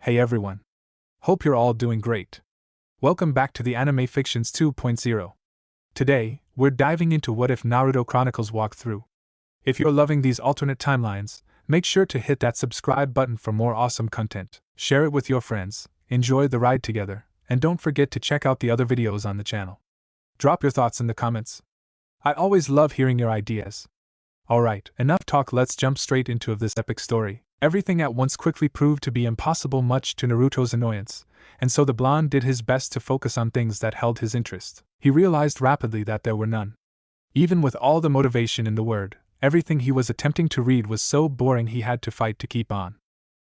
Hey everyone. Hope you're all doing great. Welcome back to the Anime Fictions 2.0. Today, we're diving into what if Naruto Chronicles walkthrough. If you're loving these alternate timelines, make sure to hit that subscribe button for more awesome content. Share it with your friends, enjoy the ride together, and don't forget to check out the other videos on the channel. Drop your thoughts in the comments. I always love hearing your ideas. Alright, enough talk, let's jump straight into this epic story. Everything at once quickly proved to be impossible, much to Naruto's annoyance, and so the blonde did his best to focus on things that held his interest. He realized rapidly that there were none. Even with all the motivation in the world, everything he was attempting to read was so boring he had to fight to keep on.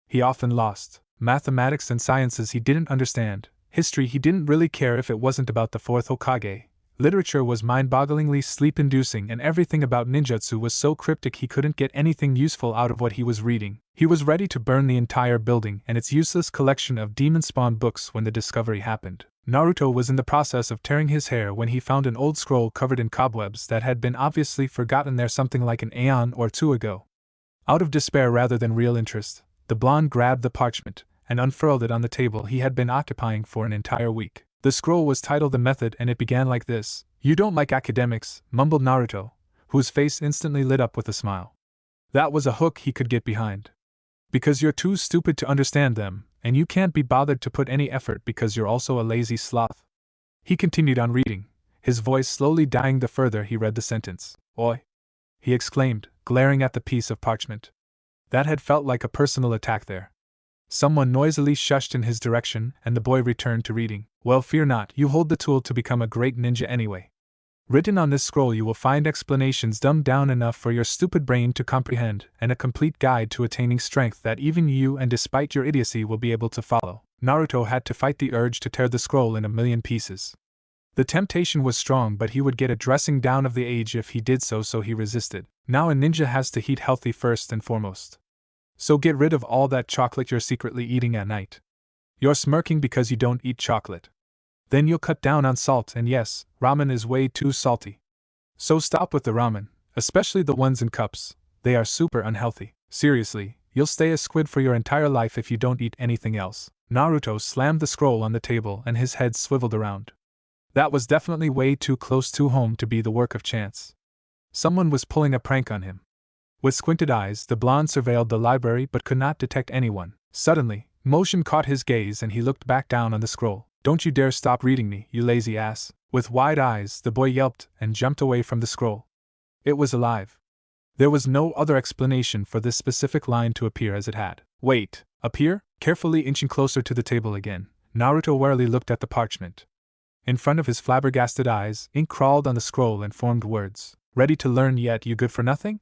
He often lost. Mathematics and sciences he didn't understand. History he didn't really care if it wasn't about the fourth Hokage. Literature was mind-bogglingly sleep-inducing, and everything about ninjutsu was so cryptic he couldn't get anything useful out of what he was reading. He was ready to burn the entire building and its useless collection of demon spawn books when the discovery happened. Naruto was in the process of tearing his hair when he found an old scroll covered in cobwebs that had been obviously forgotten there something like an aeon or two ago. Out of despair rather than real interest, the blonde grabbed the parchment and unfurled it on the table he had been occupying for an entire week. The scroll was titled The Method, and it began like this. "You don't like academics," mumbled Naruto, whose face instantly lit up with a smile. That was a hook he could get behind. Because you're too stupid to understand them, and you can't be bothered to put any effort because you're also a lazy sloth. He continued on reading, his voice slowly dying the further he read the sentence. "Oi!" he exclaimed, glaring at the piece of parchment. That had felt like a personal attack there. Someone noisily shushed in his direction, and the boy returned to reading. "Well, fear not, you hold the tool to become a great ninja anyway. Written on this scroll you will find explanations dumbed down enough for your stupid brain to comprehend, and a complete guide to attaining strength that even you, and despite your idiocy, will be able to follow." Naruto had to fight the urge to tear the scroll in a million pieces. The temptation was strong, but he would get a dressing down of the age if he did so he resisted. Now a ninja has to eat healthy first and foremost. So get rid of all that chocolate you're secretly eating at night. You're smirking because you don't eat chocolate. Then you'll cut down on salt, and yes, ramen is way too salty. So stop with the ramen, especially the ones in cups. They are super unhealthy. Seriously, you'll stay a squid for your entire life if you don't eat anything else. Naruto slammed the scroll on the table and his head swiveled around. That was definitely way too close to home to be the work of chance. Someone was pulling a prank on him. With squinted eyes, the blonde surveilled the library but could not detect anyone. Suddenly, motion caught his gaze and he looked back down on the scroll. "Don't you dare stop reading me, you lazy ass." With wide eyes, the boy yelped and jumped away from the scroll. It was alive. There was no other explanation for this specific line to appear as it had. "Wait, appear?" Carefully inching closer to the table again, Naruto warily looked at the parchment. In front of his flabbergasted eyes, ink crawled on the scroll and formed words. "Ready to learn yet, you good for nothing?"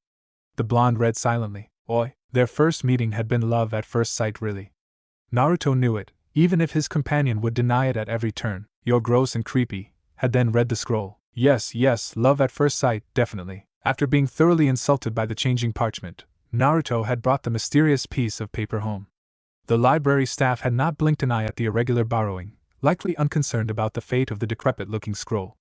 The blonde read silently. "Oi." Their first meeting had been love at first sight, really. Naruto knew it, even if his companion would deny it at every turn. "You're gross and creepy," had then read the scroll. Yes, love at first sight, definitely. After being thoroughly insulted by the changing parchment, Naruto had brought the mysterious piece of paper home. The library staff had not blinked an eye at the irregular borrowing, likely unconcerned about the fate of the decrepit-looking scroll.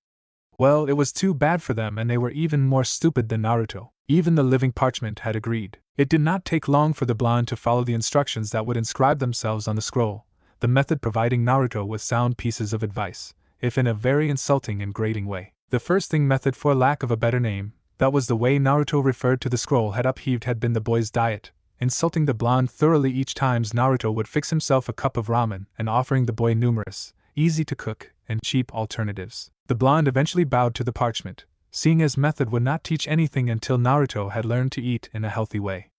Well, it was too bad for them, and they were even more stupid than Naruto. Even the living parchment had agreed. It did not take long for the blonde to follow the instructions that would inscribe themselves on the scroll, the method providing Naruto with sound pieces of advice, if in a very insulting and grating way. The first thing method, for lack of a better name, that was the way Naruto referred to the scroll, had upheaved had been the boy's diet, insulting the blonde thoroughly each time Naruto would fix himself a cup of ramen and offering the boy numerous, easy-to-cook, and cheap alternatives. The blonde eventually bowed to the parchment, seeing as method would not teach anything until Naruto had learned to eat in a healthy way.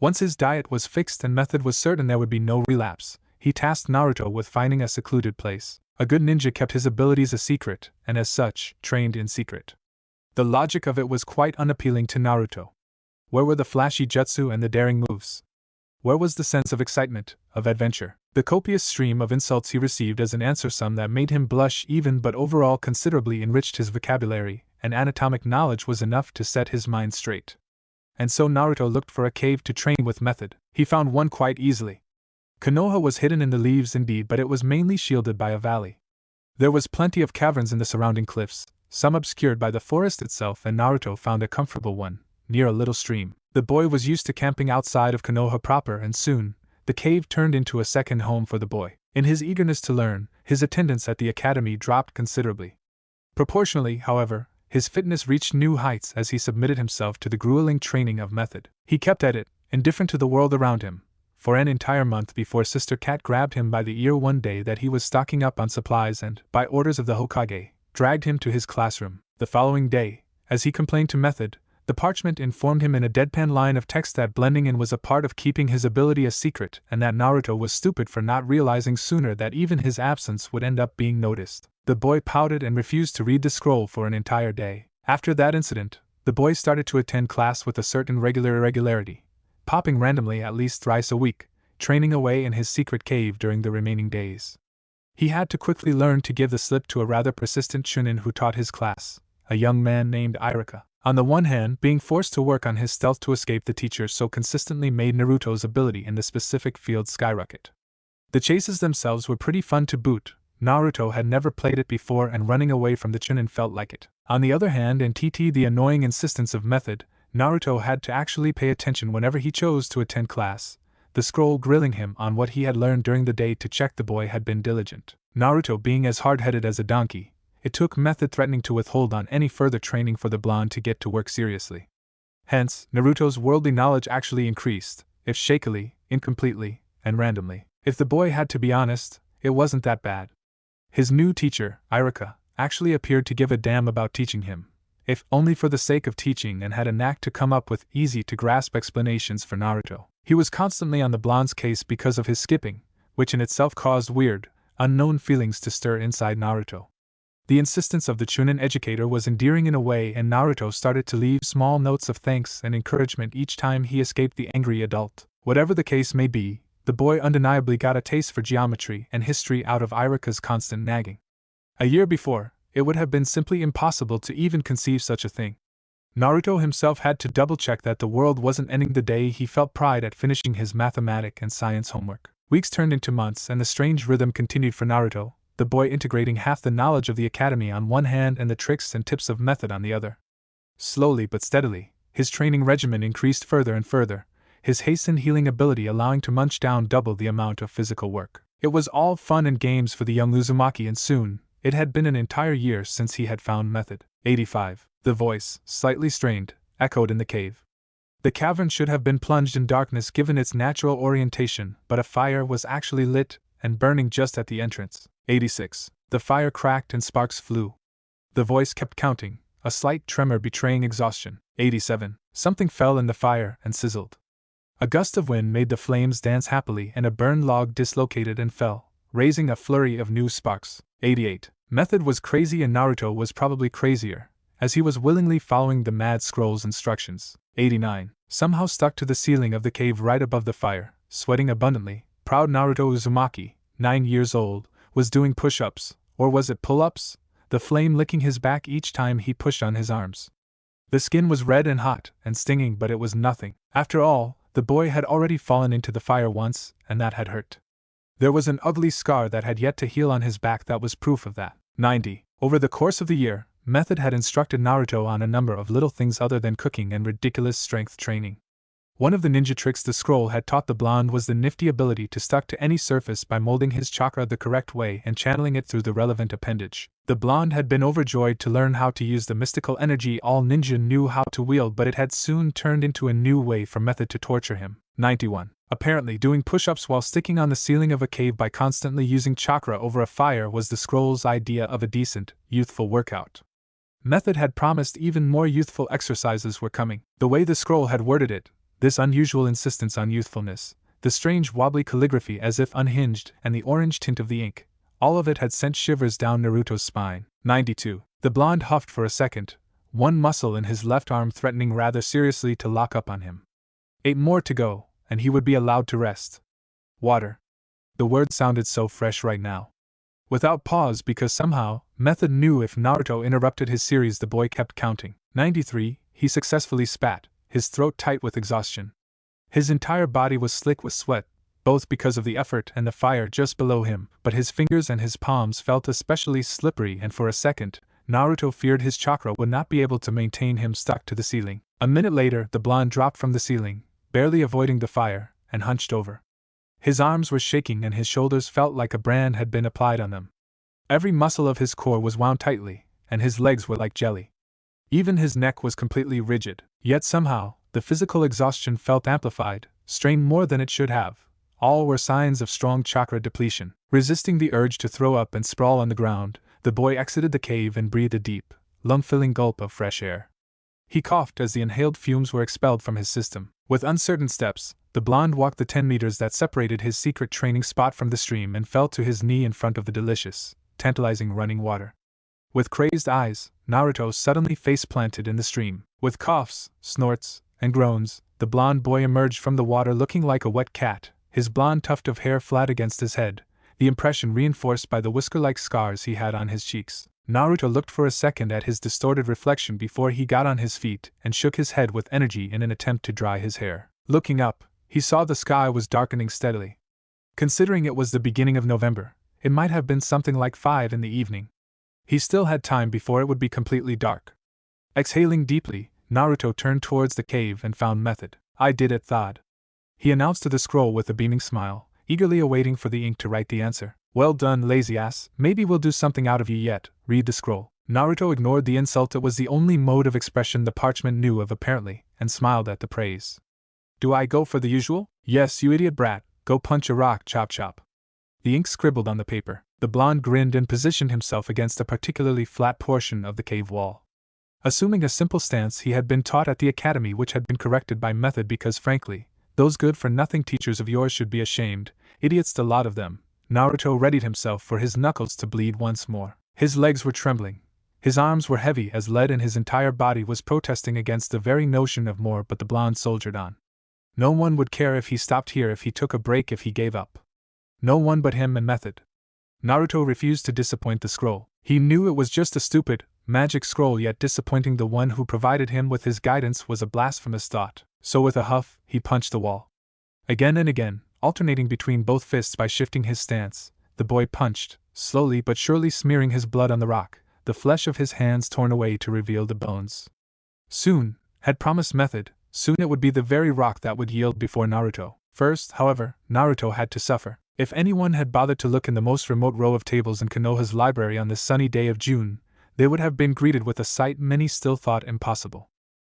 Once his diet was fixed and method was certain there would be no relapse, he tasked Naruto with finding a secluded place. A good ninja kept his abilities a secret, and as such, trained in secret. The logic of it was quite unappealing to Naruto. Where were the flashy jutsu and the daring moves? Where was the sense of excitement, of adventure? The copious stream of insults he received as an answer, some that made him blush even, but overall considerably enriched his vocabulary, and anatomic knowledge was enough to set his mind straight. And so Naruto looked for a cave to train with method. He found one quite easily. Konoha was hidden in the leaves indeed, but it was mainly shielded by a valley. There was plenty of caverns in the surrounding cliffs, some obscured by the forest itself, and Naruto found a comfortable one, near a little stream. The boy was used to camping outside of Konoha proper, and soon, the cave turned into a second home for the boy. In his eagerness to learn, his attendance at the academy dropped considerably. Proportionally, however, his fitness reached new heights as he submitted himself to the grueling training of method. He kept at it, indifferent to the world around him, for an entire month before Sister Cat grabbed him by the ear one day that he was stocking up on supplies and, by orders of the Hokage, dragged him to his classroom. The following day, as he complained to method, the parchment informed him in a deadpan line of text that blending in was a part of keeping his ability a secret and that Naruto was stupid for not realizing sooner that even his absence would end up being noticed. The boy pouted and refused to read the scroll for an entire day. After that incident, the boy started to attend class with a certain regular irregularity, popping randomly at least thrice a week, training away in his secret cave during the remaining days. He had to quickly learn to give the slip to a rather persistent chunin who taught his class, a young man named Irika. On the one hand, being forced to work on his stealth to escape the teacher so consistently made Naruto's ability in the specific field skyrocket. The chases themselves were pretty fun to boot. Naruto had never played it before and running away from the chunin felt like it. On the other hand, in the annoying insistence of method, Naruto had to actually pay attention whenever he chose to attend class, the scroll grilling him on what he had learned during the day to check the boy had been diligent. Naruto being as hard-headed as a donkey, it took method threatening to withhold on any further training for the blonde to get to work seriously. Hence, Naruto's worldly knowledge actually increased, if shakily, incompletely, and randomly. If the boy had to be honest, it wasn't that bad. His new teacher, Irika, actually appeared to give a damn about teaching him, if only for the sake of teaching, and had a knack to come up with easy-to-grasp explanations for Naruto. He was constantly on the blonde's case because of his skipping, which in itself caused weird, unknown feelings to stir inside Naruto. The insistence of the chunin educator was endearing in a way, and Naruto started to leave small notes of thanks and encouragement each time he escaped the angry adult. Whatever the case may be, the boy undeniably got a taste for geometry and history out of Irika's constant nagging. A year before, it would have been simply impossible to even conceive such a thing. Naruto himself had to double-check that the world wasn't ending the day he felt pride at finishing his mathematics and science homework. Weeks turned into months and the strange rhythm continued for Naruto, the boy integrating half the knowledge of the academy on one hand and the tricks and tips of method on the other. Slowly but steadily, his training regimen increased further and further, his hastened healing ability allowing to munch down double the amount of physical work. It was all fun and games for the young Uzumaki, and soon, it had been an entire year since he had found method. 85. The voice, slightly strained, echoed in the cave. The cavern should have been plunged in darkness given its natural orientation, but a fire was actually lit and burning just at the entrance. 86. The fire cracked and sparks flew. The voice kept counting, a slight tremor betraying exhaustion. 87. Something fell in the fire and sizzled. A gust of wind made the flames dance happily and a burned log dislocated and fell, raising a flurry of new sparks. 88. Method was crazy and Naruto was probably crazier, as he was willingly following the Mad Scroll's instructions. 89. Somehow stuck to the ceiling of the cave right above the fire, sweating abundantly, proud Naruto Uzumaki, 9 years old, was doing push-ups, or was it pull-ups? The flame licking his back each time he pushed on his arms. The skin was red and hot and stinging, but it was nothing. After all, the boy had already fallen into the fire once, and that had hurt. There was an ugly scar that had yet to heal on his back that was proof of that. 90. Over the course of the year, Method had instructed Naruto on a number of little things other than cooking and ridiculous strength training. One of the ninja tricks the scroll had taught the blonde was the nifty ability to stuck to any surface by molding his chakra the correct way and channeling it through the relevant appendage. The blonde had been overjoyed to learn how to use the mystical energy all ninja knew how to wield, but it had soon turned into a new way for Method to torture him. 91. Apparently, doing push-ups while sticking on the ceiling of a cave by constantly using chakra over a fire was the scroll's idea of a decent, youthful workout. Method had promised even more youthful exercises were coming. The way the scroll had worded it, this unusual insistence on youthfulness, the strange wobbly calligraphy as if unhinged, and the orange tint of the ink, all of it had sent shivers down Naruto's spine. 92. The blonde huffed for a second, one muscle in his left arm threatening rather seriously to lock up on him. 8 more to go, and he would be allowed to rest. Water. The word sounded so fresh right now. Without pause, because somehow, Method knew if Naruto interrupted his series the boy kept counting. 93. He successfully spat, his throat tight with exhaustion. His entire body was slick with sweat, both because of the effort and the fire just below him, but his fingers and his palms felt especially slippery, and for a second, Naruto feared his chakra would not be able to maintain him stuck to the ceiling. A minute later, the blonde dropped from the ceiling, barely avoiding the fire, and hunched over. His arms were shaking and his shoulders felt like a brand had been applied on them. Every muscle of his core was wound tightly, and his legs were like jelly. Even his neck was completely rigid, yet somehow, the physical exhaustion felt amplified, strained more than it should have. All were signs of strong chakra depletion. Resisting the urge to throw up and sprawl on the ground, the boy exited the cave and breathed a deep, lung-filling gulp of fresh air. He coughed as the inhaled fumes were expelled from his system. With uncertain steps, the blonde walked the 10 meters that separated his secret training spot from the stream and fell to his knee in front of the delicious, tantalizing running water. With crazed eyes, Naruto suddenly face-planted in the stream. With coughs, snorts, and groans, the blonde boy emerged from the water looking like a wet cat, his blonde tuft of hair flat against his head, the impression reinforced by the whisker-like scars he had on his cheeks. Naruto looked for a second at his distorted reflection before he got on his feet and shook his head with energy in an attempt to dry his hair. Looking up, he saw the sky was darkening steadily. Considering it was the beginning of November, it might have been something like 5 in the evening. He still had time before it would be completely dark. Exhaling deeply, Naruto turned towards the cave and found Method. "I did it, Thod," he announced to the scroll with a beaming smile, eagerly awaiting for the ink to write the answer. "Well done, lazy ass, maybe we'll do something out of you yet, read the scroll." Naruto ignored the insult. It was the only mode of expression the parchment knew of apparently, and smiled at the praise. "Do I go for the usual?" "Yes, you idiot brat, go punch a rock, chop chop." The ink scribbled on the paper. The blonde grinned and positioned himself against a particularly flat portion of the cave wall. Assuming a simple stance he had been taught at the academy, which had been corrected by Method because frankly, those good-for-nothing teachers of yours should be ashamed, idiots the lot of them, Naruto readied himself for his knuckles to bleed once more. His legs were trembling. His arms were heavy as lead and his entire body was protesting against the very notion of more, but the blonde soldiered on. No one would care if he stopped here, if he took a break, if he gave up. No one but him and Method. Naruto refused to disappoint the scroll. He knew it was just a stupid, magic scroll, yet disappointing the one who provided him with his guidance was a blasphemous thought. So with a huff, he punched the wall. Again and again, alternating between both fists by shifting his stance, the boy punched, slowly but surely smearing his blood on the rock, the flesh of his hands torn away to reveal the bones. Soon, had promised Method, soon it would be the very rock that would yield before Naruto. First, however, Naruto had to suffer. If anyone had bothered to look in the most remote row of tables in Konoha's library on this sunny day of June, they would have been greeted with a sight many still thought impossible.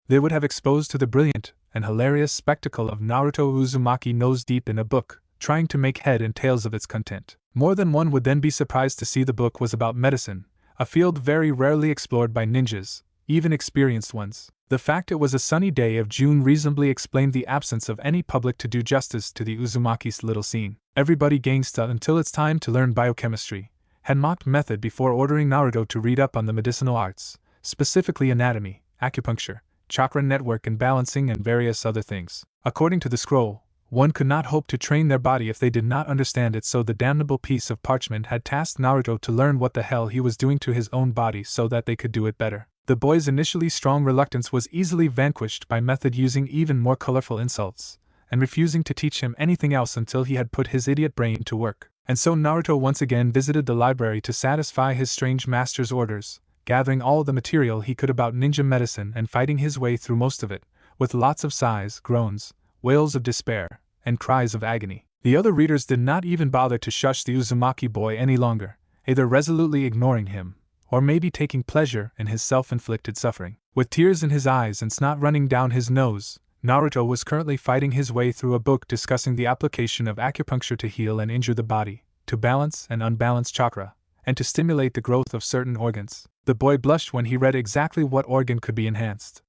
They would have exposed to the brilliant and hilarious spectacle of Naruto Uzumaki nose deep in a book, trying to make head and tails of its content. More than one would then be surprised to see the book was about medicine, a field very rarely explored by ninjas, even experienced ones. The fact it was a sunny day of June reasonably explained the absence of any public to do justice to the Uzumaki's little scene. Everybody gangsta until it's time to learn biochemistry, had mocked Method before ordering Naruto to read up on the medicinal arts, specifically anatomy, acupuncture, chakra network and balancing and various other things. According to the scroll, one could not hope to train their body if they did not understand it, so the damnable piece of parchment had tasked Naruto to learn what the hell he was doing to his own body so that they could do it better. The boy's initially strong reluctance was easily vanquished by Method using even more colorful insults, and refusing to teach him anything else until he had put his idiot brain to work. And so Naruto once again visited the library to satisfy his strange master's orders, gathering all the material he could about ninja medicine and fighting his way through most of it, with lots of sighs, groans, wails of despair, and cries of agony. The other readers did not even bother to shush the Uzumaki boy any longer, either resolutely ignoring him, or maybe taking pleasure in his self-inflicted suffering. With tears in his eyes and snot running down his nose, Naruto was currently fighting his way through a book discussing the application of acupuncture to heal and injure the body, to balance and unbalance chakra, and to stimulate the growth of certain organs. The boy blushed when he read exactly what organ could be enhanced.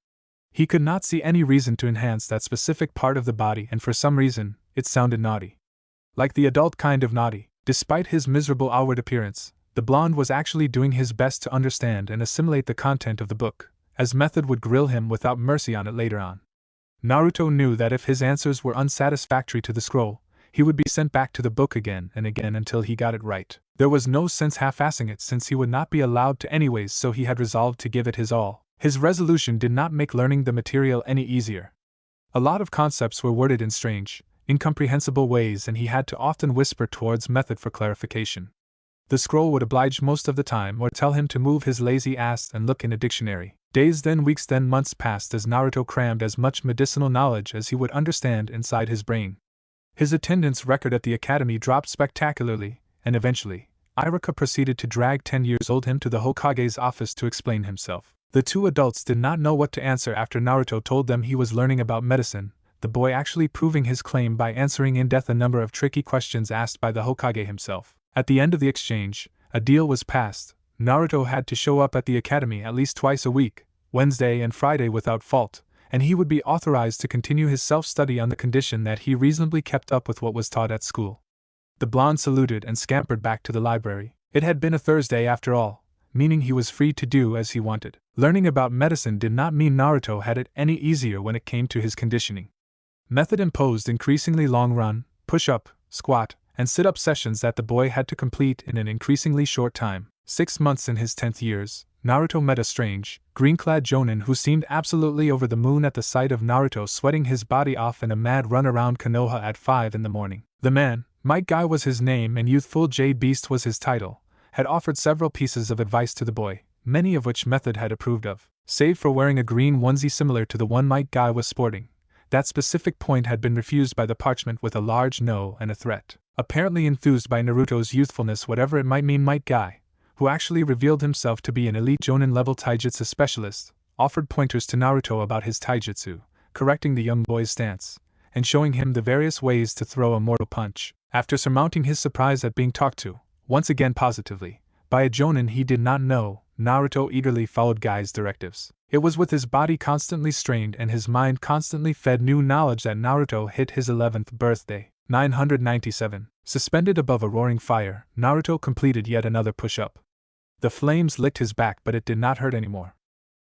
He could not see any reason to enhance that specific part of the body, and for some reason, it sounded naughty. Like the adult kind of naughty. Despite his miserable outward appearance, the blonde was actually doing his best to understand and assimilate the content of the book, as Method would grill him without mercy on it later on. Naruto knew that if his answers were unsatisfactory to the scroll, he would be sent back to the book again and again until he got it right. There was no sense half-assing it since he would not be allowed to anyways, so he had resolved to give it his all. His resolution did not make learning the material any easier. A lot of concepts were worded in strange, incomprehensible ways, and he had to often whisper towards Method for clarification. The scroll would oblige most of the time or tell him to move his lazy ass and look in a dictionary. Days then weeks then months passed as Naruto crammed as much medicinal knowledge as he would understand inside his brain. His attendance record at the academy dropped spectacularly, and eventually, Iruka proceeded to drag 10-year-old him to the Hokage's office to explain himself. The two adults did not know what to answer after Naruto told them he was learning about medicine, the boy actually proving his claim by answering in depth a number of tricky questions asked by the Hokage himself. At the end of the exchange, a deal was passed. Naruto had to show up at the academy at least twice a week, Wednesday and Friday without fault, and he would be authorized to continue his self-study on the condition that he reasonably kept up with what was taught at school. The blonde saluted and scampered back to the library. It had been a Thursday after all, meaning he was free to do as he wanted. Learning about medicine did not mean Naruto had it any easier when it came to his conditioning. Method imposed increasingly long run, push-up, squat, and sit-up sessions that the boy had to complete in an increasingly short time. 6 months in his 10th years, Naruto met a strange, green-clad jonin who seemed absolutely over the moon at the sight of Naruto sweating his body off in a mad run around Konoha at 5 in the morning. The man, Might Guy was his name and Youthful Jade Beast was his title, had offered several pieces of advice to the boy, many of which Method had approved of. Save for wearing a green onesie similar to the one Might Guy was sporting, that specific point had been refused by the parchment with a large no and a threat. Apparently enthused by Naruto's youthfulness, whatever it might mean, Might Guy, who actually revealed himself to be an elite jonin-level taijutsu specialist, offered pointers to Naruto about his taijutsu, correcting the young boy's stance, and showing him the various ways to throw a mortal punch. After surmounting his surprise at being talked to, once again positively, by a jonin he did not know, Naruto eagerly followed Guy's directives. It was with his body constantly strained and his mind constantly fed new knowledge that Naruto hit his 11th birthday. 997. Suspended above a roaring fire, Naruto completed yet another push-up. The flames licked his back, but it did not hurt anymore.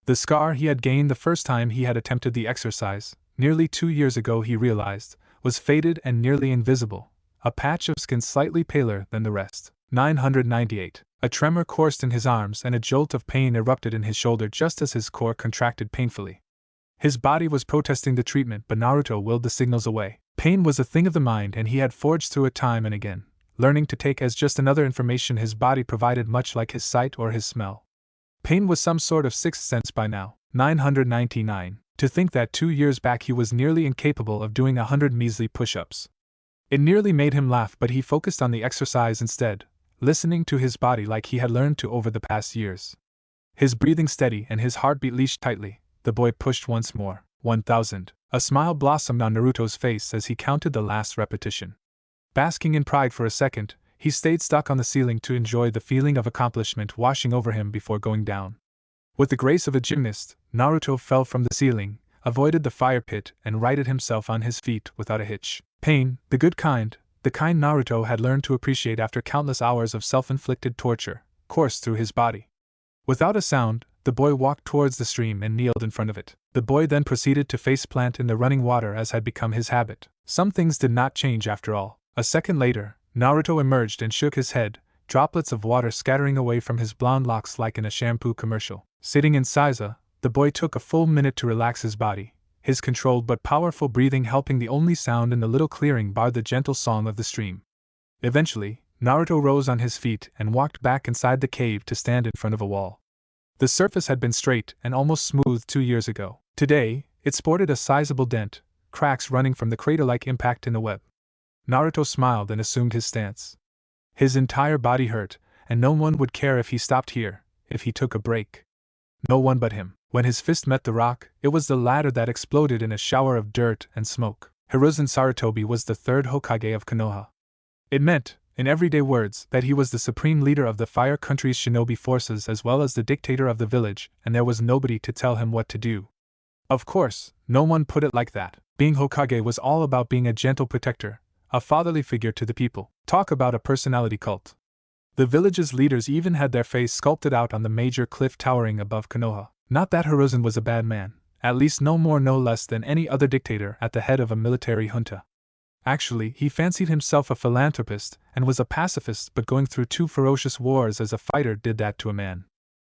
The scar he had gained the first time he had attempted the exercise, nearly 2 years ago he realized, was faded and nearly invisible, a patch of skin slightly paler than the rest. 998. A tremor coursed in his arms and a jolt of pain erupted in his shoulder just as his core contracted painfully. His body was protesting the treatment, but Naruto willed the signals away. Pain was a thing of the mind and he had forged through it time and again, learning to take as just another information his body provided, much like his sight or his smell. Pain was some sort of sixth sense by now. 999. To think that 2 years back he was nearly incapable of doing 100 measly push-ups. It nearly made him laugh, but he focused on the exercise instead, listening to his body like he had learned to over the past years. His breathing steady and his heartbeat leashed tightly, the boy pushed once more. 1000. A smile blossomed on Naruto's face as he counted the last repetition. Basking in pride for a second, he stayed stuck on the ceiling to enjoy the feeling of accomplishment washing over him before going down. With the grace of a gymnast, Naruto fell from the ceiling, avoided the fire pit, and righted himself on his feet without a hitch. Pain, the good kind, the kind Naruto had learned to appreciate after countless hours of self-inflicted torture, coursed through his body. Without a sound, the boy walked towards the stream and kneeled in front of it. The boy then proceeded to face-plant in the running water as had become his habit. Some things did not change after all. A second later, Naruto emerged and shook his head, droplets of water scattering away from his blonde locks like in a shampoo commercial. Sitting in Seiza, the boy took a full minute to relax his body, his controlled but powerful breathing helping the only sound in the little clearing bar the gentle song of the stream. Eventually, Naruto rose on his feet and walked back inside the cave to stand in front of a wall. The surface had been straight and almost smooth 2 years ago. Today, it sported a sizable dent, cracks running from the crater-like impact in the web. Naruto smiled and assumed his stance. His entire body hurt, and no one would care if he stopped here, if he took a break. No one but him. When his fist met the rock, it was the latter that exploded in a shower of dirt and smoke. Hiruzen Sarutobi was the third Hokage of Konoha. It meant, in everyday words, that he was the supreme leader of the Fire Country's shinobi forces as well as the dictator of the village, and there was nobody to tell him what to do. Of course, no one put it like that. Being Hokage was all about being a gentle protector, a fatherly figure to the people. Talk about a personality cult. The village's leaders even had their face sculpted out on the major cliff towering above Konoha. Not that Hiruzen was a bad man, at least no more no less than any other dictator at the head of a military junta. Actually, he fancied himself a philanthropist and was a pacifist, but going through 2 ferocious wars as a fighter did that to a man.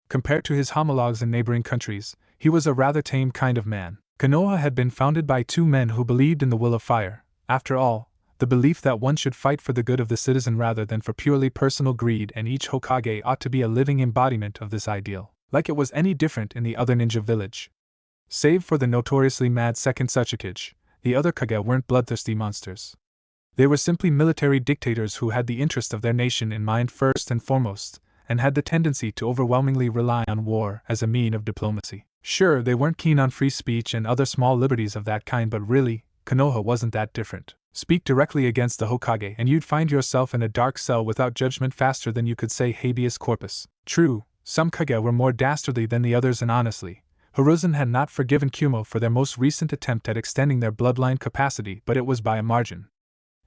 Compared to his homologues in neighboring countries, he was a rather tame kind of man. Konoha had been founded by 2 men who believed in the will of fire. After all, the belief that one should fight for the good of the citizen rather than for purely personal greed, and each Hokage ought to be a living embodiment of this ideal. Like it was any different in the other ninja village. Save for the notoriously mad second Tsuchikage, the other Kage weren't bloodthirsty monsters. They were simply military dictators who had the interest of their nation in mind first and foremost, and had the tendency to overwhelmingly rely on war as a mean of diplomacy. Sure, they weren't keen on free speech and other small liberties of that kind, but really, Konoha wasn't that different. Speak directly against the Hokage and you'd find yourself in a dark cell without judgment faster than you could say habeas corpus. True, some Kage were more dastardly than the others, and honestly, Hiruzen had not forgiven Kumo for their most recent attempt at extending their bloodline capacity, but it was by a margin.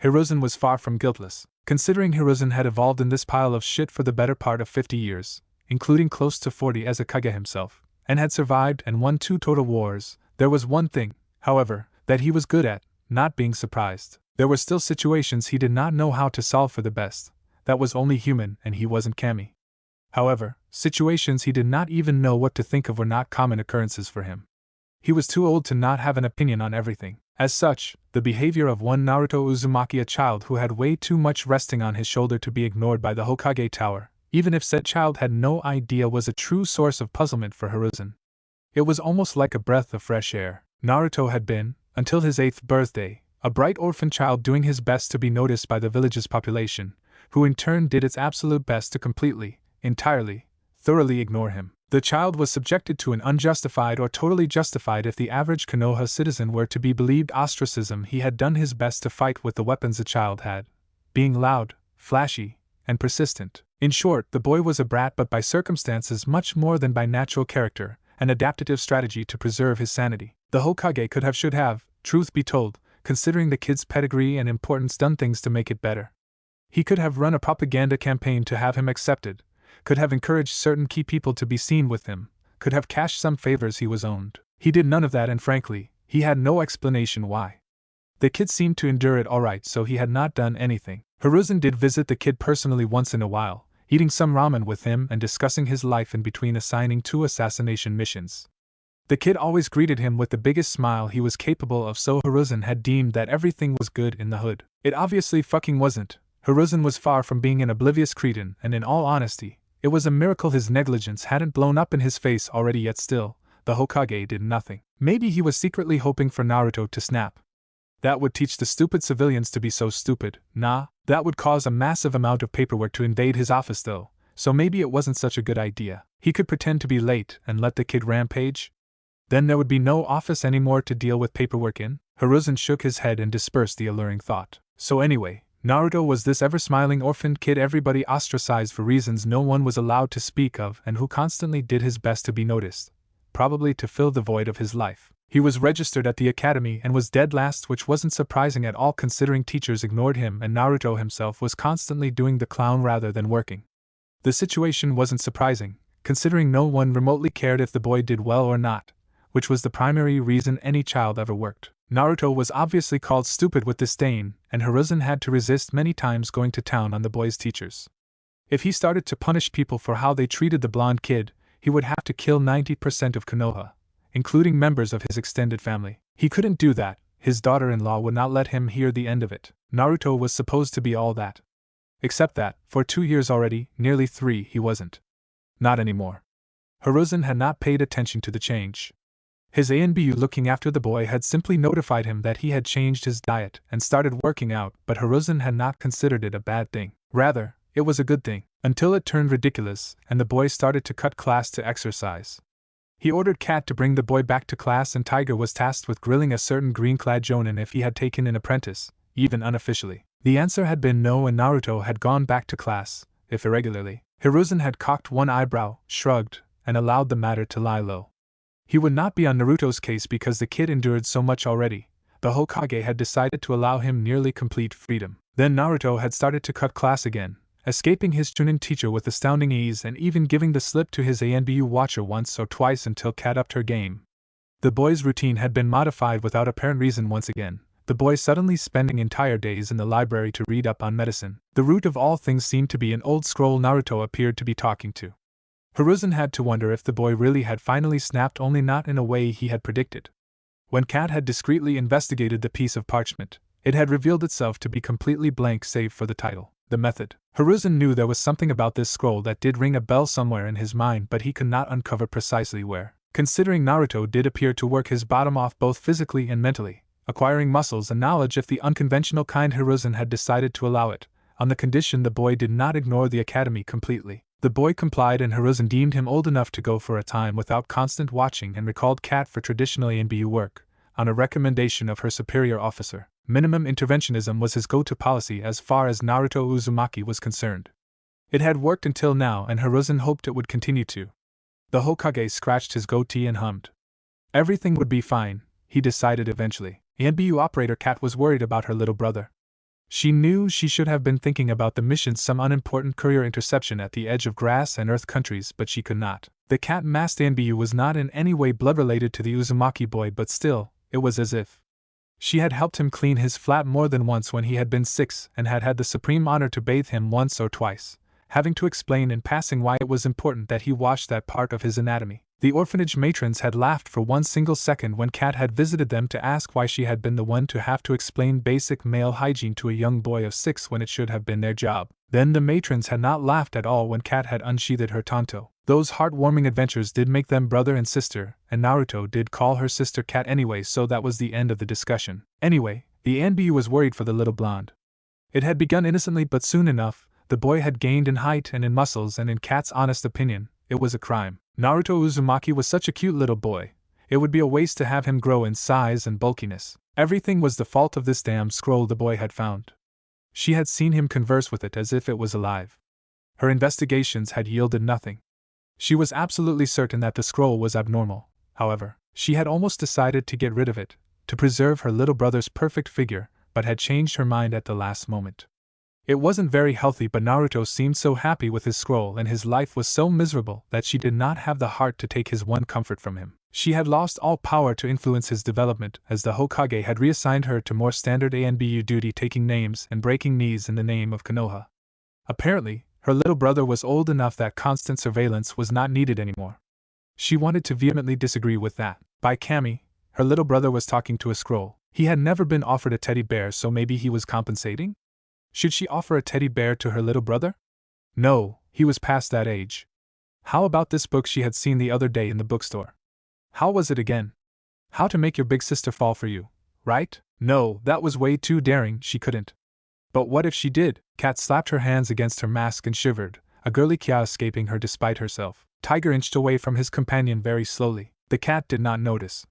Hiruzen was far from guiltless. Considering Hiruzen had evolved in this pile of shit for the better part of 50 years, including close to 40 as a Kage himself, and had survived and won 2 total wars, there was one thing, however, that he was good at: not being surprised. There were still situations he did not know how to solve for the best. That was only human, and he wasn't Kami. However, situations he did not even know what to think of were not common occurrences for him. He was too old to not have an opinion on everything. As such, the behavior of one Naruto Uzumaki, a child who had way too much resting on his shoulder to be ignored by the Hokage Tower, even if said child had no idea, was a true source of puzzlement for Hiruzen. It was almost like a breath of fresh air. Naruto had been, until his 8th birthday, a bright orphan child doing his best to be noticed by the village's population, who in turn did its absolute best to completely, entirely, thoroughly ignore him. The child was subjected to an unjustified or totally justified, if the average Konoha citizen were to be believed, ostracism. He had done his best to fight with the weapons a child had, being loud, flashy, and persistent. In short, the boy was a brat, but by circumstances much more than by natural character, an adaptive strategy to preserve his sanity. The Hokage could have, should have, truth be told, considering the kid's pedigree and importance, done things to make it better. He could have run a propaganda campaign to have him accepted, could have encouraged certain key people to be seen with him, could have cashed some favors he was owed. He did none of that, and frankly, he had no explanation why. The kid seemed to endure it alright, so he had not done anything. Hiruzen did visit the kid personally once in a while, eating some ramen with him and discussing his life in between assigning 2 assassination missions. The kid always greeted him with the biggest smile he was capable of, so Hiruzen had deemed that everything was good in the hood. It obviously fucking wasn't. Hiruzen was far from being an oblivious cretin, and in all honesty, it was a miracle his negligence hadn't blown up in his face already, yet still, the Hokage did nothing. Maybe he was secretly hoping for Naruto to snap. That would teach the stupid civilians to be so stupid. Nah, that would cause a massive amount of paperwork to invade his office though, so maybe it wasn't such a good idea. He could pretend to be late and let the kid rampage. Then there would be no office anymore to deal with paperwork in. Hiruzen shook his head and dispersed the alluring thought. So anyway, Naruto was this ever-smiling orphaned kid everybody ostracized for reasons no one was allowed to speak of, and who constantly did his best to be noticed, probably to fill the void of his life. He was registered at the academy and was dead last, which wasn't surprising at all considering teachers ignored him and Naruto himself was constantly doing the clown rather than working. The situation wasn't surprising, considering no one remotely cared if the boy did well or not, which was the primary reason any child ever worked. Naruto was obviously called stupid with disdain, and Hiruzen had to resist many times going to town on the boy's teachers. If he started to punish people for how they treated the blonde kid, he would have to kill 90% of Konoha, including members of his extended family. He couldn't do that. His daughter-in-law would not let him hear the end of it. Naruto was supposed to be all that. Except that, for 2 years already, nearly 3, he wasn't. Not anymore. Hiruzen had not paid attention to the change. His ANBU looking after the boy had simply notified him that he had changed his diet and started working out, but Hiruzen had not considered it a bad thing. Rather, it was a good thing, until it turned ridiculous and the boy started to cut class to exercise. He ordered Cat to bring the boy back to class, and Tiger was tasked with grilling a certain green-clad jonin if he had taken an apprentice, even unofficially. The answer had been no, and Naruto had gone back to class, if irregularly. Hiruzen had cocked one eyebrow, shrugged, and allowed the matter to lie low. He would not be on Naruto's case because the kid endured so much already. The Hokage had decided to allow him nearly complete freedom. Then Naruto had started to cut class again, escaping his chunin teacher with astounding ease and even giving the slip to his ANBU watcher once or twice until Cat upped her game. The boy's routine had been modified without apparent reason once again, the boy suddenly spending entire days in the library to read up on medicine. The root of all things seemed to be an old scroll Naruto appeared to be talking to. Hiruzen had to wonder if the boy really had finally snapped, only not in a way he had predicted. When Cat had discreetly investigated the piece of parchment, it had revealed itself to be completely blank save for the title, The Method. Hiruzen knew there was something about this scroll that did ring a bell somewhere in his mind, but he could not uncover precisely where. Considering Naruto did appear to work his bottom off both physically and mentally, acquiring muscles and knowledge if the unconventional kind Hiruzen had decided to allow it, on the condition the boy did not ignore the academy completely. The boy complied, and Hiruzen deemed him old enough to go for a time without constant watching and recalled Kat for traditional ANBU work, on a recommendation of her superior officer. Minimum interventionism was his go-to policy as far as Naruto Uzumaki was concerned. It had worked until now, and Hiruzen hoped it would continue to. The Hokage scratched his goatee and hummed. Everything would be fine, he decided eventually. ANBU operator Kat was worried about her little brother. She knew she should have been thinking about the mission's some unimportant courier interception at the edge of grass and earth countries, but she could not. The cat-masked ANBU was not in any way blood-related to the Uzumaki boy, but still, it was as if she had helped him clean his flat more than once when he had been 6 and had had the supreme honor to bathe him once or twice, having to explain in passing why it was important that he washed that part of his anatomy. The orphanage matrons had laughed for one single second when Kat had visited them to ask why she had been the one to have to explain basic male hygiene to a young boy of 6 when it should have been their job. Then the matrons had not laughed at all when Kat had unsheathed her tanto. Those heartwarming adventures did make them brother and sister, and Naruto did call her sister Kat anyway, so that was the end of the discussion. Anyway, the ANBU was worried for the little blonde. It had begun innocently, but soon enough, the boy had gained in height and in muscles, and in Kat's honest opinion, it was a crime. Naruto Uzumaki was such a cute little boy, it would be a waste to have him grow in size and bulkiness. Everything was the fault of this damn scroll the boy had found. She had seen him converse with it as if it was alive. Her investigations had yielded nothing. She was absolutely certain that the scroll was abnormal. However, she had almost decided to get rid of it, to preserve her little brother's perfect figure, but had changed her mind at the last moment. It wasn't very healthy, but Naruto seemed so happy with his scroll and his life was so miserable that she did not have the heart to take his one comfort from him. She had lost all power to influence his development, as the Hokage had reassigned her to more standard ANBU duty, taking names and breaking knees in the name of Konoha. Apparently, her little brother was old enough that constant surveillance was not needed anymore. She wanted to vehemently disagree with that. By Kami, her little brother was talking to a scroll. He had never been offered a teddy bear, so maybe he was compensating? Should she offer a teddy bear to her little brother? No, he was past that age. How about this book she had seen the other day in the bookstore? How was it again? How to Make Your Big Sister Fall for You, right? No, that was way too daring, she couldn't. But what if she did? Kat slapped her hands against her mask and shivered, a girly kya escaping her despite herself. Tiger inched away from his companion very slowly. The cat did not notice.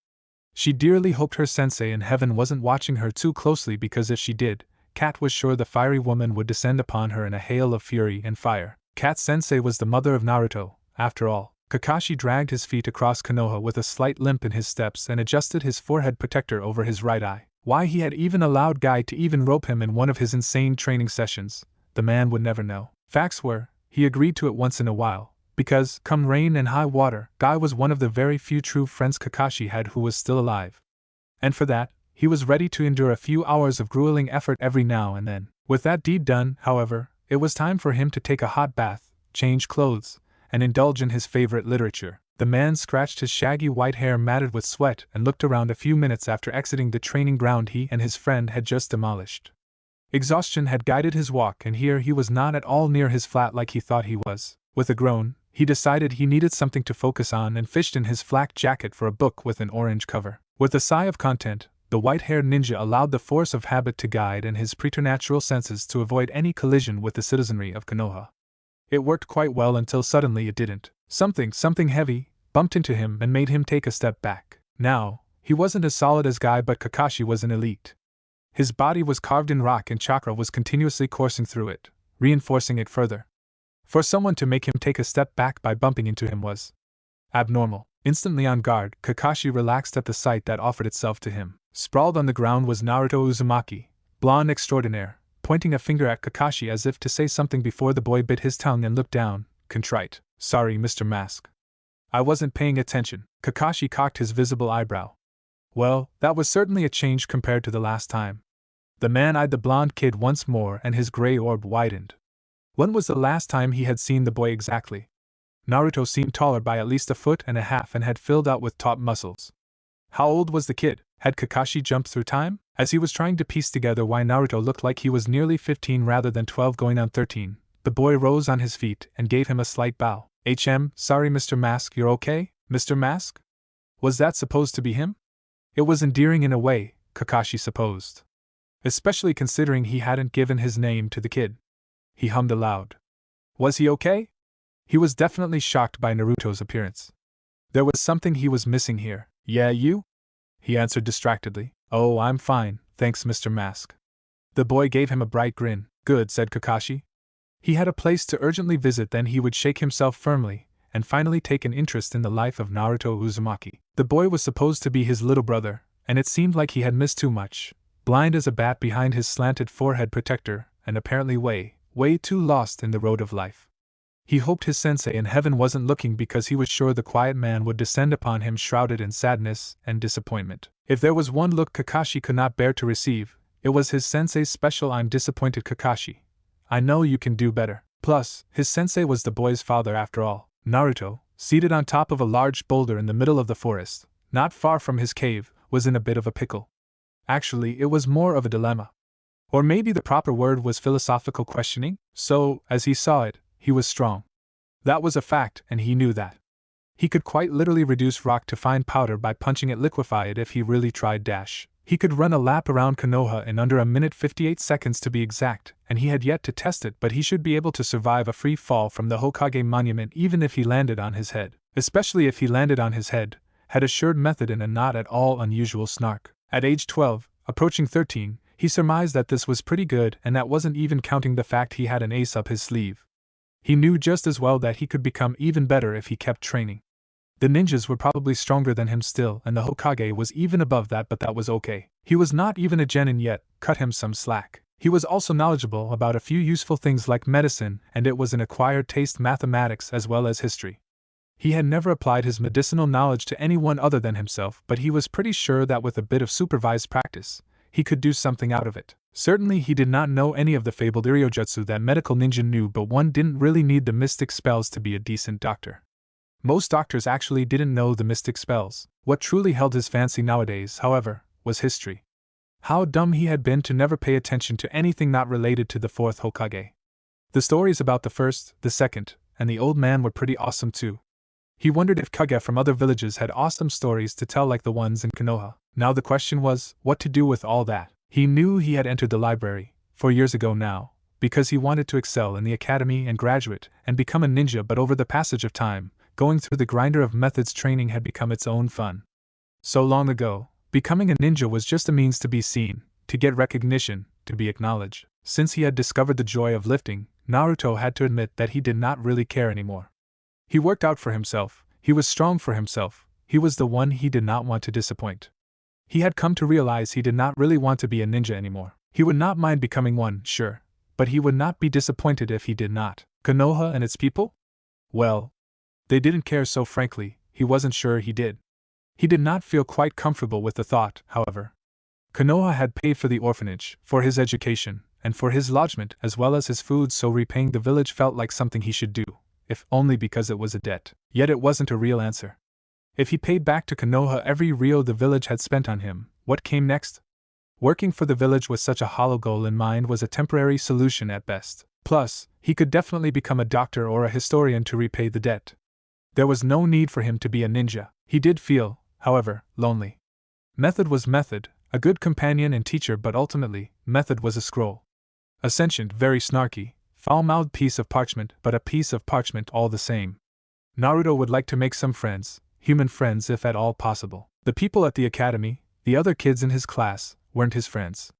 She dearly hoped her sensei in heaven wasn't watching her too closely, because if she did, Kat was sure the fiery woman would descend upon her in a hail of fury and fire. Kat sensei was the mother of Naruto, after all. Kakashi dragged his feet across Konoha with a slight limp in his steps and adjusted his forehead protector over his right eye. Why he had even allowed Guy to even rope him in one of his insane training sessions, the man would never know. Facts were, he agreed to it once in a while, because, come rain and high water, Guy was one of the very few true friends Kakashi had who was still alive. And for that, he was ready to endure a few hours of grueling effort every now and then. With that deed done, however, it was time for him to take a hot bath, change clothes, and indulge in his favorite literature. The man scratched his shaggy white hair matted with sweat and looked around a few minutes after exiting the training ground he and his friend had just demolished. Exhaustion had guided his walk, and here he was not at all near his flat like he thought he was. With a groan, he decided he needed something to focus on and fished in his flak jacket for a book with an orange cover. With a sigh of content, the white-haired ninja allowed the force of habit to guide and his preternatural senses to avoid any collision with the citizenry of Konoha. It worked quite well until suddenly it didn't. Something heavy, bumped into him and made him take a step back. Now, he wasn't as solid as Guy, but Kakashi was an elite. His body was carved in rock and chakra was continuously coursing through it, reinforcing it further. For someone to make him take a step back by bumping into him was abnormal. Instantly on guard, Kakashi relaxed at the sight that offered itself to him. Sprawled on the ground was Naruto Uzumaki, blonde extraordinaire, pointing a finger at Kakashi as if to say something before the boy bit his tongue and looked down, contrite. Sorry, Mr. Mask. I wasn't paying attention. Kakashi cocked his visible eyebrow. Well, that was certainly a change compared to the last time. The man eyed the blonde kid once more and his gray orb widened. When was the last time he had seen the boy exactly? Naruto seemed taller by at least 1.5 feet and had filled out with taut muscles. How old was the kid? Had Kakashi jumped through time? As he was trying to piece together why Naruto looked like he was nearly 15 rather than 12 going on 13, the boy rose on his feet and gave him a slight bow. Sorry Mr. Mask, you're okay, Mr. Mask? Was that supposed to be him? It was endearing in a way. Kakashi supposed. Especially considering he hadn't given his name to the kid. He hummed aloud. Was he okay? He was definitely shocked by Naruto's appearance. There was something he was missing here. Yeah, you? He answered distractedly. Oh, I'm fine, thanks, Mr. Mask. The boy gave him a bright grin. Good, said Kakashi. He had a place to urgently visit, then he would shake himself firmly, and finally take an interest in the life of Naruto Uzumaki. The boy was supposed to be his little brother, and it seemed like he had missed too much, blind as a bat behind his slanted forehead protector, and apparently way too lost in the road of life. He hoped his sensei in heaven wasn't looking, because he was sure the quiet man would descend upon him shrouded in sadness and disappointment. If there was one look Kakashi could not bear to receive, it was his sensei's special "I'm disappointed, Kakashi. I know you can do better." Plus, his sensei was the boy's father after all. Naruto, seated on top of a large boulder in the middle of the forest, not far from his cave, was in a bit of a pickle. Actually, it was more of a dilemma. Or maybe the proper word was philosophical questioning? So, as he saw it, he was strong. That was a fact, and he knew that. He could quite literally reduce rock to fine powder by punching it, liquefy it if he really tried. He could run a lap around Konoha in under a minute 58 seconds to be exact, and he had yet to test it, but he should be able to survive a free fall from the Hokage monument even if he landed on his head. Especially if he landed on his head, had assured Method in a not at all unusual snark. At age 12, approaching 13, he surmised that this was pretty good, and that wasn't even counting the fact he had an ace up his sleeve. He knew just as well that he could become even better if he kept training. The ninjas were probably stronger than him still, and the Hokage was even above that, but that was okay. He was not even a genin yet, cut him some slack. He was also knowledgeable about a few useful things like medicine, and it was an acquired taste mathematics as well as history. He had never applied his medicinal knowledge to anyone other than himself, but he was pretty sure that with a bit of supervised practice, he could do something out of it. Certainly he did not know any of the fabled Ryojutsu that medical ninja knew, but one didn't really need the mystic spells to be a decent doctor. Most doctors actually didn't know the mystic spells. What truly held his fancy nowadays, however, was history. How dumb he had been to never pay attention to anything not related to the fourth Hokage. The stories about the first, the second, and the old man were pretty awesome too. He wondered if Kage from other villages had awesome stories to tell like the ones in Konoha. Now the question was, what to do with all that? He knew he had entered the library, 4 years ago now, because he wanted to excel in the academy and graduate, and become a ninja, but over the passage of time, going through the grinder of methods training had become its own fun. So long ago, becoming a ninja was just a means to be seen, to get recognition, to be acknowledged. Since he had discovered the joy of lifting, Naruto had to admit that he did not really care anymore. He worked out for himself, he was strong for himself, he was the one he did not want to disappoint. He had come to realize he did not really want to be a ninja anymore. He would not mind becoming one, sure, but he would not be disappointed if he did not. Konoha and its people? Well, they didn't care, so frankly, he wasn't sure he did. He did not feel quite comfortable with the thought, however. Konoha had paid for the orphanage, for his education, and for his lodgment as well as his food, so repaying the village felt like something he should do, if only because it was a debt. Yet it wasn't a real answer. If he paid back to Konoha every ryo the village had spent on him, what came next? Working for the village with such a hollow goal in mind was a temporary solution at best. Plus, he could definitely become a doctor or a historian to repay the debt. There was no need for him to be a ninja. He did feel, however, lonely. Method was Method, a good companion and teacher, but ultimately, Method was a scroll. A sentient, very snarky, foul-mouthed piece of parchment, but a piece of parchment all the same. Naruto would like to make some friends, human friends if at all possible. The people at the academy, the other kids in his class, weren't his friends.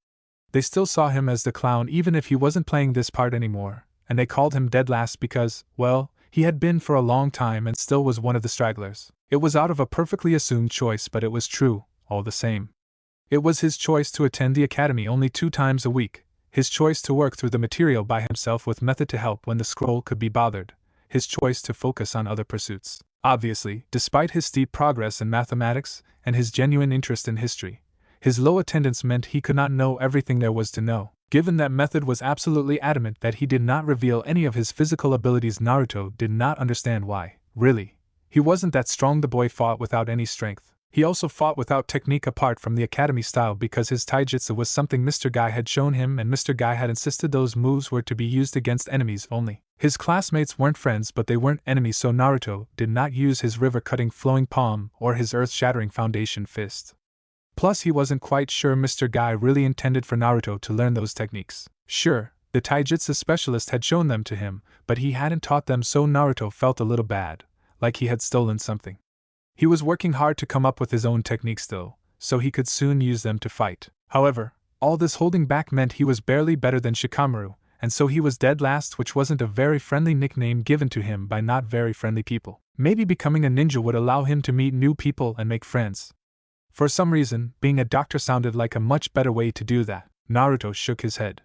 They still saw him as the clown even if he wasn't playing this part anymore, and they called him dead last because, well, he had been for a long time and still was one of the stragglers. It was out of a perfectly assumed choice, but it was true, all the same. It was his choice to attend the academy only 2 times a week, his choice to work through the material by himself with Method to help when the scroll could be bothered, his choice to focus on other pursuits. Obviously, despite his steep progress in mathematics and his genuine interest in history, his low attendance meant he could not know everything there was to know. Given that Method was absolutely adamant that he did not reveal any of his physical abilities, Naruto did not understand why. Really, he wasn't that strong. The boy fought without any strength. He also fought without technique apart from the academy style because his taijutsu was something Mr. Guy had shown him, and Mr. Guy had insisted those moves were to be used against enemies only. His classmates weren't friends, but they weren't enemies, so Naruto did not use his river-cutting flowing palm or his earth-shattering foundation fist. Plus, he wasn't quite sure Mr. Guy really intended for Naruto to learn those techniques. Sure, the taijutsu specialist had shown them to him, but he hadn't taught them, so Naruto felt a little bad, like he had stolen something. He was working hard to come up with his own techniques though, so he could soon use them to fight. However, all this holding back meant he was barely better than Shikamaru, and so he was dead last, which wasn't a very friendly nickname given to him by not very friendly people. Maybe becoming a ninja would allow him to meet new people and make friends. For some reason, being a doctor sounded like a much better way to do that. Naruto shook his head.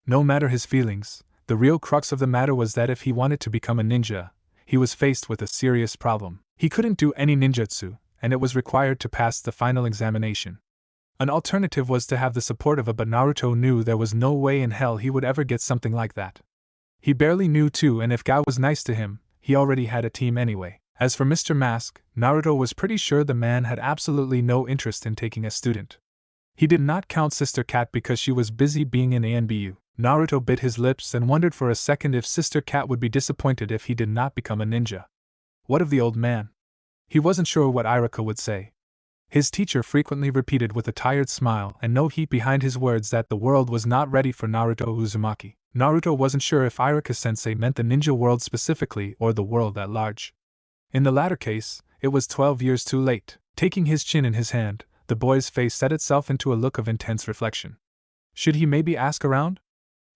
No matter his feelings, the real crux of the matter was that if he wanted to become a ninja, he was faced with a serious problem. He couldn't do any ninjutsu, and it was required to pass the final examination. An alternative was to have the support of but Naruto knew there was no way in hell he would ever get something like that. He barely knew too, and if Guy was nice to him, he already had a team anyway. As for Mr. Mask, Naruto was pretty sure the man had absolutely no interest in taking a student. He did not count Sister Cat because she was busy being in ANBU. Naruto bit his lips and wondered for a second if Sister Cat would be disappointed if he did not become a ninja. What of the old man? He wasn't sure what Irika would say. His teacher frequently repeated with a tired smile and no heat behind his words that the world was not ready for Naruto Uzumaki. Naruto wasn't sure if Irika-sensei meant the ninja world specifically or the world at large. In the latter case, it was 12 years too late. Taking his chin in his hand, the boy's face set itself into a look of intense reflection. Should he maybe ask around?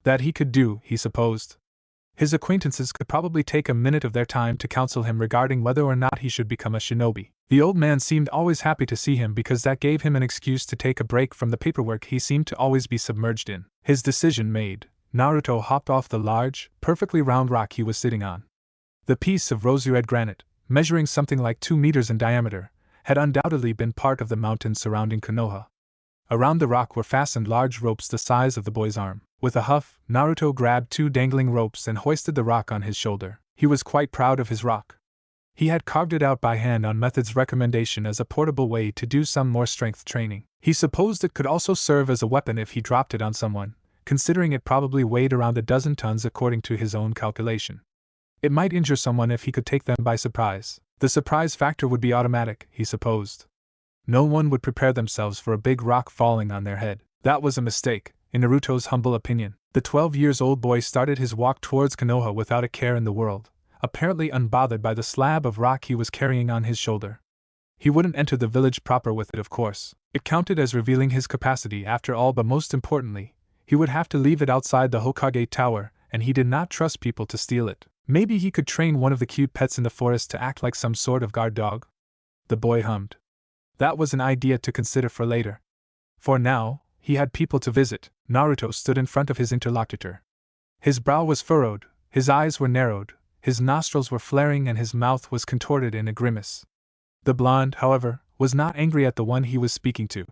That he could do, he supposed. His acquaintances could probably take a minute of their time to counsel him regarding whether or not he should become a shinobi. The old man seemed always happy to see him because that gave him an excuse to take a break from the paperwork he seemed to always be submerged in. His decision made, Naruto hopped off the large, perfectly round rock he was sitting on. The piece of rosy-red granite, measuring something like 2 meters in diameter, had undoubtedly been part of the mountains surrounding Konoha. Around the rock were fastened large ropes the size of the boy's arm. With a huff, Naruto grabbed 2 dangling ropes and hoisted the rock on his shoulder. He was quite proud of his rock. He had carved it out by hand on Method's recommendation as a portable way to do some more strength training. He supposed it could also serve as a weapon if he dropped it on someone, considering it probably weighed around a dozen tons according to his own calculation. It might injure someone if he could take them by surprise. The surprise factor would be automatic, he supposed. No one would prepare themselves for a big rock falling on their head. That was a mistake, in Naruto's humble opinion. The 12-year-old boy started his walk towards Konoha without a care in the world, apparently unbothered by the slab of rock he was carrying on his shoulder. He wouldn't enter the village proper with it, of course. It counted as revealing his capacity after all, but most importantly, he would have to leave it outside the Hokage Tower, and he did not trust people to steal it. Maybe he could train one of the cute pets in the forest to act like some sort of guard dog? The boy hummed. That was an idea to consider for later. For now, he had people to visit. Naruto stood in front of his interlocutor. His brow was furrowed, his eyes were narrowed, his nostrils were flaring, and his mouth was contorted in a grimace. The blonde, however, was not angry at the one he was speaking to.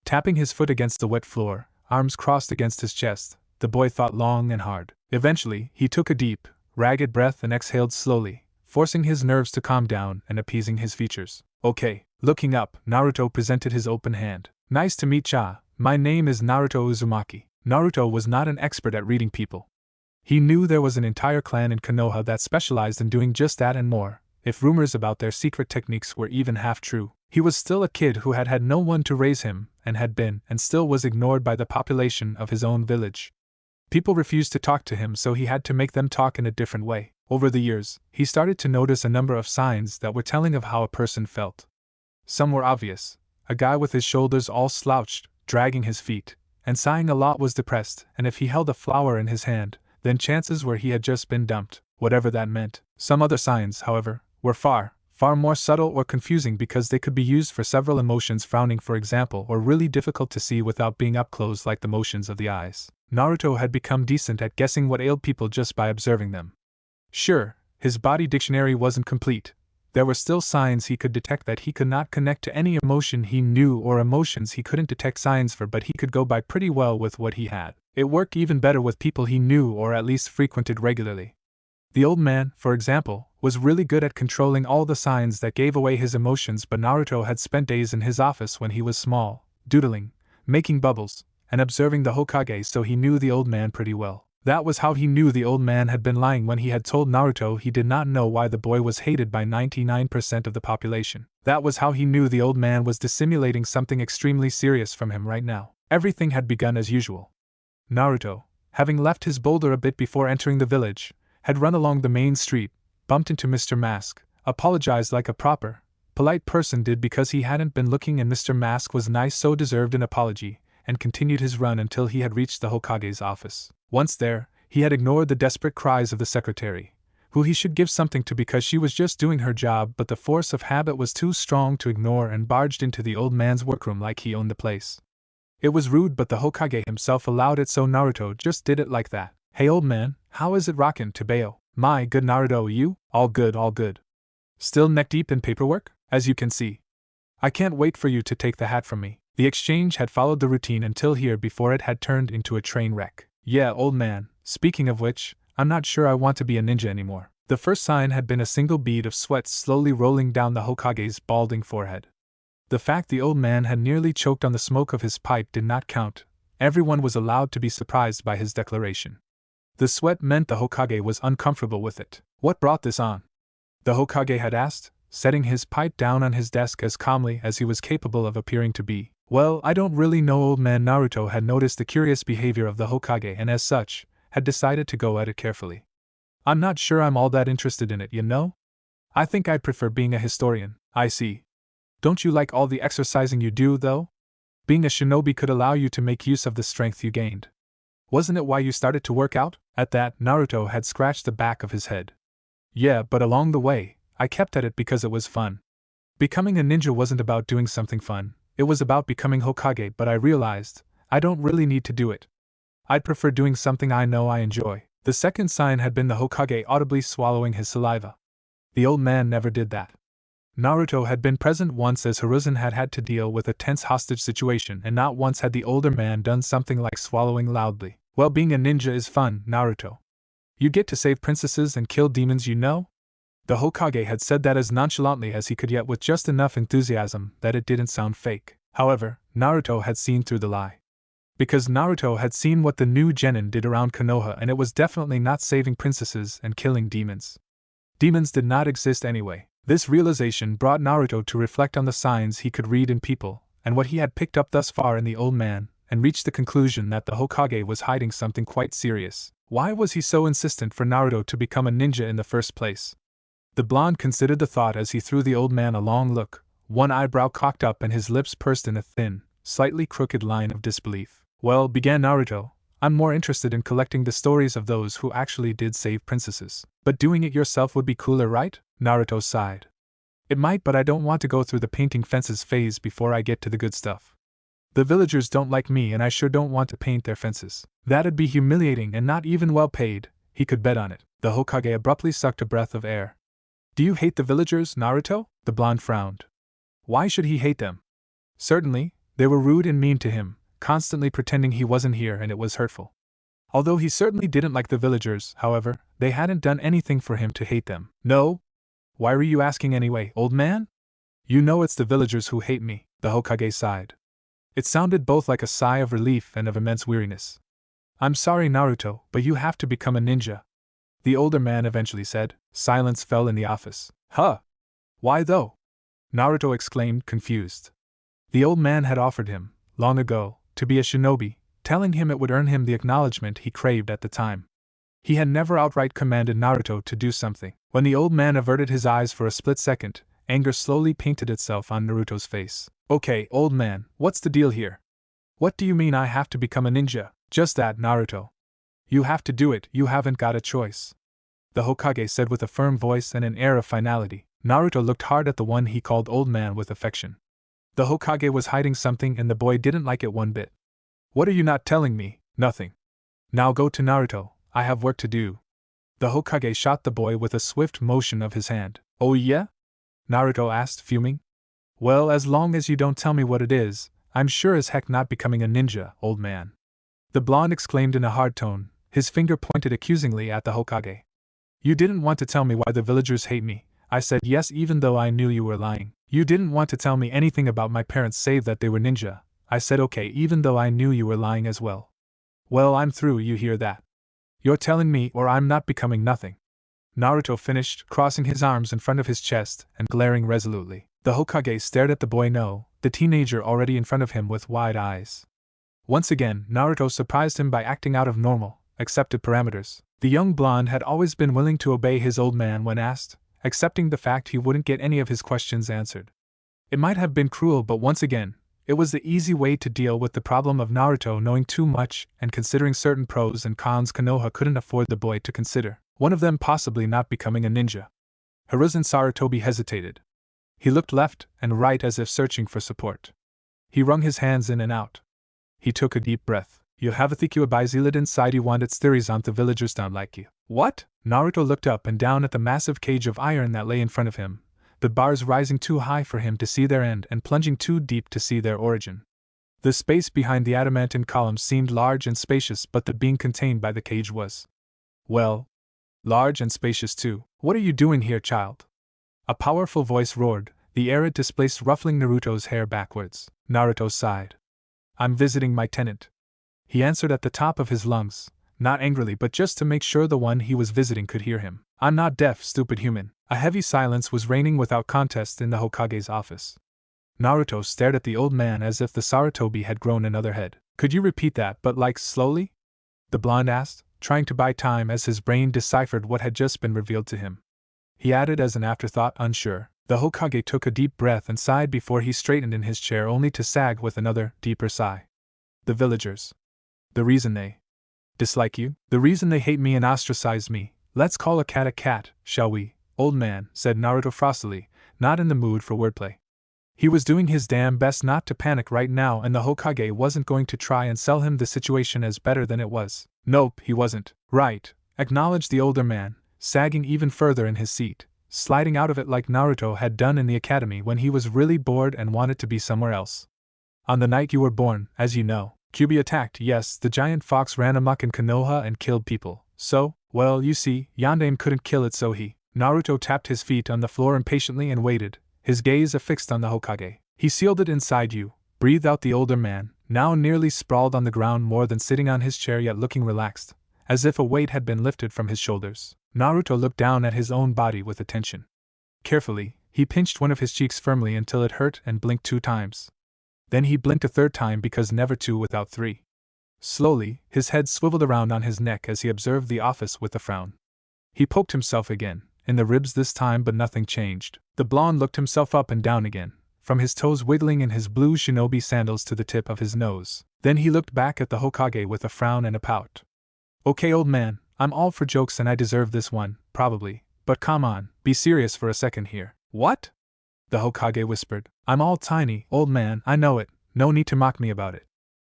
Tapping his foot against the wet floor, arms crossed against his chest, the boy thought long and hard. Eventually, he took a deep, ragged breath and exhaled slowly, forcing his nerves to calm down and appeasing his features. Okay. Looking up, Naruto presented his open hand. Nice to meet ya. My name is Naruto Uzumaki. Naruto was not an expert at reading people. He knew there was an entire clan in Konoha that specialized in doing just that and more, if rumors about their secret techniques were even half true. He was still a kid who had had no one to raise him, and had been, and still was ignored by the population of his own village. People refused to talk to him, so he had to make them talk in a different way. Over the years, he started to notice a number of signs that were telling of how a person felt. Some were obvious. A guy with his shoulders all slouched, dragging his feet, and sighing a lot was depressed, and if he held a flower in his hand, then chances were he had just been dumped, whatever that meant. Some other signs, however, were far more subtle or confusing because they could be used for several emotions, frowning for example, or really difficult to see without being up close like the motions of the eyes. Naruto had become decent at guessing what ailed people just by observing them. Sure, his body dictionary wasn't complete. There were still signs he could detect that he could not connect to any emotion he knew or emotions he couldn't detect signs for, but he could go by pretty well with what he had. It worked even better with people he knew or at least frequented regularly. The old man, for example, was really good at controlling all the signs that gave away his emotions, but Naruto had spent days in his office when he was small, doodling, making bubbles, and observing the Hokage, so he knew the old man pretty well. That was how he knew the old man had been lying when he had told Naruto he did not know why the boy was hated by 99% of the population. That was how he knew the old man was dissimulating something extremely serious from him right now. Everything had begun as usual. Naruto, having left his boulder a bit before entering the village, had run along the main street, bumped into Mr. Mask, apologized like a proper, polite person did because he hadn't been looking and Mr. Mask was nice so deserved an apology, and continued his run until he had reached the Hokage's office. Once there, he had ignored the desperate cries of the secretary, who he should give something to because she was just doing her job, but the force of habit was too strong to ignore and barged into the old man's workroom like he owned the place. It was rude, but the Hokage himself allowed it, so Naruto just did it like that. "Hey old man, how is it rockin', Tebeo?" "My good Naruto, you?" All good, all good. Still neck deep in paperwork, as you can see. I can't wait for you to take the hat from me." The exchange had followed the routine until here before it had turned into a train wreck. "Yeah, old man, speaking of which, I'm not sure I want to be a ninja anymore." The first sign had been a single bead of sweat slowly rolling down the Hokage's balding forehead. The fact the old man had nearly choked on the smoke of his pipe did not count. Everyone was allowed to be surprised by his declaration. The sweat meant the Hokage was uncomfortable with it. "What brought this on?" the Hokage had asked, setting his pipe down on his desk as calmly as he was capable of appearing to be. "Well, I don't really know." Old man Naruto had noticed the curious behavior of the Hokage and as such, had decided to go at it carefully. "I'm not sure I'm all that interested in it, you know? I think I'd prefer being a historian." "I see. Don't you like all the exercising you do, though? Being a shinobi could allow you to make use of the strength you gained. Wasn't it why you started to work out?" At that, Naruto had scratched the back of his head. "Yeah, but along the way, I kept at it because it was fun. Becoming a ninja wasn't about doing something fun, it was about becoming Hokage, but I realized, I don't really need to do it. I'd prefer doing something I know I enjoy." The second sign had been the Hokage audibly swallowing his saliva. The old man never did that. Naruto had been present once as Hiruzen had had to deal with a tense hostage situation, and not once had the older man done something like swallowing loudly. "Well, being a ninja is fun, Naruto. You get to save princesses and kill demons, you know?" The Hokage had said that as nonchalantly as he could, yet with just enough enthusiasm that it didn't sound fake. However, Naruto had seen through the lie. Because Naruto had seen what the new genin did around Konoha, and it was definitely not saving princesses and killing demons. Demons did not exist anyway. This realization brought Naruto to reflect on the signs he could read in people, and what he had picked up thus far in the old man, and reached the conclusion that the Hokage was hiding something quite serious. Why was he so insistent for Naruto to become a ninja in the first place? The blonde considered the thought as he threw the old man a long look, one eyebrow cocked up and his lips pursed in a thin, slightly crooked line of disbelief. "Well," began Naruto, "I'm more interested in collecting the stories of those who actually did save princesses." "But doing it yourself would be cooler, right?" Naruto sighed. "It might, but I don't want to go through the painting fences phase before I get to the good stuff. The villagers don't like me and I sure don't want to paint their fences. That'd be humiliating and not even well paid, he could bet on it." The Hokage abruptly sucked a breath of air. "Do you hate the villagers, Naruto?" The blonde frowned. Why should he hate them? Certainly, they were rude and mean to him, constantly pretending he wasn't here, and it was hurtful. Although he certainly didn't like the villagers, however, they hadn't done anything for him to hate them. "No? Why were you asking anyway, old man?" "You know it's the villagers who hate me," the Hokage sighed. It sounded both like a sigh of relief and of immense weariness. "I'm sorry, Naruto, but you have to become a ninja," the older man eventually said. Silence fell in the office. "Huh? Why though?" Naruto exclaimed, confused. The old man had offered him, long ago, to be a shinobi, telling him it would earn him the acknowledgement he craved at the time. He had never outright commanded Naruto to do something. When the old man averted his eyes for a split second, anger slowly painted itself on Naruto's face. "Okay, old man, what's the deal here? What do you mean I have to become a ninja?" "Just that, Naruto. You have to do it, you haven't got a choice," the Hokage said with a firm voice and an air of finality. Naruto looked hard at the one he called old man with affection. The Hokage was hiding something and the boy didn't like it one bit. "What are you not telling me?" "Nothing. Now go to Naruto, I have work to do." The Hokage shot the boy with a swift motion of his hand. "Oh yeah?" Naruto asked, fuming. "Well, as long as you don't tell me what it is, I'm sure as heck not becoming a ninja, old man," the blonde exclaimed in a hard tone, his finger pointed accusingly at the Hokage. "You didn't want to tell me why the villagers hate me. I said yes even though I knew you were lying. You didn't want to tell me anything about my parents save that they were ninja. I said okay even though I knew you were lying as well. Well, I'm through, you hear that?" You're telling me, or I'm not becoming nothing. Naruto finished, crossing his arms in front of his chest and glaring resolutely. The Hokage stared at the boy no, the teenager already in front of him with wide eyes. Once again, Naruto surprised him by acting out of normal, accepted parameters. The young blonde had always been willing to obey his old man when asked, accepting the fact he wouldn't get any of his questions answered. It might have been cruel, but once again, it was the easy way to deal with the problem of Naruto knowing too much and considering certain pros and cons Konoha couldn't afford the boy to consider, one of them possibly not becoming a ninja. Hiruzen Sarutobi hesitated. He looked left and right as if searching for support. He wrung his hands in and out. He took a deep breath. You have a thick by zealot inside you want its theories on the villagers don't like you. What? Naruto looked up and down at the massive cage of iron that lay in front of him, the bars rising too high for him to see their end and plunging too deep to see their origin. The space behind the adamantine columns seemed large and spacious, but the being contained by the cage was, well, large and spacious too. What are you doing here, child? A powerful voice roared, the air it displaced ruffling Naruto's hair backwards. Naruto sighed. I'm visiting my tenant. He answered at the top of his lungs, not angrily but just to make sure the one he was visiting could hear him. I'm not deaf, stupid human. A heavy silence was reigning without contest in the Hokage's office. Naruto stared at the old man as if the Sarutobi had grown another head. Could you repeat that, but like slowly? The blonde asked, trying to buy time as his brain deciphered what had just been revealed to him. He added as an afterthought, unsure. The Hokage took a deep breath and sighed before he straightened in his chair only to sag with another, deeper sigh. The villagers. The reason they dislike you? The reason they hate me and ostracize me. Let's call a cat, shall we, old man, said Naruto frostily, not in the mood for wordplay. He was doing his damn best not to panic right now, and the Hokage wasn't going to try and sell him the situation as better than it was. Nope, he wasn't. Right, acknowledged the older man, sagging even further in his seat, sliding out of it like Naruto had done in the academy when he was really bored and wanted to be somewhere else. On the night you were born, as you know, Kyuubi attacked. Yes, the giant fox ran amok in Konoha and killed people. So, well, you see, Yondaime couldn't kill it, so he. Naruto tapped his feet on the floor impatiently and waited, his gaze affixed on the Hokage. He sealed it inside you, breathed out the older man, now nearly sprawled on the ground more than sitting on his chair yet looking relaxed, as if a weight had been lifted from his shoulders. Naruto looked down at his own body with attention. Carefully, he pinched one of his cheeks firmly until it hurt and blinked 2 times. Then he blinked a 3rd time because never 2 without 3. Slowly, his head swiveled around on his neck as he observed the office with a frown. He poked himself again, in the ribs this time, but nothing changed. The blonde looked himself up and down again, from his toes wiggling in his blue shinobi sandals to the tip of his nose. Then he looked back at the Hokage with a frown and a pout. Okay, old man, I'm all for jokes and I deserve this one, probably, but come on, be serious for a second here. What? The Hokage whispered. I'm all tiny, old man, I know it, no need to mock me about it.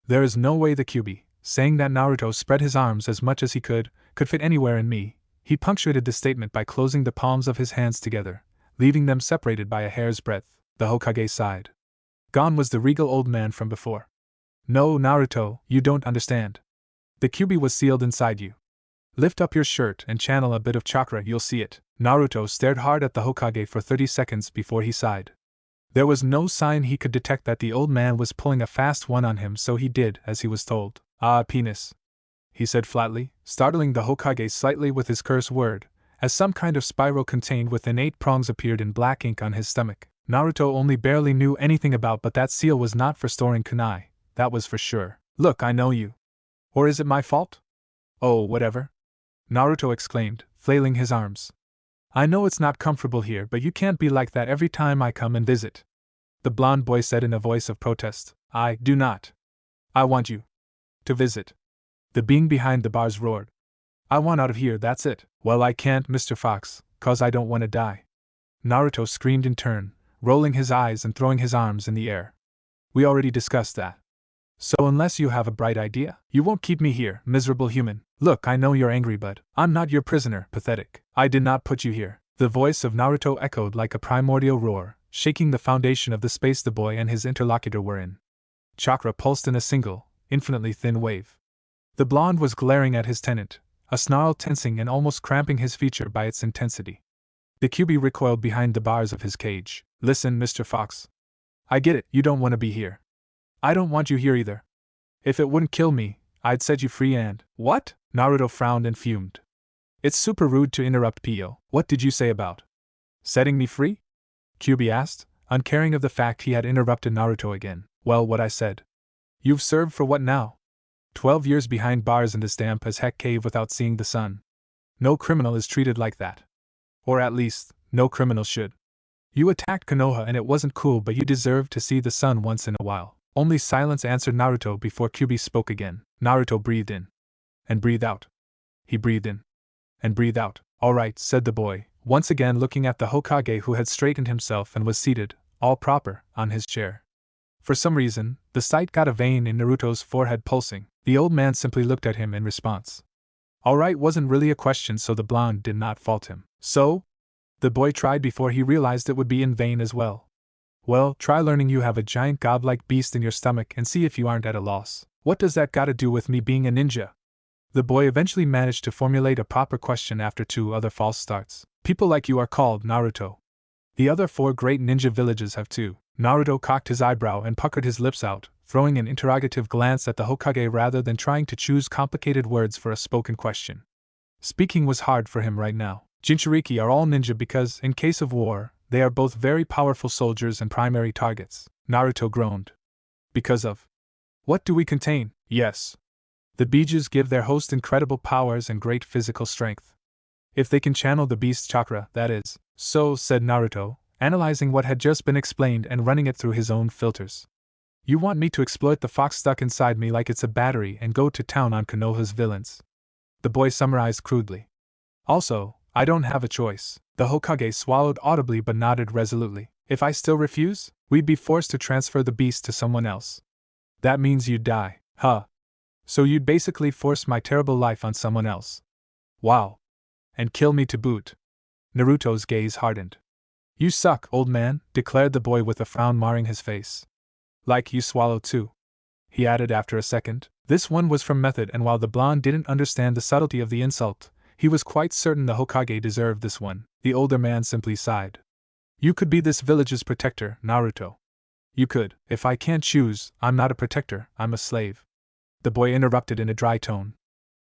There is no way the Kyuubi, saying that Naruto spread his arms as much as he could fit anywhere in me. He punctuated the statement by closing the palms of his hands together, leaving them separated by a hair's breadth. The Hokage sighed. Gone was the regal old man from before. No, Naruto, you don't understand. The Kyuubi was sealed inside you. Lift up your shirt and channel a bit of chakra, you'll see it. Naruto stared hard at the Hokage for 30 seconds before he sighed. There was no sign he could detect that the old man was pulling a fast one on him, so he did as he was told. Ah, penis, he said flatly, startling the Hokage slightly with his curse word, as some kind of spiral contained within 8 prongs appeared in black ink on his stomach. Naruto only barely knew anything about, but that seal was not for storing kunai, that was for sure. Look, I know you. Or is it my fault? Oh, whatever. Naruto exclaimed, flailing his arms. I know it's not comfortable here, but you can't be like that every time I come and visit. The blonde boy said in a voice of protest. I do not. I want you to visit. The being behind the bars roared. I want out of here, that's it. Well, I can't, Mr. Fox, 'cause I don't want to die. Naruto screamed in turn, rolling his eyes and throwing his arms in the air. We already discussed that. So unless you have a bright idea, you won't keep me here, miserable human. Look, I know you're angry, but I'm not your prisoner, pathetic. I did not put you here. The voice of Naruto echoed like a primordial roar, shaking the foundation of the space the boy and his interlocutor were in. Chakra pulsed in a single, infinitely thin wave. The blonde was glaring at his tenant, a snarl tensing and almost cramping his feature by its intensity. The Kyuubi recoiled behind the bars of his cage. Listen, Mr. Fox. I get it, you don't want to be here. I don't want you here either. If it wouldn't kill me, I'd set you free and. What? Naruto frowned and fumed. It's super rude to interrupt Pio. What did you say about setting me free? Kyubi asked, uncaring of the fact he had interrupted Naruto again. Well, what I said. You've served for what now? 12 years behind bars in this damp as heck cave without seeing the sun. No criminal is treated like that. Or at least, no criminal should. You attacked Konoha and it wasn't cool, but you deserve to see the sun once in a while. Only silence answered Naruto before Kyubi spoke again. Naruto breathed in. And breathed out. He breathed in. And breathed out. All right, said the boy, once again looking at the Hokage who had straightened himself and was seated, all proper, on his chair. For some reason, the sight got a vein in Naruto's forehead pulsing. The old man simply looked at him in response. All right wasn't really a question, so the blonde did not fault him. So? The boy tried before he realized it would be in vain as well. Well, try learning you have a giant godlike beast in your stomach and see if you aren't at a loss. What does that gotta do with me being a ninja? The boy eventually managed to formulate a proper question after 2 other false starts. People like you are called Naruto. The other 4 great ninja villages have too. Naruto cocked his eyebrow and puckered his lips out, throwing an interrogative glance at the Hokage rather than trying to choose complicated words for a spoken question. Speaking was hard for him right now. Jinchuriki are all ninja because, in case of war, they are both very powerful soldiers and primary targets. Naruto groaned. Because of. What do we contain? Yes. The Bijus give their host incredible powers and great physical strength. If they can channel the beast chakra, that is. So, said Naruto, analyzing what had just been explained and running it through his own filters. You want me to exploit the fox stuck inside me like it's a battery and go to town on Konoha's villains? The boy summarized crudely. Also, I don't have a choice. The Hokage swallowed audibly but nodded resolutely. If I still refuse, we'd be forced to transfer the beast to someone else. That means you'd die. Huh. So you'd basically force my terrible life on someone else. Wow. And kill me to boot. Naruto's gaze hardened. You suck, old man, declared the boy with a frown marring his face. Like you swallow too. He added after a second. This one was from Method, and while the blonde didn't understand the subtlety of the insult, he was quite certain the Hokage deserved this one. The older man simply sighed. You could be this village's protector, Naruto. You could. If I can't choose, I'm not a protector, I'm a slave. The boy interrupted in a dry tone.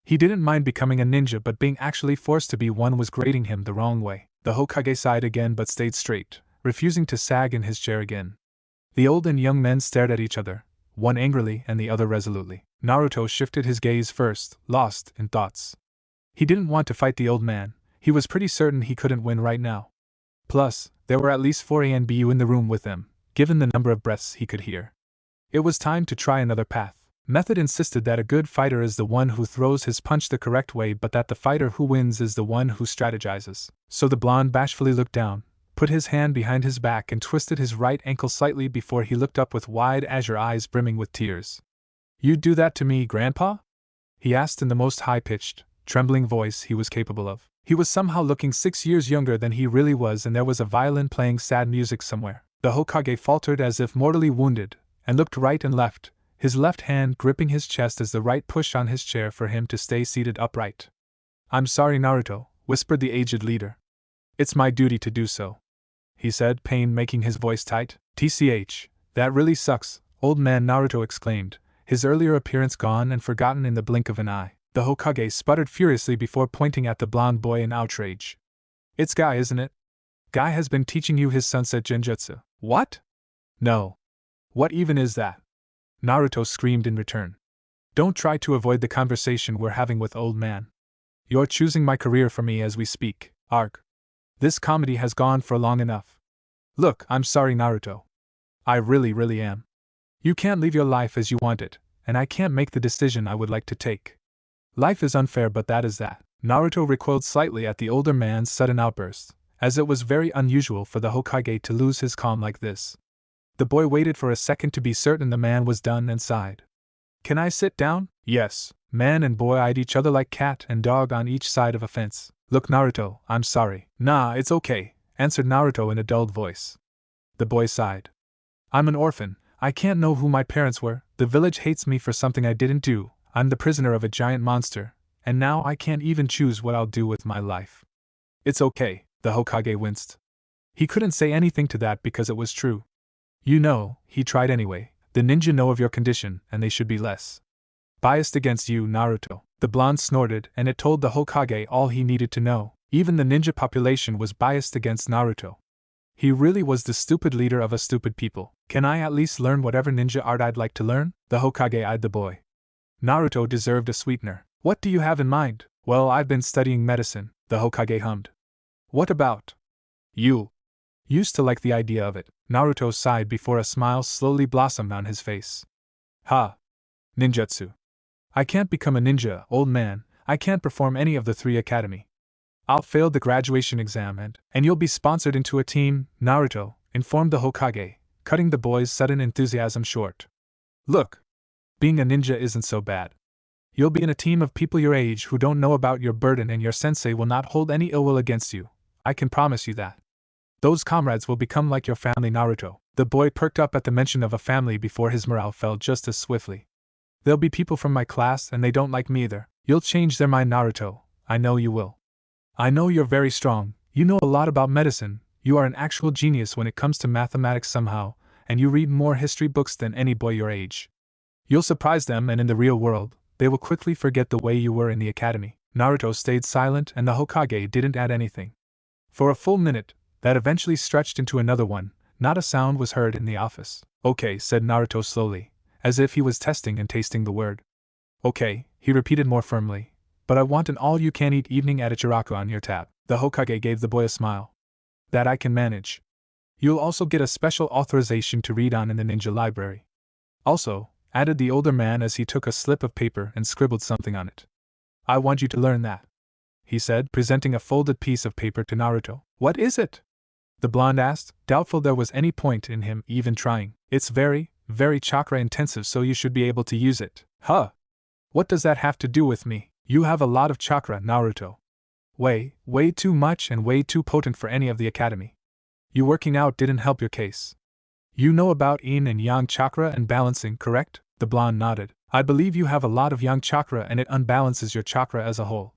He didn't mind becoming a ninja, but being actually forced to be one was grating him the wrong way. The Hokage sighed again but stayed straight, refusing to sag in his chair again. The old and young men stared at each other, one angrily and the other resolutely. Naruto shifted his gaze first, lost in thoughts. He didn't want to fight the old man. He was pretty certain he couldn't win right now. Plus, there were at least 4 ANBU in the room with them, given the number of breaths he could hear. It was time to try another path. Method insisted that a good fighter is the one who throws his punch the correct way, but that the fighter who wins is the one who strategizes. So the blonde bashfully looked down, put his hand behind his back and twisted his right ankle slightly before he looked up with wide azure eyes brimming with tears. You'd do that to me, Grandpa? He asked in the most high-pitched, trembling voice he was capable of. He was somehow looking 6 years younger than he really was, and there was a violin playing sad music somewhere. The Hokage faltered as if mortally wounded, and looked right and left, his left hand gripping his chest as the right pushed on his chair for him to stay seated upright. I'm sorry, Naruto, whispered the aged leader. It's my duty to do so, he said, pain making his voice tight. TCH, that really sucks, old man, Naruto exclaimed, his earlier appearance gone and forgotten in the blink of an eye. The Hokage sputtered furiously before pointing at the blonde boy in outrage. It's Guy, isn't it? Guy has been teaching you his sunset genjutsu. What? No. What even is that? Naruto screamed in return. Don't try to avoid the conversation we're having with old man. You're choosing my career for me as we speak. Arg. This comedy has gone for long enough. Look, I'm sorry, Naruto. I really am. You can't live your life as you want it, and I can't make the decision I would like to take. Life is unfair, but that is that. Naruto recoiled slightly at the older man's sudden outburst, as it was very unusual for the Hokage to lose his calm like this. The boy waited for a second to be certain the man was done and sighed. Can I sit down? Yes. Man and boy eyed each other like cat and dog on each side of a fence. Look, Naruto, I'm sorry. Nah, it's okay, answered Naruto in a dulled voice. The boy sighed. I'm an orphan. I can't know who my parents were. The village hates me for something I didn't do. I'm the prisoner of a giant monster, and now I can't even choose what I'll do with my life. It's okay, the Hokage winced. He couldn't say anything to that because it was true. You know, he tried anyway. The ninja know of your condition, and they should be less Biased against you, Naruto. The blonde snorted, and it told the Hokage all he needed to know. Even the ninja population was biased against Naruto. He really was the stupid leader of a stupid people. Can I at least learn whatever ninja art I'd like to learn? The Hokage eyed the boy. Naruto deserved a sweetener. What do you have in mind? Well, I've been studying medicine, the Hokage hummed. What about? You used to like the idea of it. Naruto sighed before a smile slowly blossomed on his face. Ha! Ninjutsu. I can't become a ninja, old man. I can't perform any of the 3 academy. I'll fail the graduation exam and you'll be sponsored into a team, Naruto informed the Hokage, cutting the boy's sudden enthusiasm short. Look, being a ninja isn't so bad. You'll be in a team of people your age who don't know about your burden, and your sensei will not hold any ill will against you. I can promise you that. Those comrades will become like your family, Naruto. The boy perked up at the mention of a family before his morale fell just as swiftly. They'll be people from my class and they don't like me either. You'll change their mind, Naruto. I know you will. I know you're very strong, you know a lot about medicine, you are an actual genius when it comes to mathematics somehow, and you read more history books than any boy your age. You'll surprise them, and in the real world, they will quickly forget the way you were in the academy. Naruto stayed silent and the Hokage didn't add anything. For a full minute, that eventually stretched into another one, not a sound was heard in the office. Okay, said Naruto slowly, as if he was testing and tasting the word. Okay, he repeated more firmly. But I want an all-you-can-eat evening at Ichiraku on your tab. The Hokage gave the boy a smile. That I can manage. You'll also get a special authorization to read on in the ninja library. Also, added the older man as he took a slip of paper and scribbled something on it. I want you to learn that, he said, presenting a folded piece of paper to Naruto. What is it? The blonde asked, doubtful there was any point in him even trying. It's very, very chakra intensive, so you should be able to use it. Huh? What does that have to do with me? You have a lot of chakra, Naruto. Way too much and way too potent for any of the academy. You working out didn't help your case. You know about yin and yang chakra and balancing, correct? The blonde nodded. I believe you have a lot of yang chakra and it unbalances your chakra as a whole.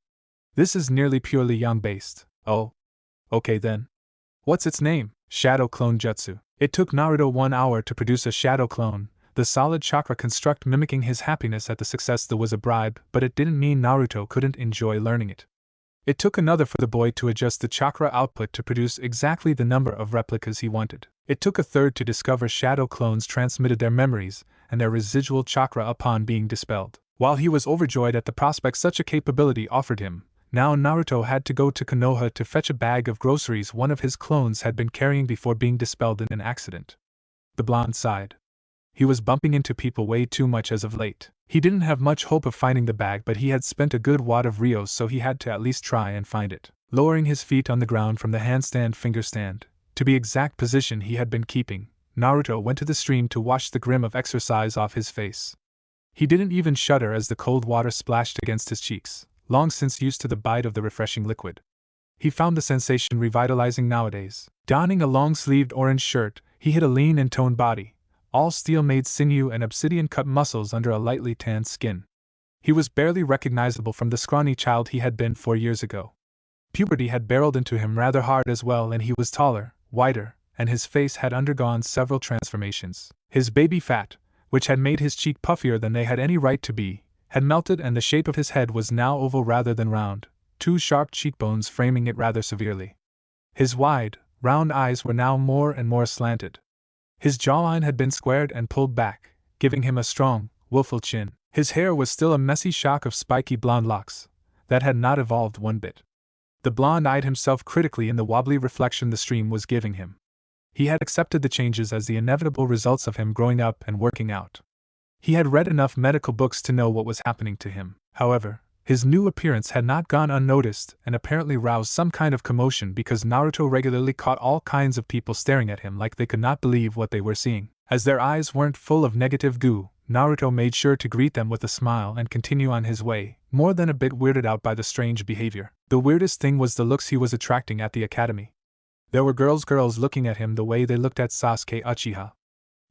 This is nearly purely yang based. Oh. Okay then. What's its name? Shadow Clone Jutsu. It took Naruto 1 hour to produce a shadow clone. The solid chakra construct mimicking his happiness at the success. There was a bribe, but it didn't mean Naruto couldn't enjoy learning it. It took another for the boy to adjust the chakra output to produce exactly the number of replicas he wanted. It took a third to discover shadow clones transmitted their memories and their residual chakra upon being dispelled. While he was overjoyed at the prospect such a capability offered him, now Naruto had to go to Konoha to fetch a bag of groceries one of his clones had been carrying before being dispelled in an accident. The blonde sighed. He was bumping into people way too much as of late. He didn't have much hope of finding the bag, but he had spent a good wad of Rios, so he had to at least try and find it. Lowering his feet on the ground from the handstand fingerstand, to be exact position he had been keeping, Naruto went to the stream to wash the grim of exercise off his face. He didn't even shudder as the cold water splashed against his cheeks, long since used to the bite of the refreshing liquid. He found the sensation revitalizing nowadays. Donning a long-sleeved orange shirt, he hid a lean and toned body, all steel-made sinew and obsidian-cut muscles under a lightly tanned skin. He was barely recognizable from the scrawny child he had been 4 years ago. Puberty had barreled into him rather hard as well, and he was taller, whiter, and his face had undergone several transformations. His baby fat, which had made his cheek puffier than they had any right to be, had melted, and the shape of his head was now oval rather than round, 2 sharp cheekbones framing it rather severely. His wide, round eyes were now more and more slanted. His jawline had been squared and pulled back, giving him a strong, willful chin. His hair was still a messy shock of spiky blonde locks that had not evolved one bit. The blonde eyed himself critically in the wobbly reflection the stream was giving him. He had accepted the changes as the inevitable results of him growing up and working out. He had read enough medical books to know what was happening to him. However, his new appearance had not gone unnoticed and apparently roused some kind of commotion, because Naruto regularly caught all kinds of people staring at him like they could not believe what they were seeing. As their eyes weren't full of negative goo, Naruto made sure to greet them with a smile and continue on his way, more than a bit weirded out by the strange behavior. The weirdest thing was the looks he was attracting at the academy. There were girls looking at him the way they looked at Sasuke Uchiha.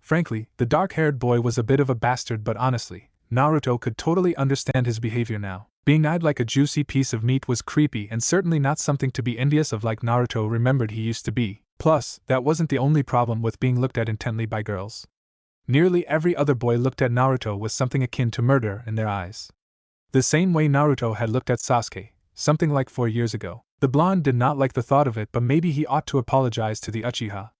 Frankly, the dark-haired boy was a bit of a bastard, but honestly, Naruto could totally understand his behavior now. Being eyed like a juicy piece of meat was creepy and certainly not something to be envious of like Naruto remembered he used to be. Plus, that wasn't the only problem with being looked at intently by girls. Nearly every other boy looked at Naruto with something akin to murder in their eyes. The same way Naruto had looked at Sasuke, something like 4 years ago. The blonde did not like the thought of it, but maybe he ought to apologize to the Uchiha.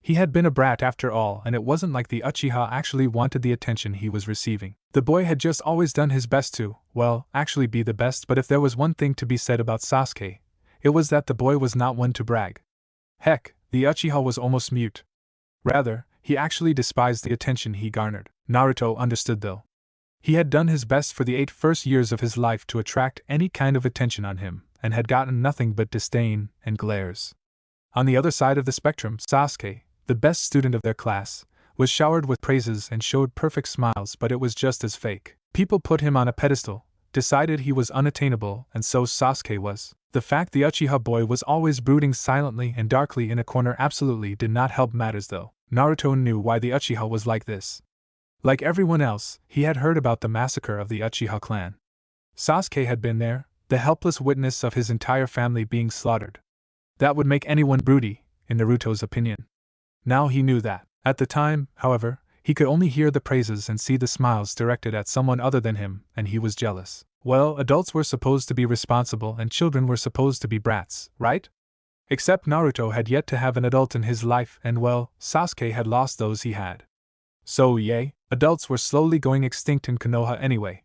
He had been a brat after all, and it wasn't like the Uchiha actually wanted the attention he was receiving. The boy had just always done his best to, well, actually be the best, but if there was one thing to be said about Sasuke, it was that the boy was not one to brag. Heck, the Uchiha was almost mute. Rather, he actually despised the attention he garnered. Naruto understood though. He had done his best for the 8 first years of his life to attract any kind of attention on him, and had gotten nothing but disdain and glares. On the other side of the spectrum, Sasuke, the best student of their class, was showered with praises and showed perfect smiles, but it was just as fake. People put him on a pedestal, decided he was unattainable, and so Sasuke was. The fact the Uchiha boy was always brooding silently and darkly in a corner absolutely did not help matters though. Naruto knew why the Uchiha was like this. Like everyone else, he had heard about the massacre of the Uchiha clan. Sasuke had been there, the helpless witness of his entire family being slaughtered. That would make anyone broody, in Naruto's opinion. Now he knew that. At the time, however, he could only hear the praises and see the smiles directed at someone other than him, and he was jealous. Well, adults were supposed to be responsible and children were supposed to be brats, right? Except Naruto had yet to have an adult in his life, and well, Sasuke had lost those he had. So yay, adults were slowly going extinct in Konoha anyway.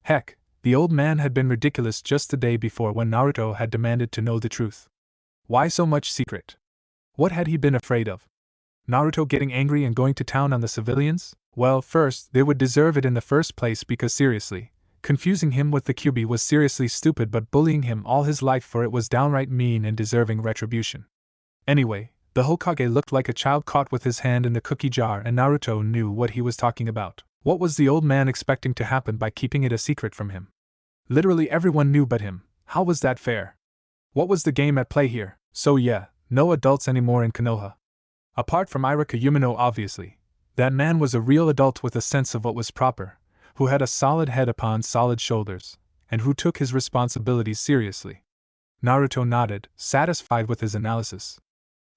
Heck, the old man had been ridiculous just the day before when Naruto had demanded to know the truth. Why so much secret? What had he been afraid of? Naruto getting angry and going to town on the civilians? Well, first, they would deserve it in the first place because seriously, confusing him with the Kyuubi was seriously stupid, but bullying him all his life for it was downright mean and deserving retribution. Anyway, the Hokage looked like a child caught with his hand in the cookie jar, and Naruto knew what he was talking about. What was the old man expecting to happen by keeping it a secret from him? Literally everyone knew but him. How was that fair? What was the game at play here? So yeah, no adults anymore in Konoha. Apart from Irika Yumino obviously. That man was a real adult with a sense of what was proper, who had a solid head upon solid shoulders, and who took his responsibilities seriously. Naruto nodded, satisfied with his analysis.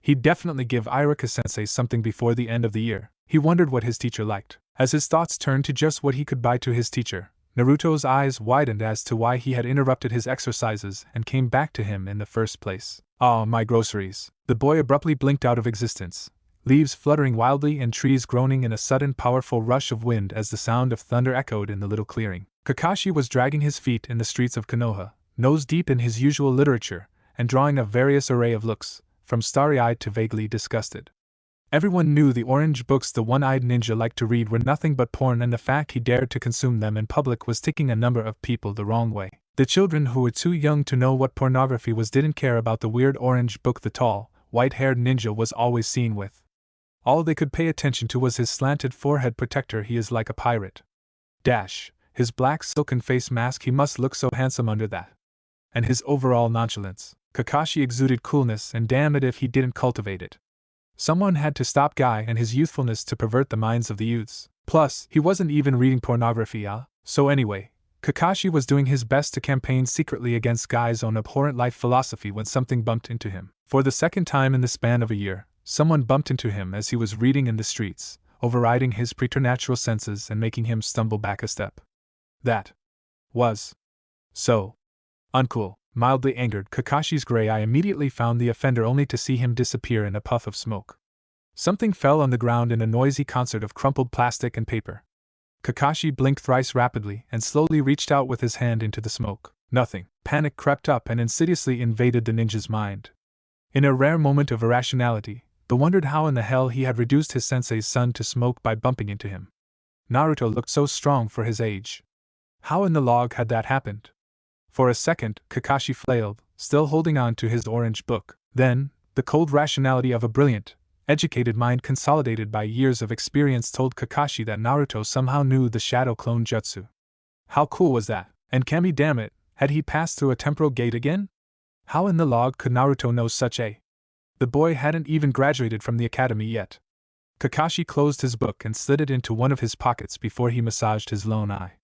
He'd definitely give Irika-sensei something before the end of the year. He wondered what his teacher liked. As his thoughts turned to just what he could buy to his teacher, Naruto's eyes widened as to why he had interrupted his exercises and came back to him in the first place. "Ah, my groceries." The boy abruptly blinked out of existence, leaves fluttering wildly and trees groaning in a sudden powerful rush of wind as the sound of thunder echoed in the little clearing. Kakashi was dragging his feet in the streets of Konoha, nose deep in his usual literature, and drawing a various array of looks, from starry-eyed to vaguely disgusted. Everyone knew the orange books the one-eyed ninja liked to read were nothing but porn, and the fact he dared to consume them in public was ticking a number of people the wrong way. The children who were too young to know what pornography was didn't care about the weird orange book the tall, white-haired ninja was always seen with. All they could pay attention to was his slanted forehead protector. He is like a pirate. His black silken face mask, he must look so handsome under that. And his overall nonchalance. Kakashi exuded coolness, and damn it if he didn't cultivate it. Someone had to stop Guy and his youthfulness to pervert the minds of the youths. Plus, he wasn't even reading pornography, So anyway, Kakashi was doing his best to campaign secretly against Guy's own abhorrent life philosophy when something bumped into him. For the second time in the span of a year, someone bumped into him as he was reading in the streets, overriding his preternatural senses and making him stumble back a step. That was so uncool. Mildly angered, Kakashi's gray eye immediately found the offender only to see him disappear in a puff of smoke. Something fell on the ground in a noisy concert of crumpled plastic and paper. Kakashi blinked thrice rapidly and slowly reached out with his hand into the smoke. Nothing. Panic crept up and insidiously invaded the ninja's mind. In a rare moment of irrationality, he wondered how in the hell he had reduced his sensei's son to smoke by bumping into him. Naruto looked so strong for his age. How in the log had that happened? For a second, Kakashi flailed, still holding on to his orange book. Then, the cold rationality of a brilliant, educated mind consolidated by years of experience told Kakashi that Naruto somehow knew the Shadow Clone Jutsu. How cool was that? And Kami, damn it, had he passed through a temporal gate again? How in the log could Naruto know such a? The boy hadn't even graduated from the academy yet. Kakashi closed his book and slid it into one of his pockets before he massaged his lone eye.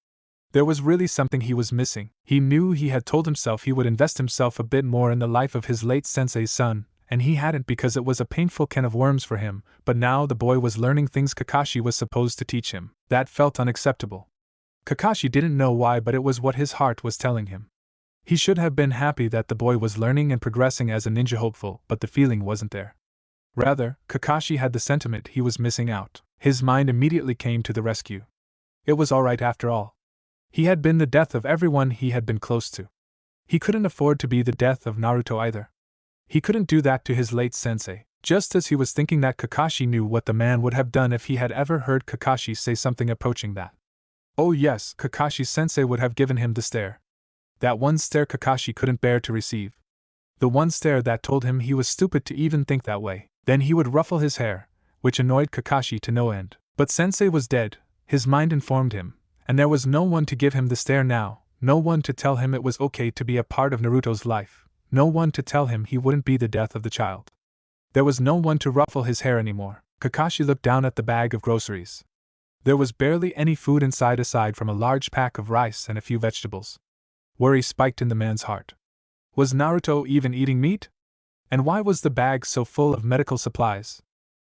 There was really something he was missing. He knew he had told himself he would invest himself a bit more in the life of his late sensei's son, and he hadn't because it was a painful can of worms for him, but now the boy was learning things Kakashi was supposed to teach him. That felt unacceptable. Kakashi didn't know why, but it was what his heart was telling him. He should have been happy that the boy was learning and progressing as a ninja hopeful, but the feeling wasn't there. Rather, Kakashi had the sentiment he was missing out. His mind immediately came to the rescue. It was alright after all. He had been the death of everyone he had been close to. He couldn't afford to be the death of Naruto either. He couldn't do that to his late sensei. Just as he was thinking that, Kakashi knew what the man would have done if he had ever heard Kakashi say something approaching that. Oh yes, Kakashi's sensei would have given him the stare. That one stare Kakashi couldn't bear to receive. The one stare that told him he was stupid to even think that way. Then he would ruffle his hair, which annoyed Kakashi to no end. But sensei was dead, his mind informed him, and there was no one to give him the stare now, no one to tell him it was okay to be a part of Naruto's life, no one to tell him he wouldn't be the death of the child. There was no one to ruffle his hair anymore. Kakashi looked down at the bag of groceries. There was barely any food inside aside from a large pack of rice and a few vegetables. Worry spiked in the man's heart. Was Naruto even eating meat? And why was the bag so full of medical supplies?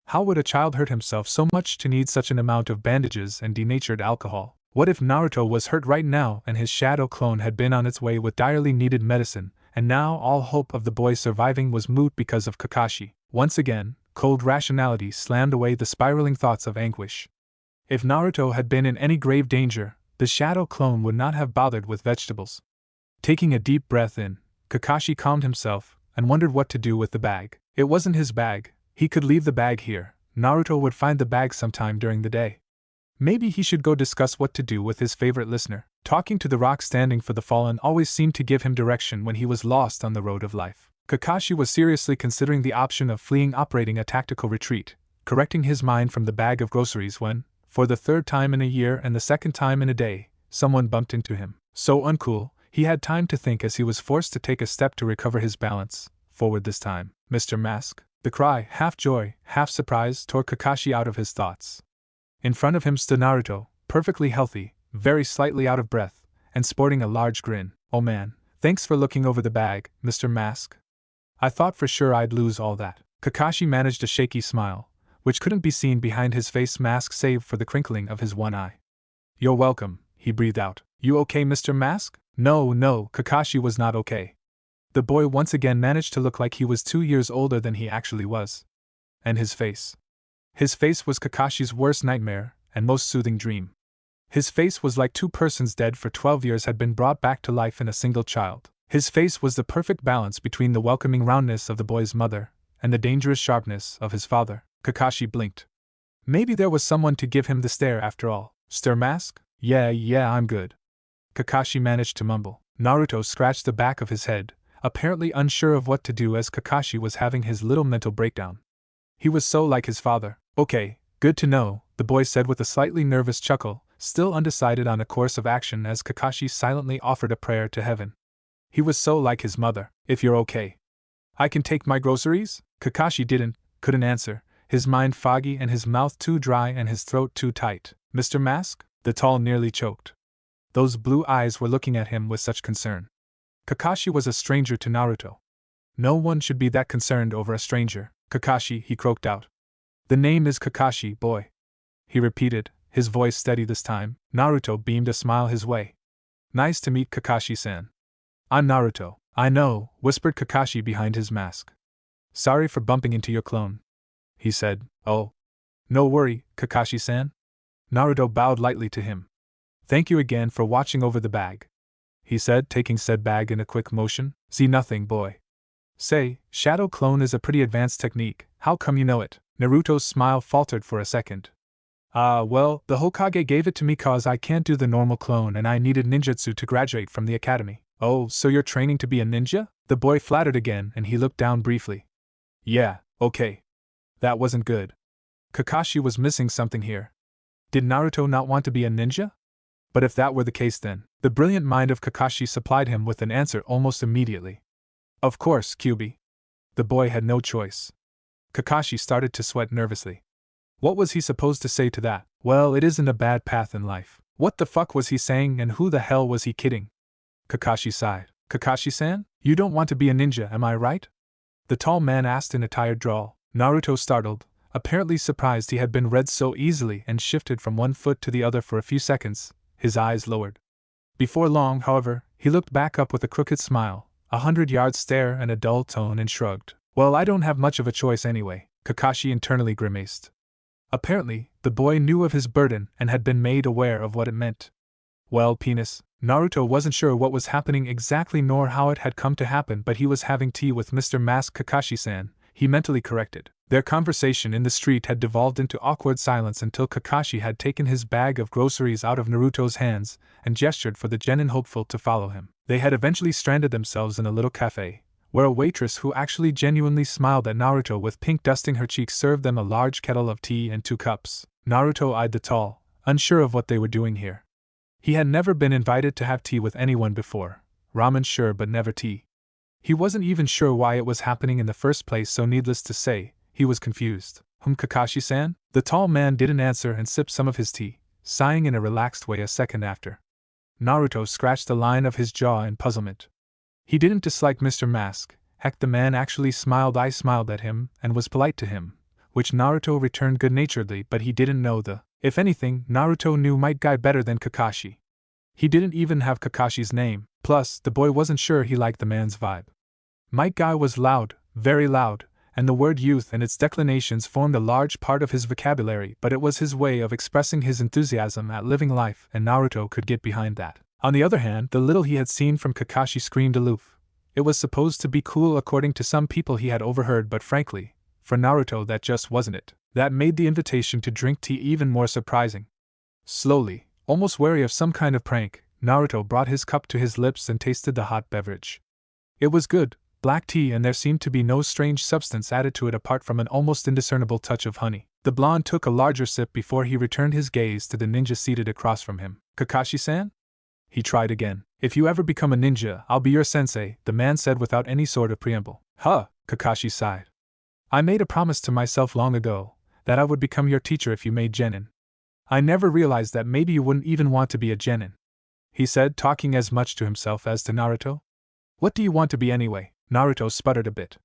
How would a child hurt himself so much to need such an amount of bandages and denatured alcohol? What if Naruto was hurt right now and his shadow clone had been on its way with direly needed medicine, and now all hope of the boy surviving was moot because of Kakashi? Once again, cold rationality slammed away the spiraling thoughts of anguish. If Naruto had been in any grave danger, the shadow clone would not have bothered with vegetables. Taking a deep breath in, Kakashi calmed himself and wondered what to do with the bag. It wasn't his bag. He could leave the bag here. Naruto would find the bag sometime during the day. Maybe he should go discuss what to do with his favorite listener. Talking to the rock standing for the fallen always seemed to give him direction when he was lost on the road of life. Kakashi was seriously considering the option of fleeing, operating a tactical retreat, correcting his mind from the bag of groceries when, for the third time in a year and the second time in a day, someone bumped into him. So uncool, he had time to think as he was forced to take a step to recover his balance. Forward this time, Mr. Mask. The cry, half joy, half surprise, tore Kakashi out of his thoughts. In front of him stood Naruto, perfectly healthy, very slightly out of breath, and sporting a large grin. Oh man, thanks for looking over the bag, Mr. Mask. I thought for sure I'd lose all that. Kakashi managed a shaky smile, which couldn't be seen behind his face mask save for the crinkling of his one eye. You're welcome, he breathed out. You okay, Mr. Mask? No, Kakashi was not okay. The boy once again managed to look like he was 2 years older than he actually was. And his face. His face was Kakashi's worst nightmare and most soothing dream. His face was like two persons dead for 12 years had been brought back to life in a single child. His face was the perfect balance between the welcoming roundness of the boy's mother and the dangerous sharpness of his father. Kakashi blinked. Maybe there was someone to give him the stare after all. Stir Mask? Yeah, I'm good. Kakashi managed to mumble. Naruto scratched the back of his head, apparently unsure of what to do as Kakashi was having his little mental breakdown. He was so like his father. Okay, good to know, the boy said with a slightly nervous chuckle, still undecided on a course of action as Kakashi silently offered a prayer to heaven. He was so like his mother. If you're okay, I can take my groceries? Kakashi couldn't answer, his mind foggy and his mouth too dry and his throat too tight. Mr. Mask? The tall nearly choked. Those blue eyes were looking at him with such concern. Kakashi was a stranger to Naruto. No one should be that concerned over a stranger. Kakashi, he croaked out. The name is Kakashi, boy. He repeated, his voice steady this time. Naruto beamed a smile his way. Nice to meet Kakashi-san. I'm Naruto. I know, whispered Kakashi behind his mask. Sorry for bumping into your clone, he said. Oh. No worry, Kakashi-san. Naruto bowed lightly to him. Thank you again for watching over the bag, he said, taking said bag in a quick motion. See nothing, boy. Say, shadow clone is a pretty advanced technique, how come you know it? Naruto's smile faltered for a second. Well, the Hokage gave it to me cause I can't do the normal clone and I needed ninjutsu to graduate from the academy. Oh, so you're training to be a ninja? The boy flattered again and he looked down briefly. Yeah, okay. That wasn't good. Kakashi was missing something here. Did Naruto not want to be a ninja? But if that were the case then, the brilliant mind of Kakashi supplied him with an answer almost immediately. Of course, Kyuubi. The boy had no choice. Kakashi started to sweat nervously. What was he supposed to say to that? Well, it isn't a bad path in life. What the fuck was he saying and who the hell was he kidding? Kakashi sighed. Kakashi-san? You don't want to be a ninja, am I right? the tall man asked in a tired drawl. Naruto startled, apparently surprised he had been read so easily, and shifted from one foot to the other for a few seconds, his eyes lowered. Before long, however, he looked back up with a crooked smile, 100-yard stare and a dull tone, and shrugged. Well, I don't have much of a choice anyway, Kakashi internally grimaced. Apparently, the boy knew of his burden and had been made aware of what it meant. Well, penis, Naruto wasn't sure what was happening exactly nor how it had come to happen, but he was having tea with Mr. Mask Kakashi-san, he mentally corrected. Their conversation in the street had devolved into awkward silence until Kakashi had taken his bag of groceries out of Naruto's hands and gestured for the genin hopeful to follow him. They had eventually stranded themselves in a little cafe, where a waitress who actually genuinely smiled at Naruto with pink dusting her cheeks served them a large kettle of tea and 2 cups. Naruto eyed the tall, unsure of what they were doing here. He had never been invited to have tea with anyone before, ramen sure but never tea. He wasn't even sure why it was happening in the first place, so needless to say, he was confused. Kakashi-san? The tall man didn't answer and sipped some of his tea, sighing in a relaxed way a second after. Naruto scratched the line of his jaw in puzzlement. He didn't dislike Mr. Mask, heck, the man actually smiled. I smiled at him and was polite to him, which Naruto returned good-naturedly, but he didn't know if anything, Naruto knew Might Guy better than Kakashi. He didn't even have Kakashi's name, plus, the boy wasn't sure he liked the man's vibe. Might Guy was loud, very loud, and the word youth and its declinations formed a large part of his vocabulary, but it was his way of expressing his enthusiasm at living life, and Naruto could get behind that. On the other hand, the little he had seen from Kakashi screamed aloof. It was supposed to be cool according to some people he had overheard, but frankly, for Naruto that just wasn't it. That made the invitation to drink tea even more surprising. Slowly, almost wary of some kind of prank, Naruto brought his cup to his lips and tasted the hot beverage. It was good, black tea, and there seemed to be no strange substance added to it apart from an almost indiscernible touch of honey. The blonde took a larger sip before he returned his gaze to the ninja seated across from him. Kakashi-san? He tried again. If you ever become a ninja, I'll be your sensei, the man said without any sort of preamble. Huh, Kakashi sighed. I made a promise to myself long ago, that I would become your teacher if you made genin. I never realized that maybe you wouldn't even want to be a genin, he said, talking as much to himself as to Naruto. What do you want to be anyway? Naruto sputtered a bit.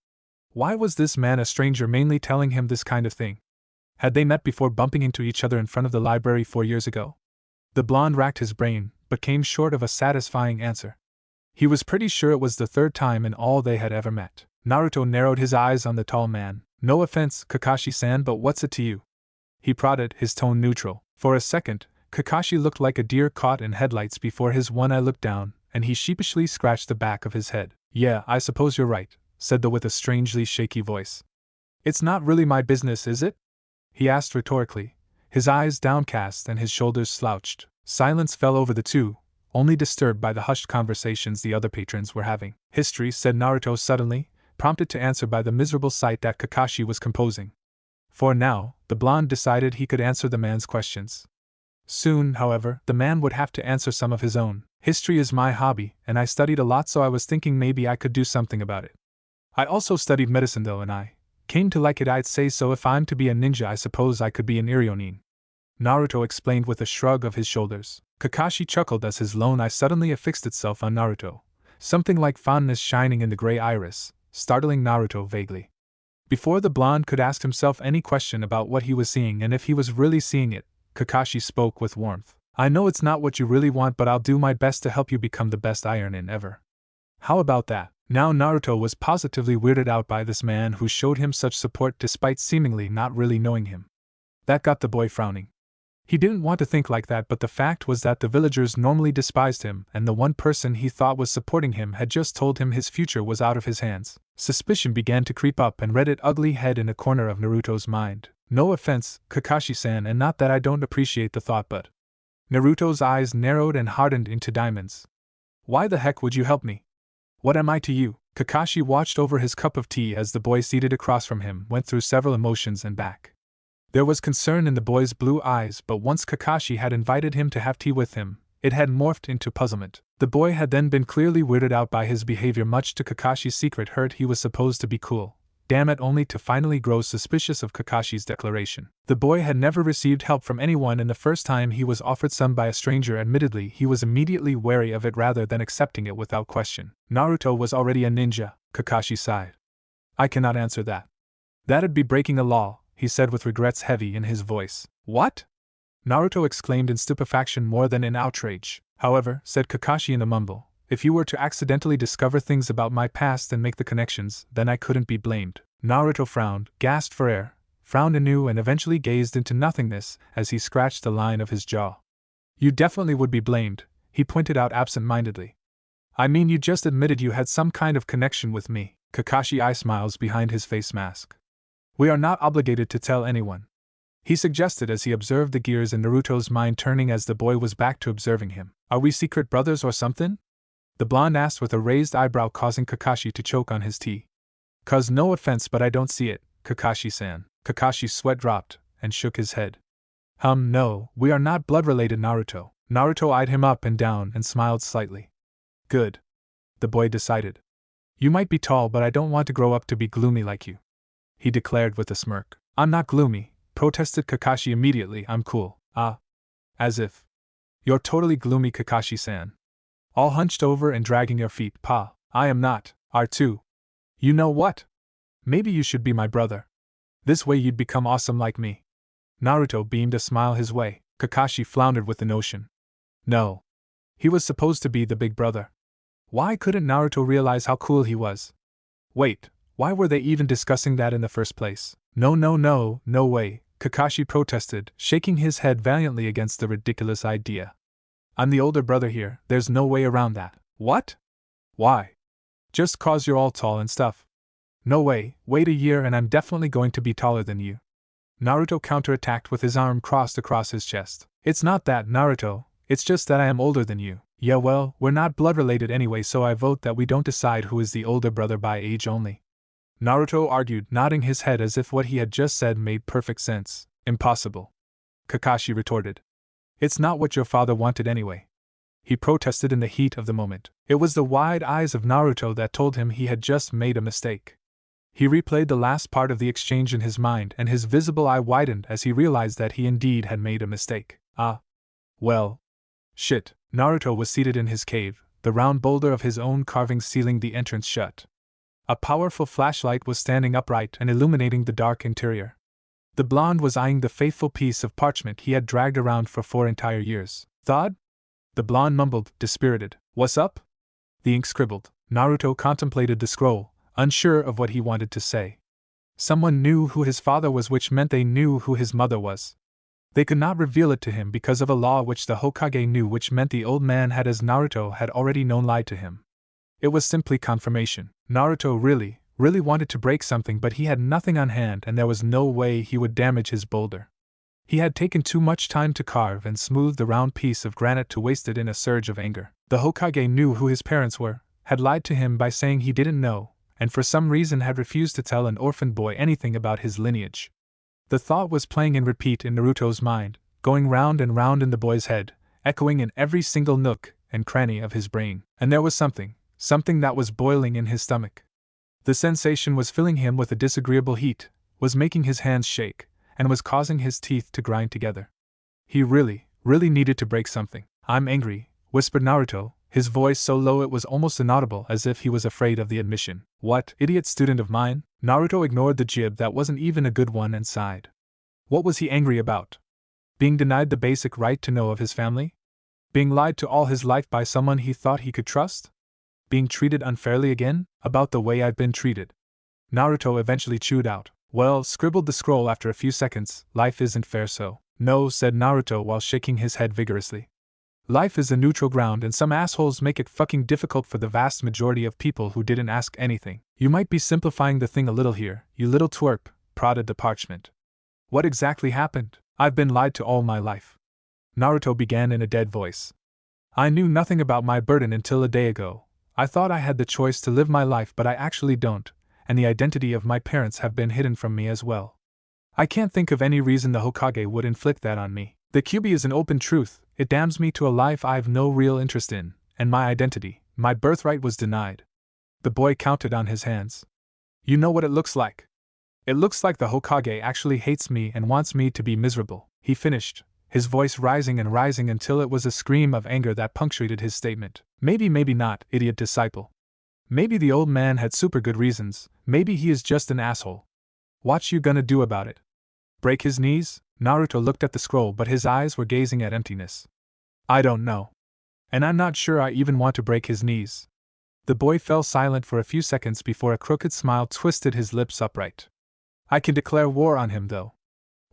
Why was this man, a stranger, mainly telling him this kind of thing? Had they met before bumping into each other in front of the library 4 years ago? The blonde racked his brain, but came short of a satisfying answer. He was pretty sure it was the 3rd time in all they had ever met. Naruto narrowed his eyes on the tall man. No offense, Kakashi-san, but what's it to you? He prodded, his tone neutral. For a second, Kakashi looked like a deer caught in headlights before his one eye looked down, and he sheepishly scratched the back of his head. Yeah, I suppose you're right, said the with a strangely shaky voice. It's not really my business, is it? He asked rhetorically, his eyes downcast and his shoulders slouched. Silence fell over the two, only disturbed by the hushed conversations the other patrons were having. History, said Naruto suddenly, prompted to answer by the miserable sight that Kakashi was composing. For now, the blonde decided he could answer the man's questions. Soon, however, the man would have to answer some of his own. History is my hobby, and I studied a lot, so I was thinking maybe I could do something about it. I also studied medicine though, and I came to like it, I'd say, so if I'm to be a ninja I suppose I could be an Iryonin. Naruto explained with a shrug of his shoulders. Kakashi chuckled as his lone eye suddenly affixed itself on Naruto, something like fondness shining in the gray iris, startling Naruto vaguely. Before the blonde could ask himself any question about what he was seeing and if he was really seeing it, Kakashi spoke with warmth. I know it's not what you really want, but I'll do my best to help you become the best Ironin ever. How about that? Now Naruto was positively weirded out by this man who showed him such support despite seemingly not really knowing him. That got the boy frowning. He didn't want to think like that, but the fact was that the villagers normally despised him, and the one person he thought was supporting him had just told him his future was out of his hands. Suspicion began to creep up and reared its ugly head in a corner of Naruto's mind. No offense, Kakashi-san, and not that I don't appreciate the thought, but... Naruto's eyes narrowed and hardened into diamonds. Why the heck would you help me? What am I to you? Kakashi watched over his cup of tea as the boy seated across from him went through several emotions and back. There was concern in the boy's blue eyes, but once Kakashi had invited him to have tea with him, it had morphed into puzzlement. The boy had then been clearly weirded out by his behavior, much to Kakashi's secret hurt. He was supposed to be cool, damn it, only to finally grow suspicious of Kakashi's declaration. The boy had never received help from anyone, and the first time he was offered some by a stranger, admittedly, he was immediately wary of it rather than accepting it without question. Naruto was already a ninja, Kakashi sighed. I cannot answer that. That'd be breaking a law, he said with regrets heavy in his voice. What? Naruto exclaimed in stupefaction more than in outrage. However, said Kakashi in a mumble, if you were to accidentally discover things about my past and make the connections, then I couldn't be blamed. Naruto frowned, gasped for air, frowned anew and eventually gazed into nothingness as he scratched the line of his jaw. You definitely would be blamed, he pointed out absent-mindedly. I mean, you just admitted you had some kind of connection with me. Kakashi eye smiles behind his face mask. We are not obligated to tell anyone, he suggested as he observed the gears in Naruto's mind turning as the boy was back to observing him. Are we secret brothers or something? The blonde asked with a raised eyebrow causing Kakashi to choke on his tea. Cause no offense but I don't see it, Kakashi-san. Kakashi's sweat dropped, and shook his head. No, we are not blood-related, Naruto. Naruto eyed him up and down and smiled slightly. Good. The boy decided. You might be tall but I don't want to grow up to be gloomy like you, he declared with a smirk. I'm not gloomy, protested Kakashi immediately. I'm cool. As if. You're totally gloomy, Kakashi-san. All hunched over and dragging your feet, Pa. I am not, R2. You know what? Maybe you should be my brother. This way you'd become awesome like me. Naruto beamed a smile his way. Kakashi floundered with the notion. No. He was supposed to be the big brother. Why couldn't Naruto realize how cool he was? Wait, why were they even discussing that in the first place? No way, Kakashi protested, shaking his head valiantly against the ridiculous idea. I'm the older brother here, there's no way around that. What? Why? Just cause you're all tall and stuff. No way, wait a year and I'm definitely going to be taller than you. Naruto counterattacked with his arm crossed across his chest. It's not that, Naruto, it's just that I am older than you. Yeah, well, we're not blood related anyway, so I vote that we don't decide who is the older brother by age only. Naruto argued, nodding his head as if what he had just said made perfect sense. Impossible. Kakashi retorted. It's not what your father wanted anyway. He protested in the heat of the moment. It was the wide eyes of Naruto that told him he had just made a mistake. He replayed the last part of the exchange in his mind and his visible eye widened as he realized that he indeed had made a mistake. Well. Shit. Naruto was seated in his cave, the round boulder of his own carving sealing the entrance shut. A powerful flashlight was standing upright and illuminating the dark interior. The blonde was eyeing the faithful piece of parchment he had dragged around for 4 entire years. Thawed? The blonde mumbled, dispirited. What's up? The ink scribbled. Naruto contemplated the scroll, unsure of what he wanted to say. Someone knew who his father was, which meant they knew who his mother was. They could not reveal it to him because of a law which the Hokage knew, which meant the old man had, as Naruto had already known, lied to him. It was simply confirmation. Naruto really wanted to break something, but he had nothing on hand and there was no way he would damage his boulder. He had taken too much time to carve and smooth the round piece of granite to waste it in a surge of anger. The Hokage knew who his parents were, had lied to him by saying he didn't know, and for some reason had refused to tell an orphan boy anything about his lineage. The thought was playing in repeat in Naruto's mind, going round and round in the boy's head, echoing in every single nook and cranny of his brain. And there was something that was boiling in his stomach. The sensation was filling him with a disagreeable heat, was making his hands shake, and was causing his teeth to grind together. He really needed to break something. I'm angry, whispered Naruto, his voice so low it was almost inaudible, as if he was afraid of the admission. What, idiot student of mine? Naruto ignored the jib that wasn't even a good one and sighed. What was he angry about? Being denied the basic right to know of his family? Being lied to all his life by someone he thought he could trust? Being treated unfairly again? About the way I've been treated. Naruto eventually chewed out. Well, scribbled the scroll after a few seconds, life isn't fair, so. No, said Naruto while shaking his head vigorously. Life is a neutral ground and some assholes make it fucking difficult for the vast majority of people who didn't ask anything. You might be simplifying the thing a little here, you little twerp, prodded the parchment. What exactly happened? I've been lied to all my life. Naruto began in a dead voice. I knew nothing about my burden until a day ago. I thought I had the choice to live my life, but I actually don't, and the identity of my parents have been hidden from me as well. I can't think of any reason the Hokage would inflict that on me. The Kyuubi is an open truth, it damns me to a life I've no real interest in, and my identity, my birthright was denied. The boy counted on his hands. You know what it looks like? It looks like the Hokage actually hates me and wants me to be miserable, he finished, his voice rising and rising until it was a scream of anger that punctuated his statement. Maybe not, idiot disciple. Maybe the old man had super good reasons, maybe he is just an asshole. What you gonna do about it? Break his knees? Naruto looked at the scroll, but his eyes were gazing at emptiness. I don't know. And I'm not sure I even want to break his knees. The boy fell silent for a few seconds before a crooked smile twisted his lips upright. I can declare war on him, though.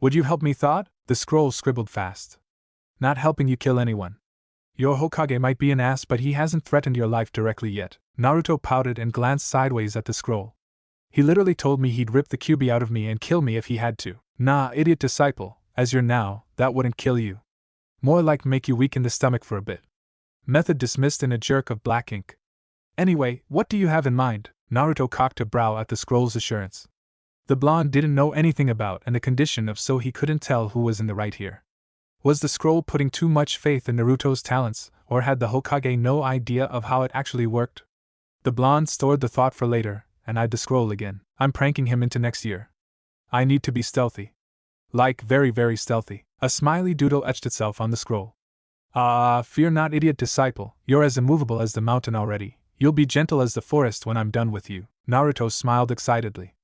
Would you help me, thought? The scroll scribbled fast. Not helping you kill anyone. Your Hokage might be an ass, but he hasn't threatened your life directly yet. Naruto pouted and glanced sideways at the scroll. He literally told me he'd rip the Kyuubi out of me and kill me if he had to. Nah, idiot disciple, as you're now, that wouldn't kill you. More like make you weak in the stomach for a bit. Method dismissed in a jerk of black ink. Anyway, what do you have in mind? Naruto cocked a brow at the scroll's assurance. The blonde didn't know anything about and the condition of, so he couldn't tell who was in the right here. Was the scroll putting too much faith in Naruto's talents, or had the Hokage no idea of how it actually worked? The blonde stored the thought for later, and eyed the scroll again. I'm pranking him into next year. I need to be stealthy. Like very, very stealthy. A smiley doodle etched itself on the scroll. Fear not, idiot disciple, you're as immovable as the mountain already. You'll be gentle as the forest when I'm done with you. Naruto smiled excitedly.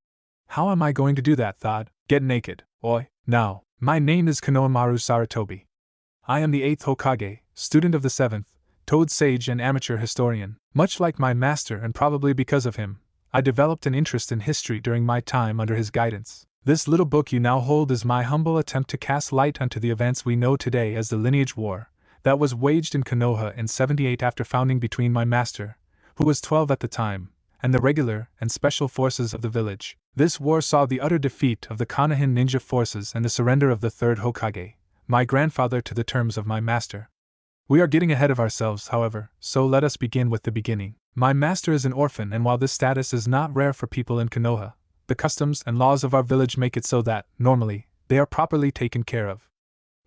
How am I going to do that, thought? Get naked, oi. Now, my name is Konohamaru Sarutobi. I am the 8th Hokage, student of the 7th, Toad Sage and amateur historian. Much like my master, and probably because of him, I developed an interest in history during my time under his guidance. This little book you now hold is my humble attempt to cast light onto the events we know today as the lineage war that was waged in Konoha in 78 after founding between my master, who was 12 at the time, and the regular and special forces of the village. This war saw the utter defeat of the Konohan ninja forces and the surrender of the 3rd Hokage, my grandfather, to the terms of my master. We are getting ahead of ourselves, however, so let us begin with the beginning. My master is an orphan, and while this status is not rare for people in Konoha, the customs and laws of our village make it so that, normally, they are properly taken care of.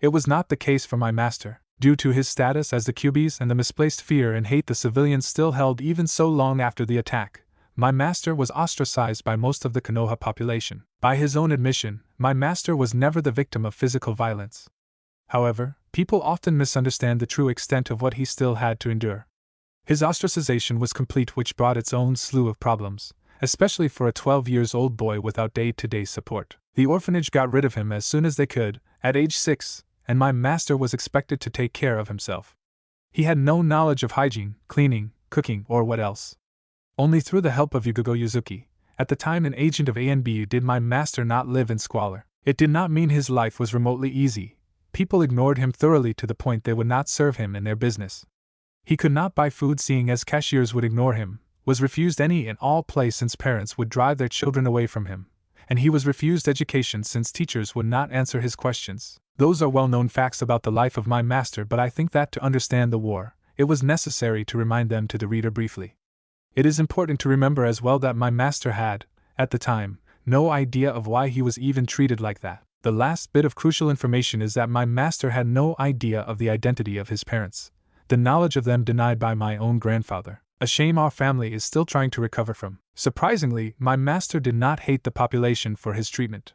It was not the case for my master. Due to his status as the Kyuubis and the misplaced fear and hate the civilians still held even so long after the attack, my master was ostracized by most of the Konoha population. By his own admission, my master was never the victim of physical violence. However, people often misunderstand the true extent of what he still had to endure. His ostracization was complete, which brought its own slew of problems, especially for a 12-year-old boy without day-to-day support. The orphanage got rid of him as soon as they could, at age 6, and my master was expected to take care of himself. He had no knowledge of hygiene, cleaning, cooking, or what else. Only through the help of Yugogo Yuzuki, at the time an agent of ANBU, did my master not live in squalor. It did not mean his life was remotely easy. People ignored him thoroughly to the point they would not serve him in their business. He could not buy food, seeing as cashiers would ignore him, was refused any and all play since parents would drive their children away from him, and he was refused education since teachers would not answer his questions. Those are well-known facts about the life of my master, but I think that to understand the war, it was necessary to remind them to the reader briefly. It is important to remember as well that my master had, at the time, no idea of why he was even treated like that. The last bit of crucial information is that my master had no idea of the identity of his parents, the knowledge of them denied by my own grandfather, a shame our family is still trying to recover from. Surprisingly, my master did not hate the population for his treatment.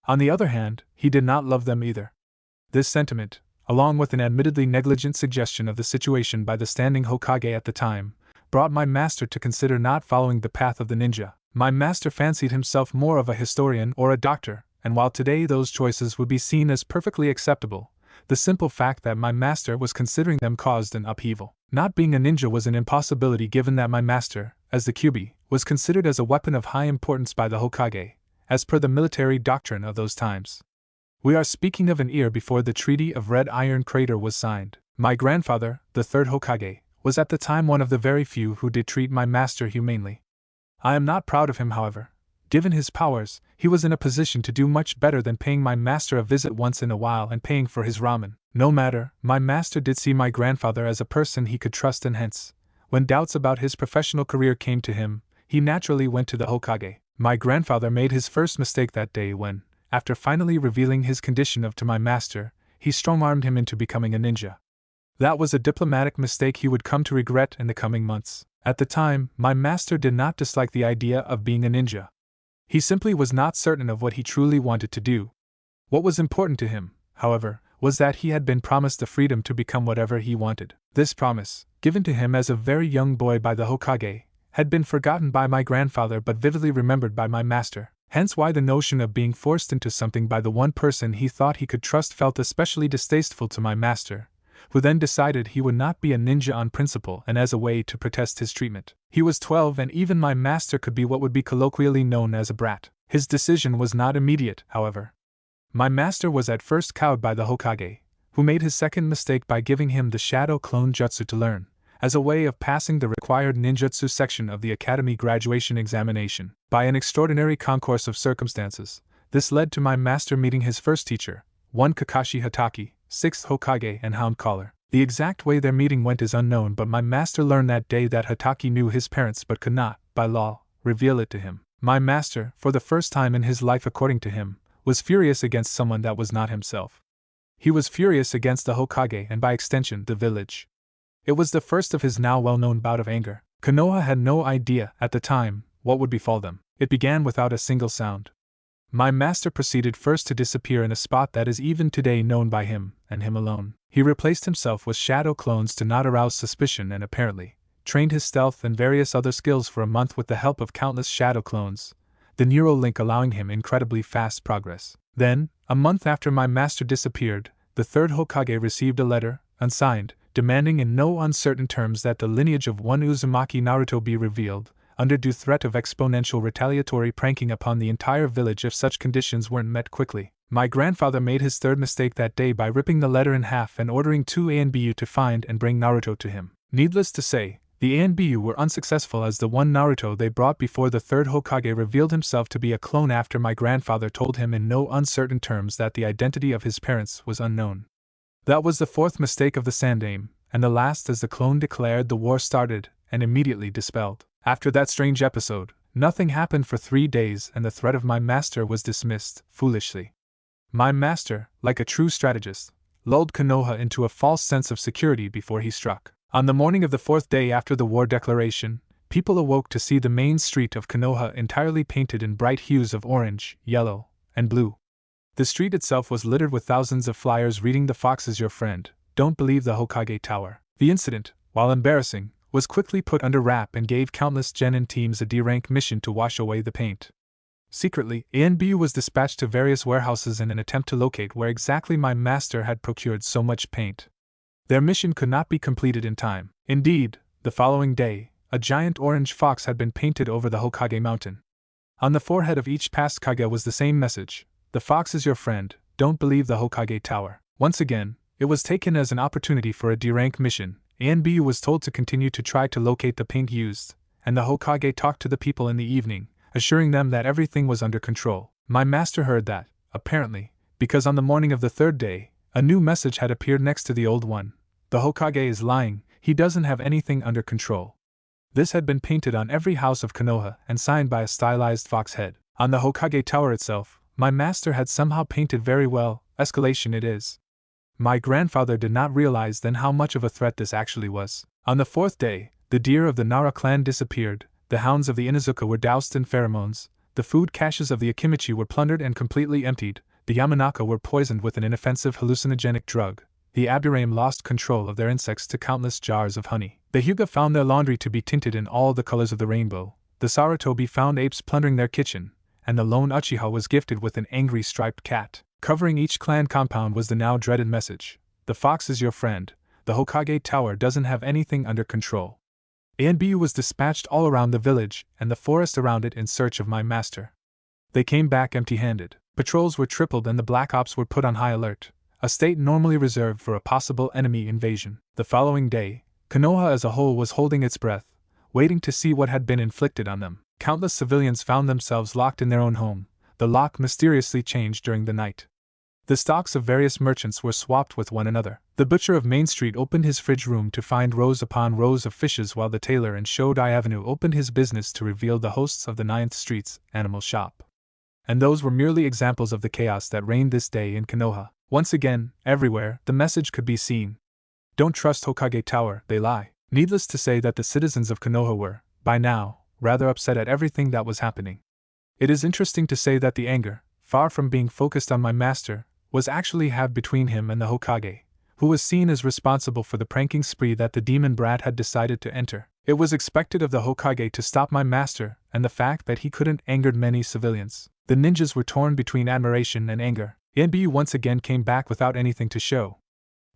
On the other hand, he did not love them either. This sentiment, along with an admittedly negligent suggestion of the situation by the standing Hokage at the time, brought my master to consider not following the path of the ninja. My master fancied himself more of a historian or a doctor, and while today those choices would be seen as perfectly acceptable, the simple fact that my master was considering them caused an upheaval. Not being a ninja was an impossibility, given that my master, as the Kyuubi, was considered as a weapon of high importance by the Hokage, as per the military doctrine of those times. We are speaking of an year before the Treaty of Red Iron Crater was signed. My grandfather, the 3rd Hokage, was at the time one of the very few who did treat my master humanely. I am not proud of him, however. Given his powers, he was in a position to do much better than paying my master a visit once in a while and paying for his ramen. No matter, my master did see my grandfather as a person he could trust, and hence, when doubts about his professional career came to him, he naturally went to the Hokage. My grandfather made his first mistake that day when, after finally revealing his condition to my master, he strong-armed him into becoming a ninja. That was a diplomatic mistake he would come to regret in the coming months. At the time, my master did not dislike the idea of being a ninja. He simply was not certain of what he truly wanted to do. What was important to him, however, was that he had been promised the freedom to become whatever he wanted. This promise, given to him as a very young boy by the Hokage, had been forgotten by my grandfather but vividly remembered by my master. Hence why the notion of being forced into something by the one person he thought he could trust felt especially distasteful to my master, who then decided he would not be a ninja on principle and as a way to protest his treatment. He was 12 and even my master could be what would be colloquially known as a brat. His decision was not immediate, however. My master was at first cowed by the Hokage, who made his second mistake by giving him the Shadow Clone Jutsu to learn, as a way of passing the required ninjutsu section of the Academy graduation examination. By an extraordinary concourse of circumstances, this led to my master meeting his first teacher, one Kakashi Hatake, 6th Hokage and Hound Caller. The exact way their meeting went is unknown, but my master learned that day that Hatake knew his parents but could not, by law, reveal it to him. My master, for the first time in his life according to him, was furious against someone that was not himself. He was furious against the Hokage and by extension the village. It was the first of his now well-known bout of anger. Konoha had no idea, at the time, what would befall them. It began without a single sound. My master proceeded first to disappear in a spot that is even today known by him, and him alone. He replaced himself with shadow clones to not arouse suspicion and apparently trained his stealth and various other skills for a month with the help of countless shadow clones, the neural link allowing him incredibly fast progress. Then, a month after my master disappeared, the third Hokage received a letter, unsigned, demanding in no uncertain terms that the lineage of one Uzumaki Naruto be revealed, under due threat of exponential retaliatory pranking upon the entire village if such conditions weren't met quickly. My grandfather made his third mistake that day by ripping the letter in half and ordering two ANBU to find and bring Naruto to him. Needless to say, the ANBU were unsuccessful as the one Naruto they brought before the third Hokage revealed himself to be a clone after my grandfather told him in no uncertain terms that the identity of his parents was unknown. That was the fourth mistake of the Sandaime, and the last as the clone declared the war started, and immediately dispelled. After that strange episode, nothing happened for 3 days and the threat of my master was dismissed, foolishly. My master, like a true strategist, lulled Konoha into a false sense of security before he struck. On the morning of the 4th day after the war declaration, people awoke to see the main street of Konoha entirely painted in bright hues of orange, yellow, and blue. The street itself was littered with thousands of flyers reading "The fox is your friend, don't believe the Hokage Tower." The incident, while embarrassing, was quickly put under wrap and gave countless genin teams a D-rank mission to wash away the paint. Secretly, ANBU was dispatched to various warehouses in an attempt to locate where exactly my master had procured so much paint. Their mission could not be completed in time. Indeed, the following day, a giant orange fox had been painted over the Hokage mountain. On the forehead of each past Kage was the same message: "The fox is your friend, don't believe the Hokage Tower." Once again, it was taken as an opportunity for a D-rank mission. ANBU was told to continue to try to locate the paint used, and the Hokage talked to the people in the evening, assuring them that everything was under control. My master heard that, apparently, because on the morning of the 3rd day, a new message had appeared next to the old one. "The Hokage is lying, he doesn't have anything under control." This had been painted on every house of Konoha and signed by a stylized fox head. On the Hokage Tower itself, my master had somehow painted very well, "Escalation it is." My grandfather did not realize then how much of a threat this actually was. On the 4th day, the deer of the Nara clan disappeared, the hounds of the Inuzuka were doused in pheromones, the food caches of the Akimichi were plundered and completely emptied, the Yamanaka were poisoned with an inoffensive hallucinogenic drug, the Abdurrahim lost control of their insects to countless jars of honey, the Hyuga found their laundry to be tinted in all the colors of the rainbow, the Sarutobi found apes plundering their kitchen, and the lone Uchiha was gifted with an angry striped cat. Covering each clan compound was the now dreaded message: "The fox is your friend, the Hokage Tower doesn't have anything under control." ANBU was dispatched all around the village and the forest around it in search of my master. They came back empty-handed. Patrols were tripled and the Black Ops were put on high alert, a state normally reserved for a possible enemy invasion. The following day, Konoha as a whole was holding its breath, waiting to see what had been inflicted on them. Countless civilians found themselves locked in their own home. The lock mysteriously changed during the night. The stocks of various merchants were swapped with one another. The butcher of Main Street opened his fridge room to find rows upon rows of fishes, while the tailor in Shodai Avenue opened his business to reveal the hosts of the 9th Street's animal shop. And those were merely examples of the chaos that reigned this day in Konoha. Once again, everywhere, the message could be seen: "Don't trust Hokage Tower, they lie." Needless to say that the citizens of Konoha were, by now, rather upset at everything that was happening. It is interesting to say that the anger, far from being focused on my master, was actually halved between him and the Hokage, who was seen as responsible for the pranking spree that the demon brat had decided to enter. It was expected of the Hokage to stop my master, and the fact that he couldn't angered many civilians. The ninjas were torn between admiration and anger. NBU once again came back without anything to show.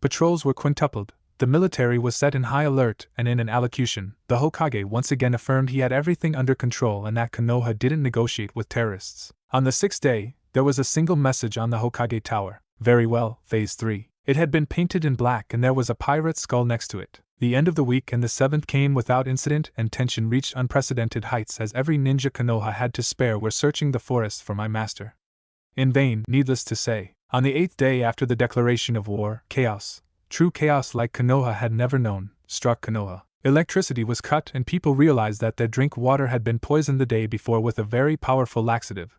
Patrols were quintupled, the military was set in high alert, and in an allocution, the Hokage once again affirmed he had everything under control and that Konoha didn't negotiate with terrorists. On the 6th day, there was a single message on the Hokage Tower. Very well, Phase 3. It had been painted in black and there was a pirate skull next to it. The end of the week and the 7th came without incident, and tension reached unprecedented heights as every ninja Konoha had to spare were searching the forest for my master. In vain, needless to say. On the 8th day after the declaration of war, chaos, true chaos like Konoha had never known, struck Konoha. Electricity was cut and people realized that their drink water had been poisoned the day before with a very powerful laxative,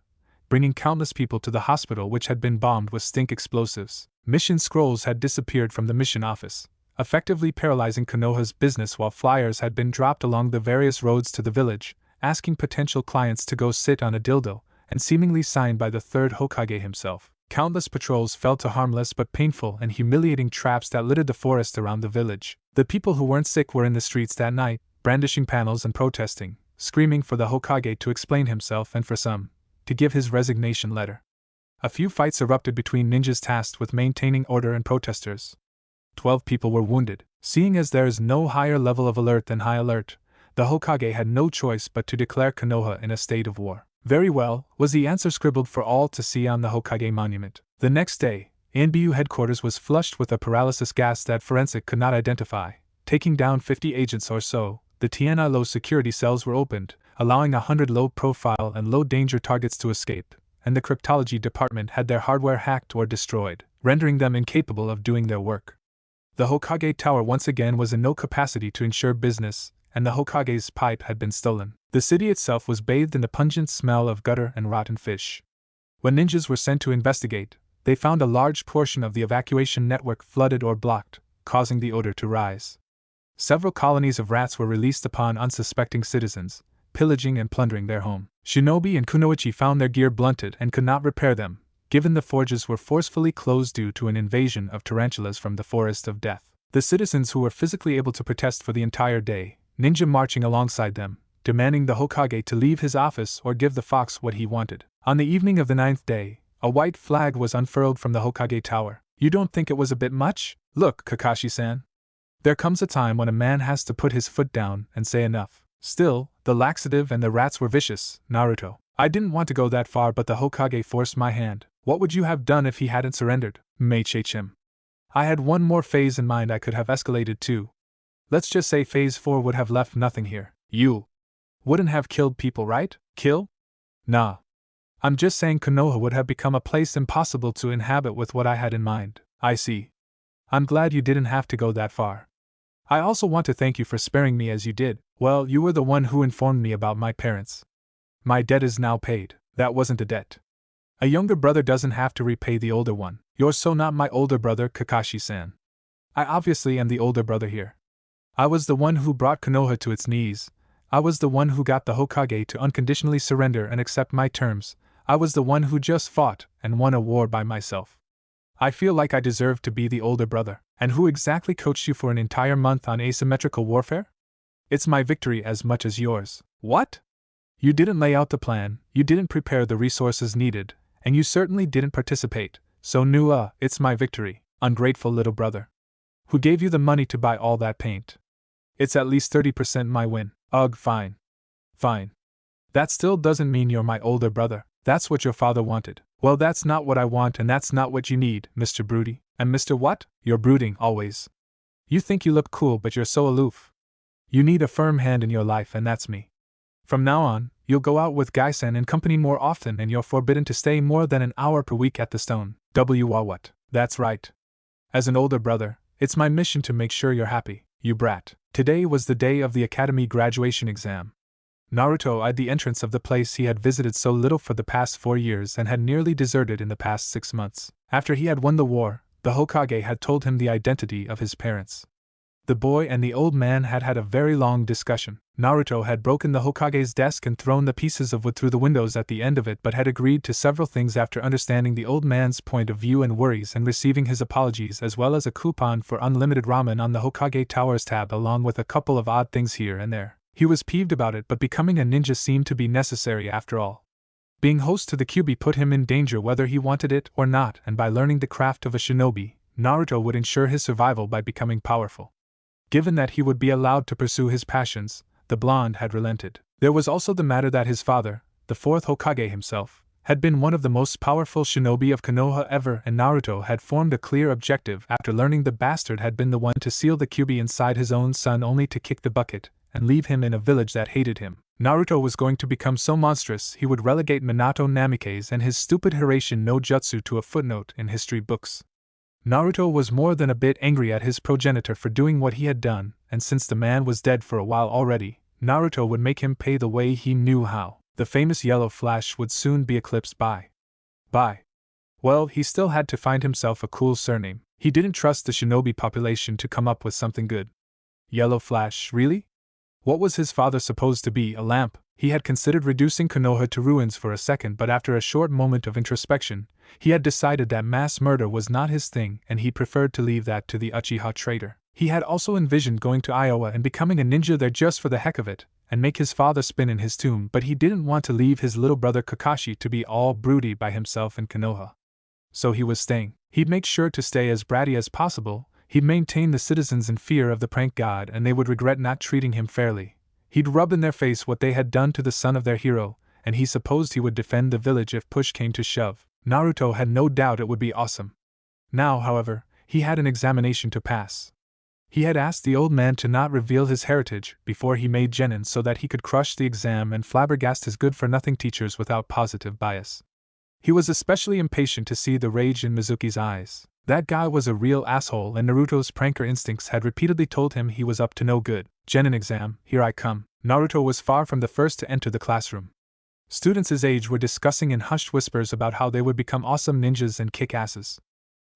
bringing countless people to the hospital which had been bombed with stink explosives. Mission scrolls had disappeared from the mission office, effectively paralyzing Konoha's business, while flyers had been dropped along the various roads to the village, asking potential clients to go sit on a dildo, and seemingly signed by the third Hokage himself. Countless patrols fell to harmless but painful and humiliating traps that littered the forest around the village. The people who weren't sick were in the streets that night, brandishing panels and protesting, screaming for the Hokage to explain himself and for some, to give his resignation letter. A few fights erupted between ninjas tasked with maintaining order and protesters. 12 people were wounded. Seeing as there is no higher level of alert than high alert, the Hokage had no choice but to declare Konoha in a state of war. Very well, was the answer scribbled for all to see on the Hokage monument. The next day, NBU headquarters was flushed with a paralysis gas that forensic could not identify. Taking down 50 agents or so, the Tianai low security cells were opened, allowing 100 low-profile and low-danger targets to escape, and the cryptology department had their hardware hacked or destroyed, rendering them incapable of doing their work. The Hokage Tower once again was in no capacity to ensure business, and the Hokage's pipe had been stolen. The city itself was bathed in the pungent smell of gutter and rotten fish. When ninjas were sent to investigate, they found a large portion of the evacuation network flooded or blocked, causing the odor to rise. Several colonies of rats were released upon unsuspecting citizens, pillaging and plundering their home. Shinobi and kunoichi found their gear blunted and could not repair them, given the forges were forcefully closed due to an invasion of tarantulas from the Forest of Death. The citizens who were physically able to protest for the entire day, ninja marching alongside them, demanding the Hokage to leave his office or give the fox what he wanted. On the evening of the 9th day, a white flag was unfurled from the Hokage Tower. You don't think it was a bit much? Look, Kakashi-san. There comes a time when a man has to put his foot down and say enough. Still, the laxative and the rats were vicious, Naruto. I didn't want to go that far, but the Hokage forced my hand. What would you have done if he hadn't surrendered? Meichim. I had one more phase in mind I could have escalated to. Let's just say phase 4 would have left nothing here. You wouldn't have killed people, right? Kill? Nah. I'm just saying Konoha would have become a place impossible to inhabit with what I had in mind. I see. I'm glad you didn't have to go that far. I also want to thank you for sparing me as you did. Well, you were the one who informed me about my parents. My debt is now paid. That wasn't a debt. A younger brother doesn't have to repay the older one. You're so not my older brother, Kakashi-san. I obviously am the older brother here. I was the one who brought Konoha to its knees. I was the one who got the Hokage to unconditionally surrender and accept my terms. I was the one who just fought and won a war by myself. I feel like I deserve to be the older brother. And who exactly coached you for an entire month on asymmetrical warfare? It's my victory as much as yours. What? You didn't lay out the plan, you didn't prepare the resources needed, and you certainly didn't participate, so it's my victory, ungrateful little brother. Who gave you the money to buy all that paint? It's at least 30% my win. Ugh, fine. Fine. That still doesn't mean you're my older brother. That's what your father wanted. Well, that's not what I want and that's not what you need, Mr. Broody. And Mr. What? You're brooding, always. You think you look cool, but you're so aloof. You need a firm hand in your life, and that's me. From now on, you'll go out with Gaisen and company more often, and you're forbidden to stay more than an hour per week at the stone. What? That's right. As an older brother, it's my mission to make sure you're happy, you brat. Today was the day of the academy graduation exam. Naruto eyed the entrance of the place he had visited so little for the past 4 years and had nearly deserted in the past 6 months. After he had won the war, the Hokage had told him the identity of his parents. The boy and the old man had had a very long discussion. Naruto had broken the Hokage's desk and thrown the pieces of wood through the windows at the end of it, but had agreed to several things after understanding the old man's point of view and worries and receiving his apologies, as well as a coupon for unlimited ramen on the Hokage Towers tab along with a couple of odd things here and there. He was peeved about it, but becoming a ninja seemed to be necessary after all. Being host to the Kyuubi put him in danger whether he wanted it or not, and by learning the craft of a shinobi, Naruto would ensure his survival by becoming powerful. Given that he would be allowed to pursue his passions, the blonde had relented. There was also the matter that his father, the fourth Hokage himself, had been one of the most powerful shinobi of Konoha ever, and Naruto had formed a clear objective after learning the bastard had been the one to seal the Kyuubi inside his own son only to kick the bucket and leave him in a village that hated him. Naruto was going to become so monstrous he would relegate Minato Namikaze and his stupid Hiraishin no Jutsu to a footnote in history books. Naruto was more than a bit angry at his progenitor for doing what he had done, and since the man was dead for a while already, Naruto would make him pay the way he knew how. The famous Yellow Flash would soon be eclipsed by. Well, he still had to find himself a cool surname. He didn't trust the shinobi population to come up with something good. Yellow Flash, really? What was his father supposed to be, a lamp? He had considered reducing Konoha to ruins for a second, but after a short moment of introspection, he had decided that mass murder was not his thing and he preferred to leave that to the Uchiha trader. He had also envisioned going to Iowa and becoming a ninja there just for the heck of it, and make his father spin in his tomb, but he didn't want to leave his little brother Kakashi to be all broody by himself in Konoha. So he was staying. He'd make sure to stay as bratty as possible, he'd maintain the citizens in fear of the prank god and they would regret not treating him fairly. He'd rub in their face what they had done to the son of their hero, and he supposed he would defend the village if push came to shove. Naruto had no doubt it would be awesome. Now, however, he had an examination to pass. He had asked the old man to not reveal his heritage before he made genin so that he could crush the exam and flabbergast his good-for-nothing teachers without positive bias. He was especially impatient to see the rage in Mizuki's eyes. That guy was a real asshole, and Naruto's pranker instincts had repeatedly told him he was up to no good. Genin exam, here I come. Naruto was far from the first to enter the classroom. Students his age were discussing in hushed whispers about how they would become awesome ninjas and kick asses.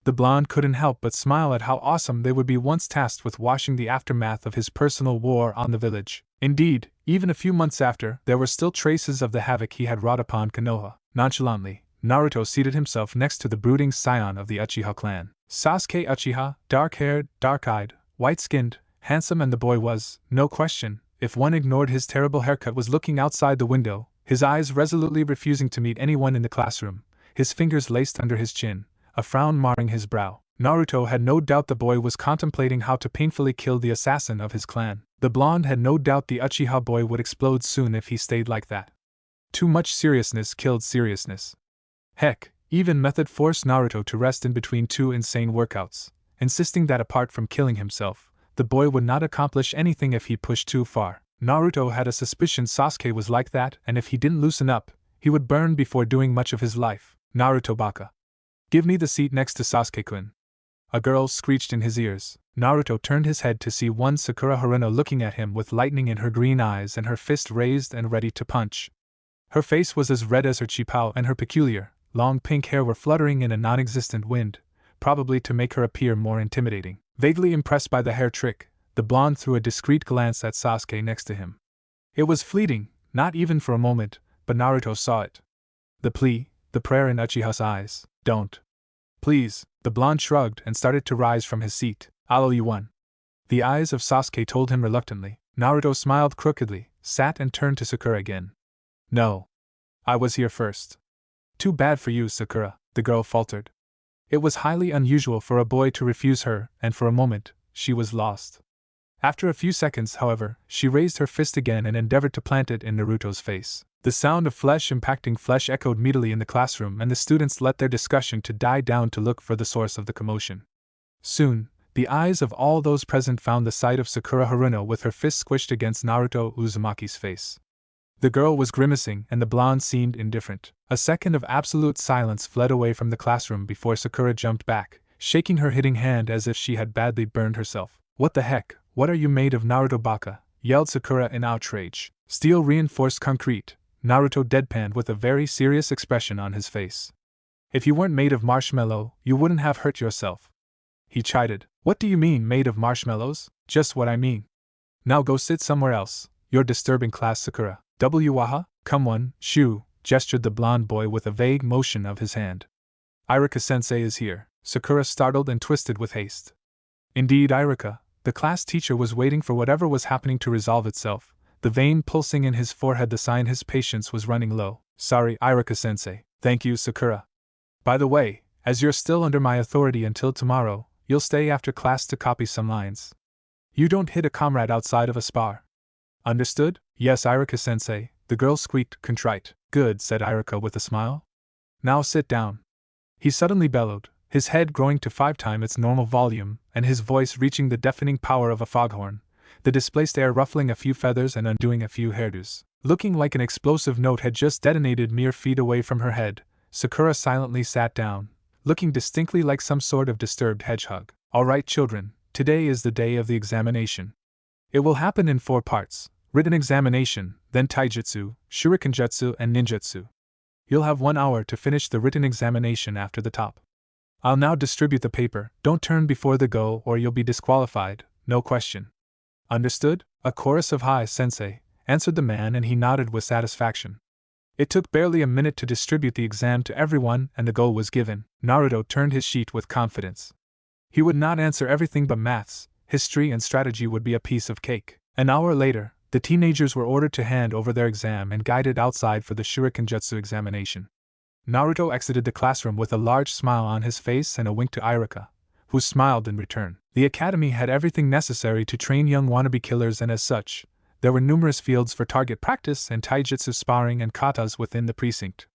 The blonde couldn't help but smile at how awesome they would be once tasked with washing the aftermath of his personal war on the village. Indeed, even a few months after, there were still traces of the havoc he had wrought upon Konoha. Nonchalantly, Naruto seated himself next to the brooding scion of the Uchiha clan. Sasuke Uchiha, dark-haired, dark-eyed, white-skinned, handsome, and the boy was, no question, if one ignored his terrible haircut, was looking outside the window, his eyes resolutely refusing to meet anyone in the classroom, his fingers laced under his chin, a frown marring his brow. Naruto had no doubt the boy was contemplating how to painfully kill the assassin of his clan. The blonde had no doubt the Uchiha boy would explode soon if he stayed like that. Too much seriousness killed seriousness. Heck, even method forced Naruto to rest in between two insane workouts, insisting that apart from killing himself, the boy would not accomplish anything if he pushed too far. Naruto had a suspicion Sasuke was like that, and if he didn't loosen up, he would burn before doing much of his life. Naruto baka. Give me the seat next to Sasuke-kun. A girl screeched in his ears. Naruto turned his head to see one Sakura Haruno looking at him with lightning in her green eyes and her fist raised and ready to punch. Her face was as red as her chipao and her peculiar, long pink hair were fluttering in a non-existent wind, probably to make her appear more intimidating. Vaguely impressed by the hair trick, the blonde threw a discreet glance at Sasuke next to him. It was fleeting, not even for a moment, but Naruto saw it. The plea, the prayer in Uchiha's eyes. Don't. Please. The blonde shrugged and started to rise from his seat. I'll owe you one. The eyes of Sasuke told him reluctantly. Naruto smiled crookedly, sat and turned to Sakura again. No. I was here first. Too bad for you, Sakura, the girl faltered. It was highly unusual for a boy to refuse her, and for a moment, she was lost. After a few seconds, however, she raised her fist again and endeavored to plant it in Naruto's face. The sound of flesh impacting flesh echoed meatily in the classroom, and the students let their discussion to die down to look for the source of the commotion. Soon, the eyes of all those present found the sight of Sakura Haruno with her fist squished against Naruto Uzumaki's face. The girl was grimacing, and the blonde seemed indifferent. A second of absolute silence fled away from the classroom before Sakura jumped back, shaking her hitting hand as if she had badly burned herself. What the heck? What are you made of, Naruto baka? Yelled Sakura in outrage. Steel reinforced concrete, Naruto deadpanned with a very serious expression on his face. If you weren't made of marshmallow, you wouldn't have hurt yourself. He chided. What do you mean, made of marshmallows? Just what I mean. Now go sit somewhere else. You're disturbing class, Sakura. Waha, come on, shoo, gestured the blond boy with a vague motion of his hand. Irika-sensei is here. Sakura startled and twisted with haste. Indeed, Irika, the class teacher, was waiting for whatever was happening to resolve itself, the vein pulsing in his forehead the sign his patience was running low. Sorry, Irika-sensei. Thank you, Sakura. By the way, as you're still under my authority until tomorrow, you'll stay after class to copy some lines. You don't hit a comrade outside of a spar. Understood? Yes, Irika-sensei, the girl squeaked, contrite. Good, said Irika with a smile. Now sit down. He suddenly bellowed, his head growing to 5 times its normal volume, and his voice reaching the deafening power of a foghorn, the displaced air ruffling a few feathers and undoing a few hairdos. Looking like an explosive note had just detonated mere feet away from her head, Sakura silently sat down, looking distinctly like some sort of disturbed hedgehog. All right, children, today is the day of the examination. It will happen in 4 parts: written examination, then taijutsu, shurikenjutsu, and ninjutsu. You'll have 1 hour to finish the written examination after the top. I'll now distribute the paper. Don't turn before the go or you'll be disqualified, no question. Understood? A chorus of "Hi, sensei," answered the man, and he nodded with satisfaction. It took barely a minute to distribute the exam to everyone, and the goal was given. Naruto turned his sheet with confidence. He would not answer everything but maths, history, and strategy would be a piece of cake. An hour later, the teenagers were ordered to hand over their exam and guided outside for the shurikenjutsu examination. Naruto exited the classroom with a large smile on his face and a wink to Irika, who smiled in return. The academy had everything necessary to train young wannabe killers, and as such, there were numerous fields for target practice and taijutsu sparring and katas within the precinct.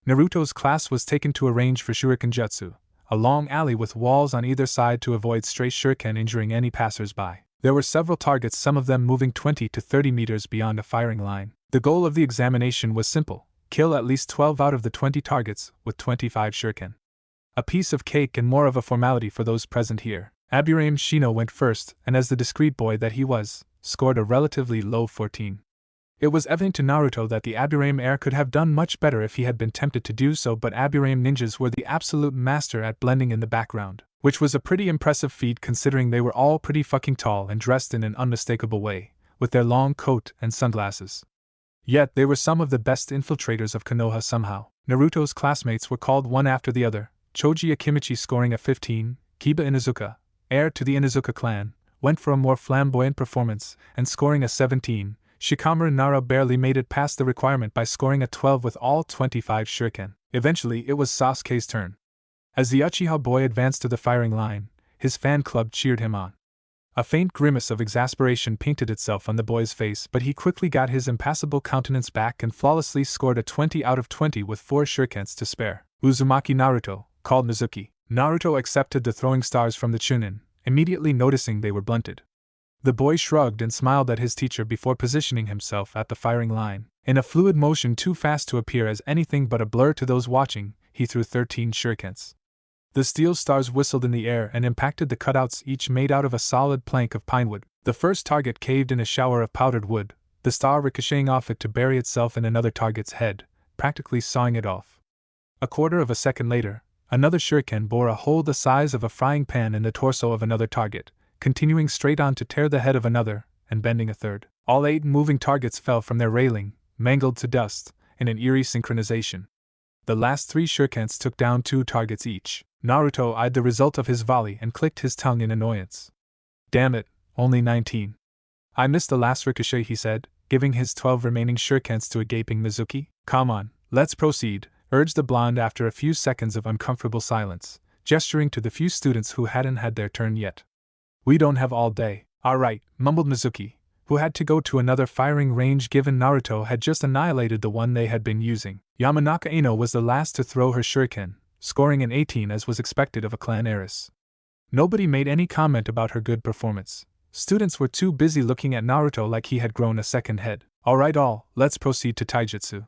Naruto's class was taken to a range for shurikenjutsu, a long alley with walls on either side to avoid stray shuriken injuring any passers-by. There were several targets, some of them moving 20 to 30 meters beyond a firing line. The goal of the examination was simple: kill at least 12 out of the 20 targets with 25 shuriken. A piece of cake and more of a formality for those present here. Aburame Shino went first, and as the discreet boy that he was, scored a relatively low 14. It was evident to Naruto that the Aburame heir could have done much better if he had been tempted to do so, but Aburame ninjas were the absolute master at blending in the background, which was a pretty impressive feat considering they were all pretty fucking tall and dressed in an unmistakable way, with their long coat and sunglasses. Yet they were some of the best infiltrators of Konoha somehow. Naruto's classmates were called one after the other: Choji Akimichi scoring a 15, Kiba Inuzuka, heir to the Inuzuka clan, went for a more flamboyant performance, and scoring a 17, Shikamaru Nara barely made it past the requirement by scoring a 12 with all 25 shuriken. Eventually it was Sasuke's turn. As the Uchiha boy advanced to the firing line, his fan club cheered him on. A faint grimace of exasperation painted itself on the boy's face, but he quickly got his impassible countenance back and flawlessly scored a 20 out of 20 with 4 shurikens to spare. Uzumaki Naruto, called Mizuki. Naruto accepted the throwing stars from the Chunin, immediately noticing they were blunted. The boy shrugged and smiled at his teacher before positioning himself at the firing line. In a fluid motion too fast to appear as anything but a blur to those watching, he threw 13 shurikens. The steel stars whistled in the air and impacted the cutouts, each made out of a solid plank of pinewood. The first target caved in a shower of powdered wood, the star ricocheting off it to bury itself in another target's head, practically sawing it off. A quarter of a second later, another shuriken bore a hole the size of a frying pan in the torso of another target, continuing straight on to tear the head of another, and bending a third. All 8 moving targets fell from their railing, mangled to dust, in an eerie synchronization. The last 3 shurikens took down 2 targets each. Naruto eyed the result of his volley and clicked his tongue in annoyance. Damn it, only 19. I missed the last ricochet, he said, giving his 12 remaining shurikens to a gaping Mizuki. Come on, let's proceed, urged the blonde after a few seconds of uncomfortable silence, gesturing to the few students who hadn't had their turn yet. We don't have all day. All right, mumbled Mizuki, who had to go to another firing range given Naruto had just annihilated the one they had been using. Yamanaka Ino was the last to throw her shuriken, scoring an 18 as was expected of a clan heiress. Nobody made any comment about her good performance. Students were too busy looking at Naruto like he had grown a second head. All right, let's proceed to taijutsu,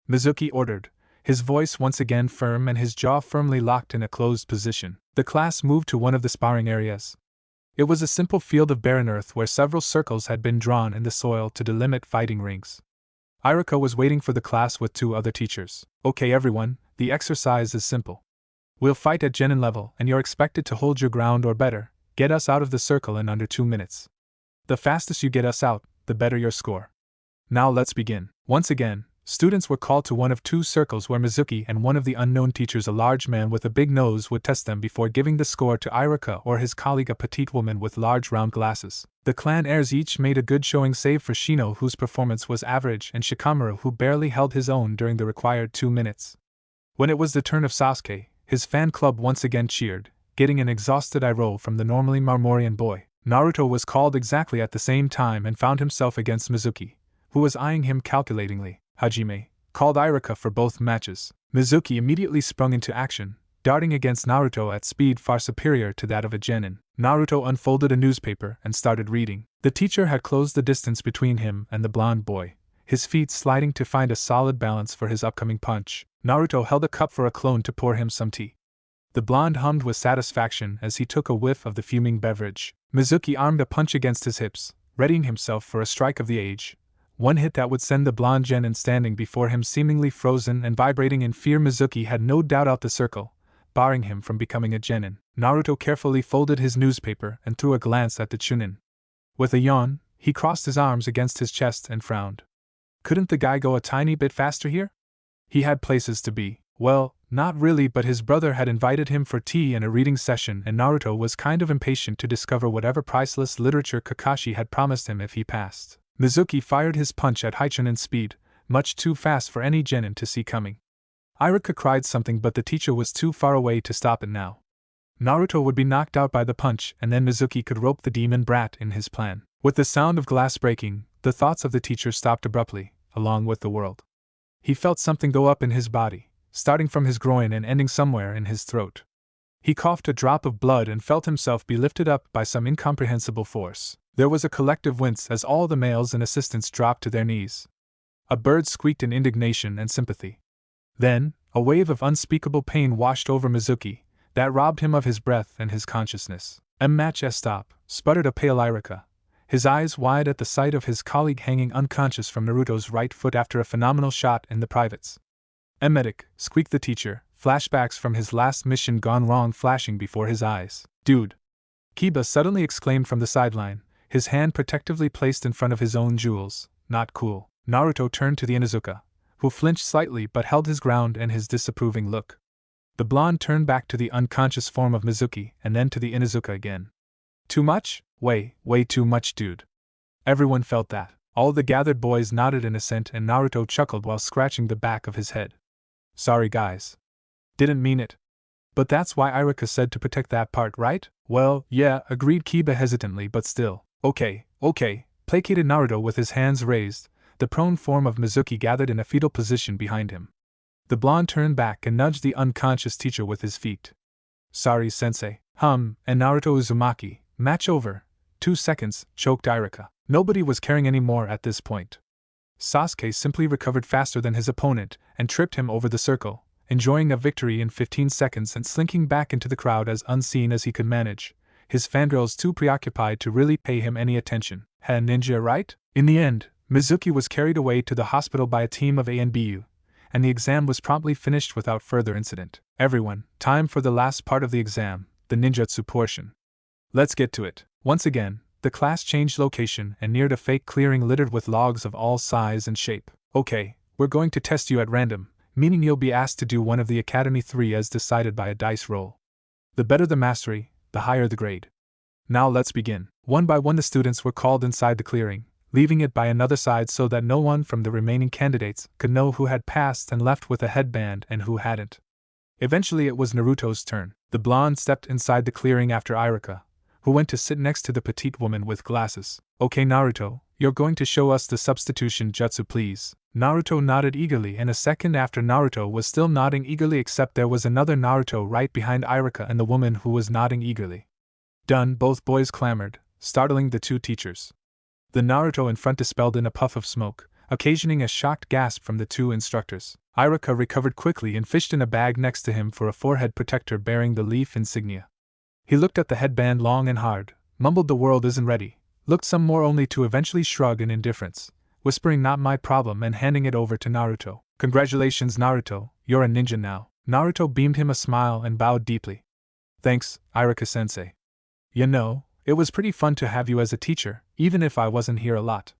Mizuki ordered, his voice once again firm and his jaw firmly locked in a closed position. The class moved to one of the sparring areas. It was a simple field of barren earth where several circles had been drawn in the soil to delimit fighting rings. Irika was waiting for the class with 2 other teachers. Okay everyone, the exercise is simple. We'll fight at genin level and you're expected to hold your ground or better, get us out of the circle in under 2 minutes. The fastest you get us out, the better your score. Now let's begin. Once again, students were called to one of two circles where Mizuki and one of the unknown teachers, a large man with a big nose, would test them before giving the score to Irika or his colleague, a petite woman with large round glasses. The clan heirs each made a good showing save for Shino, whose performance was average, and Shikamaru, who barely held his own during the required 2 minutes. When it was the turn of Sasuke, his fan club once again cheered, getting an exhausted eye roll from the normally Marmorian boy. Naruto was called exactly at the same time and found himself against Mizuki, who was eyeing him calculatingly. Hajime called Irika for both matches. Mizuki immediately sprung into action, darting against Naruto at speed far superior to that of a genin. Naruto unfolded a newspaper and started reading. The teacher had closed the distance between him and the blonde boy, his feet sliding to find a solid balance for his upcoming punch. Naruto held a cup for a clone to pour him some tea. The blonde hummed with satisfaction as he took a whiff of the fuming beverage. Mizuki armed a punch against his hips, readying himself for a strike of the age. One hit that would send the blonde genin standing before him seemingly frozen and vibrating in fear. Mizuki had no doubt out the circle, barring him from becoming a genin. Naruto carefully folded his newspaper and threw a glance at the Chunin. With a yawn, he crossed his arms against his chest and frowned. Couldn't the guy go a tiny bit faster here? He had places to be. Well, not really, but his brother had invited him for tea and a reading session, and Naruto was kind of impatient to discover whatever priceless literature Kakashi had promised him if he passed. Mizuki fired his punch at high Chunin speed, much too fast for any genin to see coming. Irika cried something, but the teacher was too far away to stop it now. Naruto would be knocked out by the punch, and then Mizuki could rope the demon brat in his plan. With the sound of glass breaking, the thoughts of the teacher stopped abruptly, along with the world. He felt something go up in his body, starting from his groin and ending somewhere in his throat. He coughed a drop of blood and felt himself be lifted up by some incomprehensible force. There was a collective wince as all the males and assistants dropped to their knees. A bird squeaked in indignation and sympathy. Then, a wave of unspeakable pain washed over Mizuki, that robbed him of his breath and his consciousness. Match stop, sputtered a pale Irika, his eyes wide at the sight of his colleague hanging unconscious from Naruto's right foot after a phenomenal shot in the privates. Medic, squeaked the teacher, flashbacks from his last mission gone wrong flashing before his eyes. Dude! Kiba suddenly exclaimed from the sideline, his hand protectively placed in front of his own jewels. Not cool. Naruto turned to the Inuzuka, who flinched slightly but held his ground and his disapproving look. The blonde turned back to the unconscious form of Mizuki and then to the Inuzuka again. Too much? Way too much, dude. Everyone felt that. All the gathered boys nodded in assent, and Naruto chuckled while scratching the back of his head. Sorry guys. Didn't mean it. But that's why Irika said to protect that part, right? Well, yeah, agreed Kiba hesitantly, but still. Okay, placated Naruto with his hands raised, the prone form of Mizuki gathered in a fetal position behind him. The blonde turned back and nudged the unconscious teacher with his feet. Sorry, sensei. And Naruto Uzumaki, match over. 2 seconds, choked Irika. Nobody was caring any more at this point. Sasuke simply recovered faster than his opponent and tripped him over the circle, enjoying a victory in 15 seconds and slinking back into the crowd as unseen as he could manage, his fangirls too preoccupied to really pay him any attention. Ninja, right? In the end, Mizuki was carried away to the hospital by a team of ANBU, and the exam was promptly finished without further incident. Everyone, time for the last part of the exam, the ninjutsu portion. Let's get to it. Once again, the class changed location and neared a fake clearing littered with logs of all size and shape. Okay, we're going to test you at random, meaning you'll be asked to do one of the Academy 3 as decided by a dice roll. The better the mastery, the higher the grade. Now let's begin. One by one the students were called inside the clearing, leaving it by another side so that no one from the remaining candidates could know who had passed and left with a headband and who hadn't. Eventually it was Naruto's turn. The blonde stepped inside the clearing after Irika, who went to sit next to the petite woman with glasses. Okay Naruto, you're going to show us the substitution jutsu please. Naruto nodded eagerly, and a second after Naruto was still nodding eagerly, except there was another Naruto right behind Irika and the woman who was nodding eagerly. Done, both boys clamored, startling the two teachers. The Naruto in front dispelled in a puff of smoke, occasioning a shocked gasp from the two instructors. Irika recovered quickly and fished in a bag next to him for a forehead protector bearing the leaf insignia. He looked at the headband long and hard, mumbled the world isn't ready, looked some more only to eventually shrug in indifference, whispering not my problem and handing it over to Naruto. Congratulations Naruto, you're a ninja now. Naruto beamed him a smile and bowed deeply. Thanks, Irika-sensei. You know, it was pretty fun to have you as a teacher, even if I wasn't here a lot.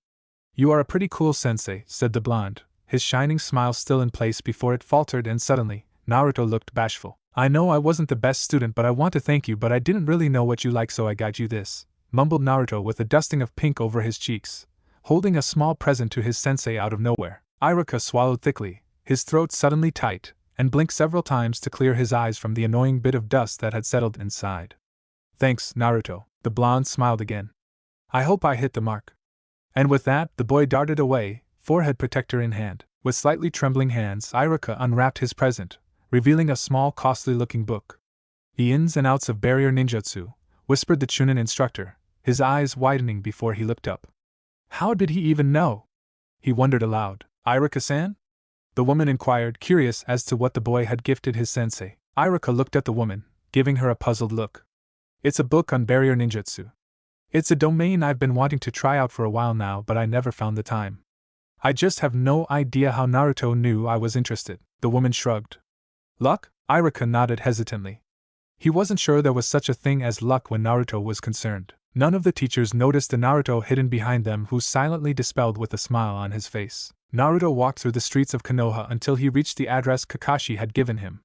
You are a pretty cool sensei, said the blonde, his shining smile still in place before it faltered, and suddenly, Naruto looked bashful. I know I wasn't the best student, but I want to thank you, but I didn't really know what you like, so I got you this, mumbled Naruto with a dusting of pink over his cheeks, holding a small present to his sensei out of nowhere. Iruka swallowed thickly, his throat suddenly tight, and blinked several times to clear his eyes from the annoying bit of dust that had settled inside. Thanks, Naruto, the blonde smiled again. I hope I hit the mark. And with that, the boy darted away, forehead protector in hand. With slightly trembling hands, Iruka unwrapped his present, revealing a small, costly-looking book. The ins and outs of barrier ninjutsu, whispered the Chunin instructor, his eyes widening before he looked up. How did he even know? He wondered aloud. Iruka-san? The woman inquired, curious as to what the boy had gifted his sensei. Iruka looked at the woman, giving her a puzzled look. It's a book on barrier ninjutsu. It's a domain I've been wanting to try out for a while now, but I never found the time. I just have no idea how Naruto knew I was interested, the woman shrugged. Luck? Iruka nodded hesitantly. He wasn't sure there was such a thing as luck when Naruto was concerned. None of the teachers noticed the Naruto hidden behind them, who silently dispelled with a smile on his face. Naruto walked through the streets of Konoha until he reached the address Kakashi had given him.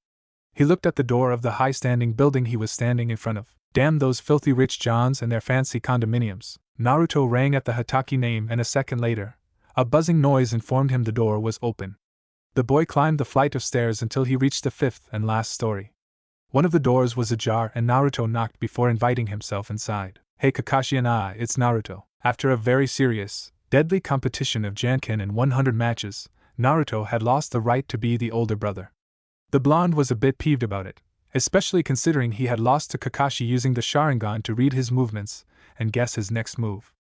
He looked at the door of the high-standing building he was standing in front of. Damn those filthy rich Johns and their fancy condominiums. Naruto rang at the Hataki name, and a second later, a buzzing noise informed him the door was open. The boy climbed the flight of stairs until he reached the fifth and last story. One of the doors was ajar, and Naruto knocked before inviting himself inside. Hey Kakashi and I, it's Naruto. After a very serious, deadly competition of Janken and 100 matches, Naruto had lost the right to be the older brother. The blonde was a bit peeved about it, especially considering he had lost to Kakashi using the Sharingan to read his movements and guess his next move.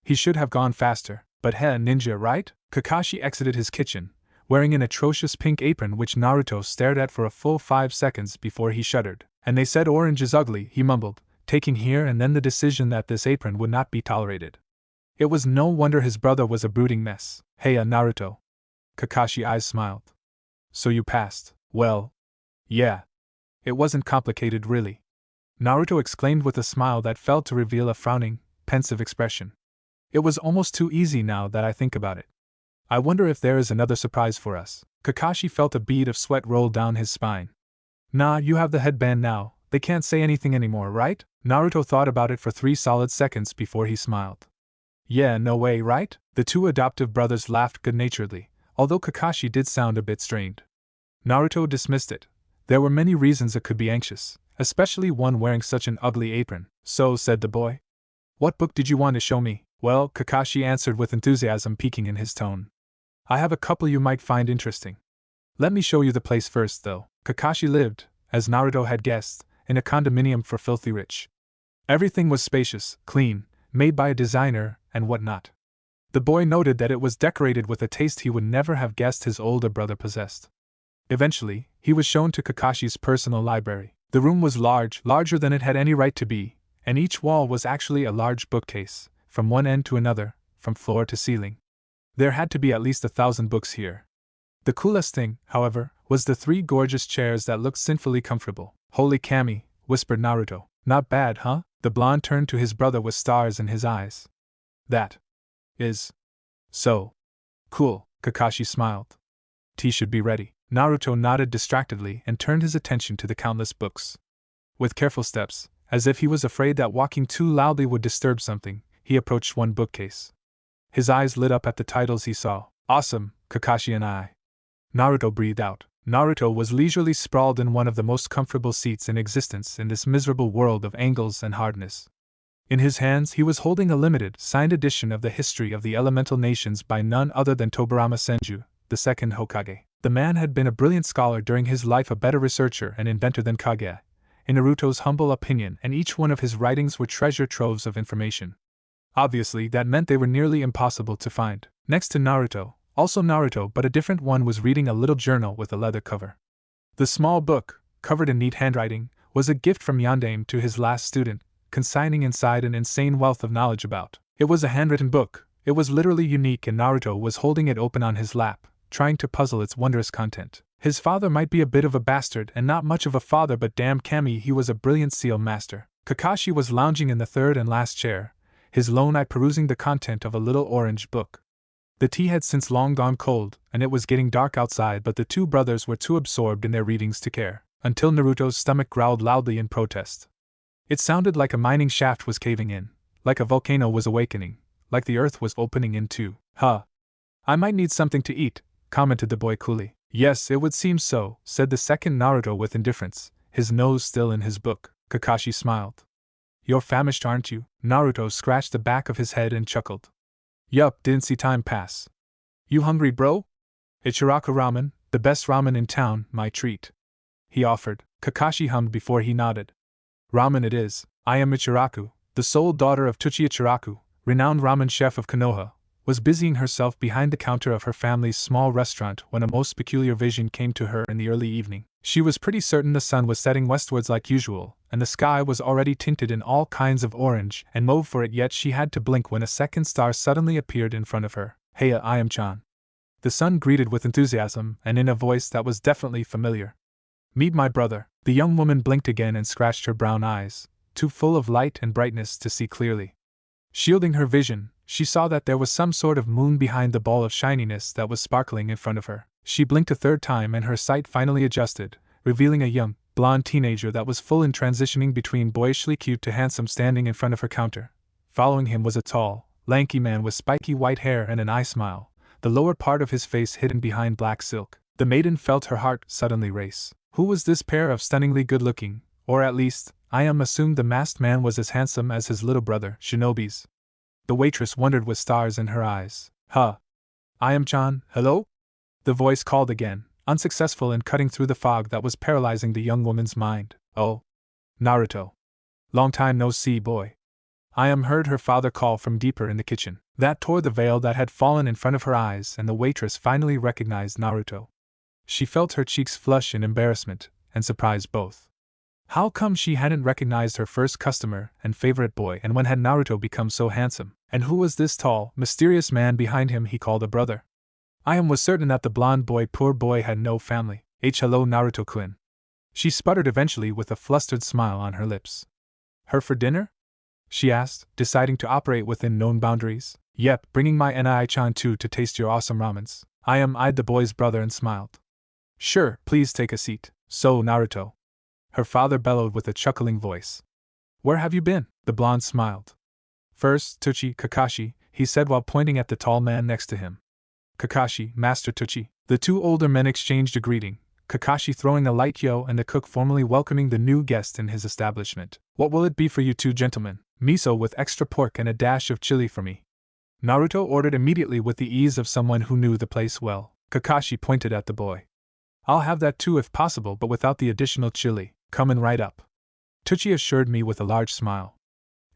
He should have gone faster, but heh, ninja, right? Kakashi exited his kitchen, wearing an atrocious pink apron which Naruto stared at for a full 5 seconds before he shuddered. And they said orange is ugly, he mumbled, taking here and then the decision that this apron would not be tolerated. It was no wonder his brother was a brooding mess. Hey, Naruto. Kakashi's eyes smiled. So you passed. Well, yeah. It wasn't complicated, really. Naruto exclaimed with a smile that failed to reveal a frowning, pensive expression. It was almost too easy now that I think about it. I wonder if there is another surprise for us. Kakashi felt a bead of sweat roll down his spine. Nah, you have the headband now, they can't say anything anymore, right? Naruto thought about it for 3 solid seconds before he smiled. Yeah, no way, right? The two adoptive brothers laughed good-naturedly, although Kakashi did sound a bit strained. Naruto dismissed it. There were many reasons it could be anxious, especially one wearing such an ugly apron. So, said the boy. What book did you want to show me? Well, Kakashi answered with enthusiasm peeking in his tone. I have a couple you might find interesting. Let me show you the place first, though. Kakashi lived, as Naruto had guessed, in a condominium for filthy rich. Everything was spacious, clean, made by a designer, and whatnot. The boy noted that it was decorated with a taste he would never have guessed his older brother possessed. Eventually, he was shown to Kakashi's personal library. The room was large, larger than it had any right to be, and each wall was actually a large bookcase, from one end to another, from floor to ceiling. There had to be at least 1,000 books here. The coolest thing, however, was the 3 gorgeous chairs that looked sinfully comfortable. Holy Kami, whispered Naruto. Not bad, huh? The blonde turned to his brother with stars in his eyes. That is so cool, Kakashi smiled. Tea should be ready. Naruto nodded distractedly and turned his attention to the countless books. With careful steps, as if he was afraid that walking too loudly would disturb something, he approached one bookcase. His eyes lit up at the titles he saw. Awesome, Kakashi and I. Naruto breathed out. Naruto was leisurely sprawled in one of the most comfortable seats in existence in this miserable world of angles and hardness. In his hands he was holding a limited, signed edition of the History of the Elemental Nations by none other than Tobirama Senju, the second Hokage. The man had been a brilliant scholar during his life, a better researcher and inventor than Kage, in Naruto's humble opinion, and each one of his writings were treasure troves of information. Obviously, that meant they were nearly impossible to find. Next to Naruto, also Naruto but a different one, was reading a little journal with a leather cover. The small book, covered in neat handwriting, was a gift from Yondaime to his last student, consigning inside an insane wealth of knowledge about. It was a handwritten book, it was literally unique, and Naruto was holding it open on his lap, trying to puzzle its wondrous content. His father might be a bit of a bastard and not much of a father, but damn Kami, he was a brilliant seal master. Kakashi was lounging in the third and last chair, his lone eye perusing the content of a little orange book. The tea had since long gone cold, and it was getting dark outside, but the two brothers were too absorbed in their readings to care, until Naruto's stomach growled loudly in protest. It sounded like a mining shaft was caving in, like a volcano was awakening, like the earth was opening in two. Huh. I might need something to eat, commented the boy coolly. Yes, it would seem so, said the second Naruto with indifference, his nose still in his book. Kakashi smiled. You're famished, aren't you? Naruto scratched the back of his head and chuckled. Yup, didn't see time pass. You hungry, bro? Ichiraku ramen, the best ramen in town, my treat. He offered. Kakashi hummed before he nodded. Ramen it is. I am Ichiraku, the sole daughter of Tuchi Ichiraku, renowned ramen chef of Konoha, was busying herself behind the counter of her family's small restaurant when a most peculiar vision came to her in the early evening. She was pretty certain the sun was setting westwards like usual, and the sky was already tinted in all kinds of orange and mauve for it, yet she had to blink when a second star suddenly appeared in front of her. Heya, I am Chan. The sun greeted with enthusiasm and in a voice that was definitely familiar. Meet my brother. The young woman blinked again and scratched her brown eyes, too full of light and brightness to see clearly. Shielding her vision, she saw that there was some sort of moon behind the ball of shininess that was sparkling in front of her. She blinked a third time and her sight finally adjusted, revealing a young, blonde teenager that was full in transitioning between boyishly cute to handsome standing in front of her counter. Following him was a tall, lanky man with spiky white hair and an eye smile, the lower part of his face hidden behind black silk. The maiden felt her heart suddenly race. Who was this pair of stunningly good-looking, or at least, Ayam assumed the masked man was as handsome as his little brother, Shinobi's. The waitress wondered with stars in her eyes. Huh. Ayam-chan, hello? The voice called again, unsuccessful in cutting through the fog that was paralyzing the young woman's mind. Oh. Naruto. Long time no see, boy. Ayam heard her father call from deeper in the kitchen. That tore the veil that had fallen in front of her eyes, and the waitress finally recognized Naruto. She felt her cheeks flush in embarrassment and surprise both. How come she hadn't recognized her first customer and favorite boy, and when had Naruto become so handsome? And who was this tall, mysterious man behind him he called a brother? Ayam was certain that the blonde boy, poor boy, had no family. Hello, Naruto-kun. She sputtered eventually with a flustered smile on her lips. Her for dinner? She asked, deciding to operate within known boundaries. Yep, bringing my Nai-chan too to taste your awesome ramens. Ayam eyed the boy's brother and smiled. Sure, please take a seat. So, Naruto. Her father bellowed with a chuckling voice. Where have you been? The blonde smiled. First, Tuchi, Kakashi, he said while pointing at the tall man next to him. Kakashi, Master Tuchi. The two older men exchanged a greeting, Kakashi throwing a light yo and the cook formally welcoming the new guest in his establishment. What will it be for you two gentlemen? Miso with extra pork and a dash of chili for me. Naruto ordered immediately with the ease of someone who knew the place well. Kakashi pointed at the boy. I'll have that too if possible, but without the additional chili. Coming right up. Tuchi assured me with a large smile.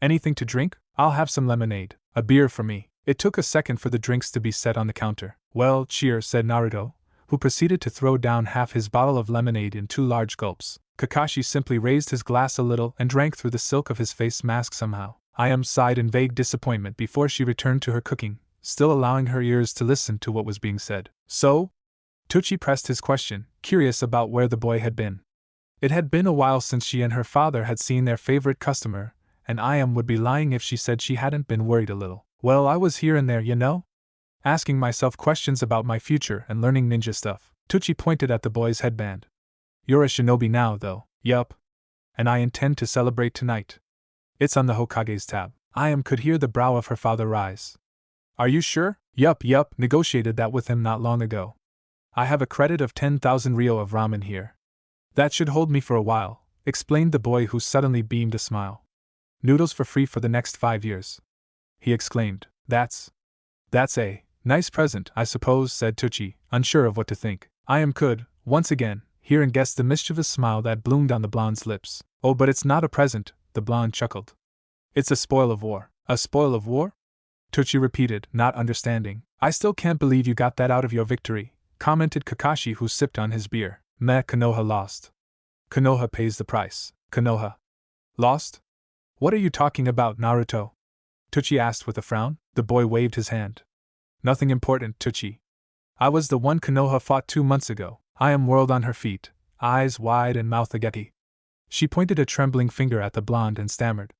Anything to drink? I'll have some lemonade. A beer for me. It took a second for the drinks to be set on the counter. Well, cheers, said Naruto, who proceeded to throw down half his bottle of lemonade in 2 large gulps. Kakashi simply raised his glass a little and drank through the silk of his face mask somehow. Ayam sighed in vague disappointment before she returned to her cooking, still allowing her ears to listen to what was being said. So? Tuchi pressed his question, curious about where the boy had been. It had been a while since she and her father had seen their favorite customer, and Ayam would be lying if she said she hadn't been worried a little. Well, I was here and there, you know? Asking myself questions about my future and learning ninja stuff. Tuchi pointed at the boy's headband. You're a shinobi now, though. Yup. And I intend to celebrate tonight. It's on the Hokage's tab. Ayam could hear the brow of her father rise. Are you sure? Yup, negotiated that with him not long ago. I have a credit of 10,000 ryo of ramen here. That should hold me for a while, explained the boy who suddenly beamed a smile. Noodles for free for the next 5 years. He exclaimed. That's a nice present, I suppose, said Tuchi, unsure of what to think. Ayam could, once again, hear and guess the mischievous smile that bloomed on the blonde's lips. Oh, but it's not a present, the blonde chuckled. It's a spoil of war. A spoil of war? Tuchi repeated, not understanding. I still can't believe you got that out of your victory, commented Kakashi, who sipped on his beer. Meh, Konoha lost. Konoha pays the price. Konoha lost? What are you talking about, Naruto? Tuchi asked with a frown. The boy waved his hand. Nothing important, Tuchi. I was the one Konoha fought 2 months ago. Ayam whirled on her feet, eyes wide and mouth agape. She pointed a trembling finger at the blonde and stammered.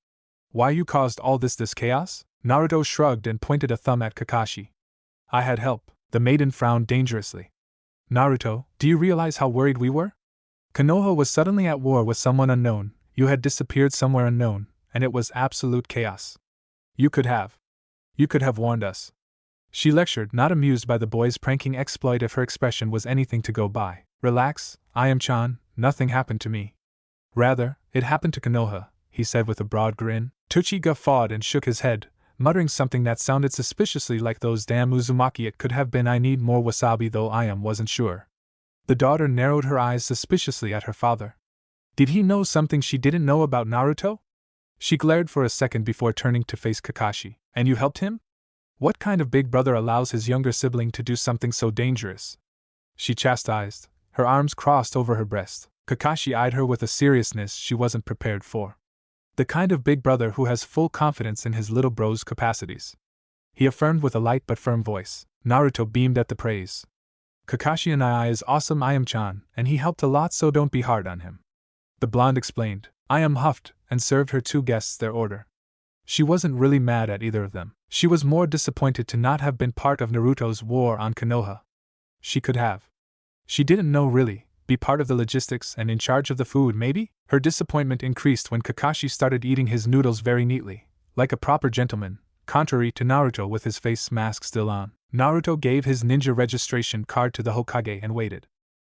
Why you caused all this chaos? Naruto shrugged and pointed a thumb at Kakashi. I had help. The maiden frowned dangerously. Naruto, do you realize how worried we were? Konoha was suddenly at war with someone unknown, you had disappeared somewhere unknown, and it was absolute chaos. You could have warned us. She lectured, not amused by the boy's pranking exploit if her expression was anything to go by. Relax, I am Chan, nothing happened to me. Rather, it happened to Konoha, he said with a broad grin. Tucci guffawed and shook his head, muttering something that sounded suspiciously like those damn Uzumaki. It could have been I need more wasabi, though I wasn't sure. The daughter narrowed her eyes suspiciously at her father. Did he know something she didn't know about Naruto? She glared for a second before turning to face Kakashi. And you helped him? What kind of big brother allows his younger sibling to do something so dangerous? She chastised, her arms crossed over her breast. Kakashi eyed her with a seriousness she wasn't prepared for. The kind of big brother who has full confidence in his little bro's capacities. He affirmed with a light but firm voice. Naruto beamed at the praise. Kakashi and I is awesome. I am Chan, and he helped a lot, so don't be hard on him. The blonde explained. I huffed, and served her two guests their order. She wasn't really mad at either of them. She was more disappointed to not have been part of Naruto's war on Konoha. She could have. She didn't know really. Be part of the logistics and in charge of the food, maybe? Her disappointment increased when Kakashi started eating his noodles very neatly, like a proper gentleman, contrary to Naruto with his face mask still on. Naruto gave his ninja registration card to the Hokage and waited.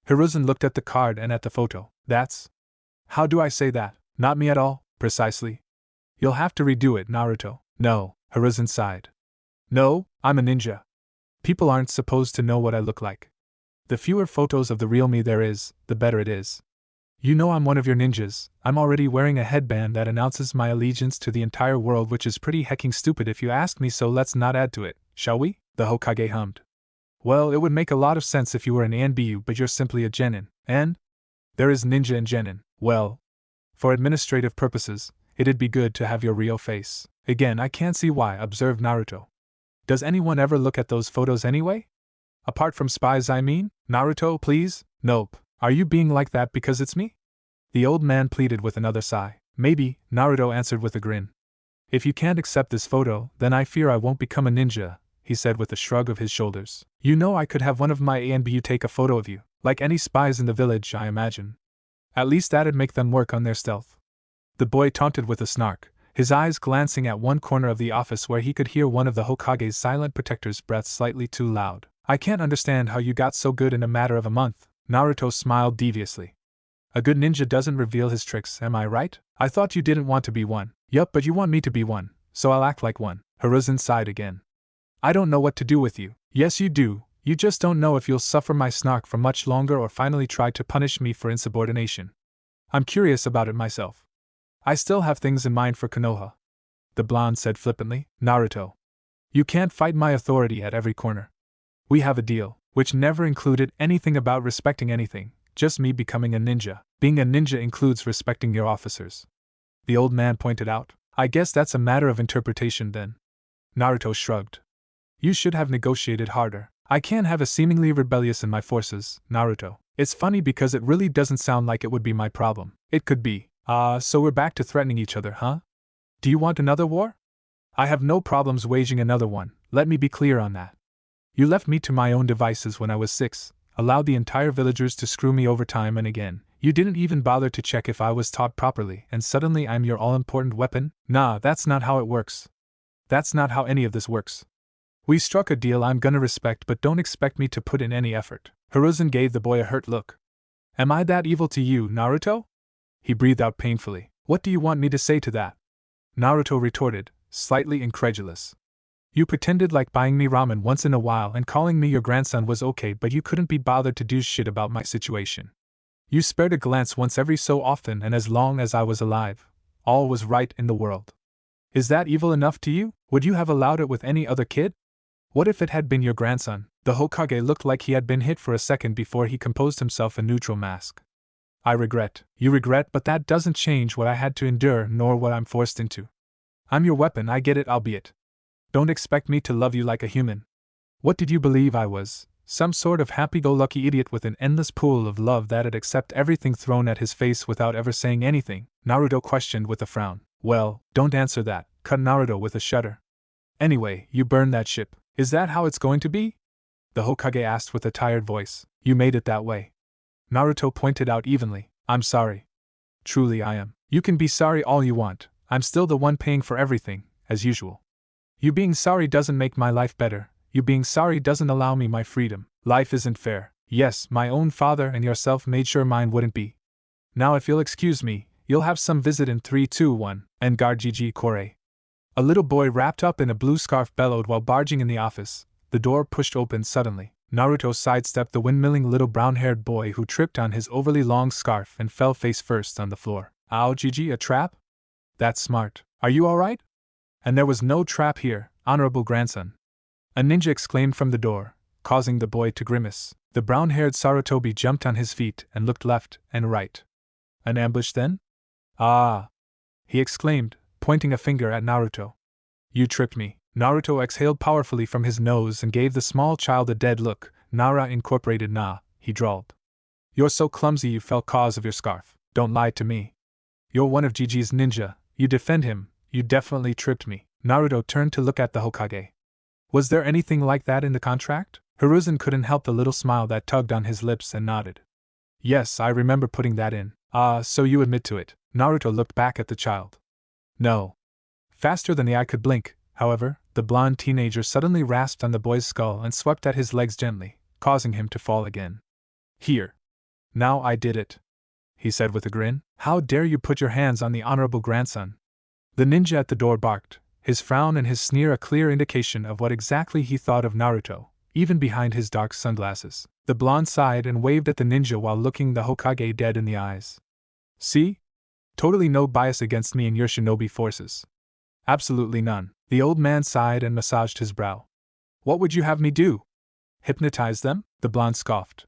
Hiruzen looked at the card and at the photo. That's... How do I say that? Not me at all, precisely. You'll have to redo it, Naruto. No, Hiruzen sighed. No, I'm a ninja. People aren't supposed to know what I look like. The fewer photos of the real me there is, the better it is. You know I'm one of your ninjas. I'm already wearing a headband that announces my allegiance to the entire world, which is pretty hecking stupid if you ask me, so let's not add to it, shall we? The Hokage hummed. Well, it would make a lot of sense if you were an Anbu, but you're simply a genin. And? There is ninja and genin. Well, for administrative purposes, it'd be good to have your real face. Again, I can't see why, observed Naruto. Does anyone ever look at those photos anyway? Apart from spies, I mean? Naruto, please? Nope. Are you being like that because it's me? The old man pleaded with another sigh. Maybe, Naruto answered with a grin. If you can't accept this photo, then I fear I won't become a ninja, he said with a shrug of his shoulders. You know I could have one of my ANBU take a photo of you, like any spies in the village, I imagine. At least that'd make them work on their stealth. The boy taunted with a snark, his eyes glancing at one corner of the office where he could hear one of the Hokage's silent protectors' breaths slightly too loud. I can't understand how you got so good in a matter of a month. Naruto smiled deviously. A good ninja doesn't reveal his tricks, am I right? I thought you didn't want to be one. Yup, but you want me to be one, so I'll act like one. Hiruzen sighed again. I don't know what to do with you. Yes, you do. You just don't know if you'll suffer my snark for much longer or finally try to punish me for insubordination. I'm curious about it myself. I still have things in mind for Konoha. The blonde said flippantly. Naruto. You can't fight my authority at every corner. We have a deal, which never included anything about respecting anything, just me becoming a ninja. Being a ninja includes respecting your officers. The old man pointed out. I guess that's a matter of interpretation then. Naruto shrugged. You should have negotiated harder. I can't have a seemingly rebellious in my forces, Naruto. It's funny because it really doesn't sound like it would be my problem. It could be. So we're back to threatening each other, huh? Do you want another war? I have no problems waging another one, let me be clear on that. You left me to my own devices when I was 6, allowed the entire villagers to screw me over time and again. You didn't even bother to check if I was taught properly, and suddenly I'm your all-important weapon? Nah, that's not how it works. That's not how any of this works. We struck a deal I'm gonna respect, but don't expect me to put in any effort. Hiruzen gave the boy a hurt look. Am I that evil to you, Naruto? He breathed out painfully. What do you want me to say to that? Naruto retorted, slightly incredulous. You pretended like buying me ramen once in a while and calling me your grandson was okay, but you couldn't be bothered to do shit about my situation. You spared a glance once every so often, and as long as I was alive, all was right in the world. Is that evil enough to you? Would you have allowed it with any other kid? What if it had been your grandson? The Hokage looked like he had been hit for a second before he composed himself a neutral mask. I regret. You regret, but that doesn't change what I had to endure nor what I'm forced into. I'm your weapon, I get it, albeit. Don't expect me to love you like a human. What did you believe I was? Some sort of happy-go-lucky idiot with an endless pool of love that'd accept everything thrown at his face without ever saying anything? Naruto questioned with a frown. Well, don't answer that, cut Naruto with a shudder. Anyway, you burned that ship. Is that how it's going to be? The Hokage asked with a tired voice. You made it that way. Naruto pointed out evenly. I'm sorry. Truly I am. You can be sorry all you want. I'm still the one paying for everything, as usual. You being sorry doesn't make my life better. You being sorry doesn't allow me my freedom. Life isn't fair. Yes, my own father and yourself made sure mine wouldn't be. Now if you'll excuse me, you'll have some visit in 3, 2, 1, and guard Gigi Kore. A little boy wrapped up in a blue scarf bellowed while barging in the office. The door pushed open suddenly. Naruto sidestepped the windmilling little brown-haired boy who tripped on his overly long scarf and fell face first on the floor. Ow, Gigi, a trap? That's smart. Are you alright? And there was no trap here, honorable grandson. A ninja exclaimed from the door, causing the boy to grimace. The brown-haired Sarutobi jumped on his feet and looked left and right. An ambush then? Ah! He exclaimed, pointing a finger at Naruto. You tripped me. Naruto exhaled powerfully from his nose and gave the small child a dead look. Nara incorporated na, he drawled. You're so clumsy you fell cause of your scarf. Don't lie to me. You're one of Gigi's ninja. You defend him. You definitely tripped me. Naruto turned to look at the Hokage. Was there anything like that in the contract? Hiruzen couldn't help the little smile that tugged on his lips and nodded. Yes, I remember putting that in. Ah, so you admit to it. Naruto looked back at the child. No. Faster than the eye could blink, however, the blonde teenager suddenly rasped on the boy's skull and swept at his legs gently, causing him to fall again. Here. Now I did it, he said with a grin. How dare you put your hands on the honorable grandson? The ninja at the door barked, his frown and his sneer a clear indication of what exactly he thought of Naruto, even behind his dark sunglasses. The blonde sighed and waved at the ninja while looking the Hokage dead in the eyes. See? Totally no bias against me and your shinobi forces. Absolutely none. The old man sighed and massaged his brow. What would you have me do? Hypnotize them? The blonde scoffed.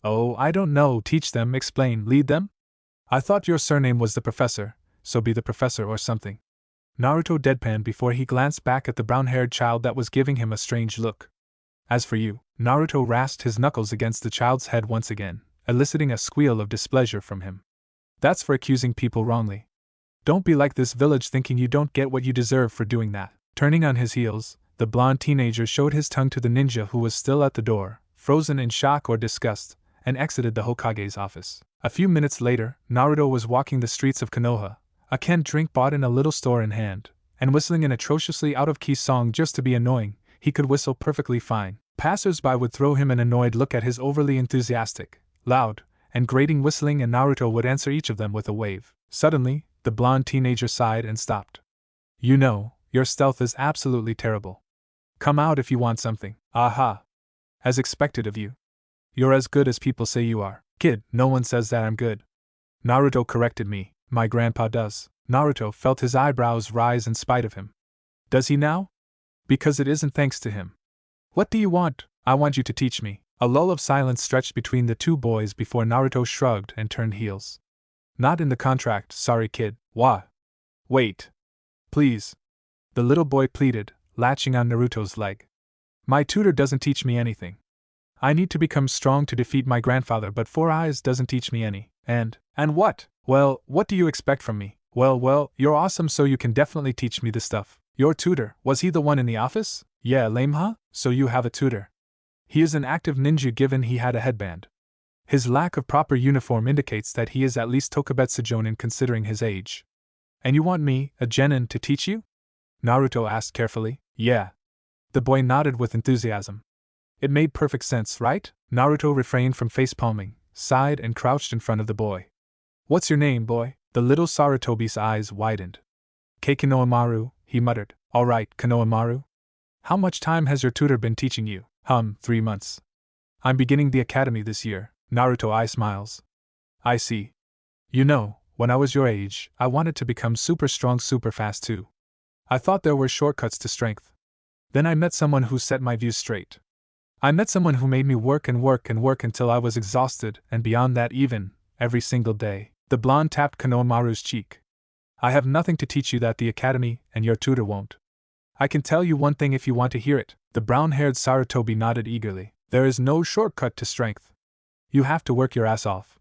Oh, I don't know. Teach them, explain, lead them? I thought your surname was the professor, so be the professor or something. Naruto deadpanned before he glanced back at the brown-haired child that was giving him a strange look. As for you, Naruto rasped his knuckles against the child's head once again, eliciting a squeal of displeasure from him. That's for accusing people wrongly. Don't be like this village thinking you don't get what you deserve for doing that. Turning on his heels, the blonde teenager showed his tongue to the ninja who was still at the door, frozen in shock or disgust, and exited the Hokage's office. A few minutes later, Naruto was walking the streets of Konoha, a canned drink bought in a little store in hand, and whistling an atrociously out-of-key song just to be annoying. He could whistle perfectly fine. Passers-by would throw him an annoyed look at his overly enthusiastic, loud, and grating whistling, and Naruto would answer each of them with a wave. Suddenly, the blonde teenager sighed and stopped. You know, your stealth is absolutely terrible. Come out if you want something. Aha! As expected of you. You're as good as people say you are. Kid, no one says that I'm good. Naruto corrected me. My grandpa does. Naruto felt his eyebrows rise in spite of him. Does he now? Because it isn't thanks to him. What do you want? I want you to teach me. A lull of silence stretched between the two boys before Naruto shrugged and turned heels. Not in the contract, sorry kid. Wah. Wait. Please. The little boy pleaded, latching on Naruto's leg. My tutor doesn't teach me anything. I need to become strong to defeat my grandfather, but Four Eyes doesn't teach me any. And what? Well, what do you expect from me? Well, you're awesome, so you can definitely teach me the stuff. Your tutor, was he the one in the office? Yeah, lame huh? So you have a tutor. He is an active ninja given he had a headband. His lack of proper uniform indicates that he is at least Tokubetsu Jonin considering his age. And you want me, a genin, to teach you? Naruto asked carefully. Yeah. The boy nodded with enthusiasm. It made perfect sense, right? Naruto refrained from face-palming, sighed and crouched in front of the boy. What's your name, boy? The little Sarutobi's eyes widened. Konohamaru, he muttered. All right, Konohamaru. How much time has your tutor been teaching you? 3 months. I'm beginning the academy this year. Naruto eye smiles. I see. You know, when I was your age, I wanted to become super strong super fast too. I thought there were shortcuts to strength. Then I met someone who set my views straight. I met someone who made me work and work and work until I was exhausted, and beyond that even, every single day. The blonde tapped Konohamaru's cheek. I have nothing to teach you that the academy and your tutor won't. I can tell you one thing if you want to hear it. The brown-haired Sarutobi nodded eagerly. There is no shortcut to strength. You have to work your ass off.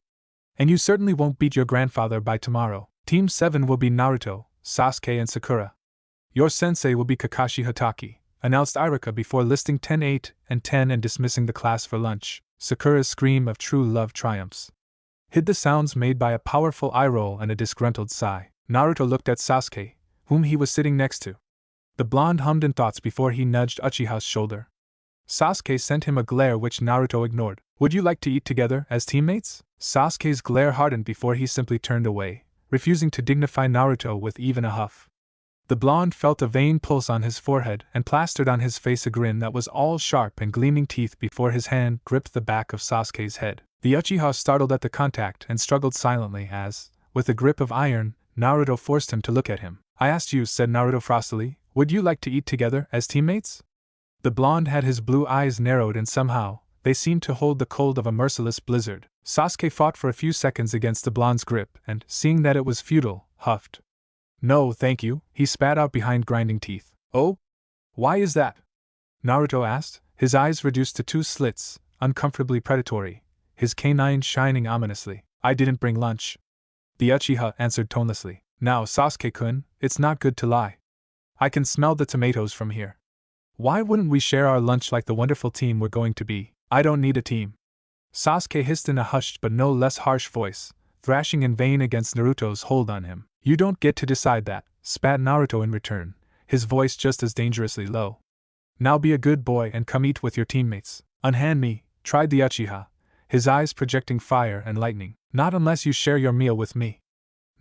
And you certainly won't beat your grandfather by tomorrow. Team 7 will be Naruto, Sasuke and Sakura. Your sensei will be Kakashi Hatake, announced Iruka before listing 10, 8, and 10 and dismissing the class for lunch. Sakura's scream of true love triumphs hid the sounds made by a powerful eye roll and a disgruntled sigh. Naruto looked at Sasuke, whom he was sitting next to. The blonde hummed in thoughts before he nudged Uchiha's shoulder. Sasuke sent him a glare which Naruto ignored. Would you like to eat together as teammates? Sasuke's glare hardened before he simply turned away, refusing to dignify Naruto with even a huff. The blonde felt a vain pulse on his forehead and plastered on his face a grin that was all sharp and gleaming teeth before his hand gripped the back of Sasuke's head. The Uchiha startled at the contact and struggled silently as, with a grip of iron, Naruto forced him to look at him. I asked you, said Naruto frostily, would you like to eat together as teammates? The blonde had his blue eyes narrowed and somehow, they seemed to hold the cold of a merciless blizzard. Sasuke fought for a few seconds against the blonde's grip and, seeing that it was futile, huffed. No, thank you, he spat out behind grinding teeth. Oh? Why is that? Naruto asked, his eyes reduced to two slits, uncomfortably predatory, his canines shining ominously. I didn't bring lunch. The Uchiha answered tonelessly. Now, Sasuke-kun, it's not good to lie. I can smell the tomatoes from here. Why wouldn't we share our lunch like the wonderful team we're going to be? I don't need a team. Sasuke hissed in a hushed but no less harsh voice, thrashing in vain against Naruto's hold on him. You don't get to decide that, spat Naruto in return, his voice just as dangerously low. Now be a good boy and come eat with your teammates. Unhand me, tried the Uchiha, his eyes projecting fire and lightning. Not unless you share your meal with me.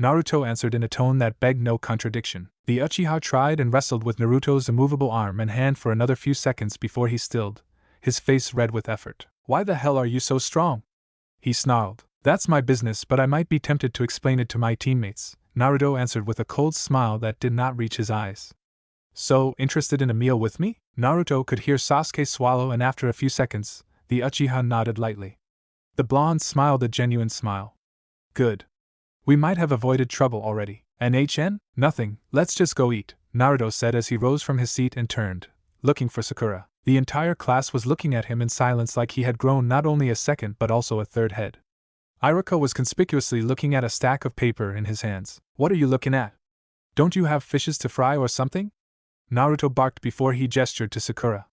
Naruto answered in a tone that begged no contradiction. The Uchiha tried and wrestled with Naruto's immovable arm and hand for another few seconds before he stilled, his face red with effort. Why the hell are you so strong? He snarled. That's my business, but I might be tempted to explain it to my teammates, Naruto answered with a cold smile that did not reach his eyes. So, interested in a meal with me? Naruto could hear Sasuke swallow, and after a few seconds, the Uchiha nodded lightly. The blonde smiled a genuine smile. Good. We might have avoided trouble already. And HN? Nothing, let's just go eat, Naruto said as he rose from his seat and turned, looking for Sakura. The entire class was looking at him in silence like he had grown not only a second but also a third head. Iruka was conspicuously looking at a stack of paper in his hands. What are you looking at? Don't you have fishes to fry or something? Naruto barked before he gestured to Sakura.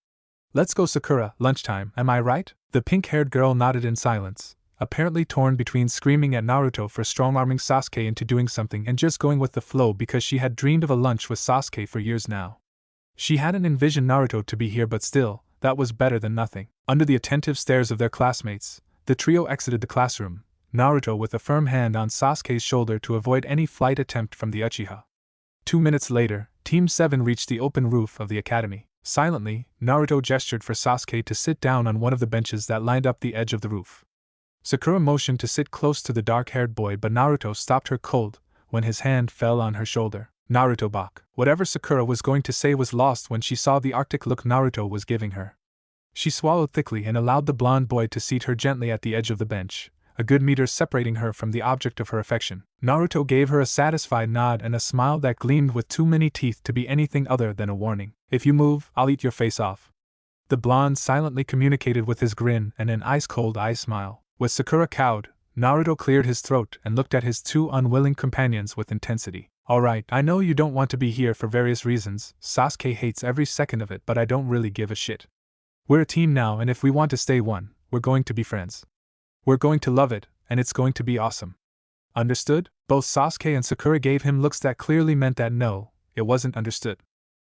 Let's go, Sakura, lunchtime, am I right? The pink-haired girl nodded in silence, apparently torn between screaming at Naruto for strong-arming Sasuke into doing something and just going with the flow because she had dreamed of a lunch with Sasuke for years now. She hadn't envisioned Naruto to be here, but still, that was better than nothing. Under the attentive stares of their classmates, the trio exited the classroom, Naruto with a firm hand on Sasuke's shoulder to avoid any flight attempt from the Uchiha. 2 minutes later, Team 7 reached the open roof of the academy. Silently, Naruto gestured for Sasuke to sit down on one of the benches that lined up the edge of the roof. Sakura motioned to sit close to the dark-haired boy, but Naruto stopped her cold when his hand fell on her shoulder. Naruto bak. Whatever Sakura was going to say was lost when she saw the arctic look Naruto was giving her. She swallowed thickly and allowed the blonde boy to seat her gently at the edge of the bench, a good meter separating her from the object of her affection. Naruto gave her a satisfied nod and a smile that gleamed with too many teeth to be anything other than a warning. If you move, I'll eat your face off. The blonde silently communicated with his grin and an ice-cold eye smile. With Sakura cowed, Naruto cleared his throat and looked at his two unwilling companions with intensity. Alright, I know you don't want to be here for various reasons, Sasuke hates every second of it, but I don't really give a shit. We're a team now, and if we want to stay one, we're going to be friends. We're going to love it, and it's going to be awesome. Understood? Both Sasuke and Sakura gave him looks that clearly meant that no, it wasn't understood.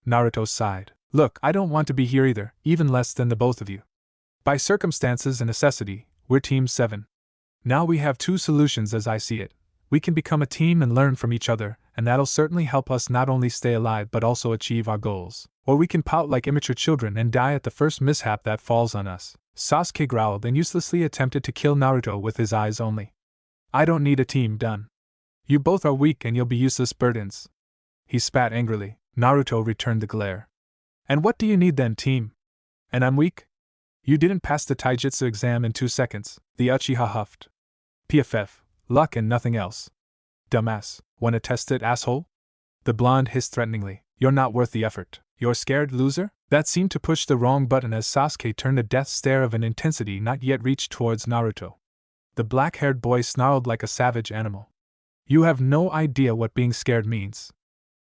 Naruto sighed. Look, I don't want to be here either, even less than the both of you. By circumstances and necessity, we're Team 7. Now we have two solutions as I see it. We can become a team and learn from each other, and that'll certainly help us not only stay alive but also achieve our goals. Or we can pout like immature children and die at the first mishap that falls on us. Sasuke growled and uselessly attempted to kill Naruto with his eyes only. I don't need a team, done. You both are weak and you'll be useless burdens. He spat angrily. Naruto returned the glare. And what do you need then, team? And I'm weak? You didn't pass the taijutsu exam in 2 seconds, the Uchiha huffed. PFF, luck and nothing else. Dumbass, wanna test it, asshole? The blonde hissed threateningly. You're not worth the effort. You're scared, loser? That seemed to push the wrong button as Sasuke turned a death stare of an intensity not yet reached towards Naruto. The black-haired boy snarled like a savage animal. You have no idea what being scared means,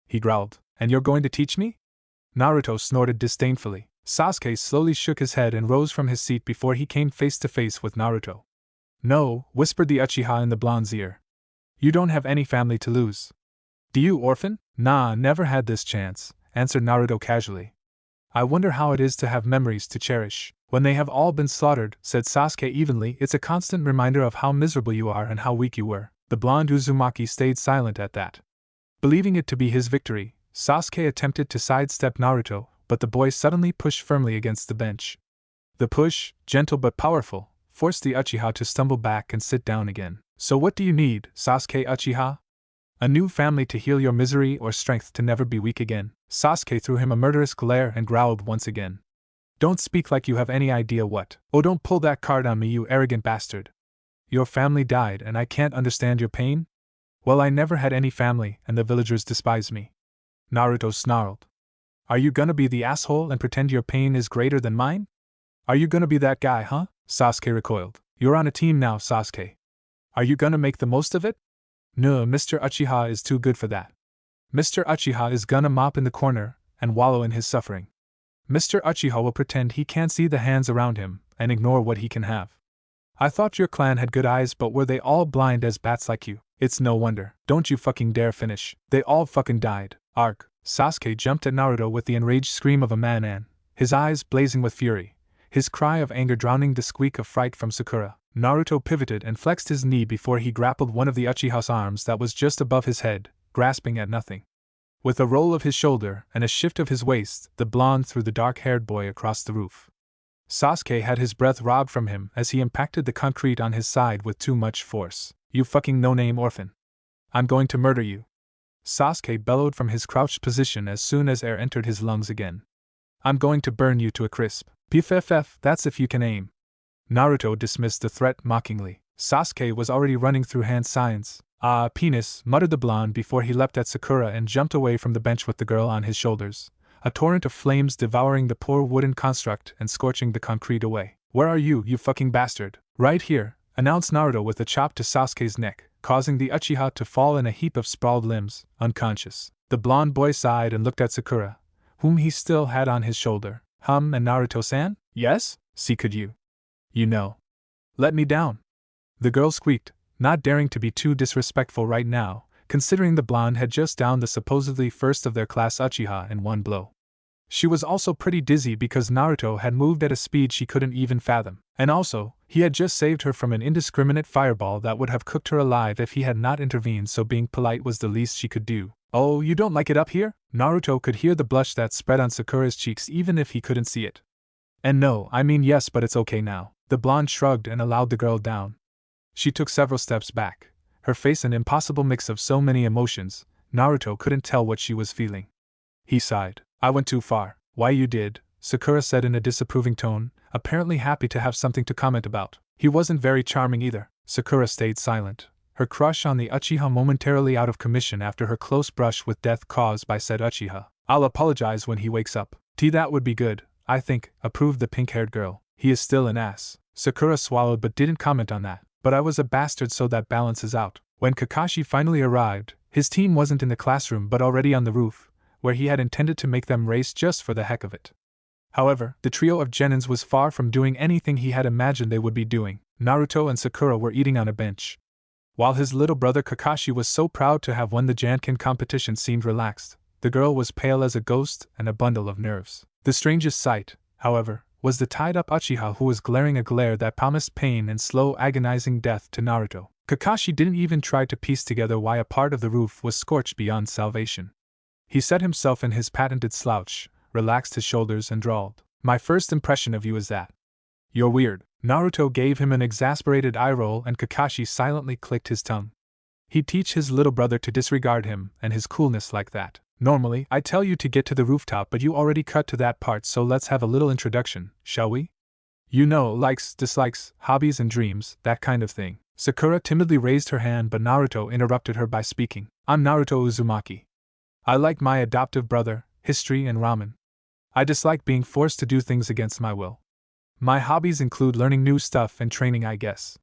he growled, And you're going to teach me? Naruto snorted disdainfully. Sasuke slowly shook his head and rose from his seat before he came face to face with Naruto. No, whispered the Uchiha in the blonde's ear. You don't have any family to lose. Do you, orphan? Nah, never had this chance, answered Naruto casually. I wonder how it is to have memories to cherish. When they have all been slaughtered, said Sasuke evenly, it's a constant reminder of how miserable you are and how weak you were. The blonde Uzumaki stayed silent at that. Believing it to be his victory, Sasuke attempted to sidestep Naruto, but the boy suddenly pushed firmly against the bench. The push, gentle but powerful, forced the Uchiha to stumble back and sit down again. So what do you need, Sasuke Uchiha? A new family to heal your misery or strength to never be weak again? Sasuke threw him a murderous glare and growled once again. Don't speak like you have any idea what. Oh, don't pull that card on me, you arrogant bastard. Your family died and I can't understand your pain? Well, I never had any family and the villagers despise me. Naruto snarled. Are you gonna be the asshole and pretend your pain is greater than mine? Are you gonna be that guy, huh? Sasuke recoiled. You're on a team now, Sasuke. Are you gonna make the most of it? No, Mr. Uchiha is too good for that. Mr. Uchiha is gonna mop in the corner and wallow in his suffering. Mr. Uchiha will pretend he can't see the hands around him and ignore what he can have. I thought your clan had good eyes, but were they all blind as bats like you? It's no wonder. Don't you fucking dare finish. They all fucking died. Arg. Sasuke jumped at Naruto with the enraged scream of a madman, his eyes blazing with fury, his cry of anger drowning the squeak of fright from Sakura. Naruto pivoted and flexed his knee before he grappled one of the Uchiha's arms that was just above his head, grasping at nothing. With a roll of his shoulder and a shift of his waist, the blonde threw the dark-haired boy across the roof. Sasuke had his breath robbed from him as he impacted the concrete on his side with too much force. You fucking no-name orphan. I'm going to murder you. Sasuke bellowed from his crouched position as soon as air entered his lungs again. I'm going to burn you to a crisp. PFFF, that's if you can aim. Naruto dismissed the threat mockingly. Sasuke was already running through hand signs. Ah, penis, muttered the blonde before he leapt at Sakura and jumped away from the bench with the girl on his shoulders, a torrent of flames devouring the poor wooden construct and scorching the concrete away. Where are you, you fucking bastard? Right here, announced Naruto with a chop to Sasuke's neck, causing the Uchiha to fall in a heap of sprawled limbs, unconscious. The blonde boy sighed and looked at Sakura, whom he still had on his shoulder. And Naruto-san? Yes? See, could you? You know. Let me down. The girl squeaked, not daring to be too disrespectful right now, considering the blonde had just downed the supposedly first of their class Uchiha in one blow. She was also pretty dizzy because Naruto had moved at a speed she couldn't even fathom, and also, he had just saved her from an indiscriminate fireball that would have cooked her alive if he had not intervened, so being polite was the least she could do. Oh, you don't like it up here? Naruto could hear the blush that spread on Sakura's cheeks even if he couldn't see it. And no, I mean yes, but it's okay now. The blonde shrugged and allowed the girl down. She took several steps back, her face an impossible mix of so many emotions, Naruto couldn't tell what she was feeling. He sighed. I went too far. Why you did, Sakura said in a disapproving tone, apparently happy to have something to comment about. He wasn't very charming either. Sakura stayed silent, her crush on the Uchiha momentarily out of commission after her close brush with death caused by said Uchiha. I'll apologize when he wakes up. That would be good, I think, approved the pink-haired girl. He is still an ass. Sakura swallowed but didn't comment on that. But I was a bastard, so that balances out. When Kakashi finally arrived, his team wasn't in the classroom but already on the roof, where he had intended to make them race just for the heck of it. However, the trio of genins was far from doing anything he had imagined they would be doing. Naruto and Sakura were eating on a bench, while his little brother Kakashi was so proud to have won the Janken competition seemed relaxed. The girl was pale as a ghost and a bundle of nerves. The strangest sight, however, was the tied-up Uchiha who was glaring a glare that promised pain and slow agonizing death to Naruto. Kakashi didn't even try to piece together why a part of the roof was scorched beyond salvation. He set himself in his patented slouch, relaxed his shoulders and drawled, "My first impression of you is that you're weird." Naruto gave him an exasperated eye roll and Kakashi silently clicked his tongue. He'd teach his little brother to disregard him and his coolness like that. Normally, I tell you to get to the rooftop, but you already cut to that part, so let's have a little introduction, shall we? You know, likes, dislikes, hobbies and dreams, that kind of thing. Sakura timidly raised her hand, but Naruto interrupted her by speaking. I'm Naruto Uzumaki. I like my adoptive brother, history and ramen. I dislike being forced to do things against my will. My hobbies include learning new stuff and training, I guess.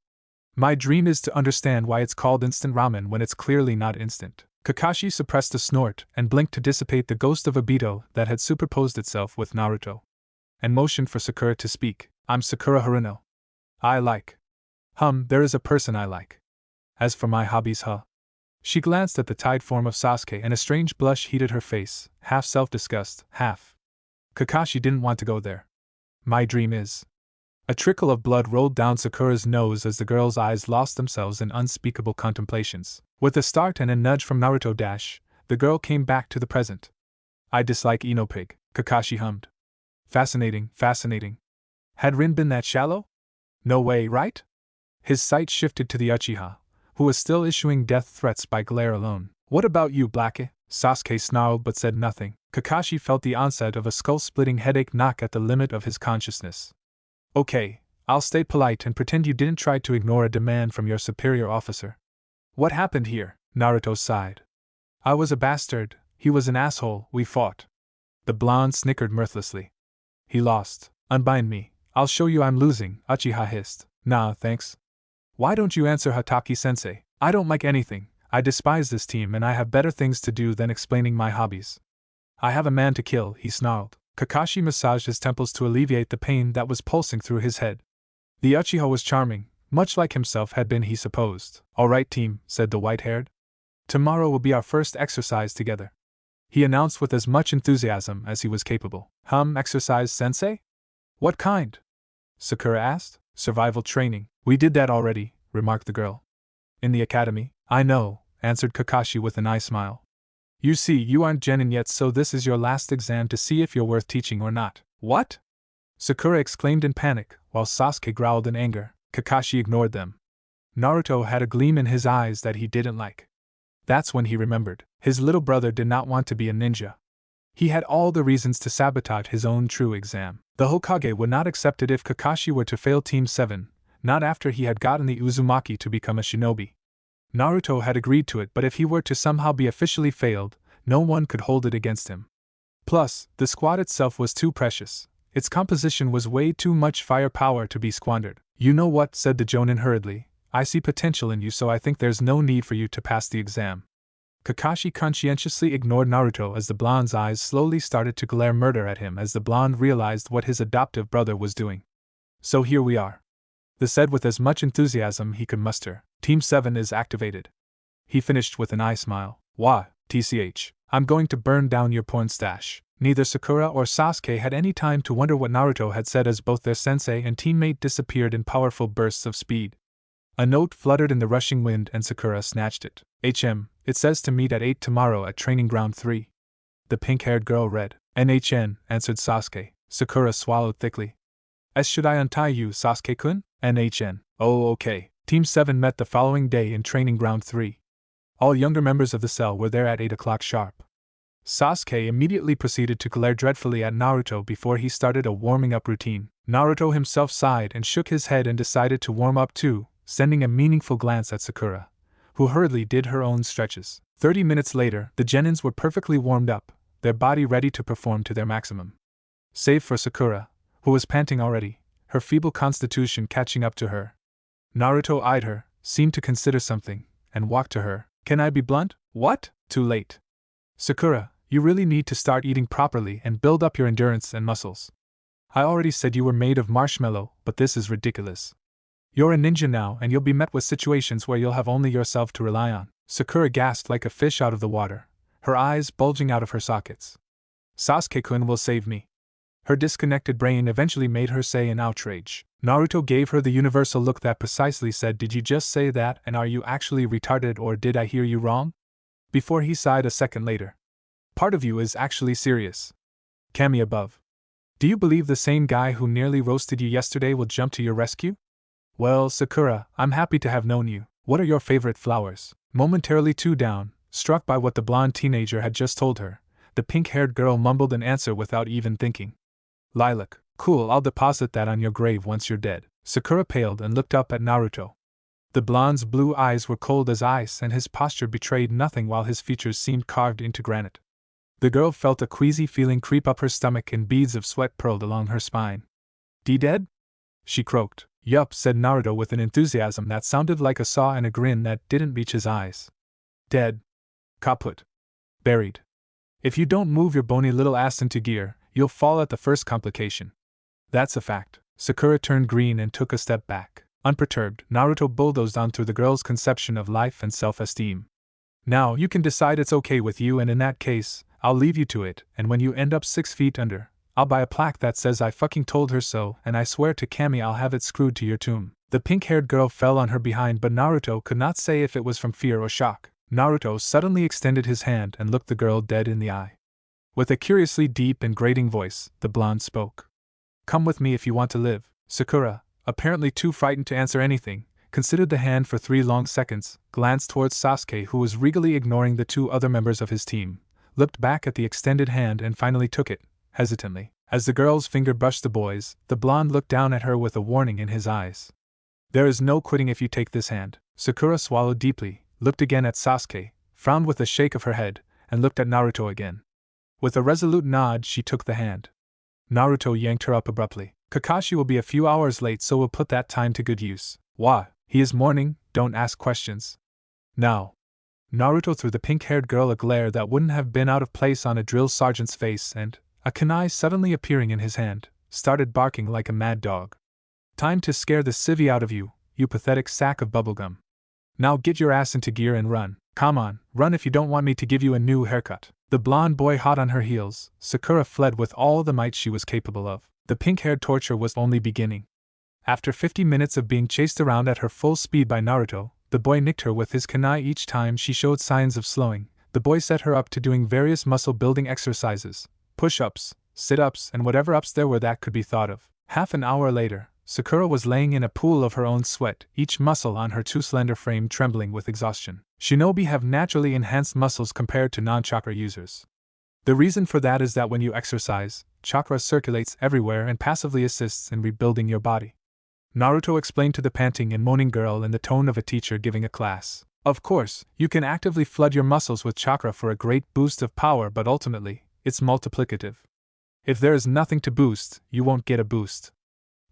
My dream is to understand why it's called instant ramen when it's clearly not instant. Kakashi suppressed a snort and blinked to dissipate the ghost of Obito that had superposed itself with Naruto, and motioned for Sakura to speak. I'm Sakura Haruno. I like. There is a person I like. As for my hobbies, She glanced at the tied form of Sasuke and a strange blush heated her face, half self-disgust, half. Kakashi didn't want to go there. My dream is. A trickle of blood rolled down Sakura's nose as the girl's eyes lost themselves in unspeakable contemplations. With a start and a nudge from Naruto Dash, the girl came back to the present. I dislike Enopig, Kakashi hummed. Fascinating, fascinating. Had Rin been that shallow? No way, right? His sight shifted to the Uchiha, who was still issuing death threats by glare alone. What about you, Blackie? Sasuke snarled but said nothing. Kakashi felt the onset of a skull-splitting headache knock at the limit of his consciousness. Okay, I'll stay polite and pretend you didn't try to ignore a demand from your superior officer. What happened here? Naruto sighed. I was a bastard, he was an asshole, we fought. The blonde snickered mirthlessly. He lost. Unbind me, I'll show you I'm losing, Uchiha hissed. Nah, thanks. Why don't you answer Hataki-sensei? I don't like anything, I despise this team and I have better things to do than explaining my hobbies. I have a man to kill, he snarled. Kakashi massaged his temples to alleviate the pain that was pulsing through his head. The Uchiha was charming, much like himself had been, he supposed. All right, team, said the white-haired. Tomorrow will be our first exercise together, he announced with as much enthusiasm as he was capable. Exercise, sensei? What kind? Sakura asked. Survival training. We did that already, remarked the girl. In the academy? I know, answered Kakashi with an eye smile. You see, you aren't genin yet, so this is your last exam to see if you're worth teaching or not. What? Sakura exclaimed in panic, while Sasuke growled in anger. Kakashi ignored them. Naruto had a gleam in his eyes that he didn't like. That's when he remembered. His little brother did not want to be a ninja. He had all the reasons to sabotage his own true exam. The Hokage would not accept it if Kakashi were to fail Team 7, not after he had gotten the Uzumaki to become a shinobi. Naruto had agreed to it, but if he were to somehow be officially failed, no one could hold it against him. Plus, the squad itself was too precious. Its composition was way too much firepower to be squandered. You know what, said the Jonin hurriedly, I see potential in you, so I think there's no need for you to pass the exam. Kakashi conscientiously ignored Naruto as the blonde's eyes slowly started to glare murder at him as the blonde realized what his adoptive brother was doing. So here we are. He said with as much enthusiasm he could muster. Team 7 is activated. He finished with an eye smile. Wah, TCH, I'm going to burn down your porn stash. Neither Sakura or Sasuke had any time to wonder what Naruto had said as both their sensei and teammate disappeared in powerful bursts of speed. A note fluttered in the rushing wind and Sakura snatched it. It says to meet at 8 tomorrow at Training Ground 3. The pink-haired girl read. NHN, answered Sasuke. Sakura swallowed thickly. Should I untie you, Sasuke-kun? NHN. Oh, okay. Team 7 met the following day in Training Ground 3. All younger members of the cell were there at 8 o'clock sharp. Sasuke immediately proceeded to glare dreadfully at Naruto before he started a warming-up routine. Naruto himself sighed and shook his head and decided to warm up too, sending a meaningful glance at Sakura, who hurriedly did her own stretches. 30 minutes later, the genins were perfectly warmed up, their body ready to perform to their maximum. Save for Sakura, who was panting already, her feeble constitution catching up to her. Naruto eyed her, seemed to consider something, and walked to her. Can I be blunt? What? Too late. Sakura, you really need to start eating properly and build up your endurance and muscles. I already said you were made of marshmallow, but this is ridiculous. You're a ninja now and you'll be met with situations where you'll have only yourself to rely on. Sakura gasped like a fish out of the water, her eyes bulging out of her sockets. Sasuke-kun will save me. Her disconnected brain eventually made her say in outrage. Naruto gave her the universal look that precisely said, did you just say that and are you actually retarded or did I hear you wrong? Before he sighed a second later. Part of you is actually serious. Kami above. Do you believe the same guy who nearly roasted you yesterday will jump to your rescue? Well, Sakura, I'm happy to have known you. What are your favorite flowers? Momentarily too down, struck by what the blonde teenager had just told her, the pink-haired girl mumbled an answer without even thinking. Lilac. Cool, I'll deposit that on your grave once you're dead. Sakura paled and looked up at Naruto. The blonde's blue eyes were cold as ice and his posture betrayed nothing while his features seemed carved into granite. The girl felt a queasy feeling creep up her stomach and beads of sweat purled along her spine. Dead? She croaked. Yup, said Naruto with an enthusiasm that sounded like a saw and a grin that didn't reach his eyes. Dead. Kaput. Buried. If you don't move your bony little ass into gear, you'll fall at the first complication. That's a fact. Sakura turned green and took a step back. Unperturbed, Naruto bulldozed on through the girl's conception of life and self-esteem. Now you can decide it's okay with you, and in that case, I'll leave you to it, and when you end up 6 feet under, I'll buy a plaque that says I fucking told her so, and I swear to Kami I'll have it screwed to your tomb. The pink-haired girl fell on her behind, but Naruto could not say if it was from fear or shock. Naruto suddenly extended his hand and looked the girl dead in the eye. With a curiously deep and grating voice, the blonde spoke. Come with me if you want to live. Sakura, apparently too frightened to answer anything, considered the hand for 3 long seconds, glanced towards Sasuke, who was regally ignoring the 2 other members of his team, looked back at the extended hand and finally took it, hesitantly. As the girl's finger brushed the boy's, the blonde looked down at her with a warning in his eyes. There is no quitting if you take this hand. Sakura swallowed deeply, looked again at Sasuke, frowned with a shake of her head, and looked at Naruto again. With a resolute nod, she took the hand. Naruto yanked her up abruptly. Kakashi will be a few hours late, so we'll put that time to good use. Why? He is mourning, don't ask questions. Now. Naruto threw the pink-haired girl a glare that wouldn't have been out of place on a drill sergeant's face, and, a kunai suddenly appearing in his hand, started barking like a mad dog. Time to scare the civvy out of you, you pathetic sack of bubblegum. Now get your ass into gear and run. Come on, run if you don't want me to give you a new haircut. The blonde boy hot on her heels, Sakura fled with all the might she was capable of. The pink-haired torture was only beginning. After 50 minutes of being chased around at her full speed by Naruto, the boy nicked her with his kunai each time she showed signs of slowing. The boy set her up to doing various muscle-building exercises, push-ups, sit-ups, and whatever ups there were that could be thought of. Half an hour later, Sakura was laying in a pool of her own sweat, each muscle on her too slender frame trembling with exhaustion. Shinobi have naturally enhanced muscles compared to non-chakra users. The reason for that is that when you exercise, chakra circulates everywhere and passively assists in rebuilding your body. Naruto explained to the panting and moaning girl in the tone of a teacher giving a class. Of course, you can actively flood your muscles with chakra for a great boost of power, but ultimately, it's multiplicative. If there is nothing to boost, you won't get a boost.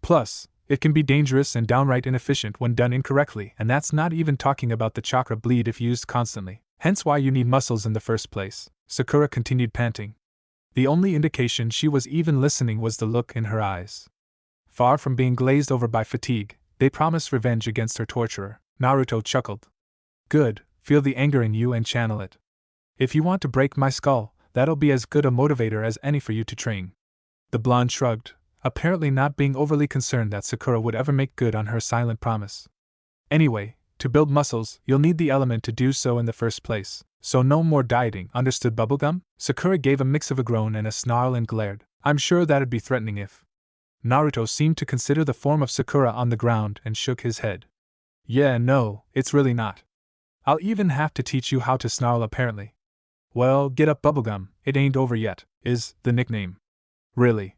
Plus, it can be dangerous and downright inefficient when done incorrectly, and that's not even talking about the chakra bleed if used constantly. Hence why you need muscles in the first place. Sakura continued panting. The only indication she was even listening was the look in her eyes. Far from being glazed over by fatigue, they promised revenge against her torturer. Naruto chuckled. Good, feel the anger in you and channel it. If you want to break my skull, that'll be as good a motivator as any for you to train. The blonde shrugged, apparently not being overly concerned that Sakura would ever make good on her silent promise. Anyway, to build muscles, you'll need the element to do so in the first place. So no more dieting, understood bubblegum? Sakura gave a mix of a groan and a snarl and glared. I'm sure that'd be threatening if... Naruto seemed to consider the form of Sakura on the ground and shook his head. Yeah, no, it's really not. I'll even have to teach you how to snarl apparently. Well, get up bubblegum, it ain't over yet, is the nickname. Really?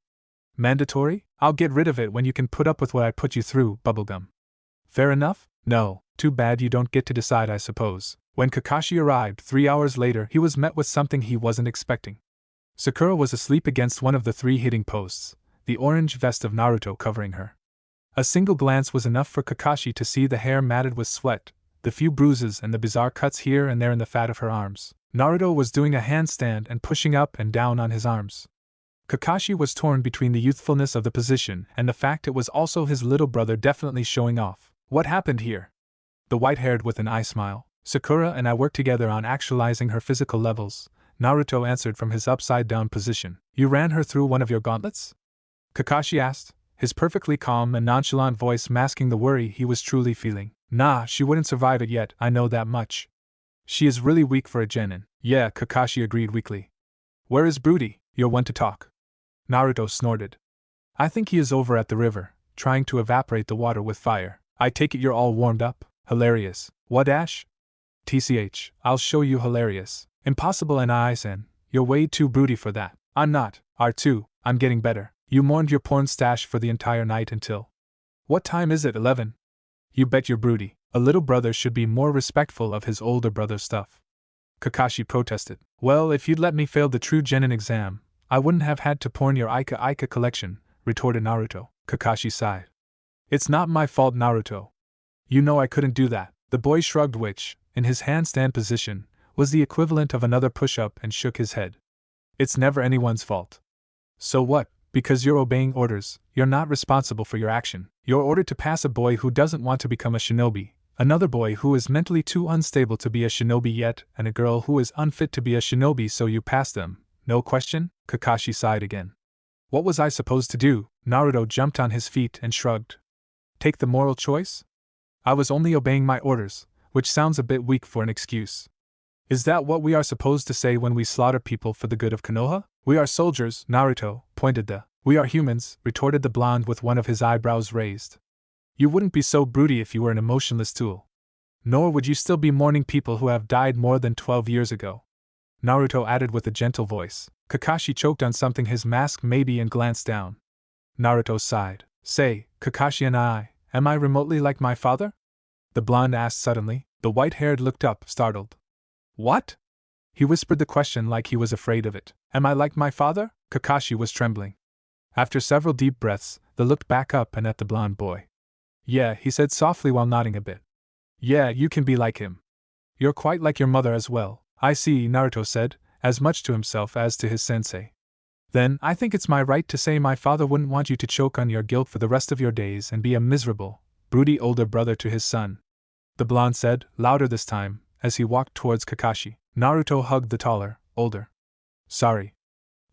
Mandatory? I'll get rid of it when you can put up with what I put you through, bubblegum. Fair enough? No, too bad you don't get to decide, I suppose. When Kakashi arrived 3 hours later, he was met with something he wasn't expecting. Sakura was asleep against one of the 3 hitting posts, the orange vest of Naruto covering her. A single glance was enough for Kakashi to see the hair matted with sweat, the few bruises and the bizarre cuts here and there in the fat of her arms. Naruto was doing a handstand and pushing up and down on his arms. Kakashi was torn between the youthfulness of the position and the fact it was also his little brother definitely showing off. What happened here? The white-haired with an eye smile. Sakura and I worked together on actualizing her physical levels, Naruto answered from his upside-down position. You ran her through one of your gauntlets? Kakashi asked, his perfectly calm and nonchalant voice masking the worry he was truly feeling. Nah, she wouldn't survive it yet, I know that much. She is really weak for a genin. Yeah, Kakashi agreed weakly. Where is Broody, your one to talk? Naruto snorted. I think he is over at the river, trying to evaporate the water with fire. I take it you're all warmed up? Hilarious. What Ash? TCH, I'll show you hilarious. Impossible and I-san, you're way too broody for that. I'm not. R2, I'm getting better. You mourned your porn stash for the entire night until... What time is it, 11? You bet you're broody. A little brother should be more respectful of his older brother's stuff. Kakashi protested. Well, if you'd let me fail the true genin exam, I wouldn't have had to porn your Ika collection, retorted Naruto. Kakashi sighed. It's not my fault, Naruto. You know I couldn't do that. The boy shrugged, which, in his handstand position, was the equivalent of another push-up and shook his head. It's never anyone's fault. So what? Because you're obeying orders, you're not responsible for your action. You're ordered to pass a boy who doesn't want to become a shinobi, another boy who is mentally too unstable to be a shinobi yet, and a girl who is unfit to be a shinobi, so you pass them. No question? Kakashi sighed again. What was I supposed to do? Naruto jumped on his feet and shrugged. Take the moral choice? I was only obeying my orders, which sounds a bit weak for an excuse. Is that what we are supposed to say when we slaughter people for the good of Konoha? We are soldiers, Naruto pointed the. We are humans, retorted the blonde with one of his eyebrows raised. You wouldn't be so broody if you were an emotionless tool. Nor would you still be mourning people who have died more than 12 years ago. Naruto added with a gentle voice. Kakashi choked on something, his mask maybe, and glanced down. Naruto sighed. Say, Kakashi and am I remotely like my father? The blonde asked suddenly. The white-haired looked up, startled. What? He whispered the question like he was afraid of it. Am I like my father? Kakashi was trembling. After several deep breaths, they looked back up and at the blonde boy. Yeah, he said softly while nodding a bit. Yeah, you can be like him. You're quite like your mother as well. I see, Naruto said, as much to himself as to his sensei. Then, I think it's my right to say my father wouldn't want you to choke on your guilt for the rest of your days and be a miserable, broody older brother to his son. The blonde said, louder this time, as he walked towards Kakashi. Naruto hugged the taller, older. Sorry.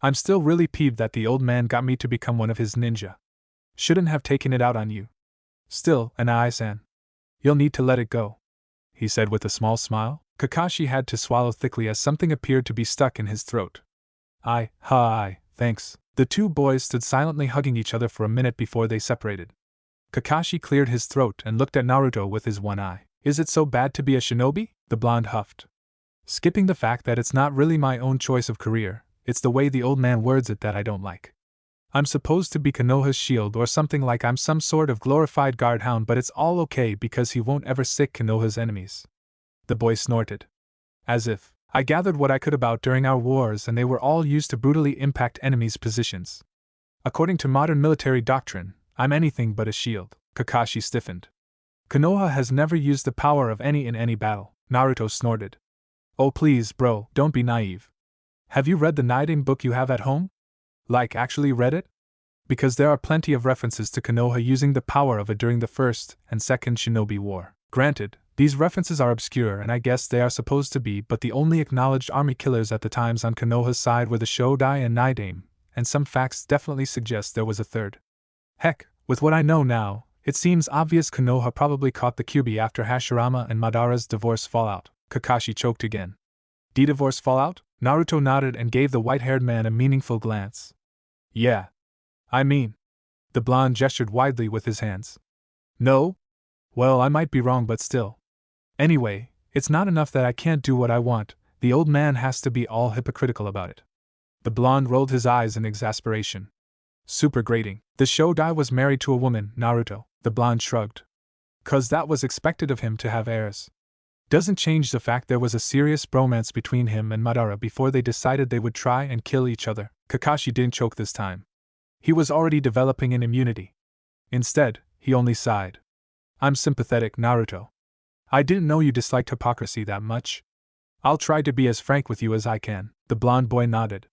I'm still really peeved that the old man got me to become one of his ninja. Shouldn't have taken it out on you. Still, Anai-san. You'll need to let it go, he said with a small smile. Kakashi had to swallow thickly as something appeared to be stuck in his throat. Thanks. The two boys stood silently hugging each other for a minute before they separated. Kakashi cleared his throat and looked at Naruto with his one eye. Is it so bad to be a shinobi? The blonde huffed. Skipping the fact that it's not really my own choice of career, it's the way the old man words it that I don't like. I'm supposed to be Konoha's shield or something, like I'm some sort of glorified guardhound, but it's all okay because he won't ever sick Konoha's enemies. The boy snorted. As if. I gathered what I could about during our wars, and they were all used to brutally impact enemies' positions. According to modern military doctrine, I'm anything but a shield. Kakashi stiffened. Konoha has never used the power of any in any battle. Naruto snorted. Oh please, bro, don't be naive. Have you read the Niding book you have at home? Like, actually read it? Because there are plenty of references to Konoha using the power of it during the First and Second Shinobi War. Granted, these references are obscure, and I guess they are supposed to be, but the only acknowledged army killers at the times on Konoha's side were the Shodai and Nidame, and some facts definitely suggest there was a third. Heck, with what I know now, it seems obvious Konoha probably caught the Kyuubi after Hashirama and Madara's divorce fallout. Kakashi choked again. Divorce fallout? Naruto nodded and gave the white-haired man a meaningful glance. Yeah. I mean. The blonde gestured widely with his hands. No? Well, I might be wrong, but still. Anyway, it's not enough that I can't do what I want, the old man has to be all hypocritical about it. The blonde rolled his eyes in exasperation. Super grating. The Shodai was married to a woman, Naruto. The blonde shrugged. 'Cause that was expected of him to have heirs. Doesn't change the fact there was a serious bromance between him and Madara before they decided they would try and kill each other. Kakashi didn't choke this time. He was already developing an immunity. Instead, he only sighed. I'm sympathetic, Naruto. I didn't know you disliked hypocrisy that much. I'll try to be as frank with you as I can. The blonde boy nodded.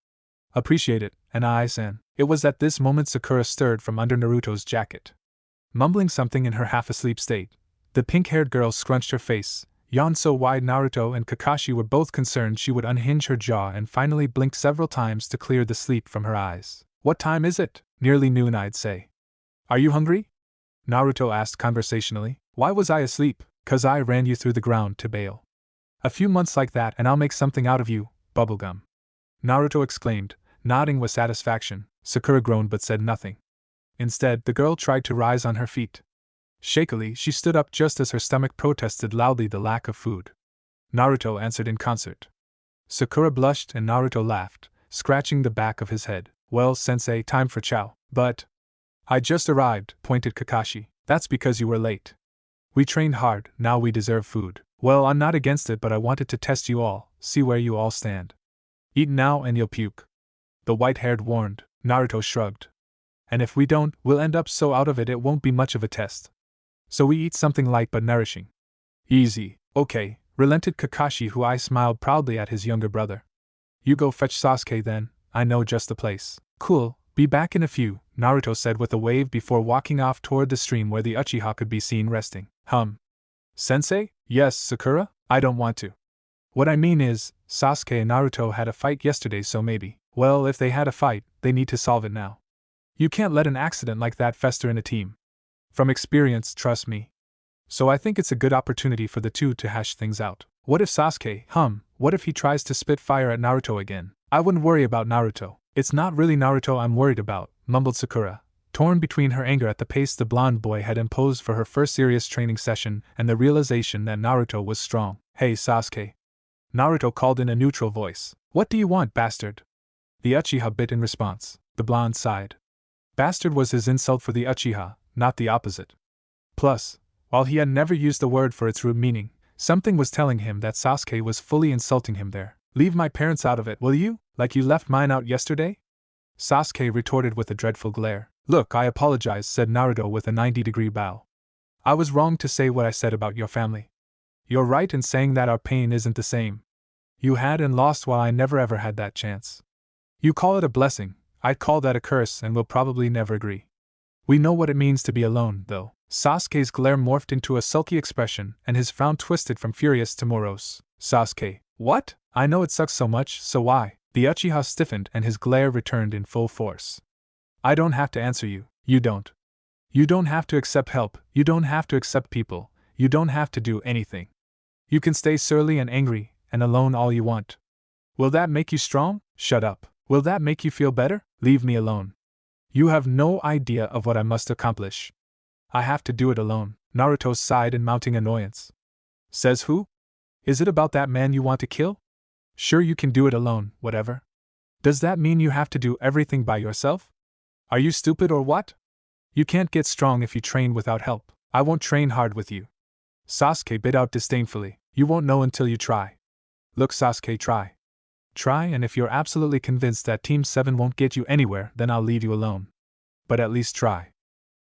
Appreciate it, Anai-san. It was at this moment Sakura stirred from under Naruto's jacket. Mumbling something in her half-asleep state, the pink-haired girl scrunched her face, yawned so wide Naruto and Kakashi were both concerned she would unhinge her jaw, and finally blinked several times to clear the sleep from her eyes. What time is it? Nearly noon, I'd say. Are you hungry? Naruto asked conversationally. Why was I asleep? 'Cause I ran you through the ground to bail. A few months like that and I'll make something out of you, bubblegum. Naruto exclaimed, nodding with satisfaction. Sakura groaned but said nothing. Instead, the girl tried to rise on her feet. Shakily, she stood up just as her stomach protested loudly the lack of food. Naruto answered in concert. Sakura blushed and Naruto laughed, scratching the back of his head. Well, sensei, time for chow. But I just arrived, pointed Kakashi. That's because you were late. We trained hard, now we deserve food. Well, I'm not against it, but I wanted to test you all, see where you all stand. Eat now and you'll puke. The white-haired warned. Naruto shrugged. And if we don't, we'll end up so out of it won't be much of a test. So we eat something light but nourishing. Easy. Okay, relented Kakashi, who I smiled proudly at his younger brother. You go fetch Sasuke then, I know just the place. Cool, be back in a few, Naruto said with a wave before walking off toward the stream where the Uchiha could be seen resting. Sensei? Yes, Sakura? I don't want to. What I mean is, Sasuke and Naruto had a fight yesterday, so maybe. Well, if they had a fight, they need to solve it now. You can't let an accident like that fester in a team. From experience, trust me. So I think it's a good opportunity for the two to hash things out. What if Sasuke, what if he tries to spit fire at Naruto again? I wouldn't worry about Naruto. It's not really Naruto I'm worried about, mumbled Sakura, torn between her anger at the pace the blonde boy had imposed for her first serious training session and the realization that Naruto was strong. Hey Sasuke. Naruto called in a neutral voice. What do you want, bastard? The Uchiha bit in response. The blonde sighed. Bastard was his insult for the Uchiha, not the opposite. Plus, while he had never used the word for its root meaning, something was telling him that Sasuke was fully insulting him there. Leave my parents out of it, will you? Like you left mine out yesterday? Sasuke retorted with a dreadful glare. Look, I apologize, said Naruto with a 90-degree bow. I was wrong to say what I said about your family. You're right in saying that our pain isn't the same. You had and lost while I never ever had that chance. You call it a blessing, I'd call that a curse, and we'll probably never agree. We know what it means to be alone, though. Sasuke's glare morphed into a sulky expression, and his frown twisted from furious to morose. Sasuke, what? I know it sucks so much, so why? The Uchiha stiffened and his glare returned in full force. I don't have to answer you, you don't. You don't have to accept help, you don't have to accept people, you don't have to do anything. You can stay surly and angry, and alone all you want. Will that make you strong? Shut up. Will that make you feel better? Leave me alone. You have no idea of what I must accomplish. I have to do it alone. Naruto sighed in mounting annoyance. Says who? Is it about that man you want to kill? Sure, you can do it alone, whatever. Does that mean you have to do everything by yourself? Are you stupid or what? You can't get strong if you train without help. I won't train hard with you. Sasuke bit out disdainfully. You won't know until you try. Look, Sasuke, try. Try, and if you're absolutely convinced that Team 7 won't get you anywhere, then I'll leave you alone. But at least try.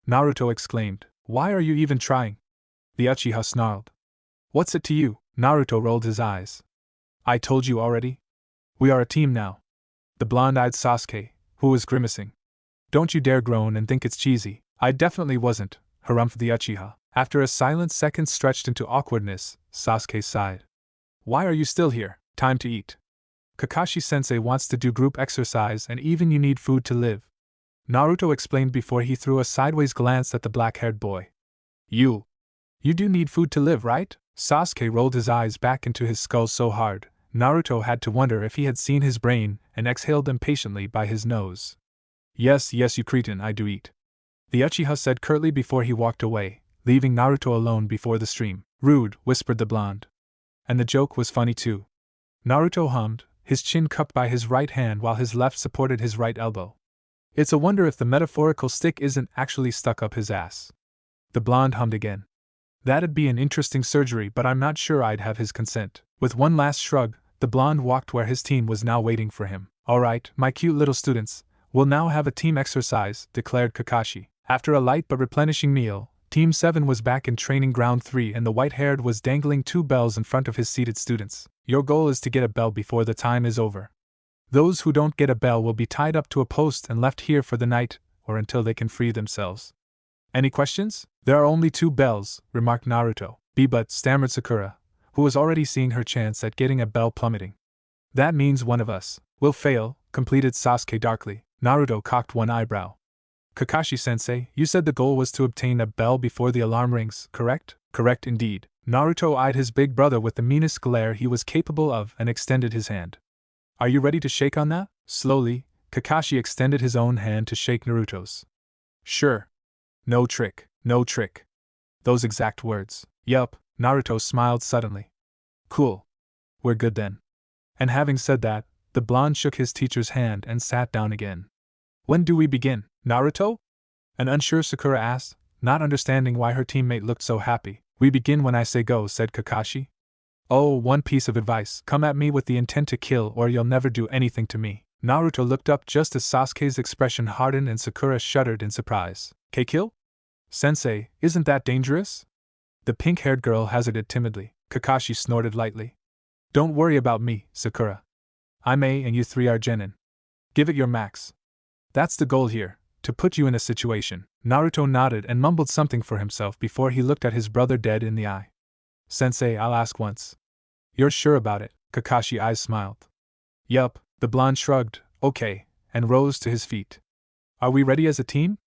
Naruto exclaimed. Why are you even trying? The Uchiha snarled. What's it to you? Naruto rolled his eyes. I told you already. We are a team now. The blonde-eyed Sasuke, who was grimacing. Don't you dare groan and think it's cheesy. I definitely wasn't, harumphed the Uchiha. After a silent second stretched into awkwardness, Sasuke sighed. Why are you still here? Time to eat. Kakashi-sensei wants to do group exercise and even you need food to live. Naruto explained before he threw a sideways glance at the black-haired boy. You do need food to live, right? Sasuke rolled his eyes back into his skull so hard, Naruto had to wonder if he had seen his brain, and exhaled impatiently by his nose. Yes, you cretin, I do eat. The Uchiha said curtly before he walked away, leaving Naruto alone before the stream. Rude, whispered the blonde. And the joke was funny too. Naruto hummed, his chin cupped by his right hand while his left supported his right elbow. It's a wonder if the metaphorical stick isn't actually stuck up his ass. The blonde hummed again. That'd be an interesting surgery, but I'm not sure I'd have his consent. With one last shrug, the blonde walked where his team was now waiting for him. All right, my cute little students, we'll now have a team exercise, declared Kakashi. After a light but replenishing meal, Team 7 was back in training ground 3 and the white-haired was dangling 2 bells in front of his seated students. Your goal is to get a bell before the time is over. Those who don't get a bell will be tied up to a post and left here for the night, or until they can free themselves. Any questions? There are only 2 bells, remarked Naruto. But stammered Sakura, who was already seeing her chance at getting a bell plummeting. That means one of us will fail, completed Sasuke darkly. Naruto cocked one eyebrow. Kakashi-sensei, you said the goal was to obtain a bell before the alarm rings, correct? Correct indeed. Naruto eyed his big brother with the meanest glare he was capable of and extended his hand. Are you ready to shake on that? Slowly, Kakashi extended his own hand to shake Naruto's. Sure. No trick. Those exact words. Yup, Naruto smiled suddenly. Cool. We're good then. And having said that, the blonde shook his teacher's hand and sat down again. When do we begin, Naruto? An unsure Sakura asked, not understanding why her teammate looked so happy. We begin when I say go, said Kakashi. Oh, one piece of advice. Come at me with the intent to kill or you'll never do anything to me. Naruto looked up just as Sasuke's expression hardened and Sakura shuddered in surprise. K-kill? Sensei, isn't that dangerous? The pink-haired girl hazarded timidly. Kakashi snorted lightly. Don't worry about me, Sakura. I'm A and you three are Genin. Give it your max. That's the goal here, to put you in a situation. Naruto nodded and mumbled something for himself before he looked at his brother dead in the eye. Sensei, I'll ask once. You're sure about it? Kakashi's eyes smiled. Yup, the blonde shrugged, okay, and rose to his feet. Are we ready as a team?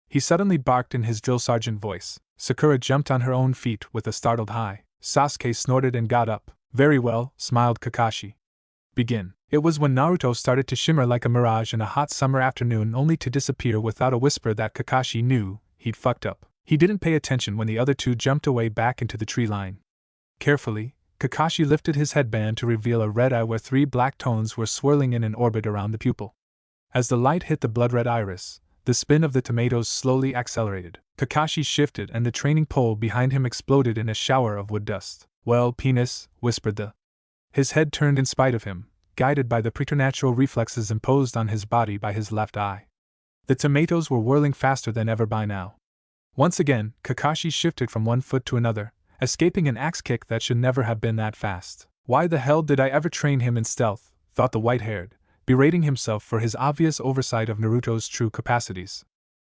He suddenly barked in his drill sergeant voice. Sakura jumped on her own feet with a startled hi. Sasuke snorted and got up. Very well, smiled Kakashi. Begin. It was when Naruto started to shimmer like a mirage in a hot summer afternoon only to disappear without a whisper that Kakashi knew he'd fucked up. He didn't pay attention when the other two jumped away back into the tree line. Carefully, Kakashi lifted his headband to reveal a red eye where 3 black tones were swirling in an orbit around the pupil. As the light hit the blood-red iris, the spin of the tomatoes slowly accelerated. Kakashi shifted and the training pole behind him exploded in a shower of wood dust. Well, penis, whispered the. His head turned in spite of him, guided by the preternatural reflexes imposed on his body by his left eye. The tomatoes were whirling faster than ever by now. Once again, Kakashi shifted from one foot to another, escaping an axe kick that should never have been that fast. Why the hell did I ever train him in stealth, thought the white-haired, berating himself for his obvious oversight of Naruto's true capacities.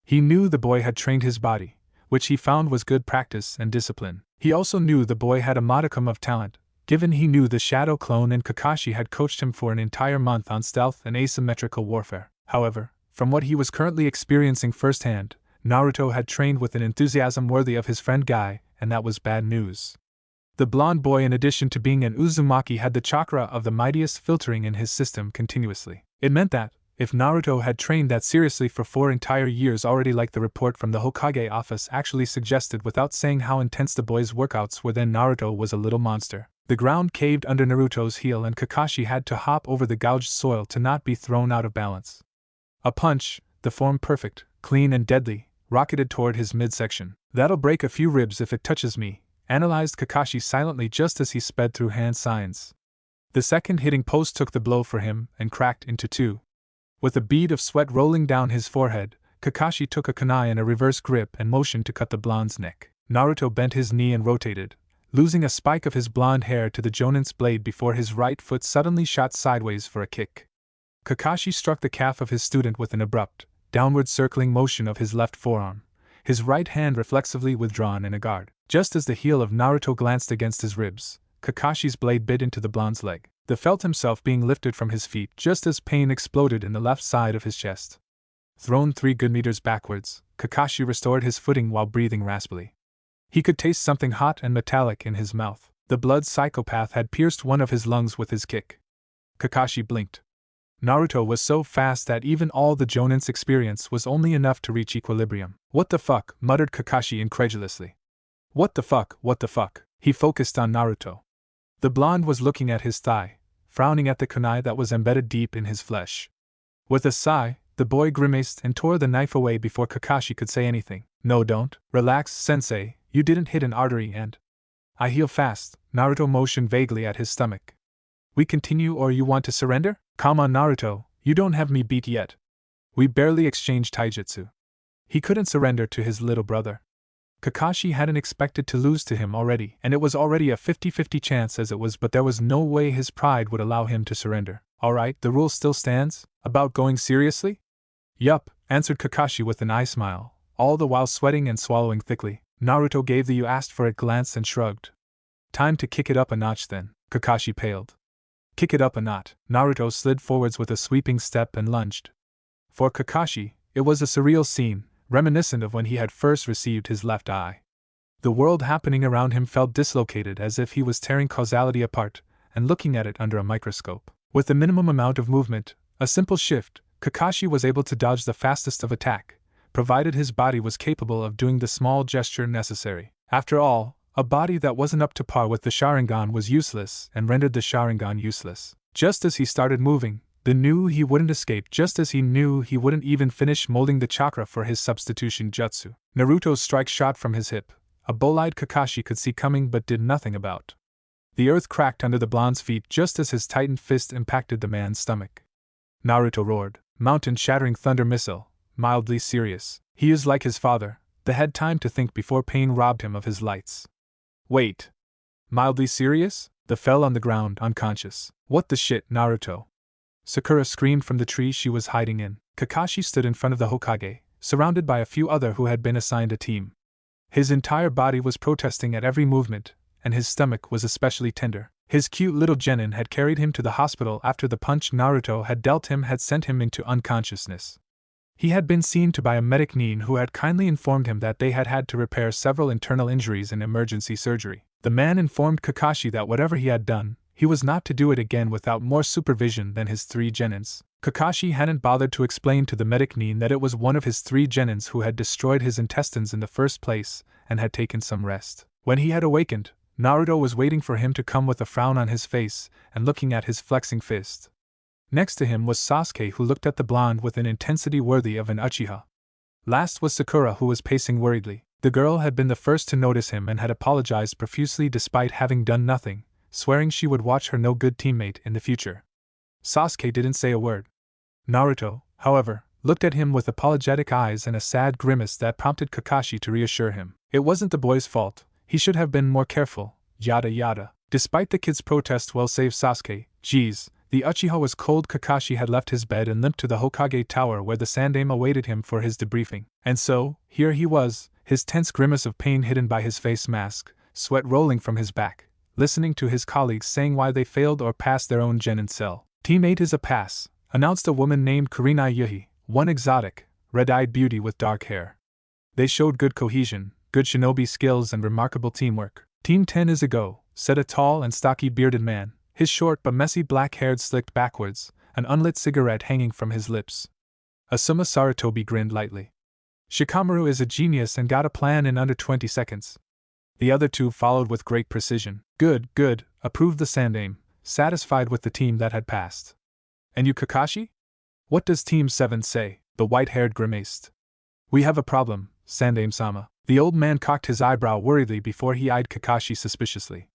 He knew the boy had trained his body, which he found was good practice and discipline. He also knew the boy had a modicum of talent, given he knew the shadow clone and Kakashi had coached him for an entire month on stealth and asymmetrical warfare. However, from what he was currently experiencing firsthand, Naruto had trained with an enthusiasm worthy of his friend Guy, and that was bad news. The blonde boy, in addition to being an Uzumaki, had the chakra of the mightiest filtering in his system continuously. It meant that, if Naruto had trained that seriously for 4 entire years already, like the report from the Hokage office actually suggested without saying how intense the boy's workouts were, then Naruto was a little monster. The ground caved under Naruto's heel and Kakashi had to hop over the gouged soil to not be thrown out of balance. A punch, the form perfect, clean and deadly, rocketed toward his midsection. That'll break a few ribs if it touches me, analyzed Kakashi silently just as he sped through hand signs. The second hitting post took the blow for him and cracked into 2. With a bead of sweat rolling down his forehead, Kakashi took a kunai in a reverse grip and motioned to cut the blonde's neck. Naruto bent his knee and rotated, losing a spike of his blonde hair to the Jonin's blade before his right foot suddenly shot sideways for a kick. Kakashi struck the calf of his student with an abrupt, downward circling motion of his left forearm, his right hand reflexively withdrawn in a guard. Just as the heel of Naruto glanced against his ribs, Kakashi's blade bit into the blonde's leg. The felt himself being lifted from his feet just as pain exploded in the left side of his chest. Thrown 3 good meters backwards, Kakashi restored his footing while breathing raspily. He could taste something hot and metallic in his mouth. The blood psychopath had pierced one of his lungs with his kick. Kakashi blinked. Naruto was so fast that even all the Jonin's experience was only enough to reach equilibrium. What the fuck, muttered Kakashi incredulously. What the fuck, what the fuck? He focused on Naruto. The blonde was looking at his thigh, frowning at the kunai that was embedded deep in his flesh. With a sigh, the boy grimaced and tore the knife away before Kakashi could say anything. No, don't. Relax, sensei, you didn't hit an artery and I heal fast. Naruto motioned vaguely at his stomach. We continue or you want to surrender? Come on, Naruto, you don't have me beat yet. We barely exchanged taijutsu. He couldn't surrender to his little brother. Kakashi hadn't expected to lose to him already, and it was already a 50-50 chance as it was, but there was no way his pride would allow him to surrender. Alright, the rule still stands? About going seriously? Yup, answered Kakashi with an eye smile, all the while sweating and swallowing thickly. Naruto gave the you asked for it glance and shrugged. Time to kick it up a notch then. Kakashi paled. Kick it up a notch. Naruto slid forwards with a sweeping step and lunged. For Kakashi, it was a surreal scene, reminiscent of when he had first received his left eye. The world happening around him felt dislocated as if he was tearing causality apart and looking at it under a microscope. With the minimum amount of movement, a simple shift, Kakashi was able to dodge the fastest of attack, provided his body was capable of doing the small gesture necessary. After all, a body that wasn't up to par with the Sharingan was useless and rendered the Sharingan useless. Just as he started moving, the knew he wouldn't escape, just as he knew he wouldn't even finish molding the chakra for his substitution jutsu. Naruto's strike shot from his hip, a bull-eyed Kakashi could see coming but did nothing about. The earth cracked under the blonde's feet just as his tightened fist impacted the man's stomach. Naruto roared, mountain-shattering thunder missile, mildly serious. He is like his father, that had time to think before pain robbed him of his lights. Wait. Mildly serious? The fell on the ground, unconscious. What the shit, Naruto? Sakura screamed from the tree she was hiding in. Kakashi stood in front of the Hokage, surrounded by a few other who had been assigned a team. His entire body was protesting at every movement, and his stomach was especially tender. His cute little genin had carried him to the hospital after the punch Naruto had dealt him had sent him into unconsciousness. He had been seen to by a medic Nin who had kindly informed him that they had had to repair several internal injuries in emergency surgery. The man informed Kakashi that whatever he had done, he was not to do it again without more supervision than his 3 genins. Kakashi hadn't bothered to explain to the medic Nin that it was one of his 3 genins who had destroyed his intestines in the first place and had taken some rest. When he had awakened, Naruto was waiting for him to come with a frown on his face and looking at his flexing fist. Next to him was Sasuke, who looked at the blonde with an intensity worthy of an Uchiha. Last was Sakura, who was pacing worriedly. The girl had been the first to notice him and had apologized profusely despite having done nothing, swearing she would watch her no-good teammate in the future. Sasuke didn't say a word. Naruto, however, looked at him with apologetic eyes and a sad grimace that prompted Kakashi to reassure him. It wasn't the boy's fault, he should have been more careful, yada yada. Despite the kid's protest, well saved Sasuke, geez. The Uchiha was cold. Kakashi had left his bed and limped to the Hokage tower where the Sandaime awaited him for his debriefing. And so, here he was, his tense grimace of pain hidden by his face mask, sweat rolling from his back, listening to his colleagues saying why they failed or passed their own genin cell. Team 8 is a pass, announced a woman named Kurenai Yuhi, one exotic, red-eyed beauty with dark hair. They showed good cohesion, good shinobi skills and remarkable teamwork. Team 10 is a go, said a tall and stocky bearded man, his short but messy black hair slicked backwards, an unlit cigarette hanging from his lips. Asuma Sarutobi grinned lightly. Shikamaru is a genius and got a plan in under 20 seconds. The other 2 followed with great precision. Good, good, approved the Sandaime, satisfied with the team that had passed. And you, Kakashi? What does Team 7 say? The white-haired grimaced. We have a problem, Sandaime-sama. The old man cocked his eyebrow worriedly before he eyed Kakashi suspiciously.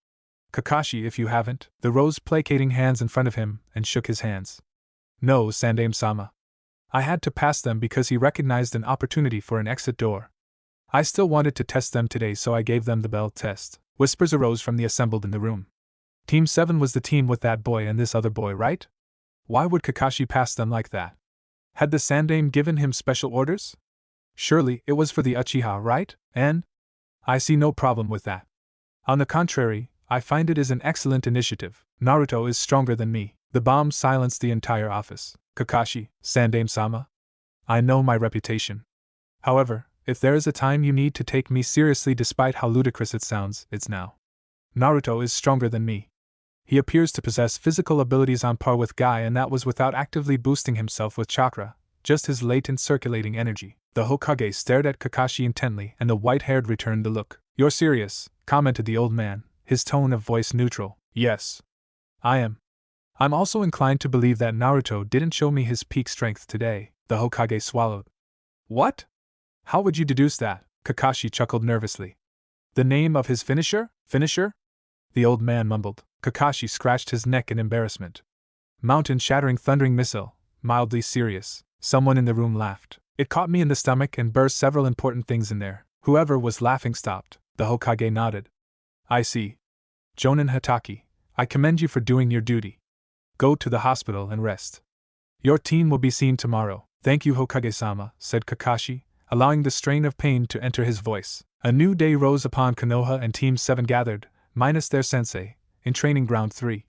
Kakashi, if you haven't, the rose placating hands in front of him, and shook his hands. No, Sandaime-sama. I had to pass them because he recognized an opportunity for an exit door. I still wanted to test them today, so I gave them the bell test. Whispers arose from the assembled in the room. Team 7 was the team with that boy and this other boy, right? Why would Kakashi pass them like that? Had the Sandaime given him special orders? Surely it was for the Uchiha, right? And? I see no problem with that. On the contrary, I find it is an excellent initiative. Naruto is stronger than me. The bomb silenced the entire office. Kakashi, Sandaime-sama. I know my reputation. However, if there is a time you need to take me seriously despite how ludicrous it sounds, it's now. Naruto is stronger than me. He appears to possess physical abilities on par with Guy, and that was without actively boosting himself with chakra, just his latent circulating energy. The Hokage stared at Kakashi intently, and the white-haired returned the look. You're serious, commented the old man, his tone of voice neutral. Yes. I am. I'm also inclined to believe that Naruto didn't show me his peak strength today. The Hokage swallowed. What? How would you deduce that? Kakashi chuckled nervously. The name of his finisher? Finisher? The old man mumbled. Kakashi scratched his neck in embarrassment. Mountain-shattering thundering missile, mildly serious. Someone in the room laughed. It caught me in the stomach and burst several important things in there. Whoever was laughing stopped. The Hokage nodded. I see. Jonin Hataki, I commend you for doing your duty. Go to the hospital and rest. Your team will be seen tomorrow. Thank you, Hokage-sama, said Kakashi, allowing the strain of pain to enter his voice. A new day rose upon Konoha, and Team 7 gathered, minus their sensei, in Training Ground 3.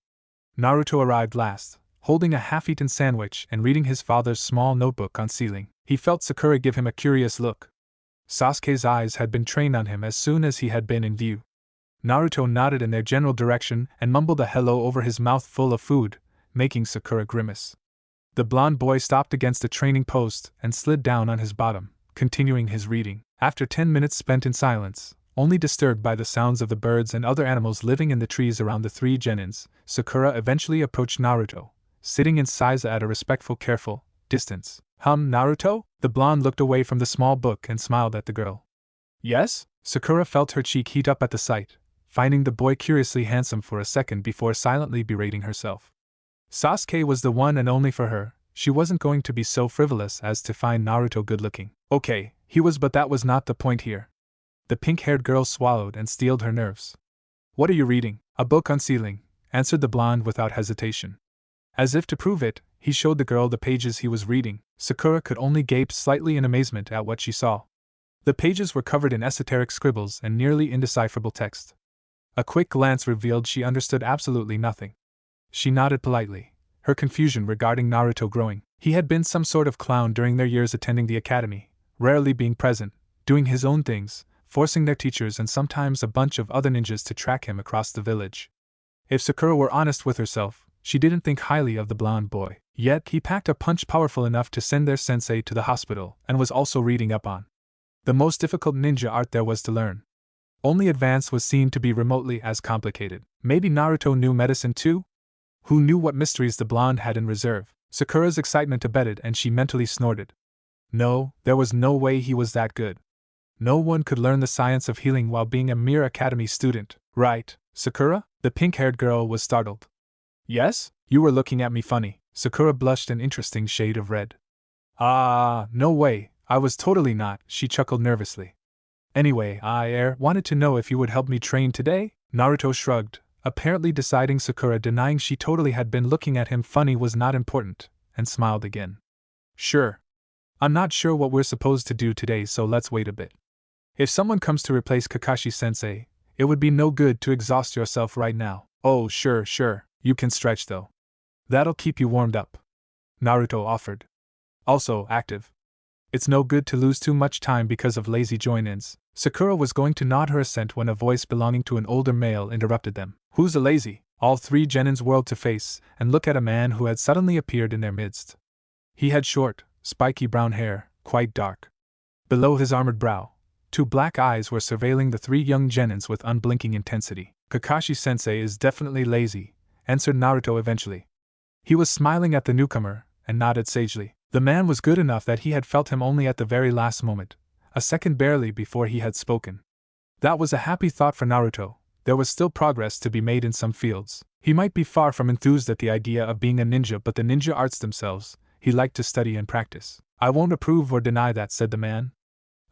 Naruto arrived last, holding a half-eaten sandwich and reading his father's small notebook on ceiling. He felt Sakura give him a curious look. Sasuke's eyes had been trained on him as soon as he had been in view. Naruto nodded in their general direction and mumbled a hello over his mouth full of food, making Sakura grimace. The blonde boy stopped against a training post and slid down on his bottom, continuing his reading. After 10 minutes spent in silence, only disturbed by the sounds of the birds and other animals living in the trees around the 3 genins, Sakura eventually approached Naruto, sitting in Saiza at a respectful, careful distance. Naruto? The blonde looked away from the small book and smiled at the girl. Yes? Sakura felt her cheek heat up at the sight, finding the boy curiously handsome for a second before silently berating herself. Sasuke was the one and only for her. She wasn't going to be so frivolous as to find Naruto good-looking. Okay, he was, but that was not the point here. The pink-haired girl swallowed and steeled her nerves. What are you reading? A book on sealing, answered the blonde without hesitation. As if to prove it, he showed the girl the pages he was reading. Sakura could only gape slightly in amazement at what she saw. The pages were covered in esoteric scribbles and nearly indecipherable text. A quick glance revealed she understood absolutely nothing. She nodded politely, her confusion regarding Naruto growing. He had been some sort of clown during their years attending the academy, rarely being present, doing his own things, forcing their teachers and sometimes a bunch of other ninjas to track him across the village. If Sakura were honest with herself, she didn't think highly of the blonde boy. Yet he packed a punch powerful enough to send their sensei to the hospital and was also reading up on the most difficult ninja art there was to learn. Only advance was seen to be remotely as complicated. Maybe Naruto knew medicine too? Who knew what mysteries the blonde had in reserve? Sakura's excitement abated and she mentally snorted. No, there was no way he was that good. No one could learn the science of healing while being a mere academy student, right, Sakura? The pink-haired girl was startled. Yes? You were looking at me funny. Sakura blushed an interesting shade of red. Ah, no way, I was totally not, she chuckled nervously. Anyway, I wanted to know if you would help me train today? Naruto shrugged, apparently deciding Sakura denying she totally had been looking at him funny was not important, and smiled again. Sure. I'm not sure what we're supposed to do today, so let's wait a bit. If someone comes to replace Kakashi-sensei, it would be no good to exhaust yourself right now. Oh, sure, you can stretch though. That'll keep you warmed up. Naruto offered. Also active. It's no good to lose too much time because of lazy join-ins. Sakura was going to nod her assent when a voice belonging to an older male interrupted them. Who's a lazy? All three genins whirled to face and look at a man who had suddenly appeared in their midst. He had short, spiky brown hair, quite dark. Below his armored brow, two black eyes were surveilling the three young genins with unblinking intensity. Kakashi-sensei is definitely lazy, answered Naruto eventually. He was smiling at the newcomer and nodded sagely. The man was good enough that he had felt him only at the very last moment, a second barely before he had spoken. That was a happy thought for Naruto. There was still progress to be made in some fields. He might be far from enthused at the idea of being a ninja, but the ninja arts themselves, he liked to study and practice. I won't approve or deny that, said the man.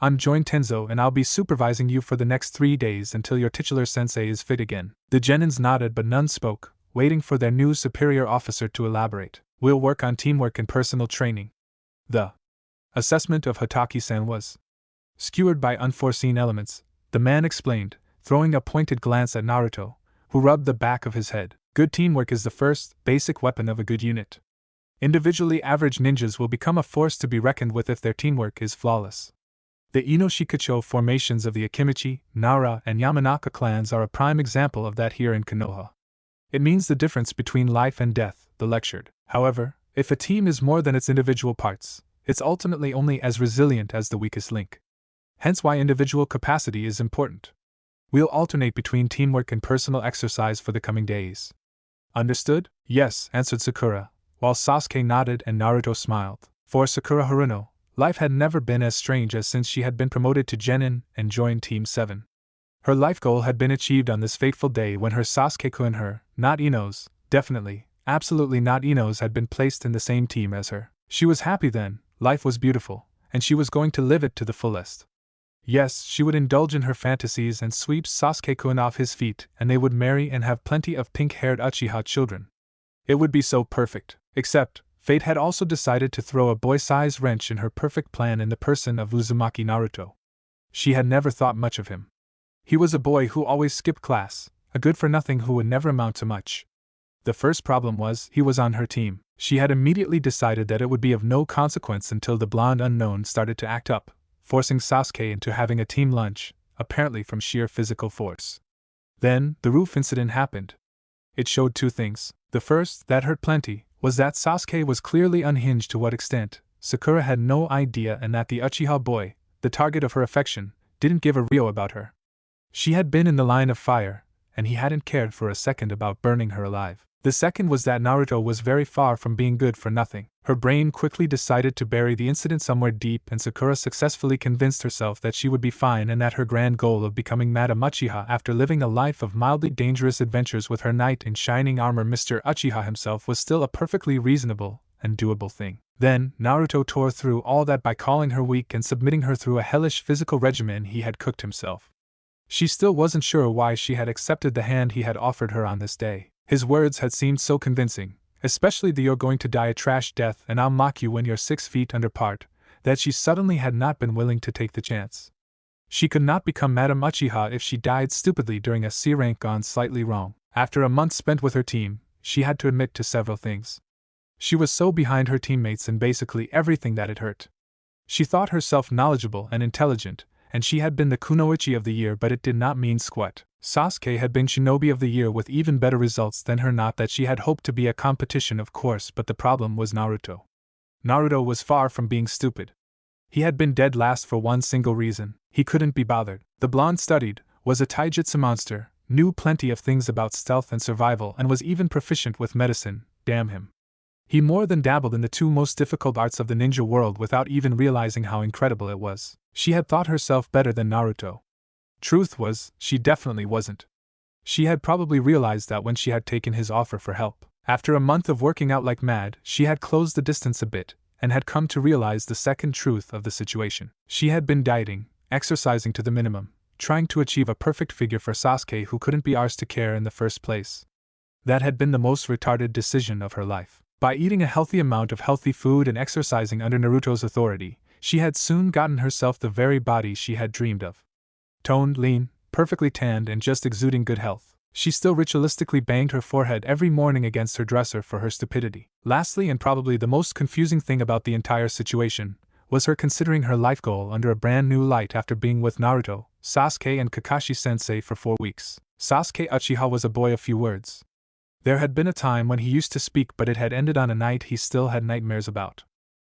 I'm Join Tenzo and I'll be supervising you for the next 3 days until your titular sensei is fit again. The genins nodded but none spoke, waiting for their new superior officer to elaborate. We'll work on teamwork and personal training. The assessment of Hataki-san was skewered by unforeseen elements, the man explained, throwing a pointed glance at Naruto, who rubbed the back of his head. Good teamwork is the first, basic weapon of a good unit. Individually average ninjas will become a force to be reckoned with if their teamwork is flawless. The Inoshikacho formations of the Akimichi, Nara, and Yamanaka clans are a prime example of that here in Konoha. It means the difference between life and death, the lectured. However, if a team is more than its individual parts, it's ultimately only as resilient as the weakest link. Hence why individual capacity is important. We'll alternate between teamwork and personal exercise for the coming days. Understood? Yes, answered Sakura, while Sasuke nodded and Naruto smiled. For Sakura Haruno, life had never been as strange as since she had been promoted to Genin and joined Team 7. Her life goal had been achieved on this fateful day when her Sasuke-kun, her, not Ino's, definitely, absolutely not Ino's, had been placed in the same team as her. She was happy then, life was beautiful, and she was going to live it to the fullest. Yes, she would indulge in her fantasies and sweep Sasuke-kun off his feet, and they would marry and have plenty of pink-haired Uchiha children. It would be so perfect, except, fate had also decided to throw a boy-sized wrench in her perfect plan in the person of Uzumaki Naruto. She had never thought much of him. He was a boy who always skipped class, a good-for-nothing who would never amount to much. The first problem was, he was on her team. She had immediately decided that it would be of no consequence until the blonde unknown started to act up, forcing Sasuke into having a team lunch, apparently from sheer physical force. Then, the roof incident happened. It showed two things. The first, that hurt plenty, was that Sasuke was clearly unhinged to what extent, Sakura had no idea, and that the Uchiha boy, the target of her affection, didn't give a rio about her. She had been in the line of fire, and he hadn't cared for a second about burning her alive. The second was that Naruto was very far from being good for nothing. Her brain quickly decided to bury the incident somewhere deep, and Sakura successfully convinced herself that she would be fine and that her grand goal of becoming Madame Uchiha after living a life of mildly dangerous adventures with her knight in shining armor Mr. Uchiha himself was still a perfectly reasonable and doable thing. Then, Naruto tore through all that by calling her weak and submitting her through a hellish physical regimen he had cooked himself. She still wasn't sure why she had accepted the hand he had offered her on this day. His words had seemed so convincing, especially the "you're going to die a trash death and I'll mock you when you're 6 feet under" part, that she suddenly had not been willing to take the chance. She could not become Madame Uchiha if she died stupidly during a C rank gone slightly wrong. After a month spent with her team, she had to admit to several things. She was so behind her teammates in basically everything that it hurt. She thought herself knowledgeable and intelligent, and she had been the Kunoichi of the year, but it did not mean squat. Sasuke had been Shinobi of the year with even better results than her. Not that she had hoped to be a competition, of course, but the problem was Naruto. Naruto was far from being stupid. He had been dead last for one single reason: he couldn't be bothered. The blonde studied, was a taijutsu monster, knew plenty of things about stealth and survival, and was even proficient with medicine. Damn him. He more than dabbled in the two most difficult arts of the ninja world without even realizing how incredible it was. She had thought herself better than Naruto. Truth was, she definitely wasn't. She had probably realized that when she had taken his offer for help. After a month of working out like mad, she had closed the distance a bit, and had come to realize the second truth of the situation. She had been dieting, exercising to the minimum, trying to achieve a perfect figure for Sasuke, who couldn't be arsed to care in the first place. That had been the most retarded decision of her life. By eating a healthy amount of healthy food and exercising under Naruto's authority, she had soon gotten herself the very body she had dreamed of. Toned, lean, perfectly tanned, and just exuding good health. She still ritualistically banged her forehead every morning against her dresser for her stupidity. Lastly, and probably the most confusing thing about the entire situation, was her considering her life goal under a brand new light after being with Naruto, Sasuke, and Kakashi-sensei for 4 weeks. Sasuke Uchiha was a boy of few words. There had been a time when he used to speak, but it had ended on a night he still had nightmares about.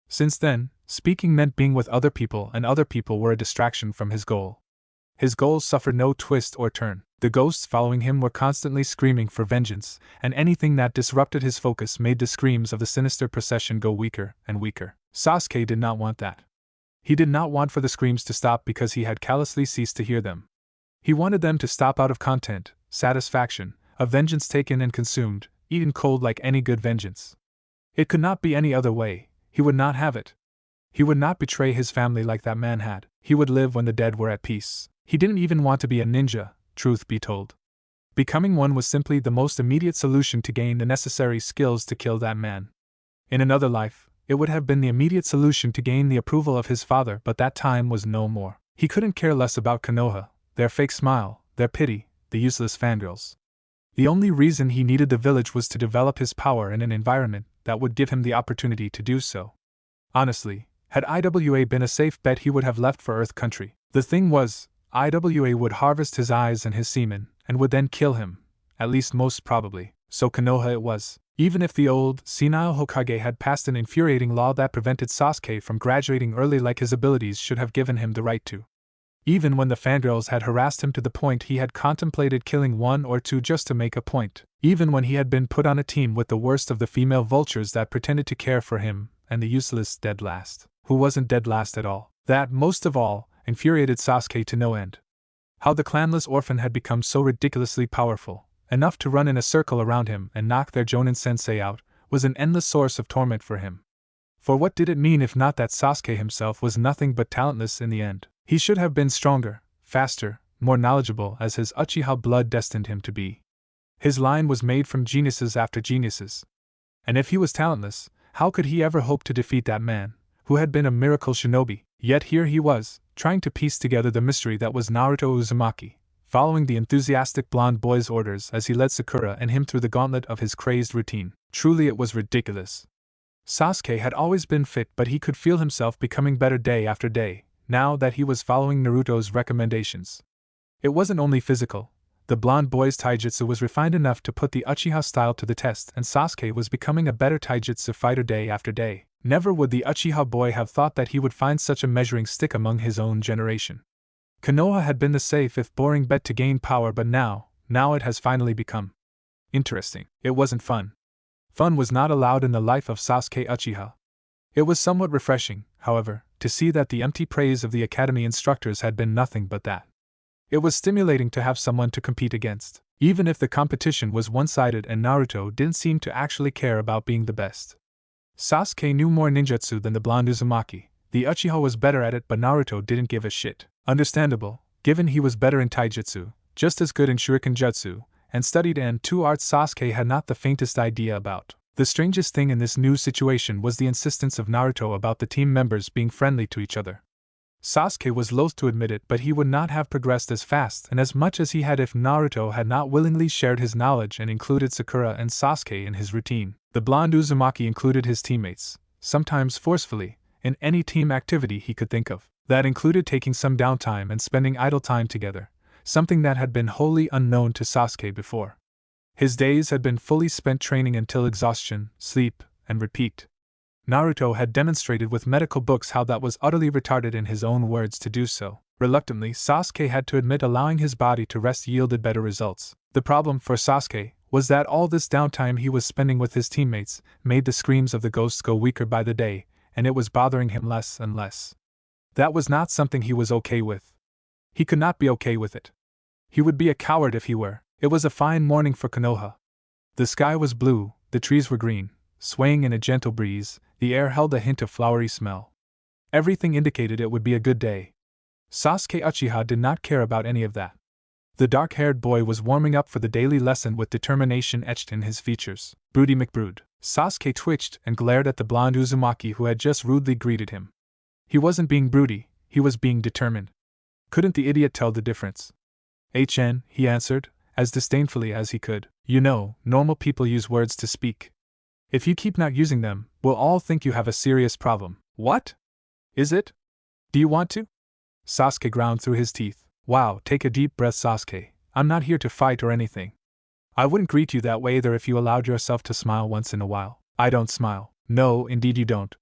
Since then, speaking meant being with other people, and other people were a distraction from his goal. His goals suffered no twist or turn. The ghosts following him were constantly screaming for vengeance, and anything that disrupted his focus made the screams of the sinister procession go weaker and weaker. Sasuke did not want that. He did not want for the screams to stop because he had callously ceased to hear them. He wanted them to stop out of content, satisfaction, of vengeance taken and consumed, eaten cold like any good vengeance. It could not be any other way. He would not have it. He would not betray his family like that man had. He would live when the dead were at peace. He didn't even want to be a ninja, truth be told. Becoming one was simply the most immediate solution to gain the necessary skills to kill that man. In another life, it would have been the immediate solution to gain the approval of his father, but that time was no more. He couldn't care less about Konoha, their fake smile, their pity, the useless fangirls. The only reason he needed the village was to develop his power in an environment that would give him the opportunity to do so. Honestly, had IWA been a safe bet, he would have left for Earth Country. The thing was, IWA would harvest his eyes and his semen, and would then kill him, at least most probably. So Konoha it was. Even if the old, senile Hokage had passed an infuriating law that prevented Sasuke from graduating early, like his abilities should have given him the right to. Even when the fangirls had harassed him to the point he had contemplated killing 1 or 2 just to make a point. Even when he had been put on a team with the worst of the female vultures that pretended to care for him, and the useless dead last, who wasn't dead last at all. That, most of all, infuriated Sasuke to no end. How the clanless orphan had become so ridiculously powerful, enough to run in a circle around him and knock their Jonin-sensei out, was an endless source of torment for him. For what did it mean if not that Sasuke himself was nothing but talentless in the end? He should have been stronger, faster, more knowledgeable, as his Uchiha blood destined him to be. His line was made from geniuses after geniuses. And if he was talentless, how could he ever hope to defeat that man, who had been a miracle shinobi? Yet here he was, trying to piece together the mystery that was Naruto Uzumaki, following the enthusiastic blonde boy's orders as he led Sakura and him through the gauntlet of his crazed routine. Truly it was ridiculous. Sasuke had always been fit, but he could feel himself becoming better day after day, now that he was following Naruto's recommendations. It wasn't only physical. The blonde boy's taijutsu was refined enough to put the Uchiha style to the test, and Sasuke was becoming a better taijutsu fighter day after day. Never would the Uchiha boy have thought that he would find such a measuring stick among his own generation. Konoha had been the safe if boring bet to gain power, but now it has finally become interesting. It wasn't fun. Fun was not allowed in the life of Sasuke Uchiha. It was somewhat refreshing, however, to see that the empty praise of the academy instructors had been nothing but that. It was stimulating to have someone to compete against, even if the competition was one-sided and Naruto didn't seem to actually care about being the best. Sasuke knew more ninjutsu than the blonde Uzumaki. The Uchiha was better at it, but Naruto didn't give a shit. Understandable, Given he was better in taijutsu, just as good in shuriken jutsu, and studied two arts Sasuke had not the faintest idea about. The strangest thing in this new situation was the insistence of Naruto about the team members being friendly to each other. Sasuke was loath to admit it, but he would not have progressed as fast and as much as he had if Naruto had not willingly shared his knowledge and included Sakura and Sasuke in his routine. The blonde Uzumaki included his teammates, sometimes forcefully, in any team activity he could think of. That included taking some downtime and spending idle time together, something that had been wholly unknown to Sasuke before. His days had been fully spent training until exhaustion, sleep, and repeat. Naruto had demonstrated with medical books how that was utterly retarded in his own words to do so. Reluctantly, Sasuke had to admit allowing his body to rest yielded better results. The problem for Sasuke was that all this downtime he was spending with his teammates made the screams of the ghosts go weaker by the day, and it was bothering him less and less. That was not something he was okay with. He could not be okay with it. He would be a coward if he were. It was a fine morning for Konoha. The sky was blue, the trees were green, swaying in a gentle breeze, the air held a hint of flowery smell. Everything indicated it would be a good day. Sasuke Uchiha did not care about any of that. The dark-haired boy was warming up for the daily lesson with determination etched in his features. Broody McBrood. Sasuke twitched and glared at the blonde Uzumaki who had just rudely greeted him. He wasn't being broody, he was being determined. Couldn't the idiot tell the difference? "HN," he answered, as disdainfully as he could. "You know, normal people use words to speak. If you keep not using them, we'll all think you have a serious problem." "What? Is it? Do you want to?" Sasuke ground through his teeth. "Wow, take a deep breath, Sasuke. I'm not here to fight or anything. I wouldn't greet you that way either if you allowed yourself to smile once in a while." "I don't smile." "No, indeed you don't.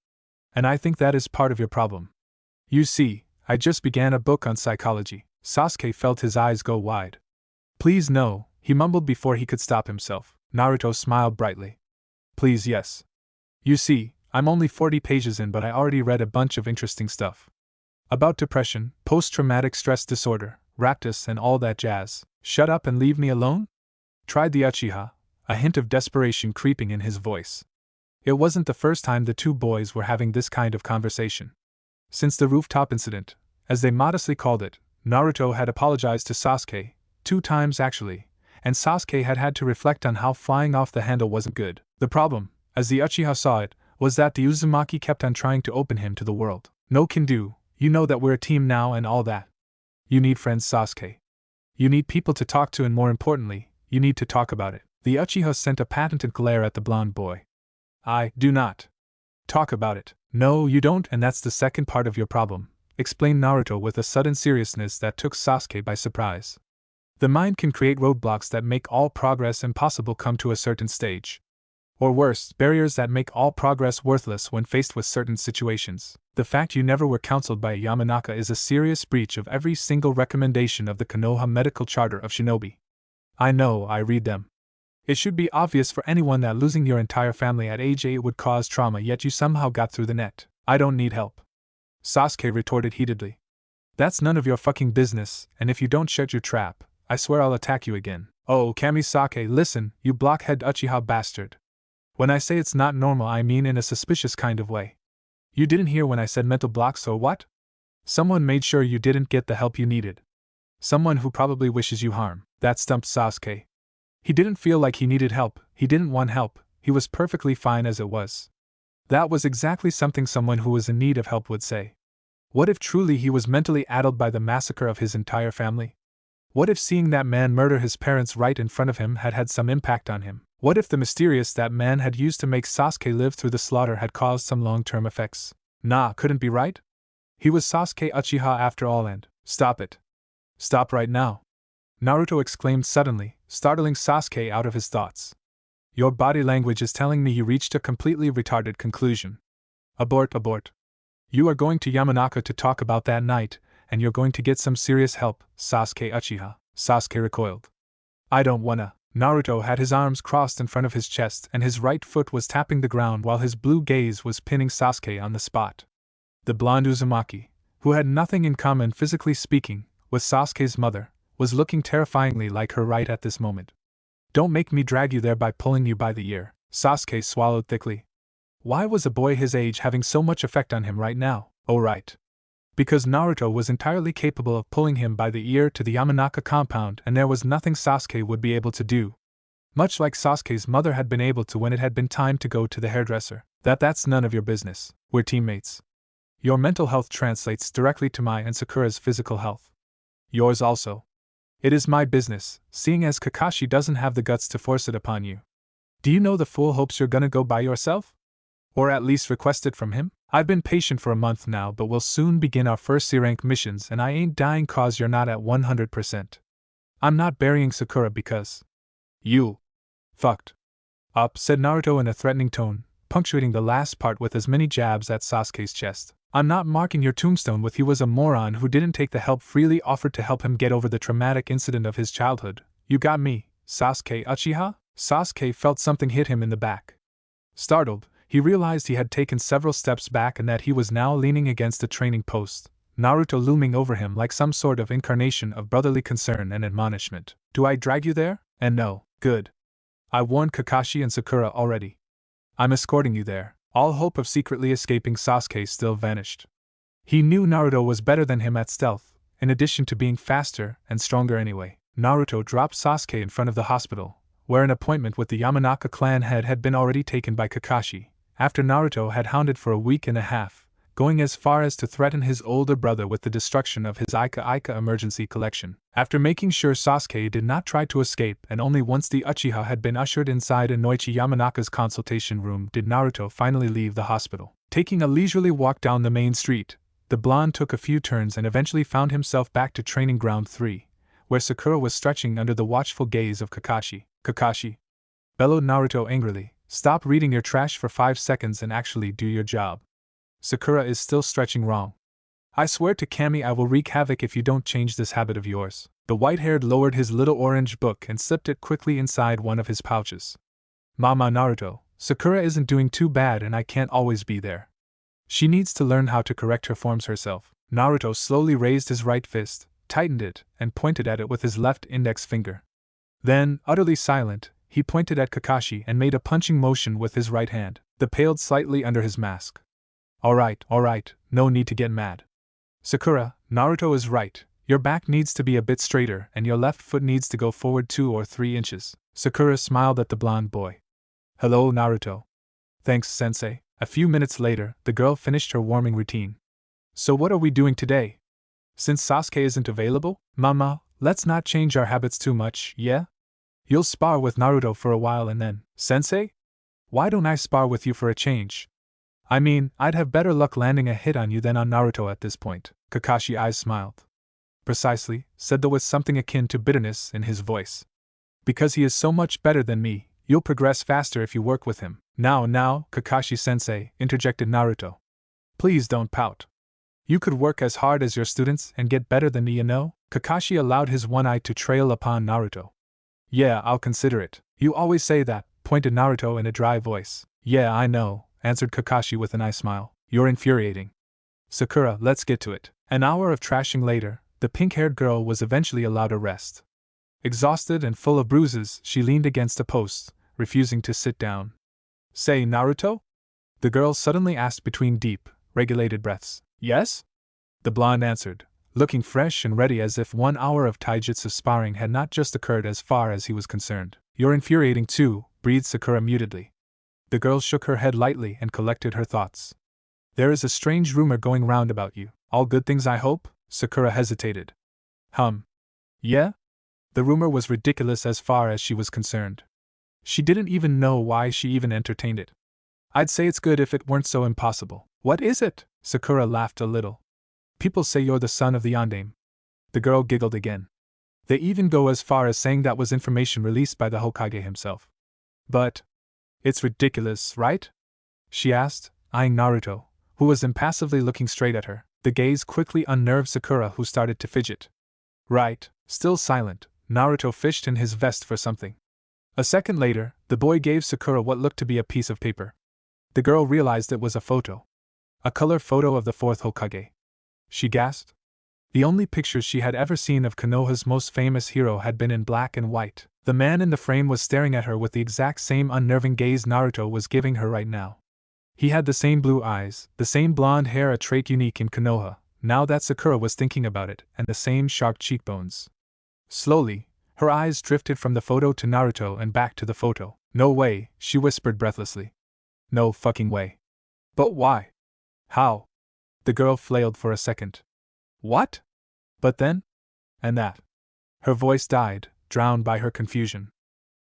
And I think that is part of your problem. You see, I just began a book on psychology." Sasuke felt his eyes go wide. "Please no," he mumbled before he could stop himself. Naruto smiled brightly. "Please yes. You see, I'm only 40 pages in, but I already read a bunch of interesting stuff. About depression, post-traumatic stress disorder, raptus and all that jazz." "Shut up and leave me alone?" tried the Uchiha, a hint of desperation creeping in his voice. It wasn't the first time the two boys were having this kind of conversation. Since the rooftop incident, as they modestly called it, Naruto had apologized to Sasuke, 2 times actually, and Sasuke had had to reflect on how flying off the handle wasn't good. The problem, as the Uchiha saw it, was that the Uzumaki kept on trying to open him to the world. "No can do, you know that we're a team now and all that. You need friends, Sasuke. You need people to talk to, and more importantly, you need to talk about it." The Uchiha sent a patented glare at the blonde boy. "I do not talk about it." "No, you don't, and that's the second part of your problem," explained Naruto with a sudden seriousness that took Sasuke by surprise. "The mind can create roadblocks that make all progress impossible come to a certain stage. Or worse, barriers that make all progress worthless when faced with certain situations. The fact you never were counseled by a Yamanaka is a serious breach of every single recommendation of the Konoha Medical Charter of Shinobi. I know, I read them. It should be obvious for anyone that losing your entire family at age 8 would cause trauma, yet you somehow got through the net." "I don't need help," Sasuke retorted heatedly. "That's none of your fucking business, and if you don't shut your trap, I swear I'll attack you again." "Oh, Kamisake, listen, you blockhead Uchiha bastard. When I say it's not normal, I mean in a suspicious kind of way. You didn't hear when I said mental blocks or what? Someone made sure you didn't get the help you needed. Someone who probably wishes you harm." That stumped Sasuke. He didn't feel like he needed help, he didn't want help, he was perfectly fine as it was. That was exactly something someone who was in need of help would say. What if truly he was mentally addled by the massacre of his entire family? What if seeing that man murder his parents right in front of him had had some impact on him? What if the mysterious that man had used to make Sasuke live through the slaughter had caused some long-term effects? Nah, couldn't be right? He was Sasuke Uchiha after all, and— "Stop it. Stop right now," Naruto exclaimed suddenly, startling Sasuke out of his thoughts. "Your body language is telling me you reached a completely retarded conclusion. Abort, abort. You are going to Yamanaka to talk about that night, and you're going to get some serious help, Sasuke Uchiha." Sasuke recoiled. "I don't wanna." Naruto had his arms crossed in front of his chest and his right foot was tapping the ground while his blue gaze was pinning Sasuke on the spot. The blonde Uzumaki, who had nothing in common physically speaking with Sasuke's mother, was looking terrifyingly like her right at this moment. "Don't make me drag you there by pulling you by the ear." Sasuke swallowed thickly. Why was a boy his age having so much effect on him right now? "Oh right. Because Naruto was entirely capable of pulling him by the ear to the Yamanaka compound, and there was nothing Sasuke would be able to do. Much like Sasuke's mother had been able to when it had been time to go to the hairdresser. That's none of your business. We're teammates. Your mental health translates directly to my and Sakura's physical health. Yours also. It is my business, seeing as Kakashi doesn't have the guts to force it upon you. Do you know the fool hopes you're gonna go by yourself? Or at least request it from him? I've been patient for a month now, but we'll soon begin our first C-rank missions, and I ain't dying cause you're not at 100%. I'm not burying Sakura because you fucked up, said Naruto in a threatening tone, punctuating the last part with as many jabs at Sasuke's chest. I'm not marking your tombstone with "he was a moron who didn't take the help freely offered to help him get over the traumatic incident of his childhood. You got me, Sasuke Uchiha?" Sasuke felt something hit him in the back. Startled, he realized he had taken several steps back and that he was now leaning against a training post, Naruto looming over him like some sort of incarnation of brotherly concern and admonishment. "Do I drag you there? And no, good. I warned Kakashi and Sakura already. I'm escorting you there." All hope of secretly escaping Sasuke still vanished. He knew Naruto was better than him at stealth, in addition to being faster and stronger anyway. Naruto dropped Sasuke in front of the hospital, where an appointment with the Yamanaka clan head had been already taken by Kakashi, after Naruto had hounded for a week and a half, going as far as to threaten his older brother with the destruction of his Ika emergency collection. After making sure Sasuke did not try to escape, and only once the Uchiha had been ushered inside Inoichi Yamanaka's consultation room did Naruto finally leave the hospital. Taking a leisurely walk down the main street, the blonde took a few turns and eventually found himself back to Training Ground 3, where Sakura was stretching under the watchful gaze of Kakashi. "Kakashi!" bellowed Naruto angrily. "Stop reading your trash for 5 seconds and actually do your job. Sakura is still stretching wrong. I swear to Kami I will wreak havoc if you don't change this habit of yours." The white-haired lowered his little orange book and slipped it quickly inside one of his pouches. "Mama Naruto, Sakura isn't doing too bad and I can't always be there. She needs to learn how to correct her forms herself." Naruto slowly raised his right fist, tightened it, and pointed at it with his left index finger. Then, utterly silent, he pointed at Kakashi and made a punching motion with his right hand. The paled slightly under his mask. All right, no need to get mad. Sakura, Naruto is right. Your back needs to be a bit straighter and your left foot needs to go forward 2 or 3 inches. Sakura smiled at the blonde boy. "Hello, Naruto." "Thanks, sensei." A few minutes later, the girl finished her warming routine. "So what are we doing today? Since Sasuke isn't available, Mama, let's not change our habits too much, yeah? You'll spar with Naruto for a while and then, Sensei? Why don't I spar with you for a change? I mean, I'd have better luck landing a hit on you than on Naruto at this point." Kakashi's eyes smiled. "Precisely," said with something akin to bitterness in his voice. "Because he is so much better than me, you'll progress faster if you work with him." Now, Kakashi-sensei," interjected Naruto. "Please don't pout. You could work as hard as your students and get better than me, you know?" Kakashi allowed his one eye to trail upon Naruto. "Yeah, I'll consider it. You always say that," pointed Naruto in a dry voice. "Yeah, I know," answered Kakashi with an eye smile. "You're infuriating. Sakura, let's get to it." An hour of trashing later, the pink-haired girl was eventually allowed a rest. Exhausted and full of bruises, she leaned against a post, refusing to sit down. "Say, Naruto?" the girl suddenly asked between deep, regulated breaths. "Yes?" the blonde answered, looking fresh and ready as if 1 hour of taijutsu sparring had not just occurred as far as he was concerned. "You're infuriating too," breathed Sakura mutedly. The girl shook her head lightly and collected her thoughts. "There is a strange rumor going round about you. All good things, I hope?" Sakura hesitated. Yeah? The rumor was ridiculous as far as she was concerned. She didn't even know why she even entertained it. "I'd say it's good if it weren't so impossible." "What is it?" Sakura laughed a little. "People say you're the son of the Yondaime." The girl giggled again. "They even go as far as saying that was information released by the Hokage himself." "But it's ridiculous, right?" she asked, eyeing Naruto, who was impassively looking straight at her. The gaze quickly unnerved Sakura, who started to fidget. "Right." Still silent, Naruto fished in his vest for something. A second later, the boy gave Sakura what looked to be a piece of paper. The girl realized it was a photo. A color photo of the 4th Hokage. She gasped. The only pictures she had ever seen of Konoha's most famous hero had been in black and white. The man in the frame was staring at her with the exact same unnerving gaze Naruto was giving her right now. He had the same blue eyes, the same blonde hair, a trait unique in Konoha, now that Sakura was thinking about it, and the same sharp cheekbones. Slowly, her eyes drifted from the photo to Naruto and back to the photo. No way, she whispered breathlessly. No fucking way. But why? How? The girl flailed for a second. What? But then? And that. Her voice died, drowned by her confusion.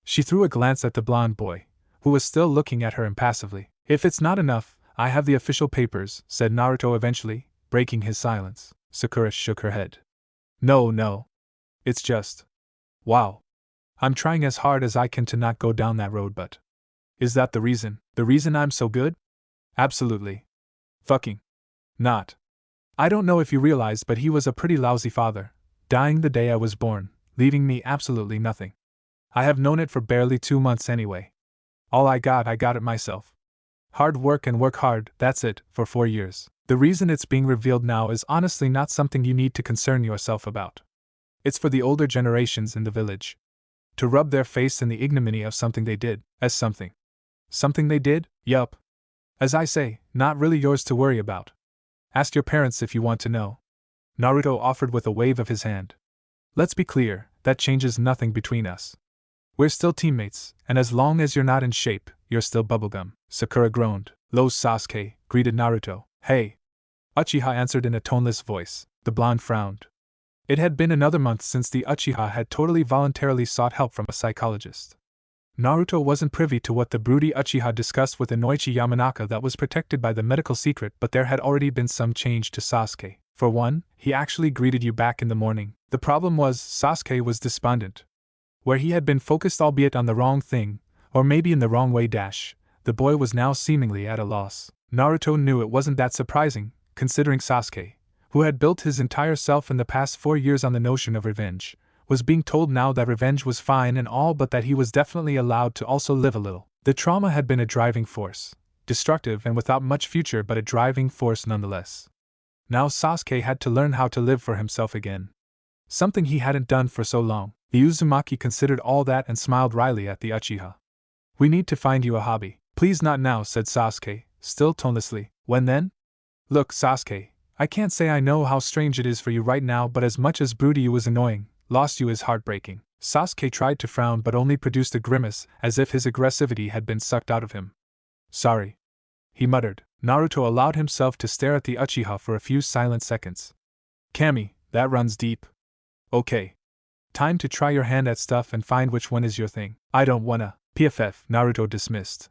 She threw a glance at the blonde boy, who was still looking at her impassively. If it's not enough, I have the official papers, said Naruto eventually, breaking his silence. Sakura shook her head. No. It's just. Wow. I'm trying as hard as I can to not go down that road, but. Is that the reason? The reason I'm so good? Absolutely. Fucking. Not. I don't know if you realized, but he was a pretty lousy father, dying the day I was born, leaving me absolutely nothing. I have known it for barely 2 months anyway. All I got it myself. Hard work and work hard, that's it, for 4 years. The reason it's being revealed now is honestly not something you need to concern yourself about. It's for the older generations in the village. To rub their face in the ignominy of something they did, as something. Something they did? Yup. As I say, not really yours to worry about. Ask your parents if you want to know. Naruto offered with a wave of his hand. Let's be clear, that changes nothing between us. We're still teammates, and as long as you're not in shape, you're still bubblegum. Sakura groaned. Lo Sasuke, greeted Naruto. Hey. Uchiha answered in a toneless voice. The blonde frowned. It had been another month since the Uchiha had totally voluntarily sought help from a psychologist. Naruto wasn't privy to what the broody Uchiha discussed with Inoichi Yamanaka that was protected by the medical secret, but there had already been some change to Sasuke. For one, he actually greeted you back in the morning. The problem was, Sasuke was despondent. Where he had been focused albeit on the wrong thing, or maybe in the wrong way the boy was now seemingly at a loss. Naruto knew it wasn't that surprising, considering Sasuke, who had built his entire self in the past 4 years on the notion of revenge, was being told now that revenge was fine and all, but that he was definitely allowed to also live a little. The trauma had been a driving force, destructive and without much future, but a driving force nonetheless. Now Sasuke had to learn how to live for himself again. Something he hadn't done for so long. The Uzumaki considered all that and smiled wryly at the Uchiha. We need to find you a hobby. Please not now, said Sasuke, still tonelessly. When then? Look, Sasuke, I can't say I know how strange it is for you right now, but as much as broody you was annoying, lost you is heartbreaking. Sasuke tried to frown but only produced a grimace, as if his aggressivity had been sucked out of him. Sorry, he muttered. Naruto allowed himself to stare at the Uchiha for a few silent seconds. Kami, that runs deep. Okay. Time to try your hand at stuff and find which one is your thing. I don't wanna. PFF, Naruto dismissed.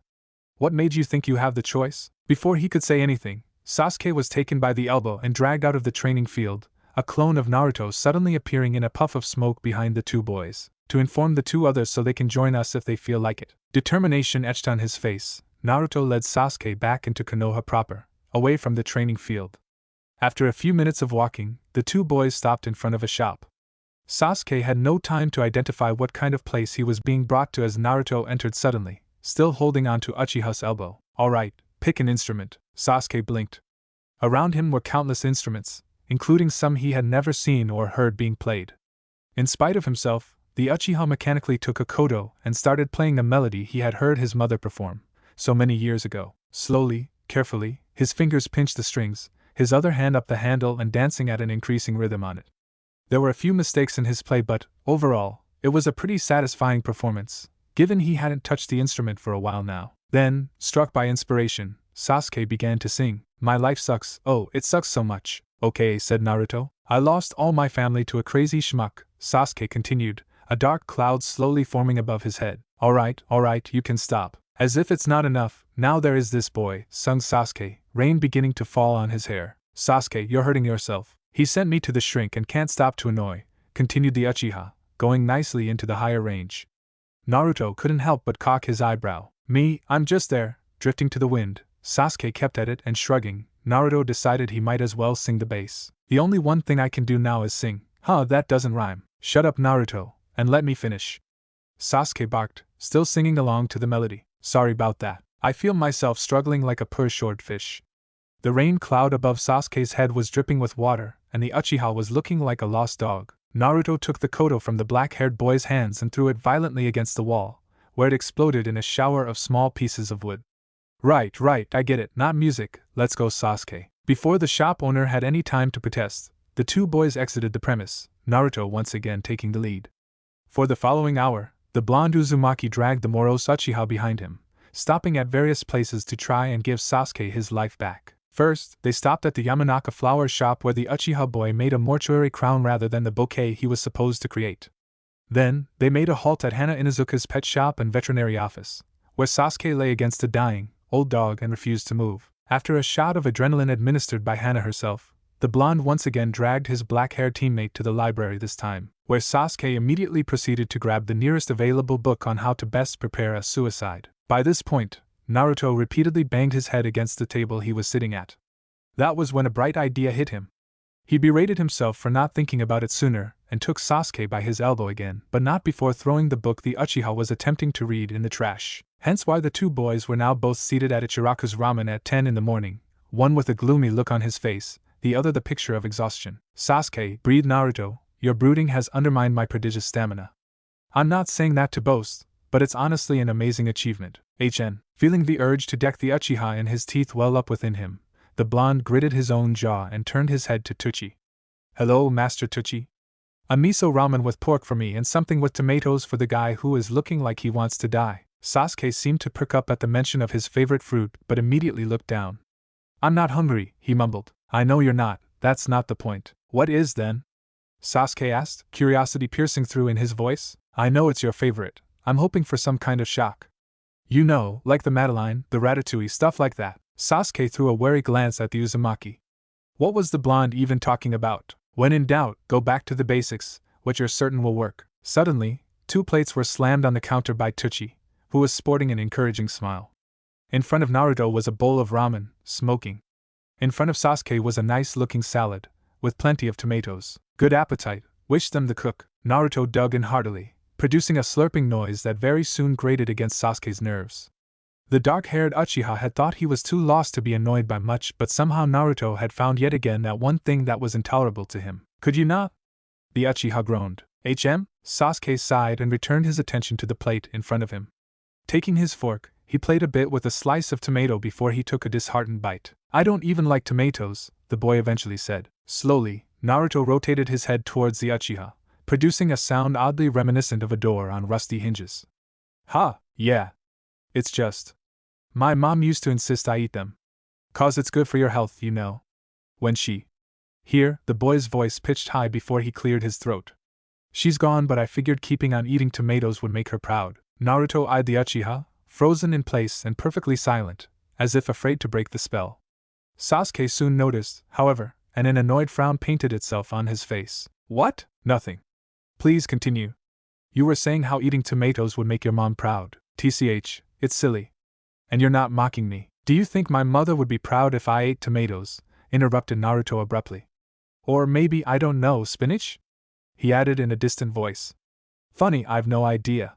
What made you think you have the choice? Before he could say anything, Sasuke was taken by the elbow and dragged out of the training field, a clone of Naruto suddenly appearing in a puff of smoke behind the two boys, to inform the two others so they can join us if they feel like it. Determination etched on his face, Naruto led Sasuke back into Konoha proper, away from the training field. After a few minutes of walking, the two boys stopped in front of a shop. Sasuke had no time to identify what kind of place he was being brought to as Naruto entered suddenly, still holding on to Uchiha's elbow. Alright, pick an instrument. Sasuke blinked. Around him were countless instruments, including some he had never seen or heard being played. In spite of himself, the Uchiha mechanically took a koto and started playing a melody he had heard his mother perform so many years ago. Slowly, carefully, his fingers pinched the strings, his other hand up the handle and dancing at an increasing rhythm on it. There were a few mistakes in his play, but, overall, it was a pretty satisfying performance, given he hadn't touched the instrument for a while now. Then, struck by inspiration, Sasuke began to sing. My life sucks, oh, it sucks so much. Okay, said Naruto. I lost all my family to a crazy schmuck, Sasuke continued, a dark cloud slowly forming above his head. Alright, you can stop. As if it's not enough, now there is this boy, sung Sasuke, rain beginning to fall on his hair. Sasuke, you're hurting yourself. He sent me to the shrink and can't stop to annoy, continued the Uchiha, going nicely into the higher range. Naruto couldn't help but cock his eyebrow. Me, I'm just there, drifting to the wind. Sasuke kept at it and shrugging, Naruto decided he might as well sing the bass. The only one thing I can do now is sing. Huh, that doesn't rhyme. Shut up, Naruto, and let me finish. Sasuke barked, still singing along to the melody. Sorry about that. I feel myself struggling like a poor swordfish. The rain cloud above Sasuke's head was dripping with water, and the Uchiha was looking like a lost dog. Naruto took the koto from the black-haired boy's hands and threw it violently against the wall, where it exploded in a shower of small pieces of wood. Right, I get it, not music, let's go Sasuke. Before the shop owner had any time to protest, the two boys exited the premise, Naruto once again taking the lead. For the following hour, the blonde Uzumaki dragged the morose Uchiha behind him, stopping at various places to try and give Sasuke his life back. First, they stopped at the Yamanaka flower shop where the Uchiha boy made a mortuary crown rather than the bouquet he was supposed to create. Then, they made a halt at Hana Inuzuka's pet shop and veterinary office, where Sasuke lay against a dying, old dog and refused to move. After a shot of adrenaline administered by Hana herself, the blonde once again dragged his black-haired teammate to the library this time, where Sasuke immediately proceeded to grab the nearest available book on how to best prepare a suicide. By this point, Naruto repeatedly banged his head against the table he was sitting at. That was when a bright idea hit him. He berated himself for not thinking about it sooner, and took Sasuke by his elbow again, but not before throwing the book the Uchiha was attempting to read in the trash. Hence why the two boys were now both seated at Ichiraku's ramen at 10 in the morning, one with a gloomy look on his face, the other the picture of exhaustion. Sasuke, breathed Naruto, your brooding has undermined my prodigious stamina. I'm not saying that to boast, but it's honestly an amazing achievement. Feeling the urge to deck the Uchiha and his teeth well up within him, the blonde gritted his own jaw and turned his head to Tucci. Hello, Master Tucci. A miso ramen with pork for me and something with tomatoes for the guy who is looking like he wants to die. Sasuke seemed to perk up at the mention of his favorite fruit but immediately looked down. I'm not hungry, he mumbled. I know you're not, that's not the point. What is then? Sasuke asked, curiosity piercing through in his voice. I know it's your favorite. I'm hoping for some kind of shock. You know, like the Madeleine, the ratatouille, stuff like that. Sasuke threw a wary glance at the Uzumaki. What was the blonde even talking about? When in doubt, go back to the basics, which you're certain will work. Suddenly, two plates were slammed on the counter by Tucci, who was sporting an encouraging smile. In front of Naruto was a bowl of ramen, smoking. In front of Sasuke was a nice-looking salad, with plenty of tomatoes. Good appetite, wished them the cook. Naruto dug in heartily, producing a slurping noise that very soon grated against Sasuke's nerves. The dark-haired Uchiha had thought he was too lost to be annoyed by much, but somehow Naruto had found yet again that one thing that was intolerable to him. Could you not? The Uchiha groaned. Sasuke sighed and returned his attention to the plate in front of him. Taking his fork, he played a bit with a slice of tomato before he took a disheartened bite. I don't even like tomatoes, the boy eventually said. Slowly, Naruto rotated his head towards the Uchiha, producing a sound oddly reminiscent of a door on rusty hinges. Yeah. It's just. My mom used to insist I eat them. 'Cause it's good for your health, you know. When she. Here, the boy's voice pitched high before he cleared his throat. She's gone, but I figured keeping on eating tomatoes would make her proud. Naruto eyed the Uchiha, frozen in place and perfectly silent, as if afraid to break the spell. Sasuke soon noticed, however, and an annoyed frown painted itself on his face. What? Nothing. Please continue. You were saying how eating tomatoes would make your mom proud. TCH, it's silly. And you're not mocking me. Do you think my mother would be proud if I ate tomatoes? Interrupted Naruto abruptly. Or maybe, I don't know, spinach? He added in a distant voice. Funny, I've no idea.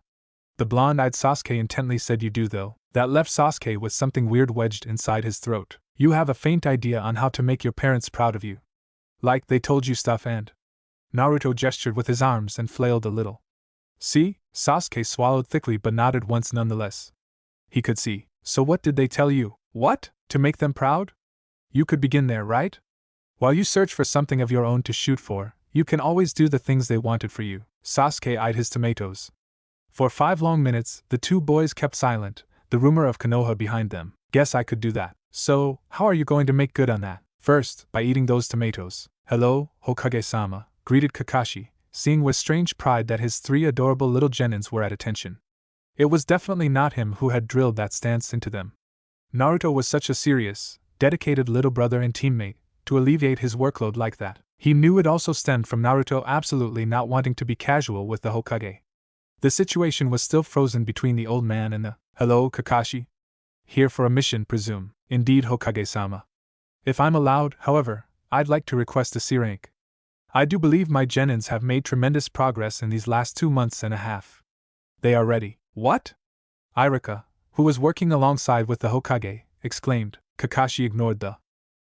The blonde-eyed Sasuke intently said you do though. That left Sasuke with something weird wedged inside his throat. You have a faint idea on how to make your parents proud of you. Like they told you stuff and... Naruto gestured with his arms and flailed a little. See? Sasuke swallowed thickly but nodded once nonetheless. He could see. So what did they tell you? What? To make them proud? You could begin there, right? While you search for something of your own to shoot for, you can always do the things they wanted for you. Sasuke eyed his tomatoes. For 5 long minutes, the two boys kept silent, the rumor of Konoha behind them. Guess I could do that. So, how are you going to make good on that? First, by eating those tomatoes. Hello, Hokage-sama, greeted Kakashi, seeing with strange pride that his 3 adorable little genins were at attention. It was definitely not him who had drilled that stance into them. Naruto was such a serious, dedicated little brother and teammate, to alleviate his workload like that. He knew it also stemmed from Naruto absolutely not wanting to be casual with the Hokage. The situation was still frozen between the old man and the, hello, Kakashi? Here for a mission, presume. Indeed, Hokage-sama. If I'm allowed, however, I'd like to request a C rank. I do believe my genins have made tremendous progress in these last 2 months and a half. They are ready. What? Irika, who was working alongside with the Hokage, exclaimed. Kakashi ignored the.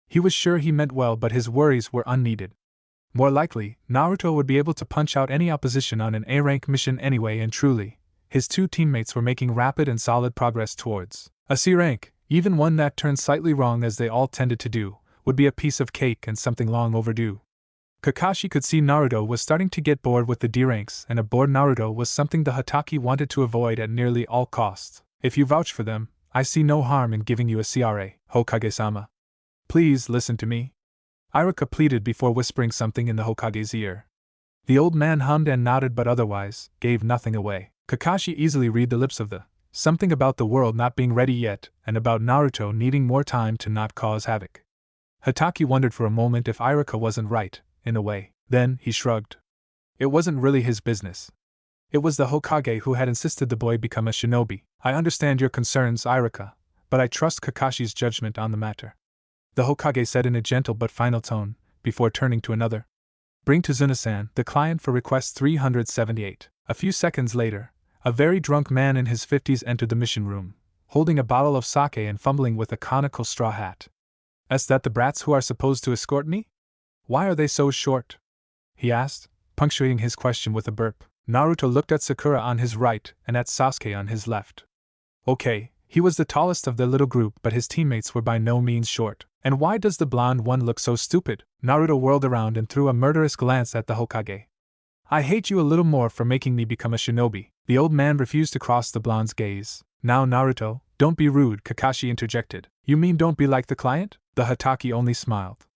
He was sure he meant well, but his worries were unneeded. More likely, Naruto would be able to punch out any opposition on an A-rank mission anyway, and truly, his 2 teammates were making rapid and solid progress towards a C rank, even one that turned slightly wrong as they all tended to do, would be a piece of cake and something long overdue. Kakashi could see Naruto was starting to get bored with the D ranks, and a bored Naruto was something the Hatake wanted to avoid at nearly all costs. If you vouch for them, I see no harm in giving you a CRA, Hokage-sama. Please listen to me. Iruka pleaded before whispering something in the Hokage's ear. The old man hummed and nodded but otherwise gave nothing away. Kakashi easily read the lips of the something about the world not being ready yet, and about Naruto needing more time to not cause havoc. Hatake wondered for a moment if Iruka wasn't right, in a way. Then he shrugged. It wasn't really his business. It was the Hokage who had insisted the boy become a shinobi. I understand your concerns, Iruka, but I trust Kakashi's judgment on the matter, the Hokage said in a gentle but final tone, before turning to another. Bring to Zuna-san the client for request 378. A few seconds later, a very drunk man in his 50s entered the mission room, holding a bottle of sake and fumbling with a conical straw hat. Is that the brats who are supposed to escort me? Why are they so short? He asked, punctuating his question with a burp. Naruto looked at Sakura on his right and at Sasuke on his left. Okay, he was the tallest of the little group, but his teammates were by no means short. And why does the blonde one look so stupid? Naruto whirled around and threw a murderous glance at the Hokage. I hate you a little more for making me become a shinobi. The old man refused to cross the blonde's gaze. Now Naruto, don't be rude, Kakashi interjected. You mean don't be like the client? The Hatake only smiled.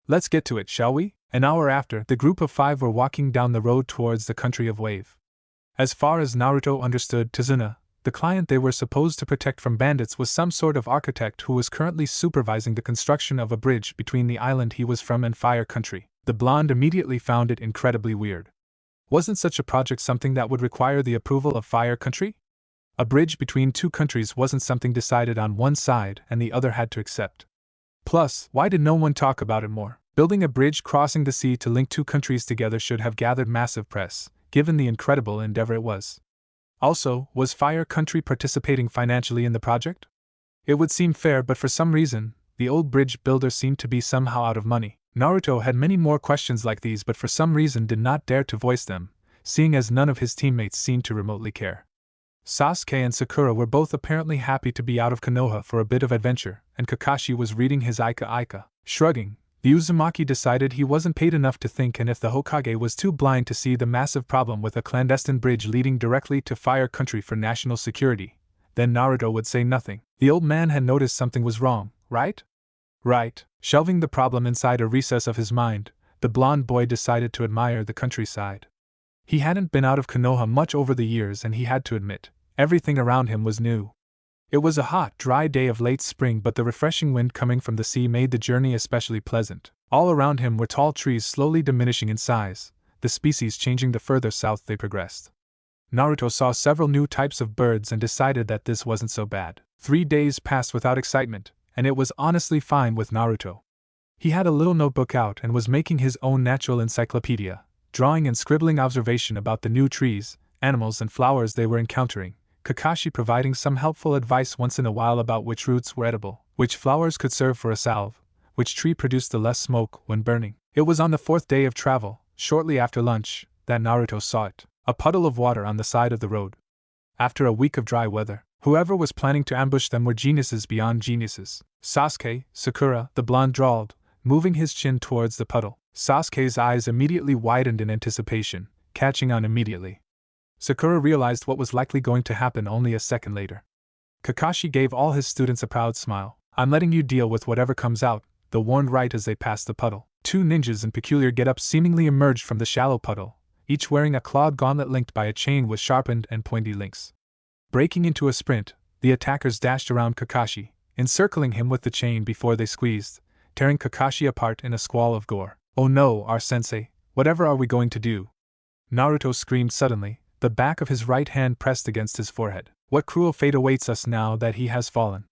Let's get to it, shall we? An hour after, the group of 5 were walking down the road towards the country of Wave. As far as Naruto understood, Tazuna, the client they were supposed to protect from bandits, was some sort of architect who was currently supervising the construction of a bridge between the island he was from and Fire Country. The blonde immediately found it incredibly weird. Wasn't such a project something that would require the approval of Fire Country? A bridge between 2 countries wasn't something decided on one side and the other had to accept. Plus, why did no one talk about it more? Building a bridge crossing the sea to link 2 countries together should have gathered massive press, given the incredible endeavor it was. Also, was Fire Country participating financially in the project? It would seem fair, but for some reason, the old bridge builder seemed to be somehow out of money. Naruto had many more questions like these but for some reason did not dare to voice them, seeing as none of his teammates seemed to remotely care. Sasuke and Sakura were both apparently happy to be out of Konoha for a bit of adventure, and Kakashi was reading his Aika. Shrugging, the Uzumaki decided he wasn't paid enough to think, and if the Hokage was too blind to see the massive problem with a clandestine bridge leading directly to Fire Country for national security, then Naruto would say nothing. The old man had noticed something was wrong, right? Right. Shelving the problem inside a recess of his mind, the blonde boy decided to admire the countryside. He hadn't been out of Konoha much over the years, and he had to admit, everything around him was new. It was a hot, dry day of late spring, but the refreshing wind coming from the sea made the journey especially pleasant. All around him were tall trees slowly diminishing in size, the species changing the further south they progressed. Naruto saw several new types of birds and decided that this wasn't so bad. 3 days passed without excitement, and it was honestly fine with Naruto. He had a little notebook out and was making his own natural encyclopedia, drawing and scribbling observation about the new trees, animals and flowers they were encountering, Kakashi providing some helpful advice once in a while about which roots were edible, which flowers could serve for a salve, which tree produced the less smoke when burning. It was on the 4th day of travel, shortly after lunch, that Naruto saw it, a puddle of water on the side of the road. After a week of dry weather, whoever was planning to ambush them were geniuses beyond geniuses. Sasuke, Sakura, the blonde drawled, moving his chin towards the puddle. Sasuke's eyes immediately widened in anticipation, catching on immediately. Sakura realized what was likely going to happen only a second later. Kakashi gave all his students a proud smile. I'm letting you deal with whatever comes out, the warned right as they passed the puddle. 2 ninjas in peculiar get-ups seemingly emerged from the shallow puddle, each wearing a clawed gauntlet linked by a chain with sharpened and pointy links. Breaking into a sprint, the attackers dashed around Kakashi, encircling him with the chain before they squeezed, tearing Kakashi apart in a squall of gore. Oh no, our sensei, whatever are we going to do? Naruto screamed suddenly, the back of his right hand pressed against his forehead. What cruel fate awaits us now that he has fallen?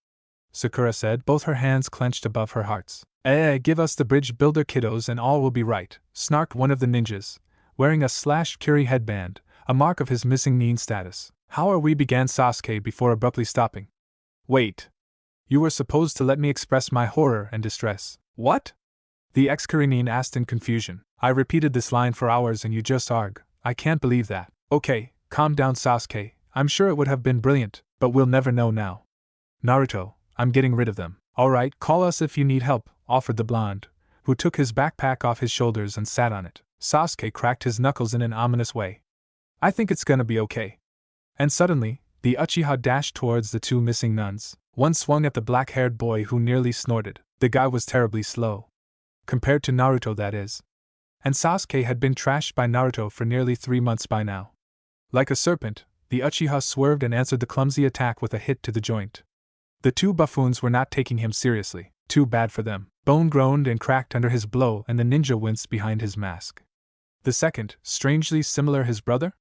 Sakura said, both her hands clenched above her hearts. Give us the bridge builder kiddos and all will be right, snarked one of the ninjas, wearing a slashed Kiri headband, a mark of his missing nin status. How are we? Began Sasuke before abruptly stopping. Wait. You were supposed to let me express my horror and distress. What? The ex-Kirinin asked in confusion. I repeated this line for hours and you just arg. I can't believe that. Okay, calm down Sasuke, I'm sure it would have been brilliant, but we'll never know now. Naruto, I'm getting rid of them. Alright, call us if you need help, offered the blonde, who took his backpack off his shoulders and sat on it. Sasuke cracked his knuckles in an ominous way. I think it's gonna be okay. And suddenly, the Uchiha dashed towards the two missing nuns. One swung at the black-haired boy who nearly snorted. The guy was terribly slow. Compared to Naruto, that is. And Sasuke had been trashed by Naruto for nearly 3 months by now. Like a serpent, the Uchiha swerved and answered the clumsy attack with a hit to the joint. The two buffoons were not taking him seriously. Too bad for them. Bone groaned and cracked under his blow, and the ninja winced behind his mask. The second, strangely similar his brother,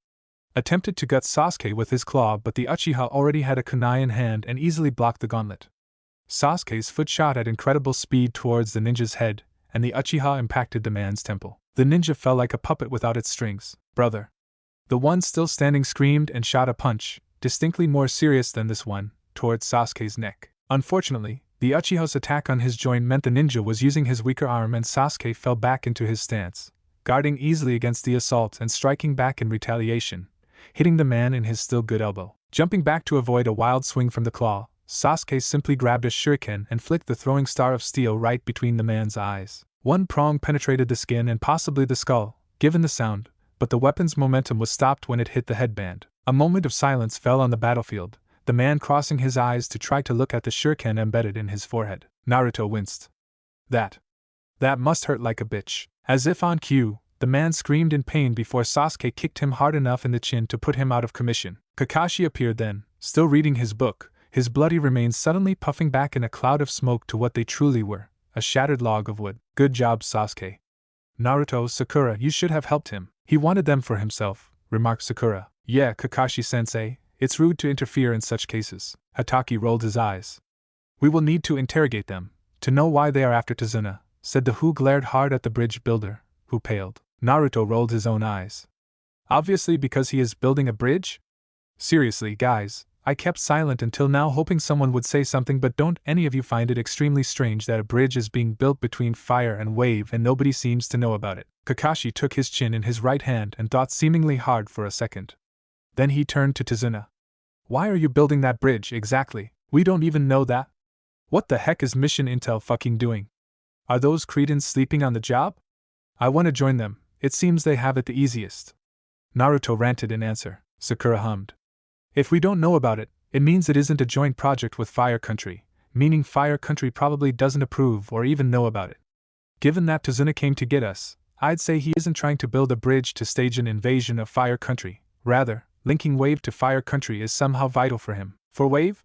attempted to gut Sasuke with his claw, but the Uchiha already had a kunai in hand and easily blocked the gauntlet. Sasuke's foot shot at incredible speed towards the ninja's head, and the Uchiha impacted the man's temple. The ninja fell like a puppet without its strings. Brother! The one still standing screamed and shot a punch, distinctly more serious than this one, towards Sasuke's neck. Unfortunately, the Uchiha's attack on his joint meant the ninja was using his weaker arm, and Sasuke fell back into his stance, guarding easily against the assault and striking back in retaliation, hitting the man in his still good elbow. Jumping back to avoid a wild swing from the claw, Sasuke simply grabbed a shuriken and flicked the throwing star of steel right between the man's eyes. One prong penetrated the skin and possibly the skull, given the sound, but the weapon's momentum was stopped when it hit the headband. A moment of silence fell on the battlefield, the man crossing his eyes to try to look at the shuriken embedded in his forehead. Naruto winced. That must hurt like a bitch. As if on cue, the man screamed in pain before Sasuke kicked him hard enough in the chin to put him out of commission. Kakashi appeared then, still reading his book, his bloody remains suddenly puffing back in a cloud of smoke to what they truly were, a shattered log of wood. Good job, Sasuke. Naruto, Sakura, you should have helped him. He wanted them for himself, remarked Sakura. Yeah, Kakashi-sensei, it's rude to interfere in such cases. Hatake rolled his eyes. We will need to interrogate them, to know why they are after Tazuna, said the who glared hard at the bridge builder, who paled. Naruto rolled his own eyes. Obviously because he is building a bridge? Seriously, guys, I kept silent until now hoping someone would say something, but don't any of you find it extremely strange that a bridge is being built between fire and wave and nobody seems to know about it? Kakashi took his chin in his right hand and thought seemingly hard for a second. Then he turned to Tazuna. Why are you building that bridge exactly? We don't even know that. What the heck is Mission Intel fucking doing? Are those cretins sleeping on the job? I want to join them. It seems they have it the easiest. Naruto ranted in answer. Sakura hummed. If we don't know about it, it means it isn't a joint project with Fire Country, meaning Fire Country probably doesn't approve or even know about it. Given that Tazuna came to get us, I'd say he isn't trying to build a bridge to stage an invasion of Fire Country. Rather, linking Wave to Fire Country is somehow vital for him. For Wave?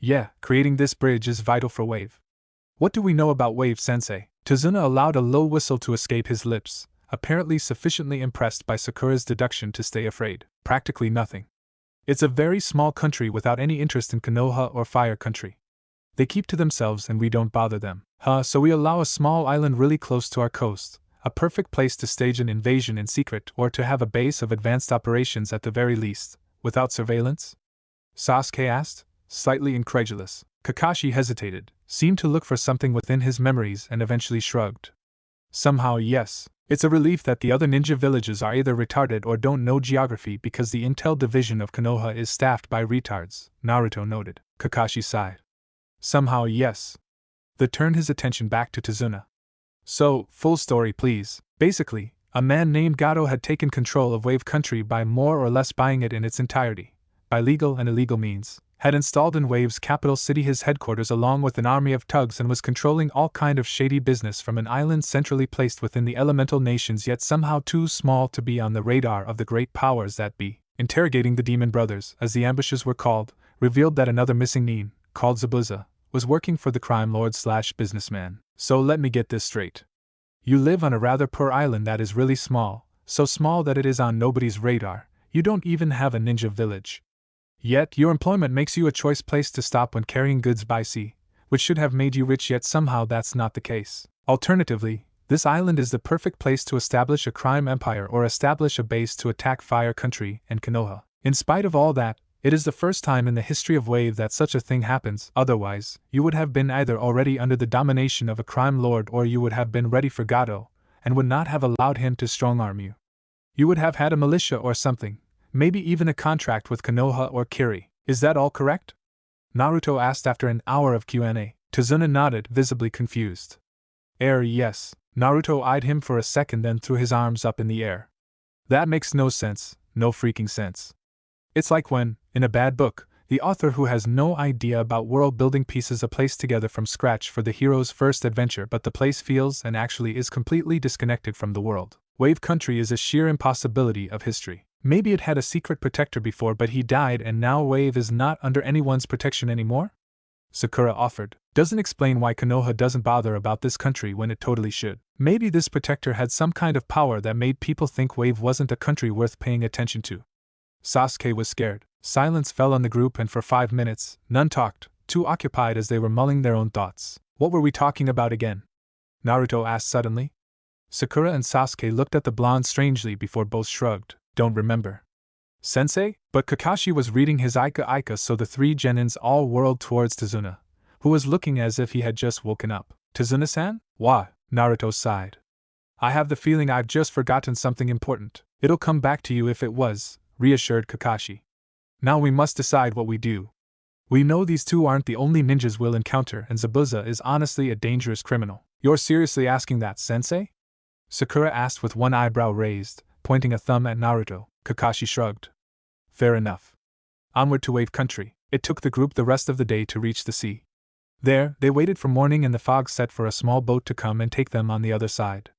Yeah, creating this bridge is vital for Wave. What do we know about Wave, Sensei? Tazuna allowed a low whistle to escape his lips, apparently sufficiently impressed by Sakura's deduction to stay afraid. Practically nothing. It's a very small country without any interest in Konoha or Fire Country. They keep to themselves and we don't bother them. So we allow a small island really close to our coast, a perfect place to stage an invasion in secret or to have a base of advanced operations at the very least, without surveillance? Sasuke asked, slightly incredulous. Kakashi hesitated, seemed to look for something within his memories and eventually shrugged. Somehow, yes. It's a relief that the other ninja villages are either retarded or don't know geography because the intel division of Konoha is staffed by retards, Naruto noted. Kakashi sighed. Somehow, yes. That turned his attention back to Tazuna. So, full story please. Basically, a man named Gato had taken control of Wave Country by more or less buying it in its entirety, by legal and illegal means, had installed in Wave's capital city his headquarters along with an army of thugs and was controlling all kind of shady business from an island centrally placed within the elemental nations yet somehow too small to be on the radar of the great powers that be. Interrogating the Demon Brothers, as the ambushes were called, revealed that another missing nin, called Zabuza, was working for the crime lord/businessman. So let me get this straight. You live on a rather poor island that is really small, so small that it is on nobody's radar. You don't even have a ninja village. Yet your employment makes you a choice place to stop when carrying goods by sea, which should have made you rich, yet somehow that's not the case. Alternatively, this island is the perfect place to establish a crime empire or establish a base to attack Fire Country and Konoha. In spite of all that, it is the first time in the history of Wave that such a thing happens. Otherwise, you would have been either already under the domination of a crime lord or you would have been ready for Gato, and would not have allowed him to strong-arm you. You would have had a militia or something, maybe even a contract with Konoha or Kiri. Is that all correct? Naruto asked after an hour of Q&A. Tazuna nodded, visibly confused. Yes. Naruto eyed him for a second, then threw his arms up in the air. That makes no sense, no freaking sense. It's like when, in a bad book, the author who has no idea about world building pieces a place together from scratch for the hero's first adventure, but the place feels and actually is completely disconnected from the world. Wave Country is a sheer impossibility of history. Maybe it had a secret protector before, but he died and now Wave is not under anyone's protection anymore? Sakura offered. Doesn't explain why Konoha doesn't bother about this country when it totally should. Maybe this protector had some kind of power that made people think Wave wasn't a country worth paying attention to. Sasuke was scared. Silence fell on the group, and for 5 minutes, none talked, too occupied as they were mulling their own thoughts. What were we talking about again? Naruto asked suddenly. Sakura and Sasuke looked at the blonde strangely before both shrugged. Don't remember. Sensei? But Kakashi was reading his Aika, so the 3 genins all whirled towards Tazuna, who was looking as if he had just woken up. Tazuna-san? Why? Naruto sighed. I have the feeling I've just forgotten something important. It'll come back to you if it was, reassured Kakashi. Now we must decide what we do. We know these 2 aren't the only ninjas we'll encounter, and Zabuza is honestly a dangerous criminal. You're seriously asking that, Sensei? Sakura asked with one eyebrow raised, pointing a thumb at Naruto. Kakashi shrugged. Fair enough. Onward to Wave Country. It took the group the rest of the day to reach the sea. There, they waited for morning and the fog set for a small boat to come and take them on the other side.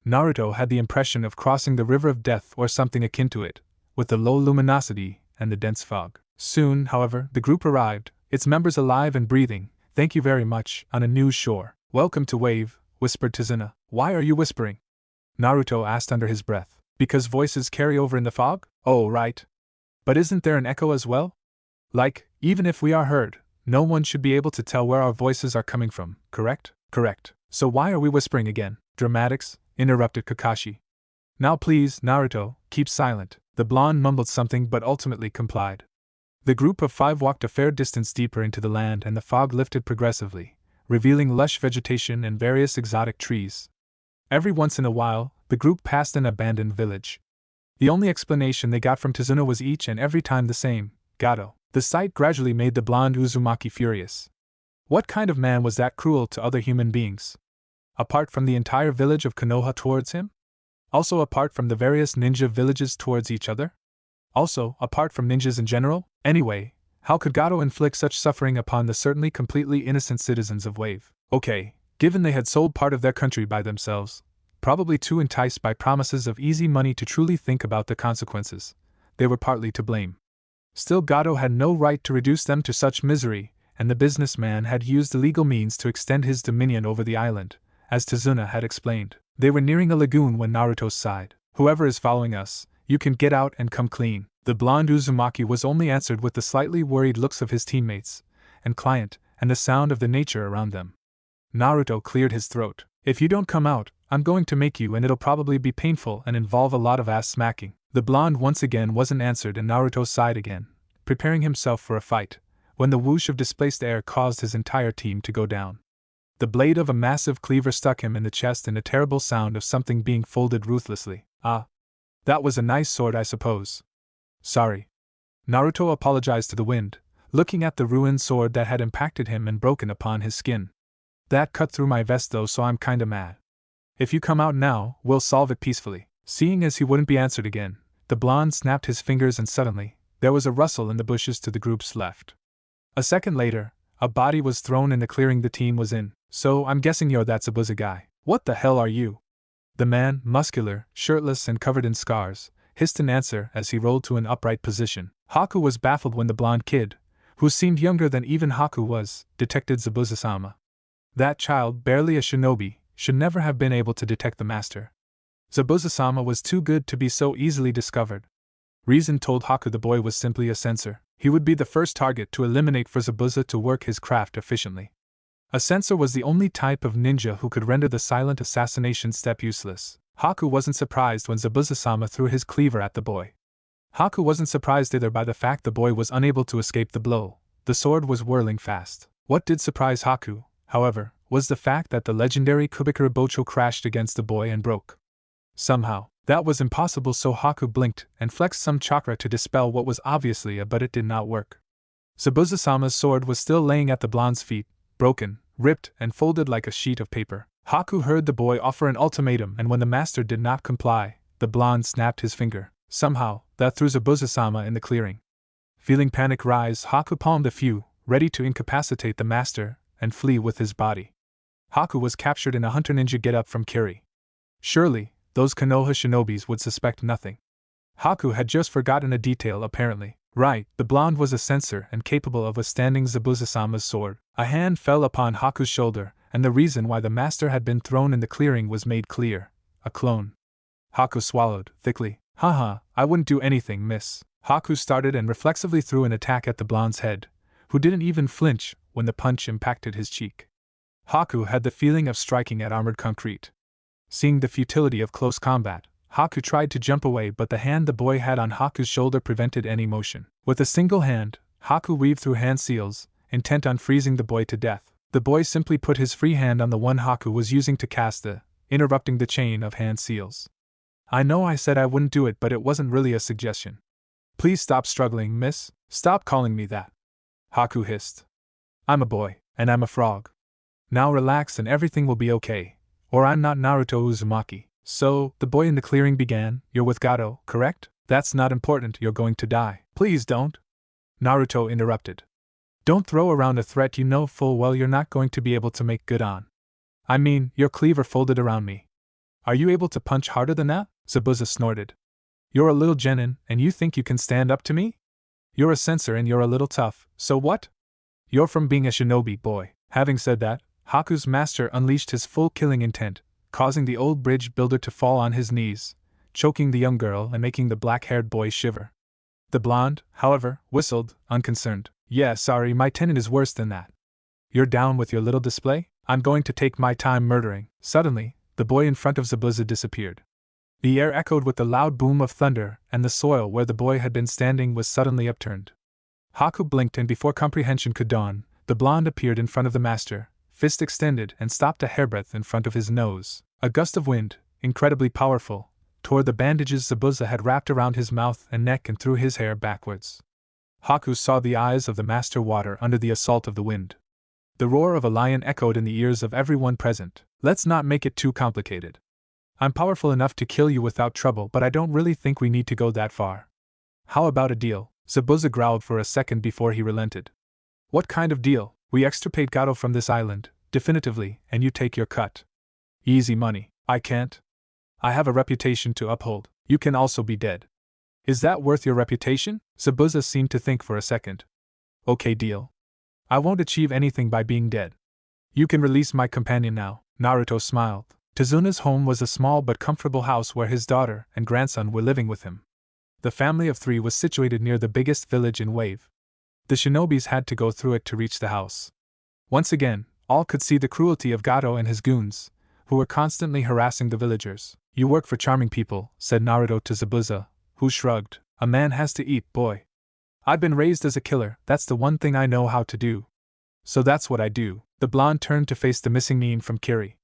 Naruto had the impression of crossing the River of Death or something akin to it, with the low luminosity and the dense fog. Soon, however, the group arrived, its members alive and breathing, thank you very much, on a new shore. Welcome to Wave, whispered Tazuna. Why are you whispering? Naruto asked under his breath. Because voices carry over in the fog? Oh, right. But isn't there an echo as well? Like, even if we are heard, no one should be able to tell where our voices are coming from, correct? Correct. So why are we whispering again? Dramatics, interrupted Kakashi. Now please, Naruto, keep silent. The blonde mumbled something but ultimately complied. The group of 5 walked a fair distance deeper into the land and the fog lifted progressively, revealing lush vegetation and various exotic trees. Every once in a while, the group passed an abandoned village. The only explanation they got from Tazuna was each and every time the same, Gato. The sight gradually made the blonde Uzumaki furious. What kind of man was that cruel to other human beings? Apart from the entire village of Konoha towards him? Also apart from the various ninja villages towards each other? Also, apart from ninjas in general? Anyway, how could Gato inflict such suffering upon the certainly completely innocent citizens of Wave? Okay, given they had sold part of their country by themselves, probably too enticed by promises of easy money to truly think about the consequences, they were partly to blame. Still, Gato had no right to reduce them to such misery, and the businessman had used illegal means to extend his dominion over the island, as Tazuna had explained. They were nearing a lagoon when Naruto sighed. Whoever is following us, you can get out and come clean. The blonde Uzumaki was only answered with the slightly worried looks of his teammates and client, and the sound of the nature around them. Naruto cleared his throat. If you don't come out, I'm going to make you, and it'll probably be painful and involve a lot of ass smacking. The blonde once again wasn't answered and Naruto sighed again, preparing himself for a fight, when the whoosh of displaced air caused his entire team to go down. The blade of a massive cleaver stuck him in the chest and a terrible sound of something being folded ruthlessly. Ah. That was a nice sword, I suppose. Sorry. Naruto apologized to the wind, looking at the ruined sword that had impacted him and broken upon his skin. That cut through my vest though, so I'm kinda mad. If you come out now, we'll solve it peacefully. Seeing as he wouldn't be answered again, the blonde snapped his fingers and suddenly, there was a rustle in the bushes to the group's left. A second later, a body was thrown in the clearing the team was in. So, I'm guessing you're that Zabuza guy. What the hell are you? The man, muscular, shirtless and covered in scars, hissed an answer as he rolled to an upright position. Haku was baffled when the blonde kid, who seemed younger than even Haku was, detected Zabuza-sama. That child, barely a shinobi, should never have been able to detect the master. Zabuza-sama was too good to be so easily discovered. Reason told Haku the boy was simply a censor. He would be the first target to eliminate for Zabuza to work his craft efficiently. A censor was the only type of ninja who could render the silent assassination step useless. Haku wasn't surprised when Zabuza-sama threw his cleaver at the boy. Haku wasn't surprised either by the fact the boy was unable to escape the blow. The sword was whirling fast. What did surprise Haku, however, was the fact that the legendary Kubikura Bocho crashed against the boy and broke. Somehow, that was impossible, so Haku blinked and flexed some chakra to dispel what was obviously but it did not work. Zabuza-sama's sword was still laying at the blonde's feet, broken, ripped and folded like a sheet of paper. Haku heard the boy offer an ultimatum, and when the master did not comply, the blonde snapped his finger. Somehow, that threw Zabuza-sama in the clearing. Feeling panic rise, Haku palmed a few, ready to incapacitate the master and flee with his body. Haku was captured in a hunter ninja get-up from Kiri. Surely, those Konoha shinobis would suspect nothing. Haku had just forgotten a detail apparently. Right, the blonde was a censor and capable of withstanding Zabuza-sama's sword. A hand fell upon Haku's shoulder, and the reason why the master had been thrown in the clearing was made clear. A clone. Haku swallowed, thickly. Haha, I wouldn't do anything, miss. Haku started and reflexively threw an attack at the blonde's head, who didn't even flinch when the punch impacted his cheek. Haku had the feeling of striking at armored concrete. Seeing the futility of close combat, Haku tried to jump away, but the hand the boy had on Haku's shoulder prevented any motion. With a single hand, Haku weaved through hand seals, intent on freezing the boy to death. The boy simply put his free hand on the one Haku was using to cast interrupting the chain of hand seals. I know I said I wouldn't do it, but it wasn't really a suggestion. Please stop struggling, miss. Stop calling me that. Haku hissed. I'm a boy, and I'm a frog. Now relax and everything will be okay. Or I'm not Naruto Uzumaki. So, the boy in the clearing began, you're with Gato, correct? That's not important, you're going to die. Please don't. Naruto interrupted. Don't throw around a threat you know full well you're not going to be able to make good on. I mean, your cleaver folded around me. Are you able to punch harder than that? Zabuza snorted. You're a little genin, and you think you can stand up to me? You're a censor and you're a little tough, so what? You're from being a shinobi, boy. Having said that, Haku's master unleashed his full killing intent, causing the old bridge builder to fall on his knees, choking the young girl and making the black-haired boy shiver. The blonde, however, whistled, unconcerned. Yeah, sorry, my tenon is worse than that. You're down with your little display? I'm going to take my time murdering. Suddenly, the boy in front of Zabuza disappeared. The air echoed with the loud boom of thunder, and the soil where the boy had been standing was suddenly upturned. Haku blinked, and before comprehension could dawn, the blonde appeared in front of the master, fist extended, and stopped a hairbreadth in front of his nose. A gust of wind, incredibly powerful, tore the bandages Zabuza had wrapped around his mouth and neck and threw his hair backwards. Haku saw the eyes of the master water under the assault of the wind. The roar of a lion echoed in the ears of everyone present. Let's not make it too complicated. I'm powerful enough to kill you without trouble, but I don't really think we need to go that far. How about a deal? Zabuza growled for a second before he relented. What kind of deal? We extirpate Gato from this island, definitively, and you take your cut. Easy money. I can't. I have a reputation to uphold. You can also be dead. Is that worth your reputation? Zabuza seemed to think for a second. Okay, deal. I won't achieve anything by being dead. You can release my companion now. Naruto smiled. Tezuna's home was a small but comfortable house where his daughter and grandson were living with him. The family of 3 was situated near the biggest village in Wave. The shinobis had to go through it to reach the house. Once again, all could see the cruelty of Gato and his goons, who were constantly harassing the villagers. You work for charming people, said Naruto to Zabuza, who shrugged. A man has to eat, boy. I've been raised as a killer, that's the one thing I know how to do. So that's what I do. The blonde turned to face the missing nin from Kiri.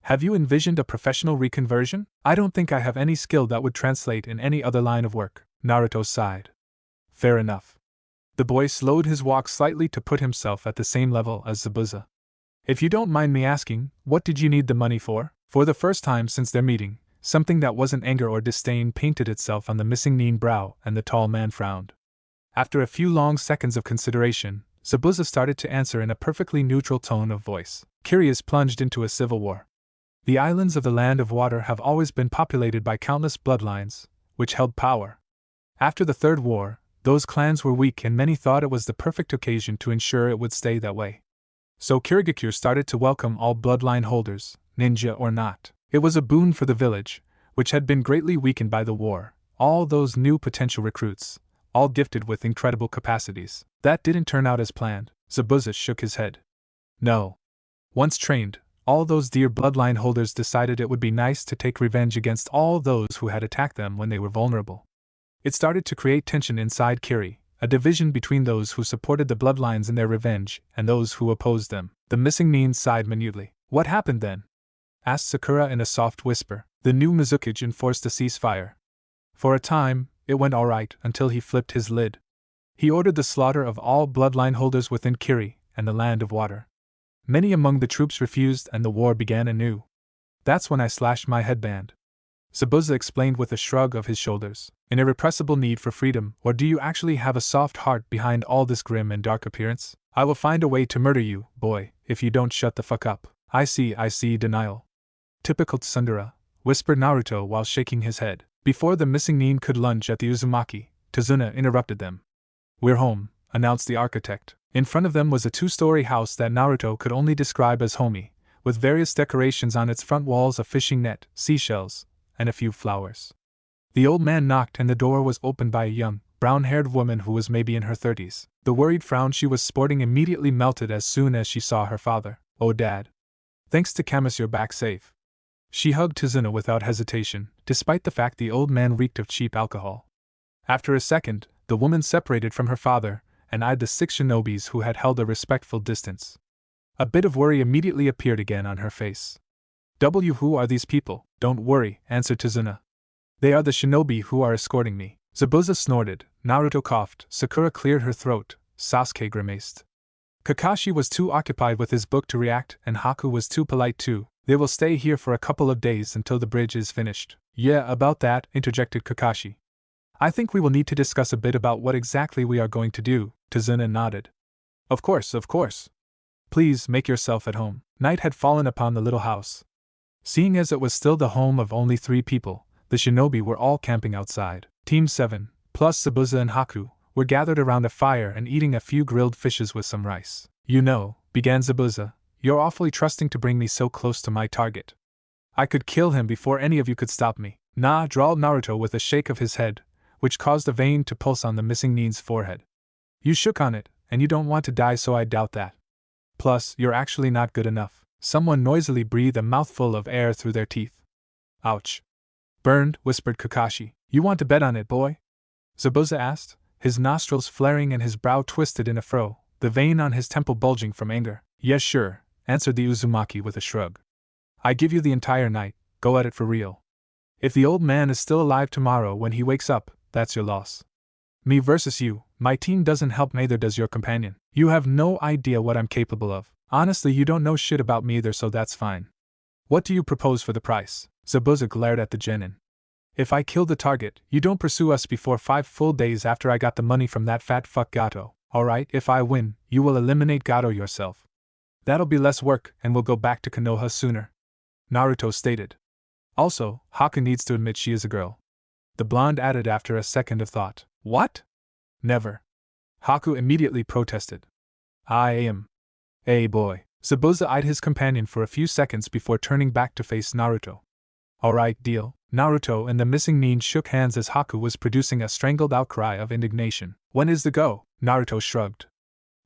Have you envisioned a professional reconversion? I don't think I have any skill that would translate in any other line of work. Naruto sighed. Fair enough. The boy slowed his walk slightly to put himself at the same level as Zabuza. If you don't mind me asking, what did you need the money for? For the first time since their meeting, something that wasn't anger or disdain painted itself on the missing nin brow, and the tall man frowned. After a few long seconds of consideration, Zabuza started to answer in a perfectly neutral tone of voice. Kiri is plunged into a civil war. The islands of the Land of Water have always been populated by countless bloodlines, which held power. After the Third War, those clans were weak and many thought it was the perfect occasion to ensure it would stay that way. So Kirigakure started to welcome all bloodline holders, ninja or not. It was a boon for the village, which had been greatly weakened by the war, all those new potential recruits, all gifted with incredible capacities. That didn't turn out as planned. Zabuza shook his head. No. Once trained, all those dear bloodline holders decided it would be nice to take revenge against all those who had attacked them when they were vulnerable. It started to create tension inside Kiri, a division between those who supported the bloodlines in their revenge and those who opposed them. The missing nin sighed minutely. What happened then? Asked Sakura in a soft whisper. The new Mizukage enforced a ceasefire. For a time, it went alright until he flipped his lid. He ordered the slaughter of all bloodline holders within Kiri and the Land of Water. Many among the troops refused and the war began anew. That's when I slashed my headband. Zabuza explained with a shrug of his shoulders. An irrepressible need for freedom, or do you actually have a soft heart behind all this grim and dark appearance? I will find a way to murder you, boy, if you don't shut the fuck up. I see, denial. Typical Tsundere, whispered Naruto while shaking his head. Before the missing nin could lunge at the Uzumaki, Tazuna interrupted them. We're home, announced the architect. In front of them was a 2-story house that Naruto could only describe as homey, with various decorations on its front walls, a fishing net, seashells, and a few flowers. The old man knocked and the door was opened by a young, brown-haired woman who was maybe in her 30s. The worried frown she was sporting immediately melted as soon as she saw her father. Oh, Dad. Thanks to Camus, you're back safe. She hugged Tazuna without hesitation, despite the fact the old man reeked of cheap alcohol. After a second, the woman separated from her father and eyed the 6 shinobis who had held a respectful distance. A bit of worry immediately appeared again on her face. Who are these people? Don't worry, answered Tazuna. They are the shinobi who are escorting me. Zabuza snorted, Naruto coughed, Sakura cleared her throat, Sasuke grimaced. Kakashi was too occupied with his book to react, and Haku was too polite too. They will stay here for a couple of days until the bridge is finished. Yeah, about that, interjected Kakashi. I think we will need to discuss a bit about what exactly we are going to do, Tazuna nodded. Of course. Please make yourself at home. Night had fallen upon the little house. Seeing as it was still the home of only 3 people, the shinobi were all camping outside. Team 7, plus Zabuza and Haku, were gathered around a fire and eating a few grilled fishes with some rice. You know, began Zabuza, you're awfully trusting to bring me so close to my target. I could kill him before any of you could stop me. Nah, drawled Naruto with a shake of his head, which caused a vein to pulse on the missing nin's forehead. You shook on it, and you don't want to die, so I doubt that. Plus, you're actually not good enough. Someone noisily breathed a mouthful of air through their teeth. Ouch. Burned, whispered Kakashi. You want to bet on it, boy? Zabuza asked, his nostrils flaring and his brow twisted in a frown, the vein on his temple bulging from anger. Yes, sure, answered the Uzumaki with a shrug. I give you the entire night, go at it for real. If the old man is still alive tomorrow when he wakes up, that's your loss. Me versus you, my team doesn't help, neither does your companion. You have no idea what I'm capable of. Honestly, you don't know shit about me either, so that's fine. What do you propose for the price? Zabuza glared at the genin. If I kill the target, you don't pursue us before 5 full days after I got the money from that fat fuck Gato. Alright, if I win, you will eliminate Gato yourself. That'll be less work, and we'll go back to Konoha sooner. Naruto stated. Also, Haku needs to admit she is a girl. The blonde added after a second of thought. What? Never. Haku immediately protested. I am. Hey boy. Zabuza eyed his companion for a few seconds before turning back to face Naruto. Alright, deal. Naruto and the missing nin shook hands as Haku was producing a strangled outcry of indignation. When is the go? Naruto shrugged.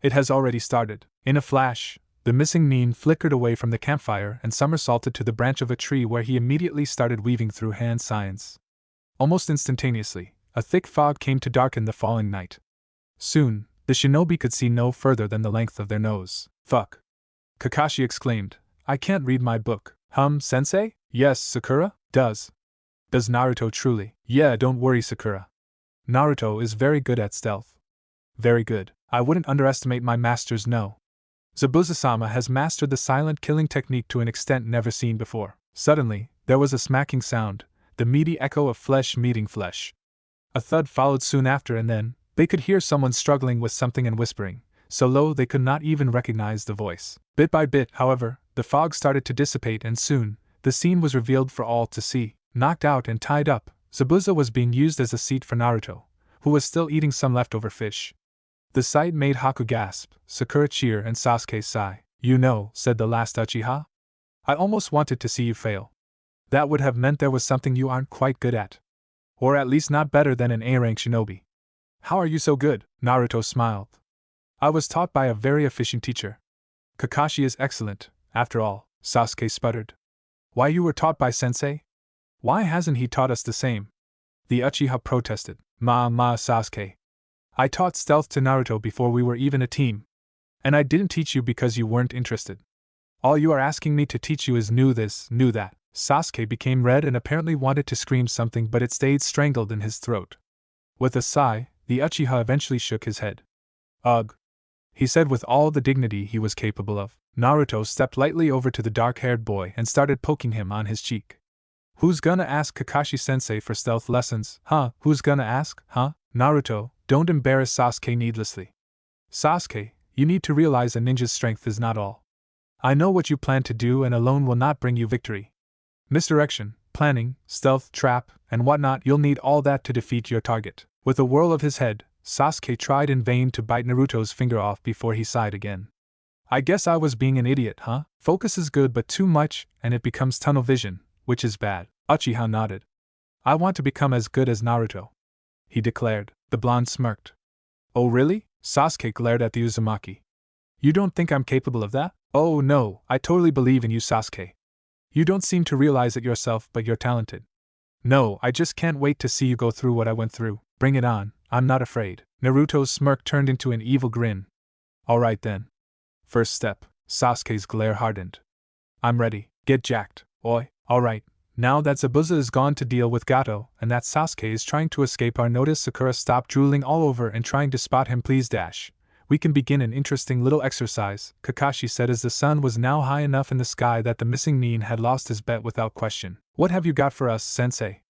It has already started. In a flash, the missing nin flickered away from the campfire and somersaulted to the branch of a tree where he immediately started weaving through hand signs. Almost instantaneously, a thick fog came to darken the falling night. Soon, the shinobi could see no further than the length of their nose. Fuck. Kakashi exclaimed. I can't read my book. Sensei? Yes, Sakura? Does Naruto truly? Yeah, don't worry, Sakura. Naruto is very good at stealth. Very good. I wouldn't underestimate my masters, no. Zabuza-sama has mastered the silent killing technique to an extent never seen before. Suddenly, there was a smacking sound, the meaty echo of flesh meeting flesh. A thud followed soon after, and then, they could hear someone struggling with something and whispering, so low they could not even recognize the voice. Bit by bit, however, the fog started to dissipate, and soon, the scene was revealed for all to see. Knocked out and tied up, Zabuza was being used as a seat for Naruto, who was still eating some leftover fish. The sight made Haku gasp, Sakura cheer, and Sasuke sigh. You know, said the last Uchiha, I almost wanted to see you fail. That would have meant there was something you aren't quite good at. Or at least not better than an A-rank shinobi. How are you so good? Naruto smiled. I was taught by a very efficient teacher. Kakashi is excellent, after all, Sasuke sputtered. Why, you were taught by sensei? Why hasn't he taught us the same? The Uchiha protested. Sasuke. I taught stealth to Naruto before we were even a team. And I didn't teach you because you weren't interested. All you are asking me to teach you is knew this, knew that. Sasuke became red and apparently wanted to scream something, but it stayed strangled in his throat. With a sigh, the Uchiha eventually shook his head. Ugh. he said with all the dignity he was capable of. Naruto stepped lightly over to the dark-haired boy and started poking him on his cheek. Who's gonna ask Kakashi-sensei for stealth lessons, huh? Who's gonna ask, huh? Naruto, don't embarrass Sasuke needlessly. Sasuke, you need to realize a ninja's strength is not all. I know what you plan to do and alone will not bring you victory. Misdirection, planning, stealth, trap, and whatnot, you'll need all that to defeat your target. With a whirl of his head, Sasuke tried in vain to bite Naruto's finger off before he sighed again. I guess I was being an idiot, huh? Focus is good but too much, and it becomes tunnel vision, which is bad. Uchiha nodded. I want to become as good as Naruto, he declared. The blonde smirked. Oh really? Sasuke glared at the Uzumaki. You don't think I'm capable of that? Oh no, I totally believe in you, Sasuke. You don't seem to realize it yourself, but you're talented. No, I just can't wait to see you go through what I went through. Bring it on, I'm not afraid. Naruto's smirk turned into an evil grin. Alright then. First step. Sasuke's glare hardened. I'm ready. Get jacked, oi. Alright. Now that Zabuza is gone to deal with Gato, and that Sasuke is trying to escape our notice, Sakura stopped drooling all over and trying to spot him. Please dash. We can begin an interesting little exercise, Kakashi said as the sun was now high enough in the sky that the missing Nin had lost his bet without question. What have you got for us, sensei?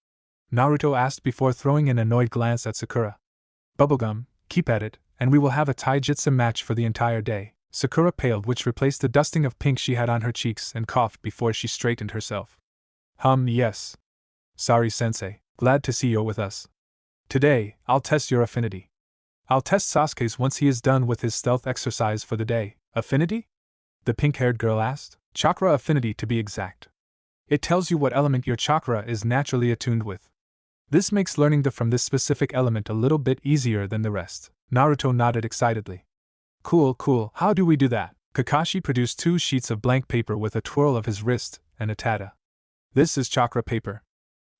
Naruto asked before throwing an annoyed glance at Sakura. Bubblegum, keep at it, and we will have a taijutsu match for the entire day. Sakura paled, which replaced the dusting of pink she had on her cheeks, and coughed before she straightened herself. Yes. Sorry, sensei, glad to see you're with us. Today, I'll test your affinity. I'll test Sasuke's once he is done with his stealth exercise for the day. Affinity? The pink-haired girl asked. Chakra affinity, to be exact. It tells you what element your chakra is naturally attuned with. This makes learning from this specific element a little bit easier than the rest. Naruto nodded excitedly. Cool, how do we do that? Kakashi produced 2 sheets of blank paper with a twirl of his wrist and a tada. This is chakra paper.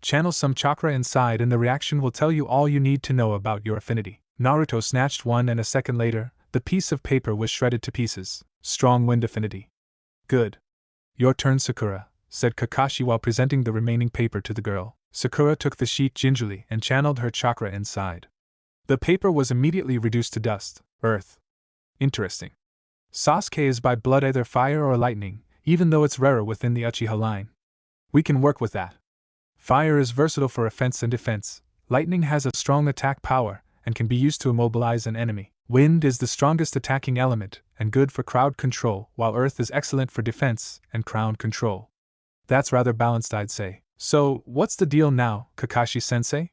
Channel some chakra inside and the reaction will tell you all you need to know about your affinity. Naruto snatched one and a second later, the piece of paper was shredded to pieces. Strong wind affinity. Good. Your turn, Sakura, said Kakashi while presenting the remaining paper to the girl. Sakura took the sheet gingerly and channeled her chakra inside. The paper was immediately reduced to dust, earth. Interesting. Sasuke is by blood either fire or lightning, even though it's rarer within the Uchiha line. We can work with that. Fire is versatile for offense and defense, lightning has a strong attack power, and can be used to immobilize an enemy. Wind is the strongest attacking element, and good for crowd control, while earth is excellent for defense and crowd control. That's rather balanced, I'd say. So, what's the deal now, Kakashi-sensei?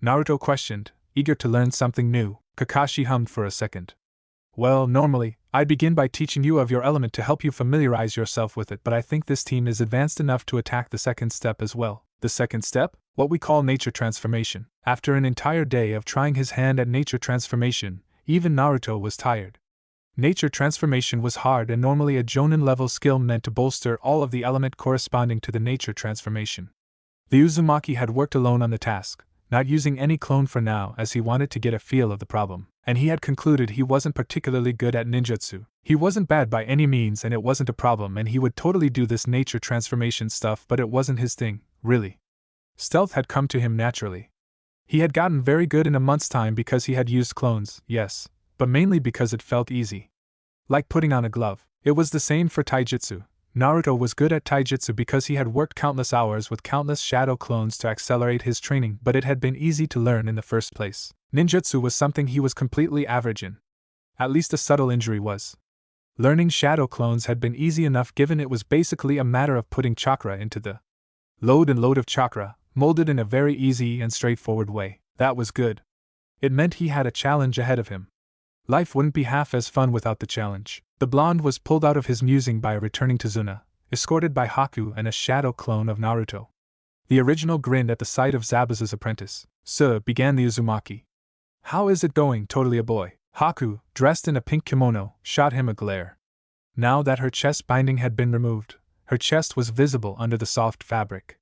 Naruto questioned, eager to learn something new. Kakashi hummed for a second. Well, normally, I'd begin by teaching you of your element to help you familiarize yourself with it, but I think this team is advanced enough to attack the second step as well. The second step? What we call nature transformation. After an entire day of trying his hand at nature transformation, even Naruto was tired. Nature transformation was hard and normally a Jonin-level skill meant to bolster all of the element corresponding to the nature transformation. The Uzumaki had worked alone on the task, not using any clone for now as he wanted to get a feel of the problem, and he had concluded he wasn't particularly good at ninjutsu. He wasn't bad by any means and it wasn't a problem and he would totally do this nature transformation stuff, but it wasn't his thing, really. Stealth had come to him naturally. He had gotten very good in a month's time because he had used clones, yes, but mainly because it felt easy. Like putting on a glove. It was the same for taijutsu. Naruto was good at taijutsu because he had worked countless hours with countless shadow clones to accelerate his training, but it had been easy to learn in the first place. Ninjutsu was something he was completely average in. At least a subtle injury was. Learning shadow clones had been easy enough given it was basically a matter of putting chakra into the load of chakra, molded in a very easy and straightforward way. That was good. It meant he had a challenge ahead of him. Life wouldn't be half as fun without the challenge. The blonde was pulled out of his musing by returning to Zuna, escorted by Haku and a shadow clone of Naruto. The original grinned at the sight of Zabuza's apprentice. "Sir," began the Uzumaki. "How is it going, totally a boy?" Haku, dressed in a pink kimono, shot him a glare. Now that her chest binding had been removed, her chest was visible under the soft fabric.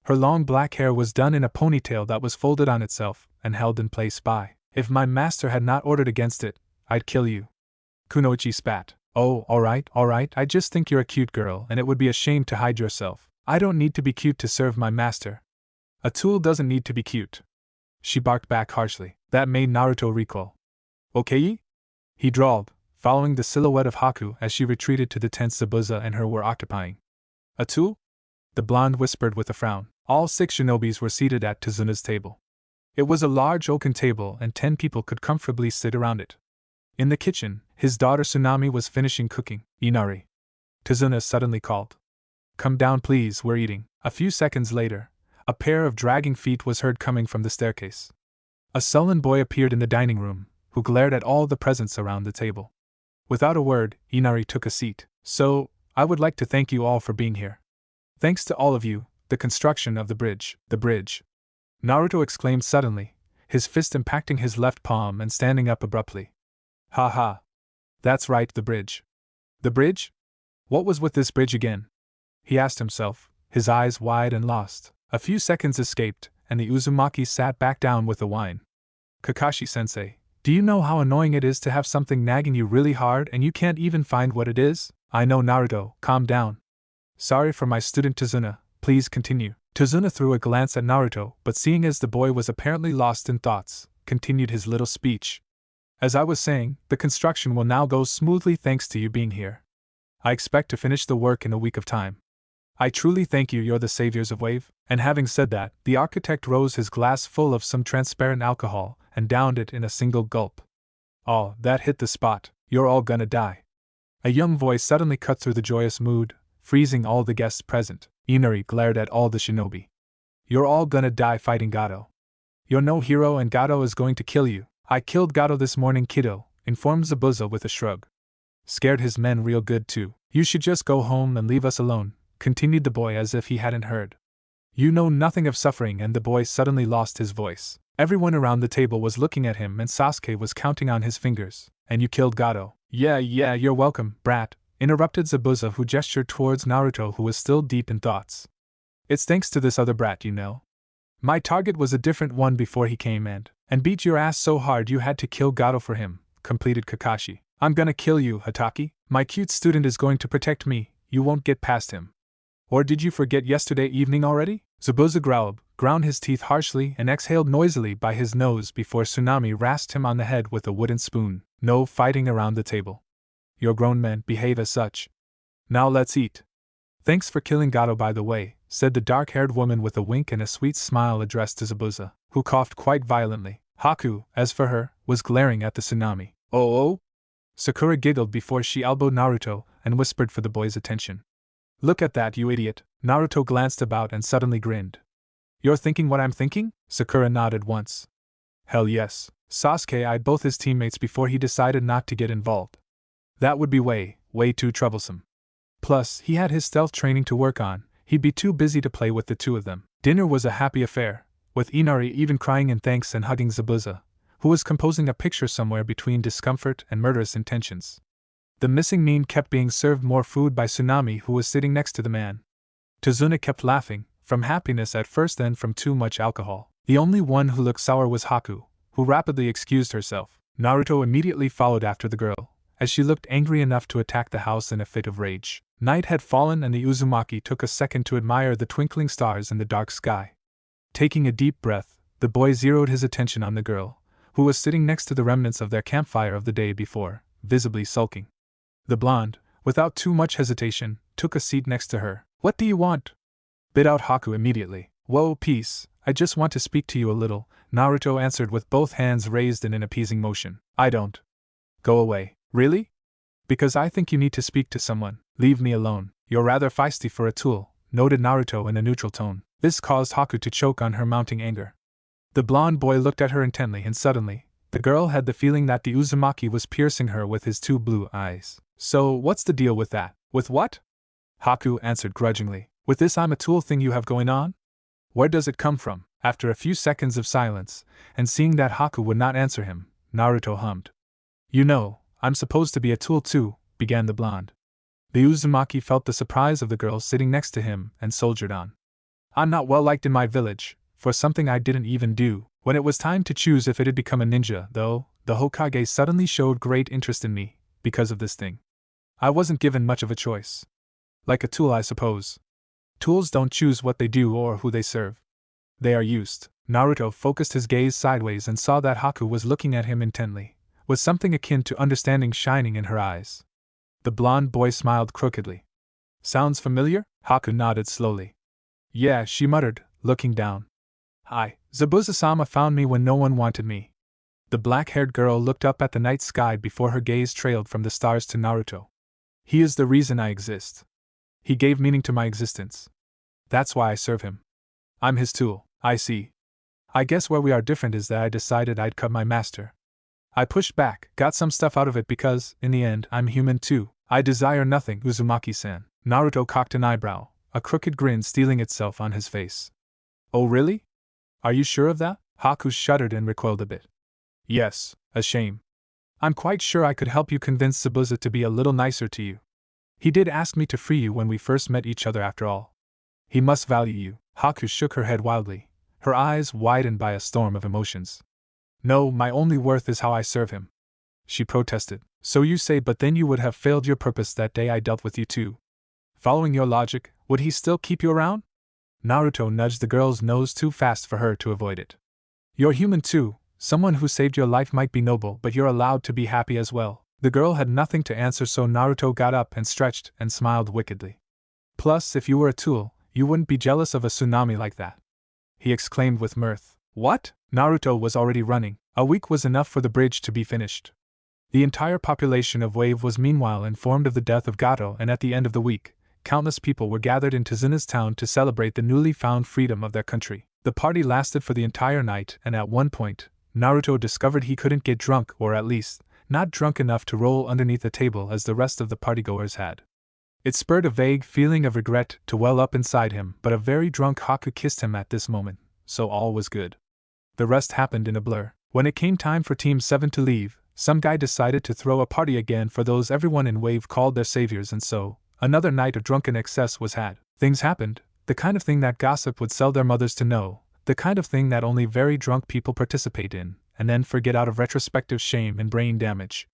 Her long black hair was done in a ponytail that was folded on itself and held in place by. "If my master had not ordered against it, I'd kill you." Kunoichi spat. "Oh, alright, I just think you're a cute girl and it would be a shame to hide yourself. I don't need to be cute to serve my master. A tool doesn't need to be cute." She barked back harshly. That made Naruto recoil. "Okay?" he drawled, following the silhouette of Haku as she retreated to the tent Zabuza and her were occupying. A tool? The blonde whispered with a frown. All 6 shinobis were seated at Tazuna's table. It was a large oaken table and 10 people could comfortably sit around it. In the kitchen, his daughter Tsunami was finishing cooking. Inari. Tazuna suddenly called. Come down please, we're eating. A few seconds later, a pair of dragging feet was heard coming from the staircase. A sullen boy appeared in the dining room, who glared at all the presents around the table. Without a word, Inari took a seat. So, I would like to thank you all for being here. Thanks to all of you, the construction of the bridge. The bridge. Naruto exclaimed suddenly, his fist impacting his left palm and standing up abruptly. Ha ha. That's right, the bridge. The bridge? What was with this bridge again? He asked himself, his eyes wide and lost. A few seconds escaped, and the Uzumaki sat back down with the wine. Kakashi-sensei, do you know how annoying it is to have something nagging you really hard and you can't even find what it is? I know, Naruto, calm down. Sorry for my student Tazuna, please continue. Tazuna threw a glance at Naruto, but seeing as the boy was apparently lost in thoughts, continued his little speech. As I was saying, the construction will now go smoothly thanks to you being here. I expect to finish the work in a week of time. I truly thank you, you're the saviors of Wave. And having said that, the architect rose his glass full of some transparent alcohol and downed it in a single gulp. Oh, that hit the spot, you're all gonna die. A young voice suddenly cut through the joyous mood, freezing all the guests present. Inari glared at all the shinobi. You're all gonna die fighting Gato. You're no hero and Gato is going to kill you. I killed Gato this morning, kiddo, informed Zabuza with a shrug. Scared his men real good too. You should just go home and leave us alone, continued the boy as if he hadn't heard. You know nothing of suffering, and the boy suddenly lost his voice. Everyone around the table was looking at him and Sasuke was counting on his fingers. And you killed Gato. Yeah, you're welcome, brat, interrupted Zabuza, who gestured towards Naruto, who was still deep in thoughts. It's thanks to this other brat, you know. My target was a different one before he came and beat your ass so hard you had to kill Gato for him, completed Kakashi. I'm gonna kill you, Hataki. My cute student is going to protect me, you won't get past him. Or did you forget yesterday evening already? Zabuza growled, ground his teeth harshly and exhaled noisily by his nose before Tsunami rasped him on the head with a wooden spoon. No fighting around the table. You're grown men, behave as such. Now let's eat. Thanks for killing Gato, by the way, said the dark-haired woman with a wink and a sweet smile addressed to Zabuza, who coughed quite violently. Haku, as for her, was glaring at the Tsunami. Oh? Sakura giggled before she elbowed Naruto and whispered for the boy's attention. Look at that, you idiot. Naruto glanced about and suddenly grinned. You're thinking what I'm thinking? Sakura nodded once. Hell yes. Sasuke eyed both his teammates before he decided not to get involved. That would be way too troublesome. Plus, he had his stealth training to work on, he'd be too busy to play with the two of them. Dinner was a happy affair, with Inari even crying in thanks and hugging Zabuza, who was composing a picture somewhere between discomfort and murderous intentions. The missing meme kept being served more food by Tsunami, who was sitting next to the man. Tazuna kept laughing, from happiness at first, then from too much alcohol. The only one who looked sour was Haku, who rapidly excused herself. Naruto immediately followed after the girl, as she looked angry enough to attack the house in a fit of rage. Night had fallen and the Uzumaki took a second to admire the twinkling stars in the dark sky. Taking a deep breath, the boy zeroed his attention on the girl, who was sitting next to the remnants of their campfire of the day before, visibly sulking. The blonde, without too much hesitation, took a seat next to her. What do you want? Bit out Haku immediately. Whoa, peace, I just want to speak to you a little, Naruto answered with both hands raised in an appeasing motion. I don't. Go away. Really? Because I think you need to speak to someone. Leave me alone. You're rather feisty for a tool, noted Naruto in a neutral tone. This caused Haku to choke on her mounting anger. The blonde boy looked at her intently and suddenly, the girl had the feeling that the Uzumaki was piercing her with his two blue eyes. So, what's the deal with that? With what? Haku answered grudgingly. With this I'm a tool thing you have going on? Where does it come from? After a few seconds of silence, and seeing that Haku would not answer him, Naruto hummed. You know, I'm supposed to be a tool too, began the blonde. The Uzumaki felt the surprise of the girl sitting next to him and soldiered on. I'm not well liked in my village, for something I didn't even do. When it was time to choose if it had become a ninja, though, the Hokage suddenly showed great interest in me, because of this thing. I wasn't given much of a choice. Like a tool, I suppose. Tools don't choose what they do or who they serve. They are used. Naruto focused his gaze sideways and saw that Haku was looking at him intently, with something akin to understanding shining in her eyes. The blonde boy smiled crookedly. Sounds familiar? Haku nodded slowly. Yeah, she muttered, looking down. Hi, Zabuza-sama found me when no one wanted me. The black-haired girl looked up at the night sky before her gaze trailed from the stars to Naruto. He is the reason I exist. He gave meaning to my existence. That's why I serve him. I'm his tool, I see. I guess where we are different is that I decided I'd cut my master. I pushed back, got some stuff out of it because, in the end, I'm human too. I desire nothing, Uzumaki-san. Naruto cocked an eyebrow, a crooked grin stealing itself on his face. Oh really? Are you sure of that? Haku shuddered and recoiled a bit. Yes, a shame. I'm quite sure I could help you convince Zabuza to be a little nicer to you. He did ask me to free you when we first met each other after all. He must value you. Haku shook her head wildly, her eyes widened by a storm of emotions. No, my only worth is how I serve him. She protested. So you say, but then you would have failed your purpose that day I dealt with you too. Following your logic, would he still keep you around? Naruto nudged the girl's nose too fast for her to avoid it. You're human too. Someone who saved your life might be noble, but you're allowed to be happy as well. The girl had nothing to answer, so Naruto got up and stretched and smiled wickedly. Plus, if you were a tool, you wouldn't be jealous of a tsunami like that. He exclaimed with mirth. What? Naruto was already running. A week was enough for the bridge to be finished. The entire population of Wave was meanwhile informed of the death of Gato, and at the end of the week, countless people were gathered in Tizuna's town to celebrate the newly found freedom of their country. The party lasted for the entire night, and at one point, Naruto discovered he couldn't get drunk, or at least, not drunk enough to roll underneath the table as the rest of the partygoers had. It spurred a vague feeling of regret to well up inside him, but a very drunk Haku kissed him at this moment, so all was good. The rest happened in a blur. When it came time for Team 7 to leave, some guy decided to throw a party again for those everyone in Wave called their saviors, and so, another night of drunken excess was had. Things happened, the kind of thing that gossip would sell their mothers to know, the kind of thing that only very drunk people participate in, and then forget out of retrospective shame and brain damage.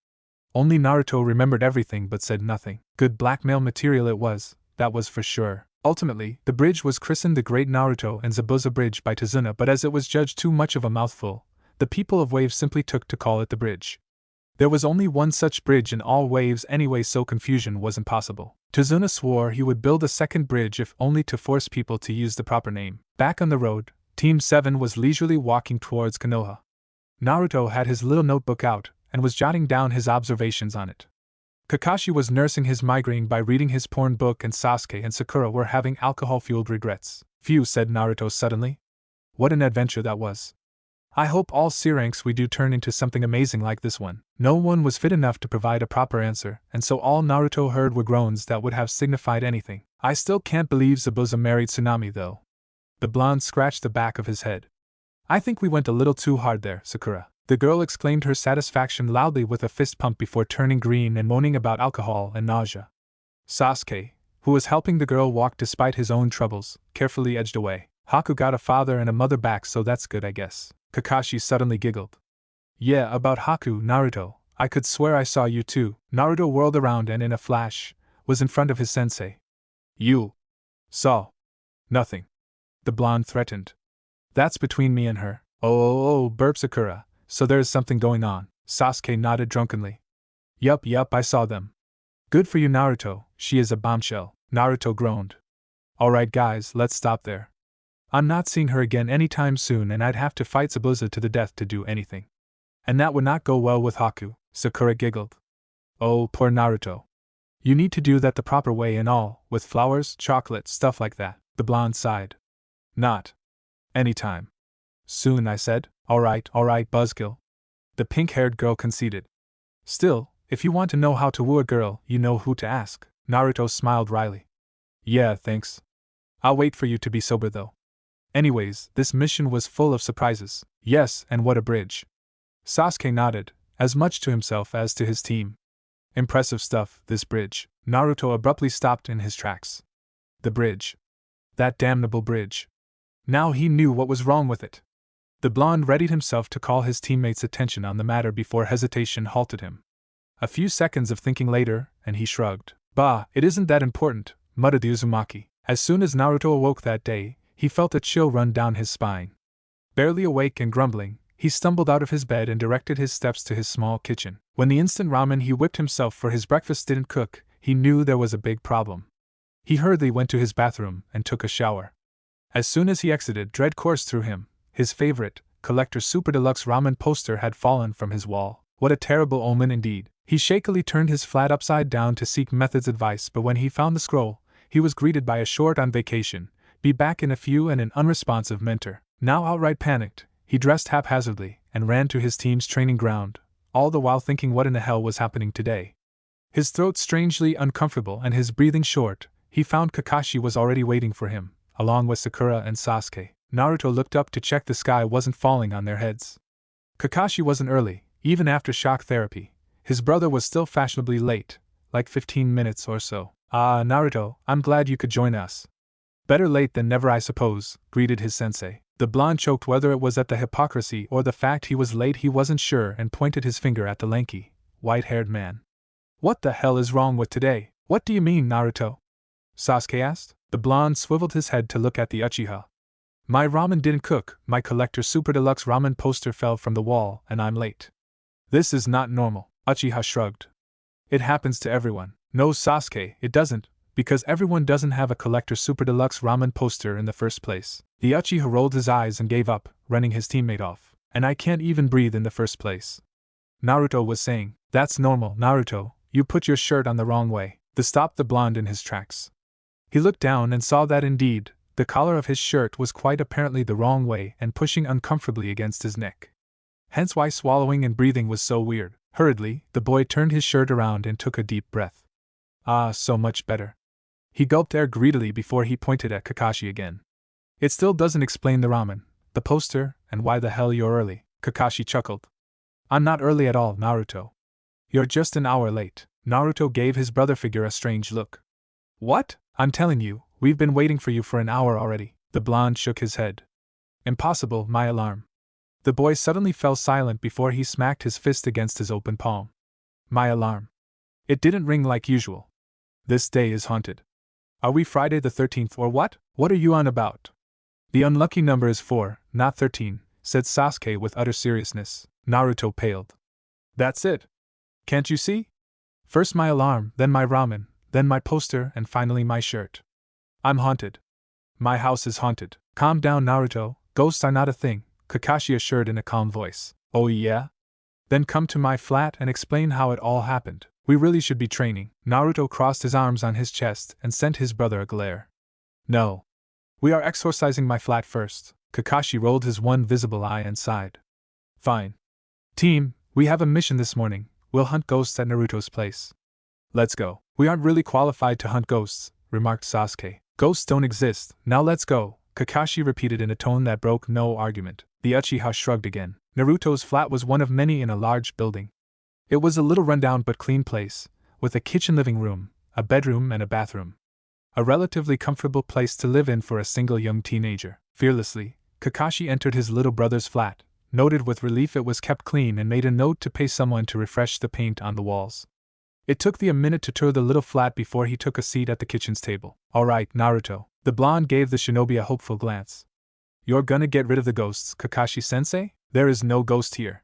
Only Naruto remembered everything but said nothing. Good blackmail material it was, that was for sure. Ultimately, the bridge was christened the Great Naruto and Zabuza Bridge by Tizuna, but as it was judged too much of a mouthful, the people of Wave simply took to call it the bridge. There was only one such bridge in all Waves anyway, so confusion was impossible. Tizuna swore he would build a second bridge if only to force people to use the proper name. Back on the road, Team 7 was leisurely walking towards Konoha. Naruto had his little notebook out, and was jotting down his observations on it. Kakashi was nursing his migraine by reading his porn book, and Sasuke and Sakura were having alcohol-fueled regrets. Phew, said Naruto suddenly. What an adventure that was. I hope all C-ranks we do turn into something amazing like this one. No one was fit enough to provide a proper answer, and so all Naruto heard were groans that would have signified anything. I still can't believe Zabuza married Tsunami though. The blonde scratched the back of his head. I think we went a little too hard there, Sakura. The girl exclaimed her satisfaction loudly with a fist pump before turning green and moaning about alcohol and nausea. Sasuke, who was helping the girl walk despite his own troubles, carefully edged away. Haku got a father and a mother back, so that's good, I guess. Kakashi suddenly giggled. Yeah, about Haku, Naruto, I could swear I saw you too. Naruto whirled around and in a flash, was in front of his sensei. You saw nothing, the blonde threatened. That's between me and her. Oh, burped Sakura. So there's something going on. Sasuke nodded drunkenly. Yup, I saw them. Good for you, Naruto, she is a bombshell. Naruto groaned. Alright guys, let's stop there. I'm not seeing her again anytime soon, and I'd have to fight Zabuza to the death to do anything. And that would not go well with Haku, Sakura giggled. Oh, poor Naruto. You need to do that the proper way and all, with flowers, chocolate, stuff like that, the blonde sighed. Not anytime soon, I said. Alright, buzzkill. The pink-haired girl conceded. Still, if you want to know how to woo a girl, you know who to ask. Naruto smiled wryly. Yeah, thanks. I'll wait for you to be sober though. Anyways, this mission was full of surprises. Yes, and what a bridge. Sasuke nodded, as much to himself as to his team. Impressive stuff, this bridge. Naruto abruptly stopped in his tracks. The bridge. That damnable bridge. Now he knew what was wrong with it. The blonde readied himself to call his teammates' attention on the matter before hesitation halted him. A few seconds of thinking later, and he shrugged. Bah, it isn't that important, muttered the Uzumaki. As soon as Naruto awoke that day, he felt a chill run down his spine. Barely awake and grumbling, he stumbled out of his bed and directed his steps to his small kitchen. When the instant ramen he whipped himself for his breakfast didn't cook, he knew there was a big problem. He hurriedly went to his bathroom and took a shower. As soon as he exited, dread coursed through him. His favorite, Collector Super Deluxe Ramen poster had fallen from his wall. What a terrible omen indeed. He shakily turned his flat upside down to seek Method's advice, but when he found the scroll, he was greeted by a short "on vacation, be back in a few" and an unresponsive mentor. Now outright panicked, he dressed haphazardly and ran to his team's training ground, all the while thinking what in the hell was happening today. His throat strangely uncomfortable and his breathing short, he found Kakashi was already waiting for him, along with Sakura and Sasuke. Naruto looked up to check the sky wasn't falling on their heads. Kakashi wasn't early, even after shock therapy. His brother was still fashionably late, like 15 minutes or so. "Ah, Naruto, I'm glad you could join us." "Better late than never, I suppose," greeted his sensei. The blonde choked. Whether it was at the hypocrisy or the fact he was late, he wasn't sure, and pointed his finger at the lanky, white-haired man. "What the hell is wrong with today?" "What do you mean, Naruto?" Sasuke asked. The blonde swiveled his head to look at the Uchiha. "My ramen didn't cook, my Collector Super Deluxe Ramen poster fell from the wall, and I'm late." "This is not normal," Uchiha shrugged. "It happens to everyone." "No, Sasuke, it doesn't, because everyone doesn't have a Collector Super Deluxe Ramen poster in the first place." The Uchiha rolled his eyes and gave up, running his teammate off. "And I can't even breathe in the first place," Naruto was saying. "That's normal, Naruto, you put your shirt on the wrong way." This stopped the blonde in his tracks. He looked down and saw that indeed, the collar of his shirt was quite apparently the wrong way and pushing uncomfortably against his neck. Hence why swallowing and breathing was so weird. Hurriedly, the boy turned his shirt around and took a deep breath. "Ah, so much better." He gulped air greedily before he pointed at Kakashi again. "It still doesn't explain the ramen, the poster, and why the hell you're early," Kakashi chuckled. "I'm not early at all, Naruto. You're just an hour late." Naruto gave his brother figure a strange look. "What? I'm telling you, we've been waiting for you for an hour already." The blonde shook his head. "Impossible, my alarm." The boy suddenly fell silent before he smacked his fist against his open palm. "My alarm. It didn't ring like usual. This day is haunted. Are we Friday the 13th or what? What are you on about?" "The unlucky number is 4, not 13, said Sasuke with utter seriousness. Naruto paled. "That's it. Can't you see? First my alarm, then my ramen, then my poster, and finally my shirt. I'm haunted. My house is haunted." "Calm down, Naruto, ghosts are not a thing," Kakashi assured in a calm voice. "Oh yeah? Then come to my flat and explain how it all happened. We really should be training." Naruto crossed his arms on his chest and sent his brother a glare. "No. We are exorcising my flat first." Kakashi rolled his one visible eye and sighed. "Fine. Team, we have a mission this morning. We'll hunt ghosts at Naruto's place." "Let's go." "We aren't really qualified to hunt ghosts," remarked Sasuke. "Ghosts don't exist. Now let's go," Kakashi repeated in a tone that broke no argument. The Uchiha shrugged again. Naruto's flat was one of many in a large building. It was a little rundown but clean place, with a kitchen, living room, a bedroom, and a bathroom. A relatively comfortable place to live in for a single young teenager. Fearlessly, Kakashi entered his little brother's flat, noted with relief it was kept clean, and made a note to pay someone to refresh the paint on the walls. It took a minute to tour the little flat before he took a seat at the kitchen's table. "All right, Naruto." The blonde gave the shinobi a hopeful glance. "You're gonna get rid of the ghosts, Kakashi-sensei?" "There is no ghost here.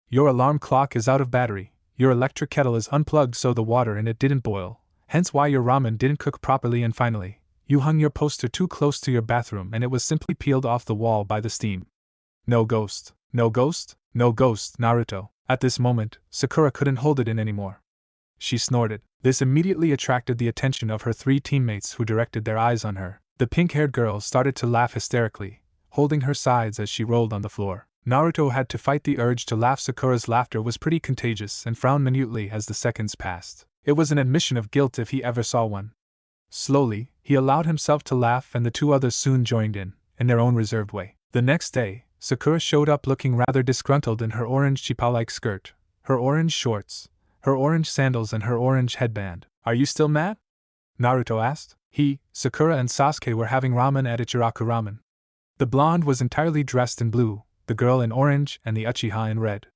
Your alarm clock is out of battery, your electric kettle is unplugged so the water in it didn't boil, hence why your ramen didn't cook properly, and finally, you hung your poster too close to your bathroom and it was simply peeled off the wall by the steam. No ghost. No ghost? No ghost, Naruto." At this moment, Sakura couldn't hold it in anymore. She snorted. This immediately attracted the attention of her 3 teammates, who directed their eyes on her. The pink-haired girl started to laugh hysterically, holding her sides as she rolled on the floor. Naruto had to fight the urge to laugh. Sakura's laughter was pretty contagious and frowned minutely as the seconds passed. It was an admission of guilt if he ever saw one. Slowly, he allowed himself to laugh, and the 2 others soon joined in their own reserved way. The next day, Sakura showed up looking rather disgruntled in her orange chipa-like skirt, her orange shorts, her orange sandals, and her orange headband. "Are you still mad?" Naruto asked. Sakura and Sasuke were having ramen at Ichiraku Ramen. The blonde was entirely dressed in blue, the girl in orange, and the Uchiha in red.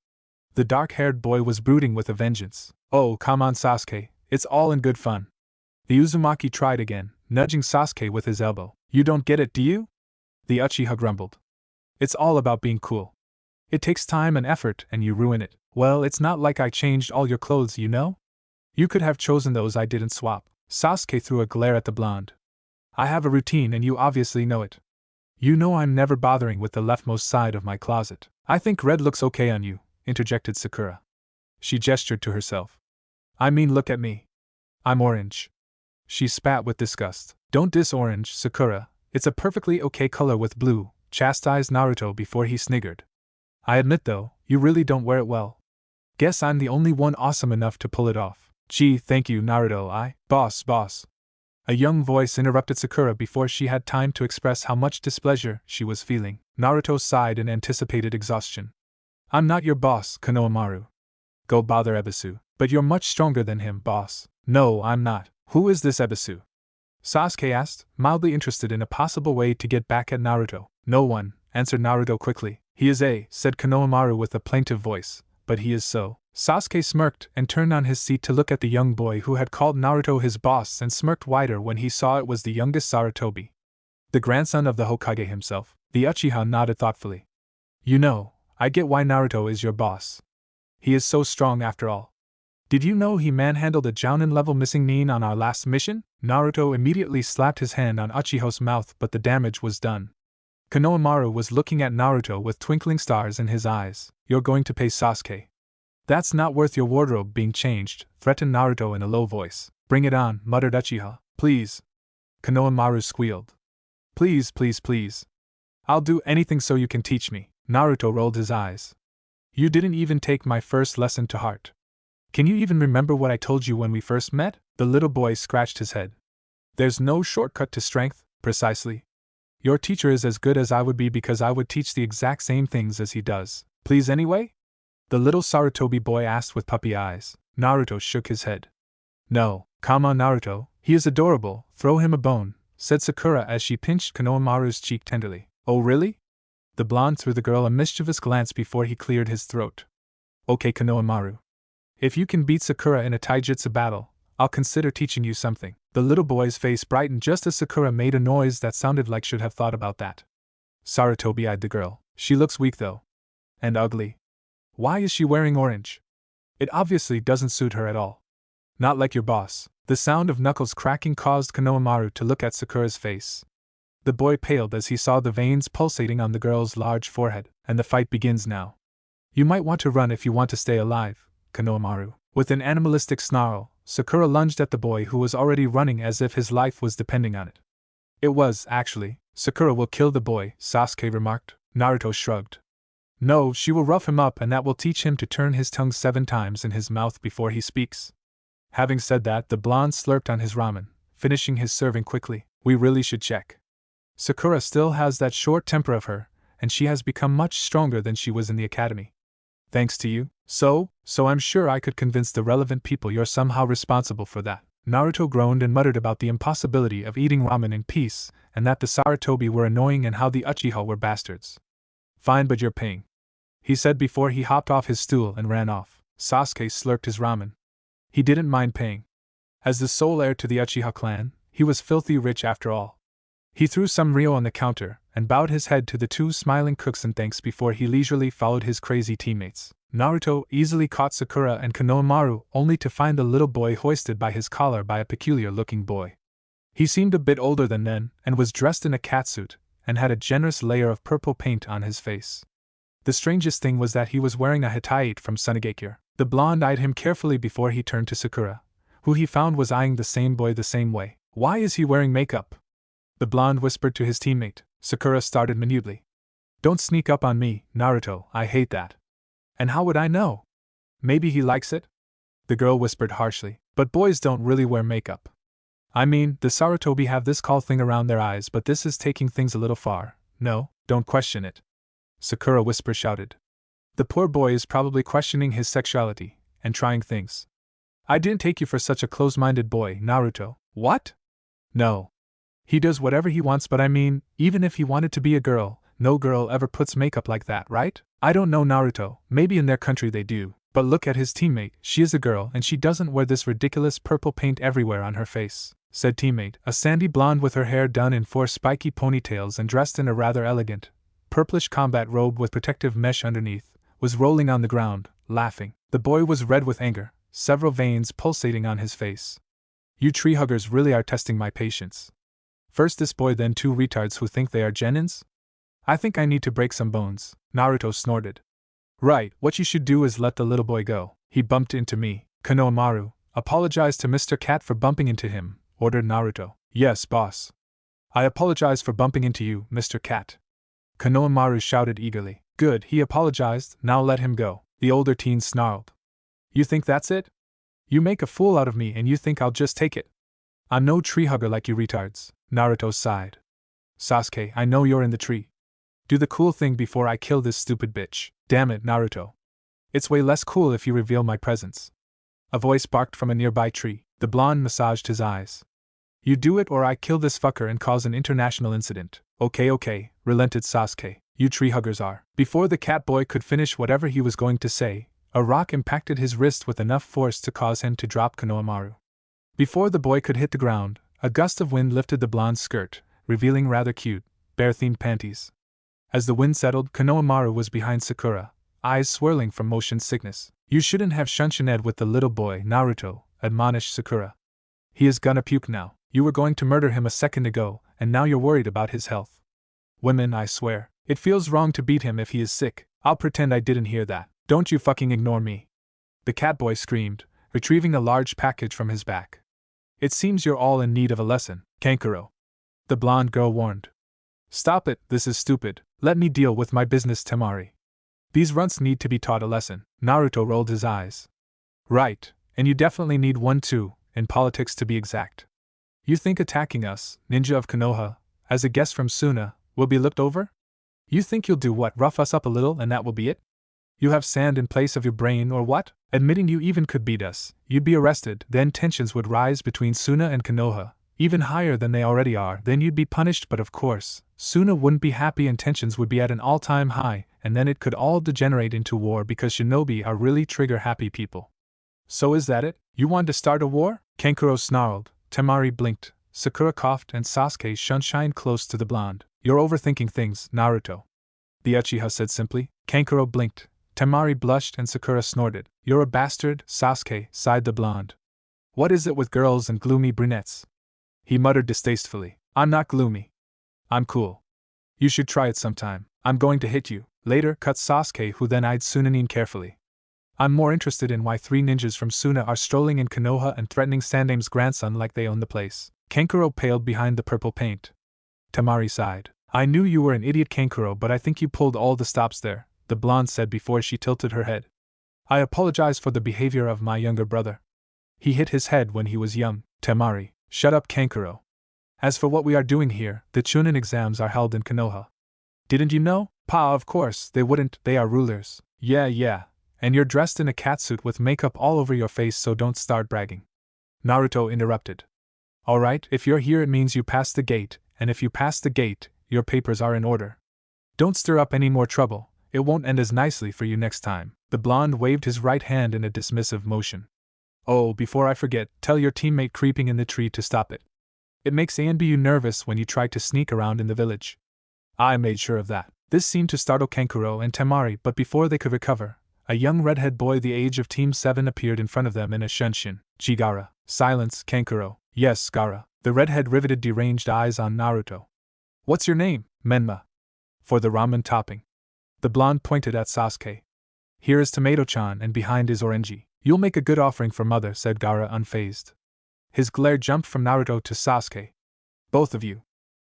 The dark-haired boy was brooding with a vengeance. "Oh, come on, Sasuke, it's all in good fun." The Uzumaki tried again, nudging Sasuke with his elbow. "You don't get it, do you?" The Uchiha grumbled. "It's all about being cool. It takes time and effort and you ruin it. Well, it's not like I changed all your clothes, you know? You could have chosen those I didn't swap. Sasuke threw a glare at the blonde. I have a routine and you obviously know it. You know I'm never bothering with the leftmost side of my closet. I think red looks okay on you, interjected Sakura. She gestured to herself. I mean, look at me. I'm orange. She spat with disgust. Don't diss orange, Sakura. It's a perfectly okay color with blue, chastised Naruto before he sniggered. I admit though, you really don't wear it well. Guess I'm the only one awesome enough to pull it off. Gee, thank you, Naruto. Boss. A young voice interrupted Sakura before she had time to express how much displeasure she was feeling. Naruto sighed in anticipated exhaustion. I'm not your boss, Konohamaru. Go bother Ebisu. But you're much stronger than him, boss. No, I'm not. Who is this Ebisu? Sasuke asked, mildly interested in a possible way to get back at Naruto. No one, answered Naruto quickly. He is said Konohamaru with a plaintive voice, but he is so. Sasuke smirked and turned on his seat to look at the young boy who had called Naruto his boss and smirked wider when he saw it was the youngest Sarutobi. The grandson of the Hokage himself. The Uchiha nodded thoughtfully. You know, I get why Naruto is your boss. He is so strong after all. Did you know he manhandled a Jounin-level missing Nin on our last mission? Naruto immediately slapped his hand on Uchiha's mouth, but the damage was done. Konohamaru was looking at Naruto with twinkling stars in his eyes. You're going to pay Sasuke. That's not worth your wardrobe being changed, threatened Naruto in a low voice. Bring it on, muttered Uchiha. Please. Konohamaru squealed. Please. I'll do anything so you can teach me. Naruto rolled his eyes. You didn't even take my first lesson to heart. Can you even remember what I told you when we first met? The little boy scratched his head. There's no shortcut to strength, precisely. Your teacher is as good as I would be because I would teach the exact same things as he does. Please anyway? The little Sarutobi boy asked with puppy eyes. Naruto shook his head. No, come on Naruto, he is adorable, throw him a bone, said Sakura as she pinched Konohamaru's cheek tenderly. Oh really? The blonde threw the girl a mischievous glance before he cleared his throat. Okay Konohamaru. If you can beat Sakura in a taijutsu battle, I'll consider teaching you something. The little boy's face brightened just as Sakura made a noise that sounded like should have thought about that. Sarutobi eyed the girl. She looks weak though. And ugly. Why is she wearing orange? It obviously doesn't suit her at all. Not like your boss. The sound of knuckles cracking caused Konohamaru to look at Sakura's face. The boy paled as he saw the veins pulsating on the girl's large forehead. And the fight begins now. You might want to run if you want to stay alive, Konohamaru. With an animalistic snarl, Sakura lunged at the boy who was already running as if his life was depending on it. It was, actually. Sakura will kill the boy, Sasuke remarked. Naruto shrugged. No, she will rough him up and that will teach him to turn his tongue 7 times in his mouth before he speaks. Having said that, the blonde slurped on his ramen, finishing his serving quickly. We really should check. Sakura still has that short temper of her, and she has become much stronger than she was in the academy. Thanks to you. So I'm sure I could convince the relevant people you're somehow responsible for that. Naruto groaned and muttered about the impossibility of eating ramen in peace, and that the Sarutobi were annoying and how the Uchiha were bastards. Fine, but you're paying, he said before he hopped off his stool and ran off. Sasuke slurped his ramen. He didn't mind paying. As the sole heir to the Uchiha clan, he was filthy rich after all. He threw some ryo on the counter and bowed his head to the 2 smiling cooks in thanks before he leisurely followed his crazy teammates. Naruto easily caught Sakura and Konohamaru only to find the little boy hoisted by his collar by a peculiar-looking boy. He seemed a bit older than then and was dressed in a catsuit and had a generous layer of purple paint on his face. The strangest thing was that he was wearing a Hittite from Sunagakure. The blonde eyed him carefully before he turned to Sakura, who he found was eyeing the same boy the same way. Why is he wearing makeup? The blonde whispered to his teammate. Sakura started minutely. Don't sneak up on me, Naruto, I hate that. And how would I know? Maybe he likes it? The girl whispered harshly. But boys don't really wear makeup. I mean, the Sarutobi have this caul thing around their eyes, but this is taking things a little far. No, don't question it. Sakura shouted. The poor boy is probably questioning his sexuality and trying things. I didn't take you for such a close-minded boy, Naruto. What? No. He does whatever he wants, but I mean, even if he wanted to be a girl, no girl ever puts makeup like that, right? I don't know Naruto, maybe in their country they do, but look at his teammate, she is a girl and she doesn't wear this ridiculous purple paint everywhere on her face, said teammate, a sandy blonde with her hair done in 4 spiky ponytails and dressed in a rather elegant, purplish combat robe with protective mesh underneath, was rolling on the ground, laughing. The boy was red with anger, several veins pulsating on his face. You tree huggers really are testing my patience. First this boy, then two retards who think they are genins? I think I need to break some bones, Naruto snorted. Right, what you should do is let the little boy go. He bumped into me. Konohamaru, apologize to Mr. Cat for bumping into him, ordered Naruto. Yes, boss. I apologize for bumping into you, Mr. Cat. Konohamaru shouted eagerly. Good, he apologized, now let him go. The older teen snarled. You think that's it? You make a fool out of me and you think I'll just take it? I'm no tree hugger like you retards, Naruto sighed. Sasuke, I know you're in the tree. Do the cool thing before I kill this stupid bitch. Damn it, Naruto. It's way less cool if you reveal my presence. A voice barked from a nearby tree. The blonde massaged his eyes. You do it or I kill this fucker and cause an international incident. Okay, relented Sasuke. You tree huggers are. Before the cat boy could finish whatever he was going to say, a rock impacted his wrist with enough force to cause him to drop Konohamaru. Before the boy could hit the ground, a gust of wind lifted the blonde's skirt, revealing rather cute, bear-themed panties. As the wind settled, Konohamaru was behind Sakura, eyes swirling from motion sickness. You shouldn't have shunshined with the little boy, Naruto, admonished Sakura. He is gonna puke now. You were going to murder him a second ago, and now you're worried about his health. Women, I swear. It feels wrong to beat him if he is sick. I'll pretend I didn't hear that. Don't you fucking ignore me. The catboy screamed, retrieving a large package from his back. It seems you're all in need of a lesson, Kankuro. The blonde girl warned. Stop it, this is stupid. Let me deal with my business, Temari. These runts need to be taught a lesson. Naruto rolled his eyes. Right, and you definitely need one too, in politics to be exact. You think attacking us, ninja of Konoha, as a guest from Suna, will be looked over? You think you'll do what, rough us up a little and that will be it? You have sand in place of your brain or what? Admitting you even could beat us, you'd be arrested, then tensions would rise between Suna and Konoha, even higher than they already are, then you'd be punished, but of course, Suna wouldn't be happy and tensions would be at an all-time high, and then it could all degenerate into war because shinobi are really trigger-happy people. So is that it? You want to start a war? Kankuro snarled, Temari blinked, Sakura coughed and Sasuke shunshined close to the blonde. You're overthinking things, Naruto. The Uchiha said simply. Kankuro blinked, Temari blushed and Sakura snorted. You're a bastard, Sasuke, sighed the blonde. What is it with girls and gloomy brunettes? He muttered distastefully. I'm not gloomy. I'm cool. You should try it sometime. I'm going to hit you. Later, cut Sasuke, who then eyed Sunanin carefully. I'm more interested in why three ninjas from Suna are strolling in Konoha and threatening Sandame's grandson like they own the place. Kankuro paled behind the purple paint. Temari sighed. I knew you were an idiot, Kankuro, but I think you pulled all the stops there, the blonde said before she tilted her head. I apologize for the behavior of my younger brother. He hit his head when he was young. Temari. Shut up, Kankuro. As for what we are doing here, the Chunin exams are held in Konoha. Didn't you know? Pa, of course, they wouldn't, they are rulers. Yeah. And you're dressed in a catsuit with makeup all over your face, so don't start bragging. Naruto interrupted. Alright, if you're here it means you passed the gate, and if you pass the gate, your papers are in order. Don't stir up any more trouble, it won't end as nicely for you next time. The blonde waved his right hand in a dismissive motion. Oh, before I forget, tell your teammate creeping in the tree to stop it. It makes ANBU nervous when you try to sneak around in the village. I made sure of that. This seemed to startle Kankuro and Temari, but before they could recover, a young redhead boy the age of Team 7 appeared in front of them in a shunshin. Chigara. Silence, Kankuro. Yes, Gaara. The redhead riveted deranged eyes on Naruto. What's your name? Menma. For the ramen topping. The blonde pointed at Sasuke. Here is Tomato-chan and behind is Orenji. You'll make a good offering for mother, said Gaara unfazed. His glare jumped from Naruto to Sasuke. Both of you.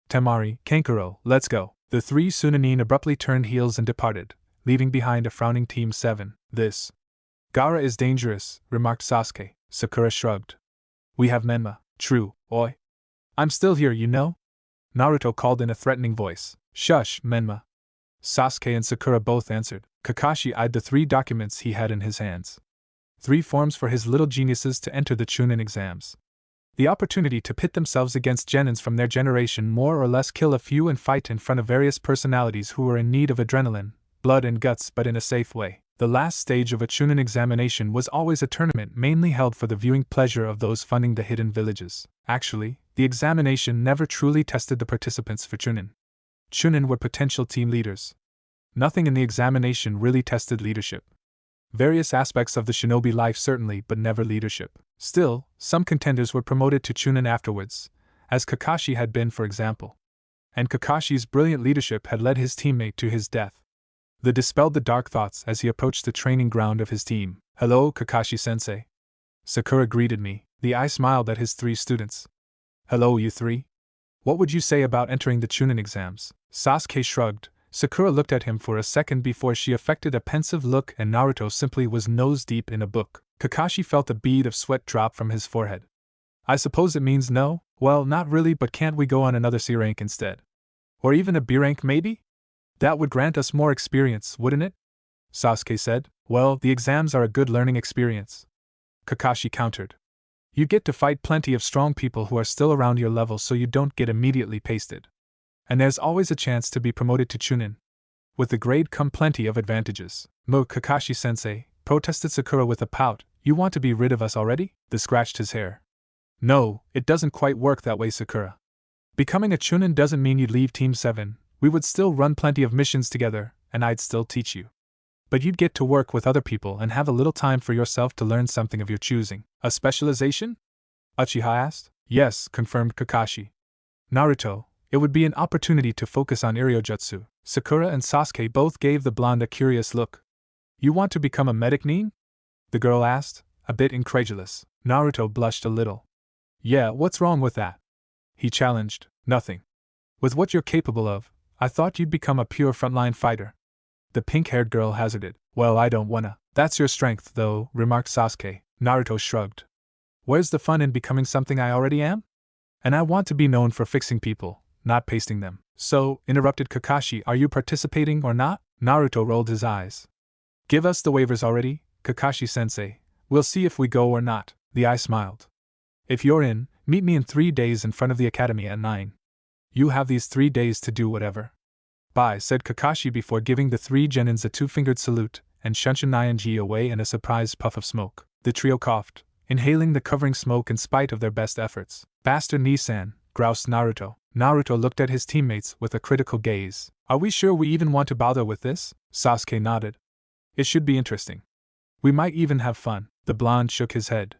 Temari, Kankuro, let's go. The three Sunanin abruptly turned heels and departed, leaving behind a frowning Team 7. This Gaara is dangerous, remarked Sasuke. Sakura shrugged. We have Menma. True, oi. I'm still here, you know? Naruto called in a threatening voice. Shush, Menma. Sasuke and Sakura both answered. Kakashi eyed the 3 documents he had in his hands. 3 forms for his little geniuses to enter the Chunin exams. The opportunity to pit themselves against genins from their generation, more or less kill a few and fight in front of various personalities who were in need of adrenaline, blood and guts, but in a safe way. The last stage of a Chunin examination was always a tournament mainly held for the viewing pleasure of those funding the hidden villages. Actually, the examination never truly tested the participants for Chunin. Chunin were potential team leaders. Nothing in the examination really tested leadership. Various aspects of the shinobi life certainly, but never leadership. Still, some contenders were promoted to Chunin afterwards, as Kakashi had been, for example. And Kakashi's brilliant leadership had led his teammate to his death. This dispelled the dark thoughts as he approached the training ground of his team. "Hello, Kakashi-sensei." Sakura greeted me. The eye smiled at his 3 students. "Hello, you 3. What would you say about entering the Chunin exams?" Sasuke shrugged. Sakura looked at him for a second before she affected a pensive look, and Naruto simply was nose-deep in a book. Kakashi felt a bead of sweat drop from his forehead. "I suppose it means no?" "Well, not really, but can't we go on another C rank instead? Or even a B rank maybe? That would grant us more experience, wouldn't it?" Sasuke said. "Well, the exams are a good learning experience," Kakashi countered. "You get to fight plenty of strong people who are still around your level, so you don't get immediately pasted. And there's always a chance to be promoted to Chunin. With the grade come plenty of advantages." "Mo, Kakashi-sensei," protested Sakura with a pout, "you want to be rid of us already?" This scratched his hair. "No, it doesn't quite work that way, Sakura. Becoming a Chunin doesn't mean you'd leave Team 7, we would still run plenty of missions together, and I'd still teach you. But you'd get to work with other people and have a little time for yourself to learn something of your choosing." "A specialization?" Uchiha asked. "Yes," confirmed Kakashi. "Naruto, it would be an opportunity to focus on Iryojutsu." Sakura and Sasuke both gave the blonde a curious look. "You want to become a medic nin?" the girl asked, a bit incredulous. Naruto blushed a little. "Yeah, what's wrong with that?" he challenged. "Nothing. With what you're capable of, I thought you'd become a pure frontline fighter," the pink-haired girl hazarded. "Well, I don't wanna." "That's your strength, though," remarked Sasuke. Naruto shrugged. "Where's the fun in becoming something I already am? And I want to be known for fixing people, not pasting them." "So," interrupted Kakashi, "are you participating or not?" Naruto rolled his eyes. "Give us the waivers already, Kakashi-sensei. We'll see if we go or not." The eye smiled. "If you're in, meet me in 3 days in front of the academy at 9. You have these 3 days to do whatever." "Bye," said Kakashi before giving the 3 genins a 2-fingered salute and shunshin ing away in a surprised puff of smoke. The trio coughed, inhaling the covering smoke in spite of their best efforts. "Bastard Nisan," groused Naruto. Naruto looked at his teammates with a critical gaze. "Are we sure we even want to bother with this?" Sasuke nodded. "It should be interesting. We might even have fun." The blonde shook his head.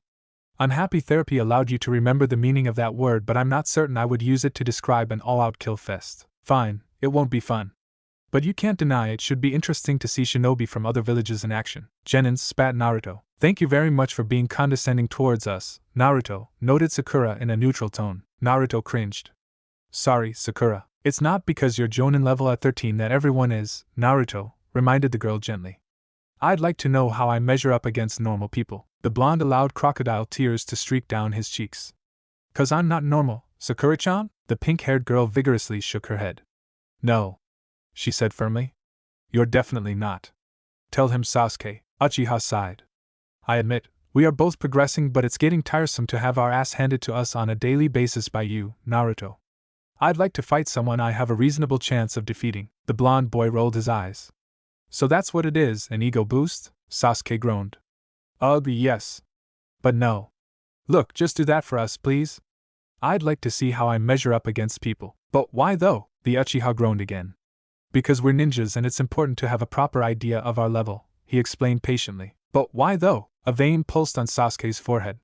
"Unhappy therapy allowed you to remember the meaning of that word, but I'm not certain I would use it to describe an all-out kill fest." "Fine, it won't be fun. But you can't deny it should be interesting to see shinobi from other villages in action." "Genins," spat Naruto. "Thank you very much for being condescending towards us, Naruto," noted Sakura in a neutral tone. Naruto cringed. "Sorry, Sakura. It's not because you're Jonin level at 13 that everyone is," Naruto reminded the girl gently. "I'd like to know how I measure up against normal people." The blonde allowed crocodile tears to streak down his cheeks. "'Cause I'm not normal, Sakura-chan?" The pink-haired girl vigorously shook her head. "No," she said firmly. "You're definitely not. Tell him, Sasuke." Uchiha sighed. "I admit, we are both progressing, but it's getting tiresome to have our ass handed to us on a daily basis by you, Naruto. I'd like to fight someone I have a reasonable chance of defeating." The blonde boy rolled his eyes. "So that's what it is, an ego boost?" Sasuke groaned. "Ugh, yes. But no. Look, just do that for us, please. I'd like to see how I measure up against people." "But why though?" the Uchiha groaned again. "Because we're ninjas and it's important to have a proper idea of our level," he explained patiently. "But why though?" A vein pulsed on Sasuke's forehead.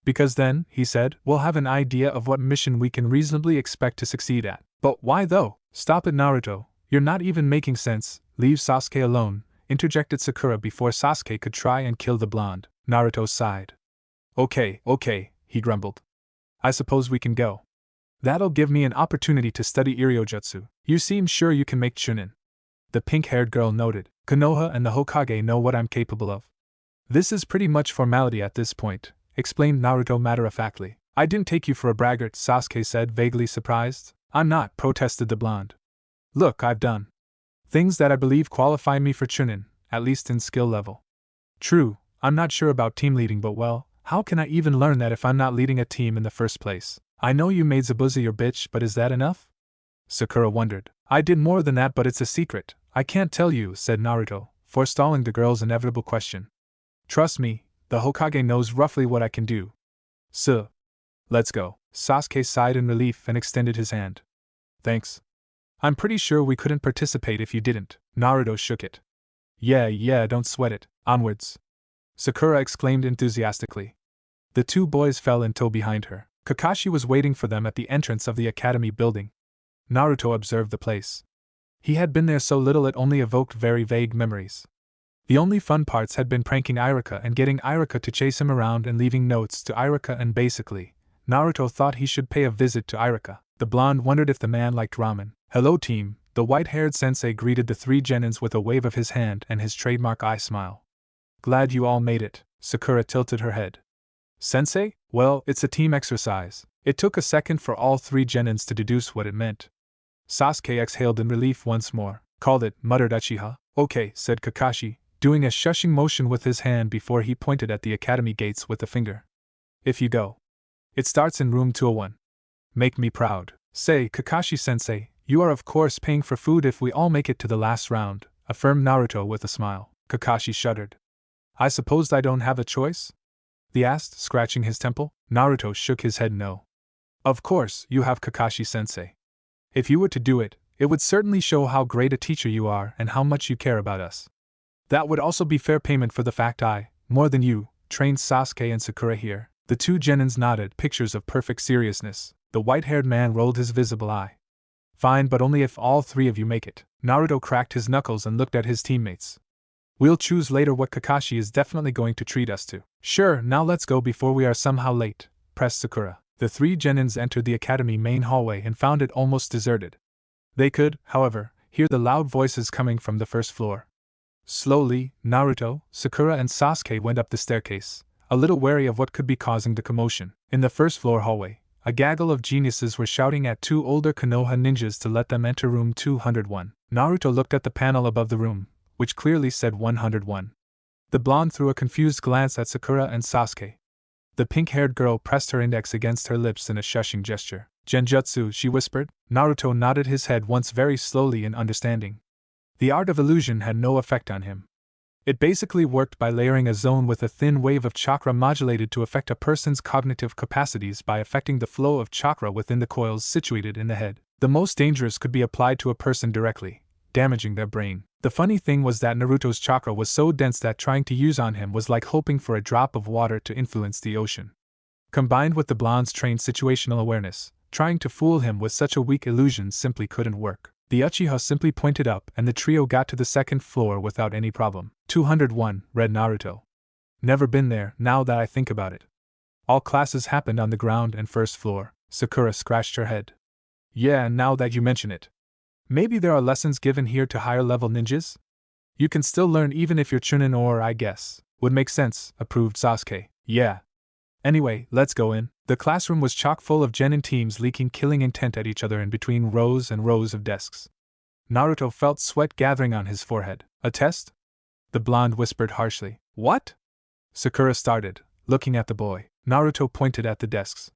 "Because then," he said, "we'll have an idea of what mission we can reasonably expect to succeed at." "But why though?" "Stop it, Naruto, you're not even making sense." "Leave Sasuke alone," interjected Sakura before Sasuke could try and kill the blonde. Naruto sighed. Okay, he grumbled. "I suppose we can go. That'll give me an opportunity to study Iryojutsu. You seem sure you can make Chunin," the pink-haired girl noted. "Konoha and the Hokage know what I'm capable of." "This is pretty much formality at this point," explained Naruto matter-of-factly. "I didn't take you for a braggart," Sasuke said, vaguely surprised. "I'm not," protested the blonde. "Look, I've done things that I believe qualify me for Chunin, at least in skill level. True, I'm not sure about team leading, but well, how can I even learn that if I'm not leading a team in the first place? I know you made Zabuza your bitch, but is that enough?" Sakura wondered. "I did more than that, but it's a secret. I can't tell you," said Naruto, forestalling the girl's inevitable question. "Trust me, the Hokage knows roughly what I can do. So, let's go." Sasuke sighed in relief and extended his hand. "Thanks. I'm pretty sure we couldn't participate if you didn't. Naruto shook it. Yeah, don't sweat it. Onwards. Sakura exclaimed enthusiastically. The two boys fell in tow behind her. Kakashi was waiting for them at the entrance of the academy building. Naruto observed the place. He had been there so little it only evoked very vague memories. The only fun parts had been pranking Iruka and getting Iruka to chase him around and leaving notes to Iruka, and basically, Naruto thought he should pay a visit to Iruka. The blonde wondered if the man liked ramen. Hello team, the white-haired sensei greeted the three genins with a wave of his hand and his trademark eye smile. Glad you all made it. Sakura tilted her head. Sensei? Well, it's a team exercise. It took a second for all three genins to deduce what it meant. Sasuke exhaled in relief once more. Called it, muttered Uchiha. Okay, said Kakashi, doing a shushing motion with his hand before he pointed at the academy gates with a finger. If you go. It starts in room 201. Make me proud. Say, Kakashi-sensei, you are of course paying for food if we all make it to the last round, affirmed Naruto with a smile. Kakashi shuddered. I suppose I don't have a choice? He asked, scratching his temple. Naruto shook his head no. Of course, you have, Kakashi-sensei. If you were to do it, it would certainly show how great a teacher you are and how much you care about us. That would also be fair payment for the fact I, more than you, trained Sasuke and Sakura here. The two genins nodded, pictures of perfect seriousness. The white-haired man rolled his visible eye. Fine, but only if all three of you make it. Naruto cracked his knuckles and looked at his teammates. We'll choose later what Kakashi is definitely going to treat us to. Sure, now let's go before we are somehow late, pressed Sakura. The three genins entered the academy main hallway and found it almost deserted. They could, however, hear the loud voices coming from the first floor. Slowly, Naruto, Sakura and Sasuke went up the staircase, a little wary of what could be causing the commotion. In the first floor hallway, a gaggle of geniuses were shouting at two older Konoha ninjas to let them enter room 201. Naruto looked at the panel above the room, which clearly said 101. The blonde threw a confused glance at Sakura and Sasuke. The pink-haired girl pressed her index against her lips in a shushing gesture. Genjutsu, she whispered. Naruto nodded his head once very slowly in understanding. The art of illusion had no effect on him. It basically worked by layering a zone with a thin wave of chakra modulated to affect a person's cognitive capacities by affecting the flow of chakra within the coils situated in the head. The most dangerous could be applied to a person directly, damaging their brain. The funny thing was that Naruto's chakra was so dense that trying to use on him was like hoping for a drop of water to influence the ocean. Combined with the blonde's trained situational awareness, trying to fool him with such a weak illusion simply couldn't work. The Uchiha simply pointed up and the trio got to the second floor without any problem. 201, read Naruto. Never been there, now that I think about it. All classes happened on the ground and first floor. Sakura scratched her head. Yeah, now that you mention it. Maybe there are lessons given here to higher-level ninjas? You can still learn even if you're Chunin or, I guess. Would make sense, approved Sasuke. Yeah. Anyway, let's go in. The classroom was chock full of genin teams leaking killing intent at each other in between rows and rows of desks. Naruto felt sweat gathering on his forehead. A test? The blonde whispered harshly. What? Sakura started, looking at the boy. Naruto pointed at the desks.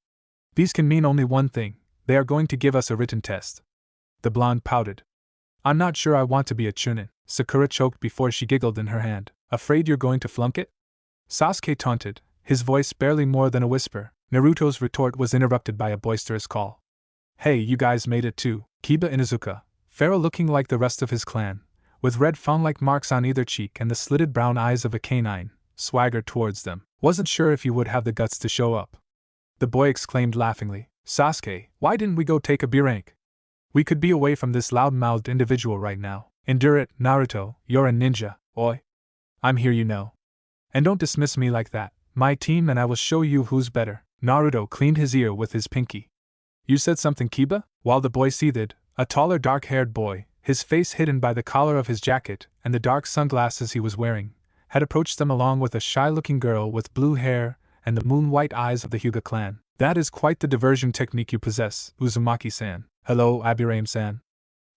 These can mean only one thing. They are going to give us a written test. The blonde pouted. I'm not sure I want to be a Chunin. Sakura choked before she giggled in her hand. Afraid you're going to flunk it? Sasuke taunted, his voice barely more than a whisper. Naruto's retort was interrupted by a boisterous call. Hey, you guys made it too. Kiba Inuzuka, feral looking like the rest of his clan, with red fawn-like marks on either cheek and the slitted brown eyes of a canine, swaggered towards them. Wasn't sure if you would have the guts to show up. The boy exclaimed laughingly. Sasuke, why didn't we go take a B-rank? We could be away from this loud-mouthed individual right now. Endure it, Naruto, you're a ninja, oi. I'm here, you know. And don't dismiss me like that. My team and I will show you who's better. Naruto cleaned his ear with his pinky. You said something, Kiba? While the boy seethed, a taller dark-haired boy, his face hidden by the collar of his jacket and the dark sunglasses he was wearing, had approached them along with a shy-looking girl with blue hair and the moon-white eyes of the Hyuga clan. That is quite the diversion technique you possess, Uzumaki-san. Hello, Abirame-san.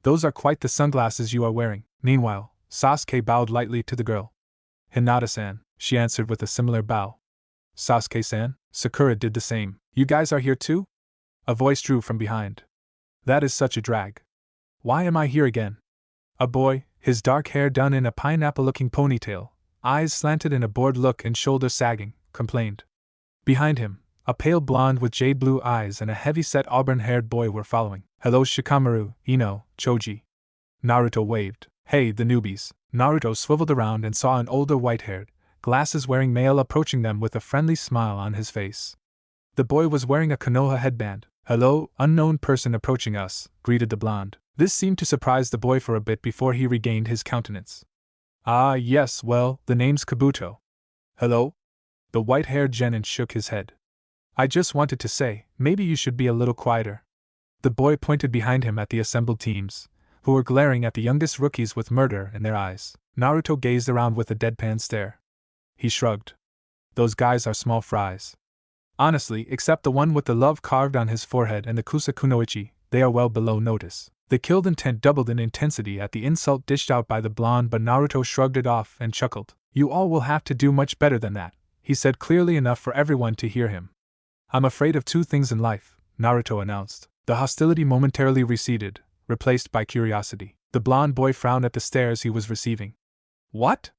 Those are quite the sunglasses you are wearing. Meanwhile, Sasuke bowed lightly to the girl. Hinata-san, she answered with a similar bow. Sasuke-san? Sakura did the same. You guys are here too? A voice drew from behind. That is such a drag. Why am I here again? A boy, his dark hair done in a pineapple-looking ponytail, eyes slanted in a bored look and shoulders sagging, complained. Behind him, A pale blonde with jade blue eyes and a heavy-set auburn-haired boy were following. Hello Shikamaru, Ino, Choji. Naruto waved. Hey, the newbies. Naruto swiveled around and saw an older white-haired, glasses-wearing male approaching them with a friendly smile on his face. The boy was wearing a Konoha headband. Hello, unknown person approaching us, greeted the blonde. This seemed to surprise the boy for a bit before he regained his countenance. Ah, yes, well, the name's Kabuto. Hello? The white-haired genin shook his head. I just wanted to say, maybe you should be a little quieter. The boy pointed behind him at the assembled teams, who were glaring at the youngest rookies with murder in their eyes. Naruto gazed around with a deadpan stare. He shrugged. Those guys are small fries. Honestly, except the one with the love carved on his forehead and the Kusa Kunoichi, they are well below notice. The killed intent doubled in intensity at the insult dished out by the blonde, but Naruto shrugged it off and chuckled. You all will have to do much better than that, he said clearly enough for everyone to hear him. I'm afraid of two things in life, Naruto announced. The hostility momentarily receded, replaced by curiosity. The blonde boy frowned at the stares he was receiving. What?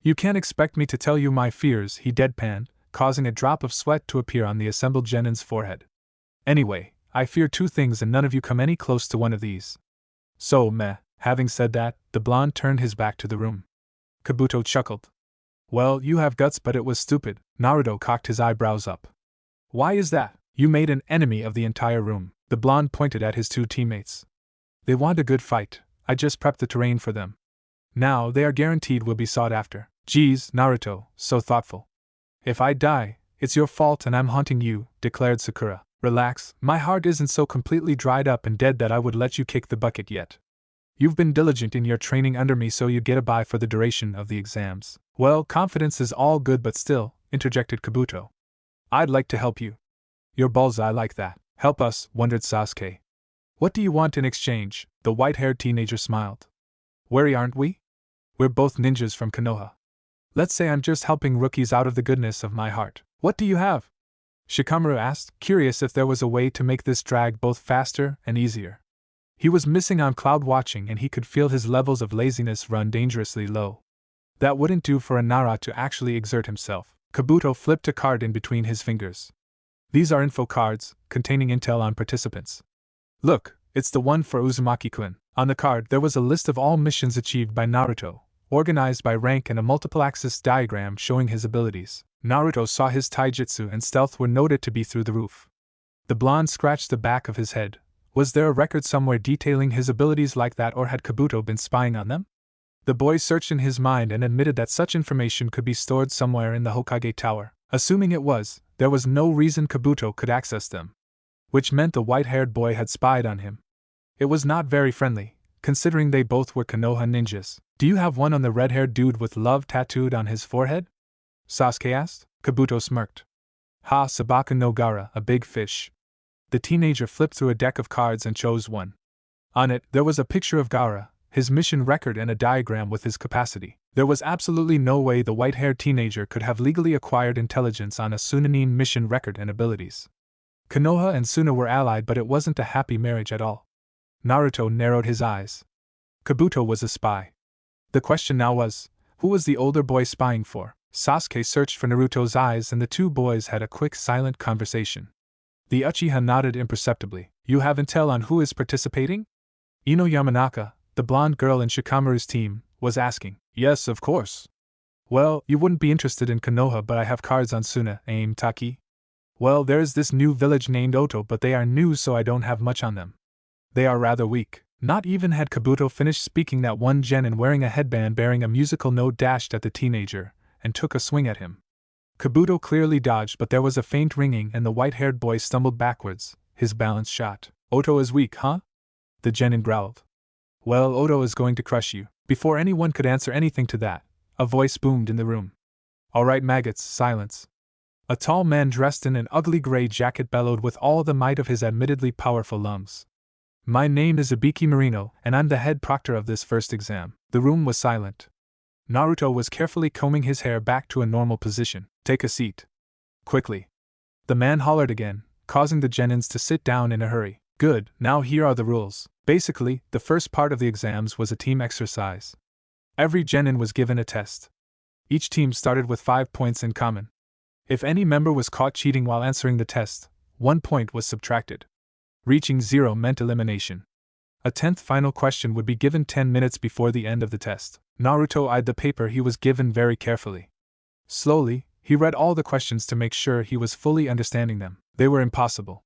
You can't expect me to tell you my fears, he deadpanned, causing a drop of sweat to appear on the assembled genin's forehead. Anyway, I fear two things and none of you come any close to one of these. So, meh. Having said that, the blonde turned his back to the room. Kabuto chuckled. Well, you have guts, but it was stupid. Naruto cocked his eyebrows up. Why is that? You made an enemy of the entire room. The blonde pointed at his two teammates. They want a good fight. I just prepped the terrain for them. Now they are guaranteed will be sought after. Geez, Naruto, so thoughtful. If I die, it's your fault and I'm haunting you, declared Sakura. Relax, my heart isn't so completely dried up and dead that I would let you kick the bucket yet. You've been diligent in your training under me, so you get a bye for the duration of the exams. Well, confidence is all good, but still, interjected Kabuto. I'd like to help you. Your bullseye like that. Help us, wondered Sasuke. What do you want in exchange? The white-haired teenager smiled. Wary, aren't we? We're both ninjas from Konoha. Let's say I'm just helping rookies out of the goodness of my heart. What do you have? Shikamaru asked, curious if there was a way to make this drag both faster and easier. He was missing on cloud watching and he could feel his levels of laziness run dangerously low. That wouldn't do for a Nara to actually exert himself. Kabuto flipped a card in between his fingers. These are info cards, containing intel on participants. Look, it's the one for Uzumaki-kun. On the card there was a list of all missions achieved by Naruto, organized by rank and a multiple-axis diagram showing his abilities. Naruto saw his taijutsu and stealth were noted to be through the roof. The blonde scratched the back of his head. Was there a record somewhere detailing his abilities like that, or had Kabuto been spying on them? The boy searched in his mind and admitted that such information could be stored somewhere in the Hokage Tower. Assuming it was, there was no reason Kabuto could access them. Which meant the white-haired boy had spied on him. It was not very friendly, considering they both were Konoha ninjas. Do you have one on the red-haired dude with love tattooed on his forehead? Sasuke asked. Kabuto smirked. Ha, Sabaka no Gara, a big fish. The teenager flipped through a deck of cards and chose one. On it, there was a picture of Gaara, his mission record and a diagram with his capacity. There was absolutely no way the white-haired teenager could have legally acquired intelligence on a Sunanin mission record and abilities. Konoha and Suna were allied, but it wasn't a happy marriage at all. Naruto narrowed his eyes. Kabuto was a spy. The question now was, who was the older boy spying for? Sasuke searched for Naruto's eyes and the two boys had a quick silent conversation. The Uchiha nodded imperceptibly. You have intel on who is participating? Ino Yamanaka, the blonde girl in Shikamaru's team, was asking. Yes, of course. Well, you wouldn't be interested in Konoha, but I have cards on Suna, aim Taki. Well, there's this new village named Oto, but they are new, so I don't have much on them. They are rather weak. Not even had Kabuto finished speaking that one genin wearing a headband bearing a musical note dashed at the teenager, and took a swing at him. Kabuto clearly dodged, but there was a faint ringing and the white-haired boy stumbled backwards, his balance shot. Oto is weak, huh? The genin growled. Well, Oto is going to crush you. Before anyone could answer anything to that, a voice boomed in the room. All right, maggots, silence. A tall man dressed in an ugly gray jacket bellowed with all the might of his admittedly powerful lungs. My name is Ibiki Marino, and I'm the head proctor of this first exam. The room was silent. Naruto was carefully combing his hair back to a normal position. Take a seat. Quickly. The man hollered again, causing the genins to sit down in a hurry. Good, now here are the rules. Basically, the first part of the exams was a team exercise. Every genin was given a test. Each team started with 5 points in common. If any member was caught cheating while answering the test, 1 point was subtracted. Reaching 0 meant elimination. A 10th final question would be given 10 minutes before the end of the test. Naruto eyed the paper he was given very carefully. Slowly, he read all the questions to make sure he was fully understanding them. They were impossible.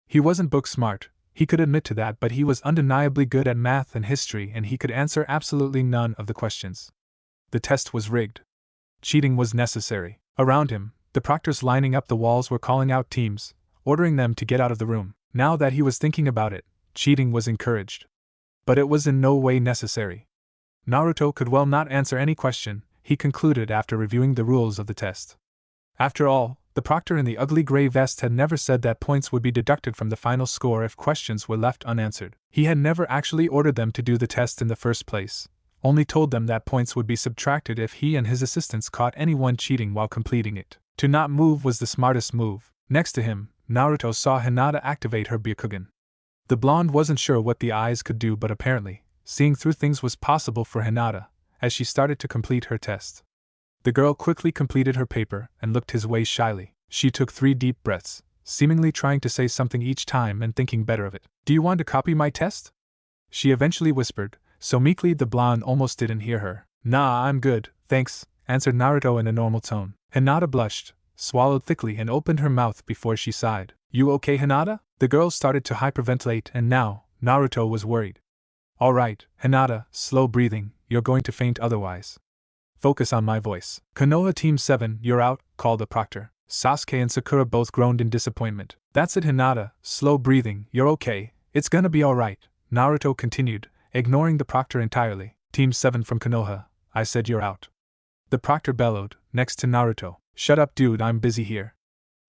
He wasn't book smart, he could admit to that, but he was undeniably good at math and history, and he could answer absolutely none of the questions. The test was rigged. Cheating was necessary. Around him, the proctors lining up the walls were calling out teams, ordering them to get out of the room. Now that he was thinking about it, cheating was encouraged. But it was in no way necessary. Naruto could well not answer any question, he concluded after reviewing the rules of the test. After all, the proctor in the ugly gray vest had never said that points would be deducted from the final score if questions were left unanswered. He had never actually ordered them to do the test in the first place, only told them that points would be subtracted if he and his assistants caught anyone cheating while completing it. To not move was the smartest move. Next to him, Naruto saw Hinata activate her Byakugan. The blonde wasn't sure what the eyes could do, but apparently, seeing through things was possible for Hinata, as she started to complete her test. The girl quickly completed her paper and looked his way shyly. She took 3 deep breaths, seemingly trying to say something each time and thinking better of it. "Do you want to copy my test?" she eventually whispered, so meekly the blonde almost didn't hear her. "Nah, I'm good, thanks," answered Naruto in a normal tone. Hinata blushed, swallowed thickly, and opened her mouth before she sighed. "You okay, Hinata?" The girl started to hyperventilate, and now, Naruto was worried. "All right, Hinata, slow breathing, you're going to faint otherwise. Focus on my voice." "Konoha Team 7, you're out," called the proctor. Sasuke and Sakura both groaned in disappointment. "That's it, Hinata, slow breathing, you're okay, it's gonna be alright," Naruto continued, ignoring the proctor entirely. "Team 7 from Konoha, I said you're out," the proctor bellowed, next to Naruto. "Shut up, dude, I'm busy here."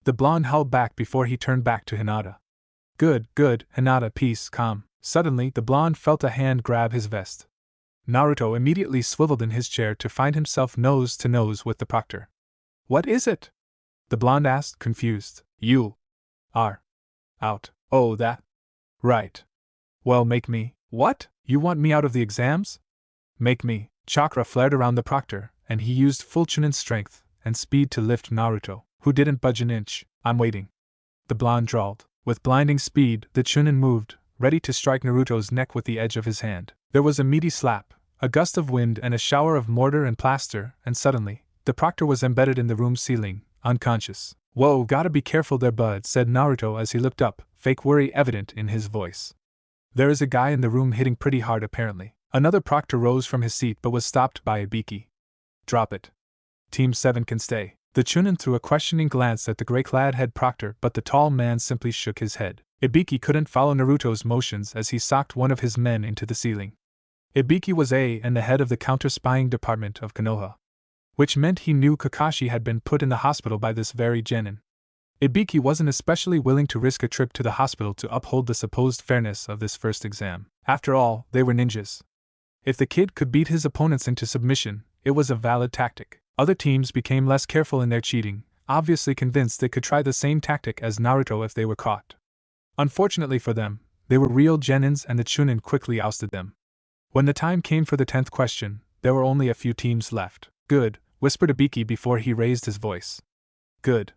The blonde howled back before he turned back to Hinata. Good, Hinata, peace, calm." Suddenly, the blonde felt a hand grab his vest. Naruto immediately swiveled in his chair to find himself nose to nose with the proctor. "What is it?" the blonde asked, confused. "You are out." "Oh, that? Right. Well, make me." "What? You want me out of the exams?" "Make me." Chakra flared around the proctor, and he used full Chunin strength and speed to lift Naruto, who didn't budge an inch. "I'm waiting," the blonde drawled. With blinding speed, the Chunin moved, ready to strike Naruto's neck with the edge of his hand. There was a meaty slap, a gust of wind, and a shower of mortar and plaster, and suddenly, the proctor was embedded in the room's ceiling, unconscious. "Whoa, gotta be careful there, bud," said Naruto as he looked up, fake worry evident in his voice. "There is a guy in the room hitting pretty hard apparently." Another proctor rose from his seat but was stopped by Ibiki. "Drop it. Team 7 can stay." The Chunin threw a questioning glance at the gray-clad head proctor, but the tall man simply shook his head. Ibiki couldn't follow Naruto's motions as he socked one of his men into the ceiling. Ibiki was and the head of the counter-spying department of Konoha, which meant he knew Kakashi had been put in the hospital by this very genin. Ibiki wasn't especially willing to risk a trip to the hospital to uphold the supposed fairness of this first exam. After all, they were ninjas. If the kid could beat his opponents into submission, it was a valid tactic. Other teams became less careful in their cheating, obviously convinced they could try the same tactic as Naruto if they were caught. Unfortunately for them, they were real genins and the Chunin quickly ousted them. When the time came for the 10th question, there were only a few teams left. "Good," whispered Ibiki before he raised his voice. "Good.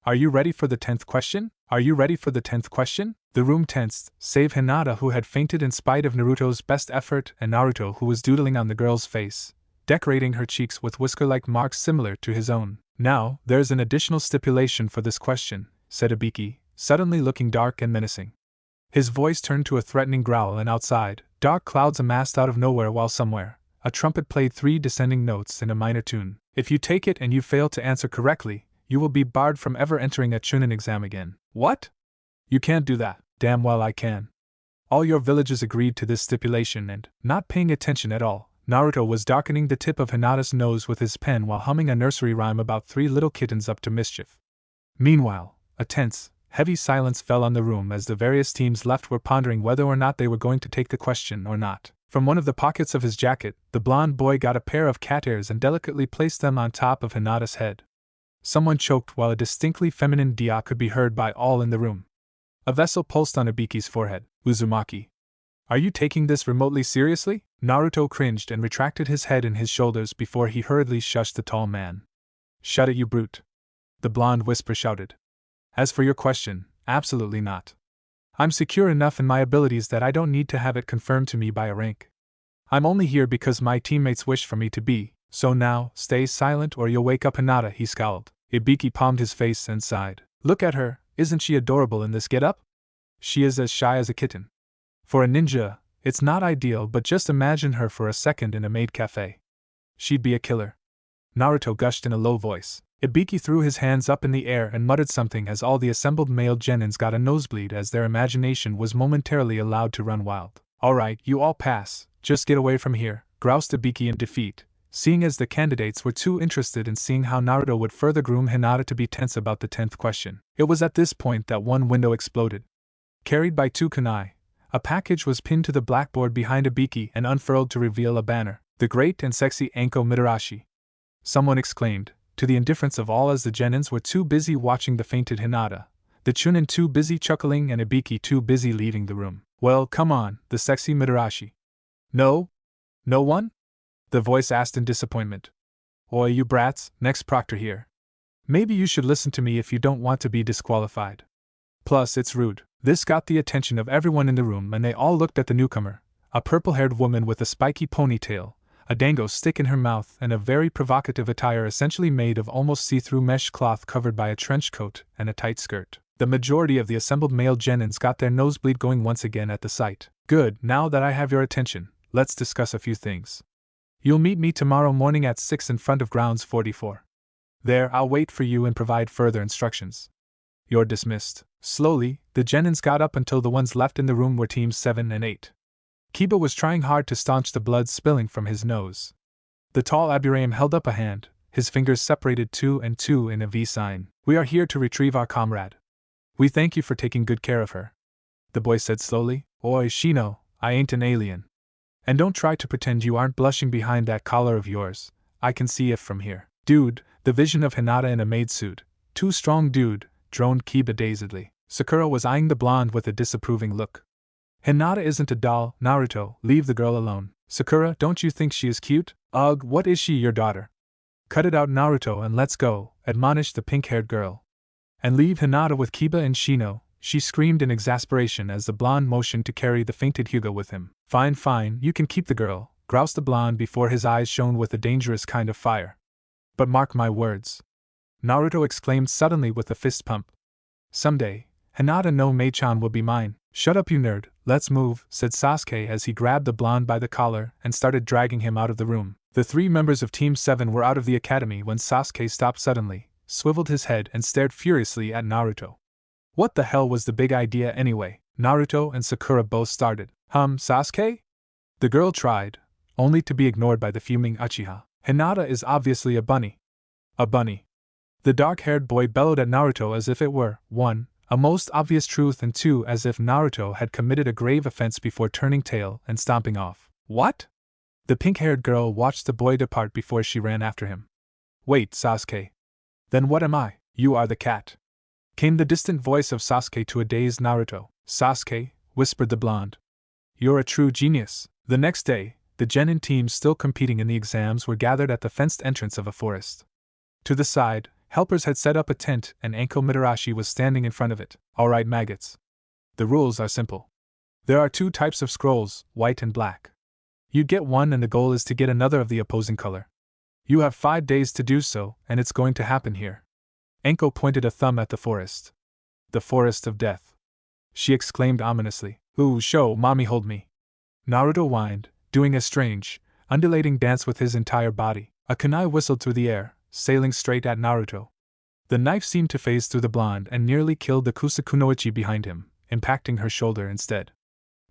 Are you ready for the 10th question? Are you ready for the 10th question?" The room tensed, save Hinata, who had fainted in spite of Naruto's best effort, and Naruto, who was doodling on the girl's face, decorating her cheeks with whisker-like marks similar to his own. "Now, there's an additional stipulation for this question," said Ibiki, suddenly looking dark and menacing. His voice turned to a threatening growl, and outside, dark clouds amassed out of nowhere while somewhere, a trumpet played 3 descending notes in a minor tune. "If you take it and you fail to answer correctly, you will be barred from ever entering a Chunin exam again." "What? You can't do that." "Damn well I can." All your villagers agreed to this stipulation and, not paying attention at all, Naruto was darkening the tip of Hinata's nose with his pen while humming a nursery rhyme about 3 little kittens up to mischief. Meanwhile, a tense, heavy silence fell on the room as the various teams left were pondering whether or not they were going to take the question or not. From one of the pockets of his jacket, the blonde boy got a pair of cat ears and delicately placed them on top of Hinata's head. Someone choked while a distinctly feminine dia could be heard by all in the room. A vessel pulsed on Ibiki's forehead. "Uzumaki. Are you taking this remotely seriously?" Naruto cringed and retracted his head in his shoulders before he hurriedly shushed the tall man. "Shut it, you brute. the blonde whisper shouted. As for your question, absolutely not. I'm secure enough in my abilities that I don't need to have it confirmed to me by a rank. I'm only here because my teammates wish for me to be, so now, stay silent or you'll wake up Hinata, he scowled. Ibiki palmed his face and sighed. Look at her, isn't she adorable in this get-up? She is as shy as a kitten. For a ninja, it's not ideal, but just imagine her for a second in a maid cafe. She'd be a killer. Naruto gushed in a low voice. Ibiki threw his hands up in the air and muttered something as all the assembled male genins got a nosebleed as their imagination was momentarily allowed to run wild. Alright, you all pass, just get away from here, groused Ibiki in defeat, seeing as the candidates were too interested in seeing how Naruto would further groom Hinata to be tense about the 10th question. It was at this point that one window exploded. Carried by two kunai, a package was pinned to the blackboard behind Ibiki and unfurled to reveal a banner. The great and sexy Anko Mitarashi. Someone exclaimed, to the indifference of all as the genins were too busy watching the fainted Hinata, the Chunin too busy chuckling and Ibiki too busy leaving the room. Well, come on, the sexy Mitarashi. No? No one? The voice asked in disappointment. Oi, you brats, next proctor here. Maybe you should listen to me if you don't want to be disqualified. Plus, it's rude. This got the attention of everyone in the room and they all looked at the newcomer, a purple-haired woman with a spiky ponytail, a dango stick in her mouth and a very provocative attire essentially made of almost see-through mesh cloth covered by a trench coat and a tight skirt. The majority of the assembled male genins got their nosebleed going once again at the sight. Good, now that I have your attention, let's discuss a few things. You'll meet me tomorrow morning at 6 in front of grounds 44. There, I'll wait for you and provide further instructions. You're dismissed. Slowly, the genins got up until the ones left in the room were teams 7 and 8. Kiba was trying hard to staunch the blood spilling from his nose. The tall Aburaim held up a hand, his fingers separated 2 and 2 in a V sign. We are here to retrieve our comrade. We thank you for taking good care of her. The boy said slowly. Oi, Shino, I ain't an alien. And don't try to pretend you aren't blushing behind that collar of yours. I can see it from here. Dude, the vision of Hinata in a maid suit. Too strong, dude, droned Kiba dazedly. Sakura was eyeing the blonde with a disapproving look. Hinata isn't a doll, Naruto, leave the girl alone. Sakura, don't you think she is cute? Ugh, what is she, your daughter? Cut it out, Naruto, and let's go, admonished the pink-haired girl. And leave Hinata with Kiba and Shino, she screamed in exasperation as the blonde motioned to carry the fainted Hyuga with him. Fine, fine, you can keep the girl, groused the blonde before his eyes shone with a dangerous kind of fire. But mark my words. Naruto exclaimed suddenly with a fist pump. Someday, Hinata no Mei-chan will be mine. Shut up, you nerd, let's move, said Sasuke as he grabbed the blonde by the collar and started dragging him out of the room. The 3 members of Team 7 were out of the academy when Sasuke stopped suddenly, swiveled his head and stared furiously at Naruto. What the hell was the big idea anyway? Naruto and Sakura both started. Sasuke? The girl tried, only to be ignored by the fuming Uchiha. Hinata is obviously a bunny. A bunny. The dark-haired boy bellowed at Naruto as if it were, 1, a most obvious truth, and 2, as if Naruto had committed a grave offense before turning tail and stomping off. What? The pink-haired girl watched the boy depart before she ran after him. Wait, Sasuke. Then what am I? You are the cat. Came the distant voice of Sasuke to a dazed Naruto. Sasuke, whispered the blonde. You're a true genius. The next day, the genin teams still competing in the exams were gathered at the fenced entrance of a forest. To the side, helpers had set up a tent and Anko Mitarashi was standing in front of it. Alright, maggots. The rules are simple. There are 2 types of scrolls, white and black. You get one and the goal is to get another of the opposing color. You have 5 days to do so, and it's going to happen here. Anko pointed a thumb at the forest. The forest of death. She exclaimed ominously. Ooh, show, mommy, hold me. Naruto whined, doing a strange, undulating dance with his entire body. A kunai whistled through the air, sailing straight at Naruto. The knife seemed to phase through the blonde and nearly killed the Kusakunoichi behind him, impacting her shoulder instead.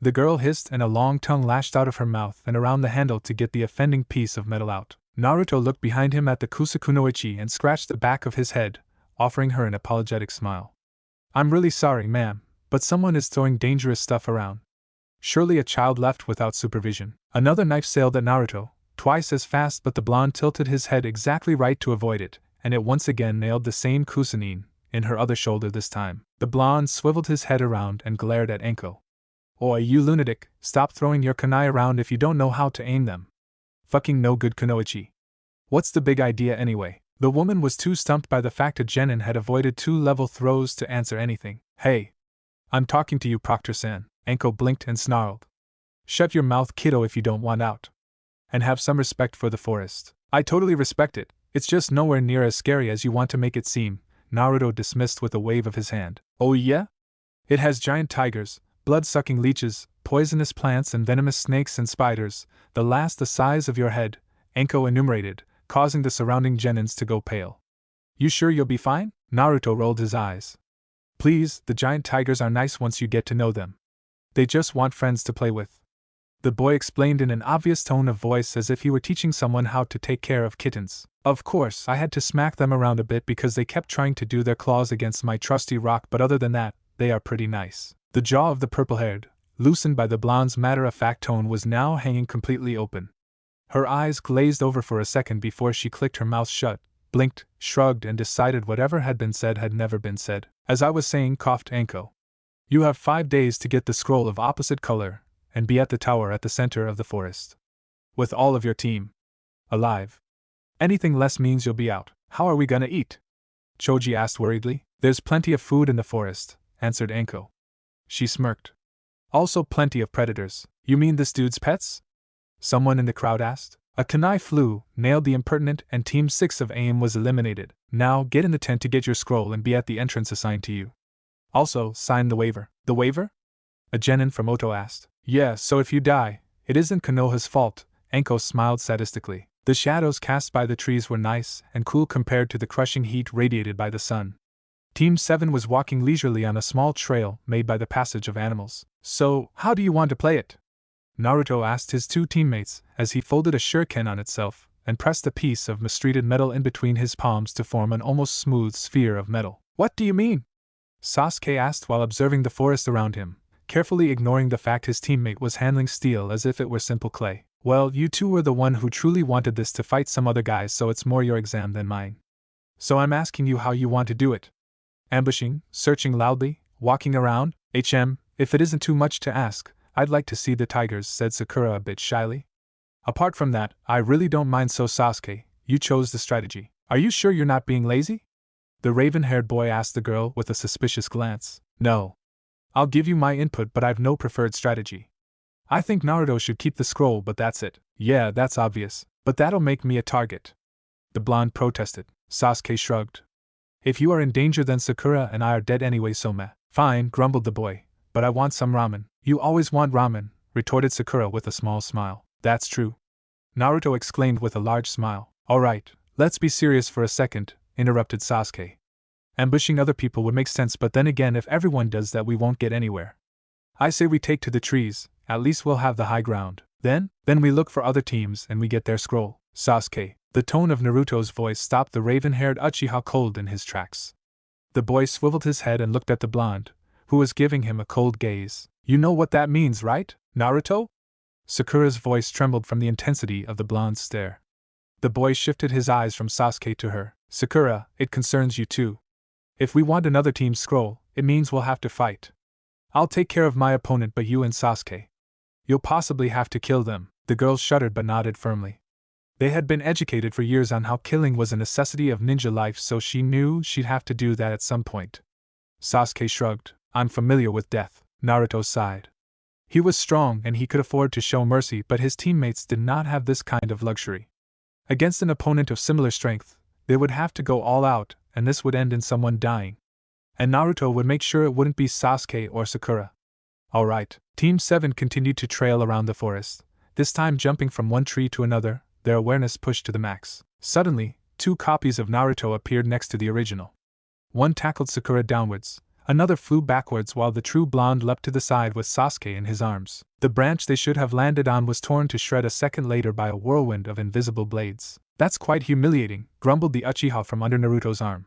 The girl hissed and a long tongue lashed out of her mouth and around the handle to get the offending piece of metal out. Naruto looked behind him at the Kusakunoichi and scratched the back of his head, offering her an apologetic smile. I'm really sorry, ma'am, but someone is throwing dangerous stuff around. Surely a child left without supervision. Another knife sailed at Naruto, twice as fast, but the blonde tilted his head exactly right to avoid it, and it once again nailed the same Kusanin, in her other shoulder this time. The blonde swiveled his head around and glared at Anko. Oi, you lunatic, stop throwing your kunai around if you don't know how to aim them. Fucking no good kunoichi. What's the big idea anyway? The woman was too stumped by the fact that Jenin had avoided 2-level throws to answer anything. Hey! I'm talking to you, Proctor-san. Anko blinked and snarled. Shut your mouth, kiddo, if you don't want out. And have some respect for the forest. I totally respect it. It's just nowhere near as scary as you want to make it seem, Naruto dismissed with a wave of his hand. Oh yeah? It has giant tigers, blood-sucking leeches, poisonous plants and venomous snakes and spiders, the last the size of your head, Anko enumerated, causing the surrounding genins to go pale. You sure you'll be fine? Naruto rolled his eyes. Please, the giant tigers are nice once you get to know them. They just want friends to play with. The boy explained in an obvious tone of voice as if he were teaching someone how to take care of kittens. Of course, I had to smack them around a bit because they kept trying to do their claws against my trusty rock, but other than that, they are pretty nice. The jaw of the purple-haired, loosened by the blonde's matter-of-fact tone, was now hanging completely open. Her eyes glazed over for a second before she clicked her mouth shut, blinked, shrugged, and decided whatever had been said had never been said. As I was saying, coughed Anko. You have 5 days to get the scroll of opposite color, and be at the tower at the center of the forest. With all of your team. Alive. Anything less means you'll be out. How are we gonna eat? Choji asked worriedly. There's plenty of food in the forest, answered Anko. She smirked. Also plenty of predators. You mean this dude's pets? Someone in the crowd asked. A kunai flew, nailed the impertinent, and Team 6 of AIM was eliminated. Now get in the tent to get your scroll and be at the entrance assigned to you. Also, sign the waiver. The waiver? A genin from Oto asked. Yeah, so if you die, it isn't Konoha's fault, Anko smiled sadistically. The shadows cast by the trees were nice and cool compared to the crushing heat radiated by the sun. Team 7 was walking leisurely on a small trail made by the passage of animals. So, how do you want to play it? Naruto asked his 2 teammates as he folded a shuriken on itself and pressed a piece of mistreated metal in between his palms to form an almost smooth sphere of metal. What do you mean? Sasuke asked while observing the forest around him, carefully ignoring the fact his teammate was handling steel as if it were simple clay. Well, you two were the one who truly wanted this to fight some other guys, so it's more your exam than mine. So I'm asking you how you want to do it. Ambushing, searching loudly, walking around, if it isn't too much to ask, I'd like to see the tigers, said Sakura a bit shyly. Apart from that, I really don't mind. So Sasuke, you chose the strategy. Are you sure you're not being lazy? The raven-haired boy asked the girl with a suspicious glance. No. I'll give you my input, but I've no preferred strategy. I think Naruto should keep the scroll, but that's it. Yeah, that's obvious, but that'll make me a target. The blonde protested. Sasuke shrugged. If you are in danger, then Sakura and I are dead anyway, so meh. Fine, grumbled the boy, but I want some ramen. You always want ramen, retorted Sakura with a small smile. That's true. Naruto exclaimed with a large smile. Alright, let's be serious for a second, interrupted Sasuke. Ambushing other people would make sense, but then again, if everyone does that, we won't get anywhere. I say we take to the trees, at least we'll have the high ground. Then we look for other teams and we get their scroll. Sasuke. The tone of Naruto's voice stopped the raven-haired Uchiha cold in his tracks. The boy swiveled his head and looked at the blonde, who was giving him a cold gaze. You know what that means, right, Naruto? Sakura's voice trembled from the intensity of the blonde's stare. The boy shifted his eyes from Sasuke to her. Sakura, it concerns you too. If we want another team's scroll, it means we'll have to fight. I'll take care of my opponent, but you and Sasuke, you'll possibly have to kill them. The girl shuddered but nodded firmly. They had been educated for years on how killing was a necessity of ninja life, so she knew she'd have to do that at some point. Sasuke shrugged. I'm familiar with death. Naruto sighed. He was strong and he could afford to show mercy, but his teammates did not have this kind of luxury. Against an opponent of similar strength, they would have to go all out, and this would end in someone dying. And Naruto would make sure it wouldn't be Sasuke or Sakura. Alright, Team 7 continued to trail around the forest, this time jumping from one tree to another, their awareness pushed to the max. Suddenly, 2 copies of Naruto appeared next to the original. One tackled Sakura downwards, another flew backwards while the true blonde leapt to the side with Sasuke in his arms. The branch they should have landed on was torn to shred a second later by a whirlwind of invisible blades. That's quite humiliating, grumbled the Uchiha from under Naruto's arm.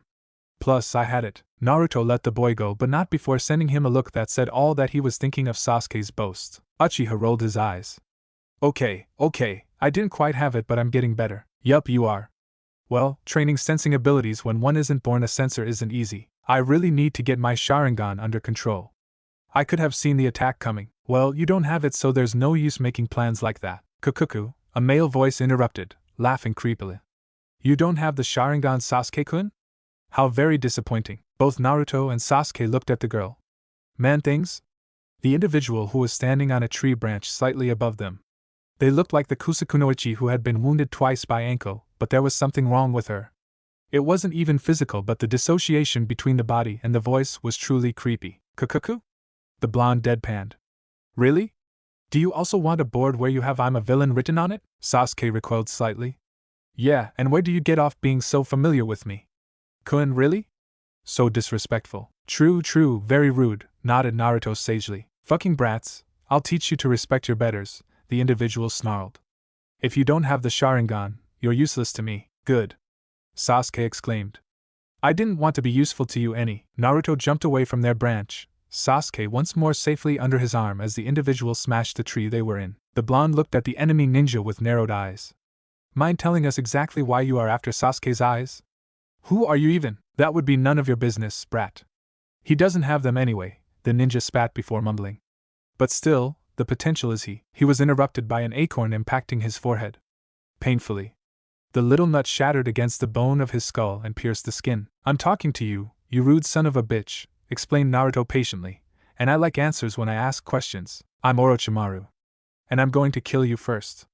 Plus, I had it. Naruto let the boy go, but not before sending him a look that said all that he was thinking of Sasuke's boast. Uchiha rolled his eyes. Okay, I didn't quite have it, but I'm getting better. Yup, you are. Well, training sensing abilities when one isn't born a sensor isn't easy. I really need to get my Sharingan under control. I could have seen the attack coming. Well, you don't have it, so there's no use making plans like that. Kukuku, a male voice interrupted, laughing creepily. You don't have the Sharingan, Sasuke-kun? How very disappointing. Both Naruto and Sasuke looked at the girl. Man-things? The individual who was standing on a tree branch slightly above them. They looked like the Kusakunoichi who had been wounded twice by Anko, but there was something wrong with her. It wasn't even physical, but the dissociation between the body and the voice was truly creepy. Kukuku? The blonde deadpanned. Really? Do you also want a board where you have "I'm a villain" written on it? Sasuke recoiled slightly. Yeah, and where do you get off being so familiar with me? Kun, really? So disrespectful. True, very rude, nodded Naruto sagely. Fucking brats, I'll teach you to respect your betters, the individual snarled. If you don't have the Sharingan, you're useless to me. Good. Sasuke exclaimed. I didn't want to be useful to you any. Naruto jumped away from their branch, Sasuke once more safely under his arm as the individual smashed the tree they were in. The blonde looked at the enemy ninja with narrowed eyes. Mind telling us exactly why you are after Sasuke's eyes? Who are you even? That would be none of your business, brat. He doesn't have them anyway, the ninja spat before mumbling. But still, the potential is he. He was interrupted by an acorn impacting his forehead. Painfully. The little nut shattered against the bone of his skull and pierced the skin. I'm talking to you, you rude son of a bitch, explained Naruto patiently, and I like answers when I ask questions. I'm Orochimaru. And I'm going to kill you first.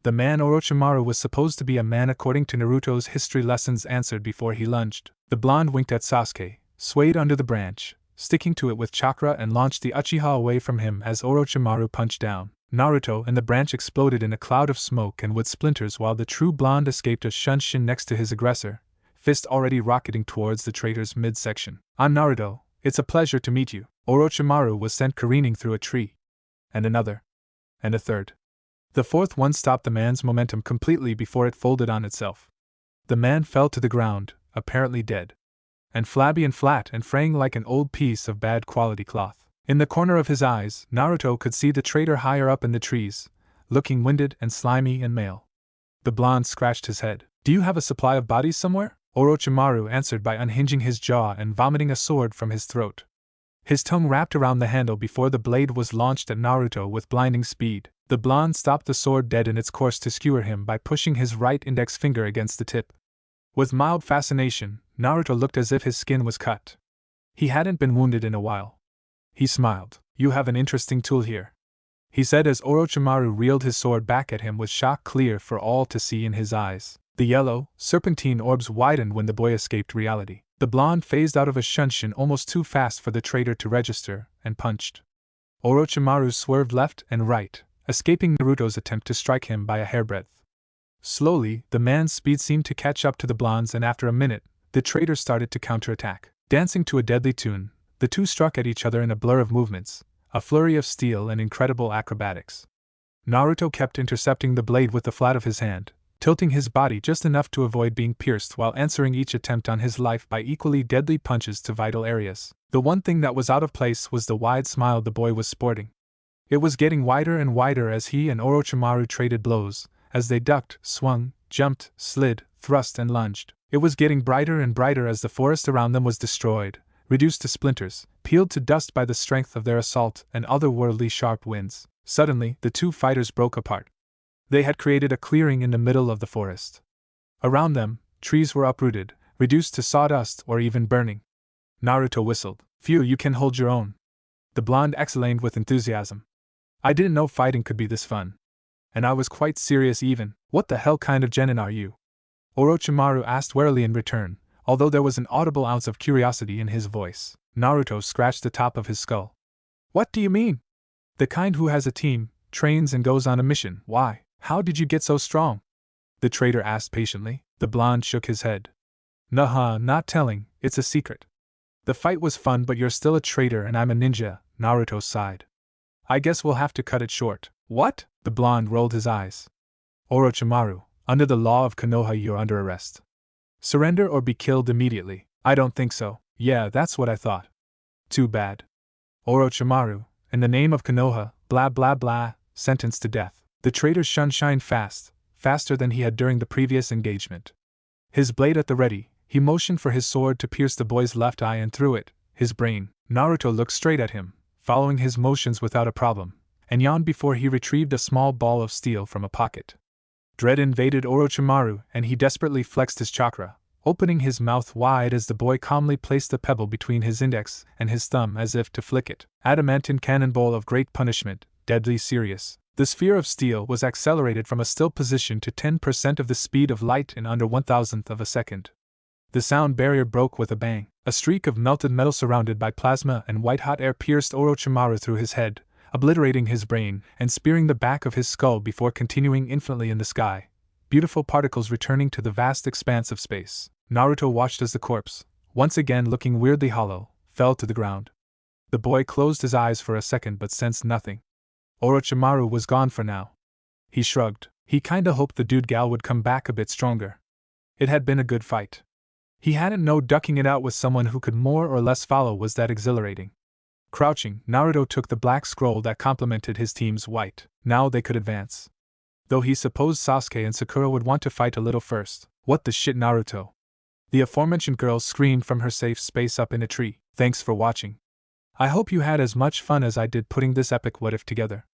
The man Orochimaru was supposed to be a man according to Naruto's history lessons, answered before he lunged. The blonde winked at Sasuke, swayed under the branch, sticking to it with chakra, and launched the Uchiha away from him as Orochimaru punched down. Naruto and the branch exploded in a cloud of smoke and wood splinters while the true blonde escaped a shunshin next to his aggressor, fist already rocketing towards the traitor's midsection. I'm Naruto, it's a pleasure to meet you. Orochimaru was sent careening through a tree. And another. And a third. The fourth one stopped the man's momentum completely before it folded on itself. The man fell to the ground, apparently dead. And flabby and flat and fraying like an old piece of bad quality cloth. In the corner of his eyes, Naruto could see the traitor higher up in the trees, looking winded and slimy and male. The blonde scratched his head. Do you have a supply of bodies somewhere? Orochimaru answered by unhinging his jaw and vomiting a sword from his throat. His tongue wrapped around the handle before the blade was launched at Naruto with blinding speed. The blonde stopped the sword dead in its course to skewer him by pushing his right index finger against the tip. With mild fascination, Naruto looked as if his skin was cut. He hadn't been wounded in a while. He smiled. You have an interesting tool here, he said as Orochimaru reeled his sword back at him with shock clear for all to see in his eyes. The yellow, serpentine orbs widened when the boy escaped reality. The blonde phased out of a shunshin almost too fast for the traitor to register, and punched. Orochimaru swerved left and right, escaping Naruto's attempt to strike him by a hairbreadth. Slowly, the man's speed seemed to catch up to the blonde's, and after a minute, the traitor started to counterattack. Dancing to a deadly tune, the two struck at each other in a blur of movements, a flurry of steel and incredible acrobatics. Naruto kept intercepting the blade with the flat of his hand, tilting his body just enough to avoid being pierced while answering each attempt on his life by equally deadly punches to vital areas. The one thing that was out of place was the wide smile the boy was sporting. It was getting wider and wider as he and Orochimaru traded blows, as they ducked, swung, jumped, slid, thrust and lunged. It was getting brighter and brighter as the forest around them was destroyed, reduced to splinters, peeled to dust by the strength of their assault and otherworldly sharp winds. Suddenly, the two fighters broke apart. They had created a clearing in the middle of the forest. Around them, trees were uprooted, reduced to sawdust or even burning. Naruto whistled. Phew, you can hold your own. The blonde exclaimed with enthusiasm. I didn't know fighting could be this fun. And I was quite serious even. What the hell kind of genin are you? Orochimaru asked warily in return, although there was an audible ounce of curiosity in his voice. Naruto scratched the top of his skull. What do you mean? The kind who has a team, trains and goes on a mission. Why? How did you get so strong? The traitor asked patiently. The blonde shook his head. Nah, not telling, it's a secret. The fight was fun, but you're still a traitor and I'm a ninja, Naruto sighed. I guess we'll have to cut it short. What? The blonde rolled his eyes. Orochimaru, under the law of Konoha you're under arrest. Surrender or be killed immediately. I don't think so. Yeah, that's what I thought. Too bad. Orochimaru, in the name of Konoha, blah blah blah, sentenced to death. The traitor shined fast, faster than he had during the previous engagement. His blade at the ready, he motioned for his sword to pierce the boy's left eye and through it, his brain. Naruto looked straight at him, following his motions without a problem, and yawned before he retrieved a small ball of steel from a pocket. Dread invaded Orochimaru, and he desperately flexed his chakra, opening his mouth wide as the boy calmly placed the pebble between his index and his thumb as if to flick it. Adamantine cannonball of great punishment, deadly serious. The sphere of steel was accelerated from a still position to 10% of the speed of light in under 1,000th of a second. The sound barrier broke with a bang. A streak of melted metal surrounded by plasma and white-hot air pierced Orochimaru through his head, obliterating his brain and spearing the back of his skull before continuing infinitely in the sky, beautiful particles returning to the vast expanse of space. Naruto watched as the corpse, once again looking weirdly hollow, fell to the ground. The boy closed his eyes for a second but sensed nothing. Orochimaru was gone for now. He shrugged. He kinda hoped the dude gal would come back a bit stronger. It had been a good fight. He hadn't known ducking it out with someone who could more or less follow was that exhilarating. Crouching, Naruto took the black scroll that complemented his team's white. Now they could advance. Though he supposed Sasuke and Sakura would want to fight a little first. What the shit, Naruto? The aforementioned girl screamed from her safe space up in a tree. Thanks for watching. I hope you had as much fun as I did putting this epic what if together.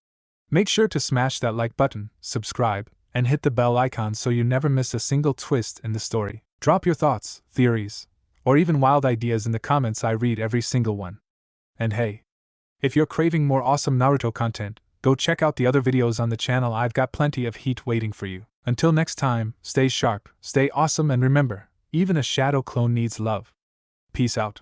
Make sure to smash that like button, subscribe, and hit the bell icon so you never miss a single twist in the story. Drop your thoughts, theories, or even wild ideas in the comments. I read every single one. And hey, if you're craving more awesome Naruto content, go check out the other videos on the channel. I've got plenty of heat waiting for you. Until next time, stay sharp, stay awesome, and remember, even a shadow clone needs love. Peace out.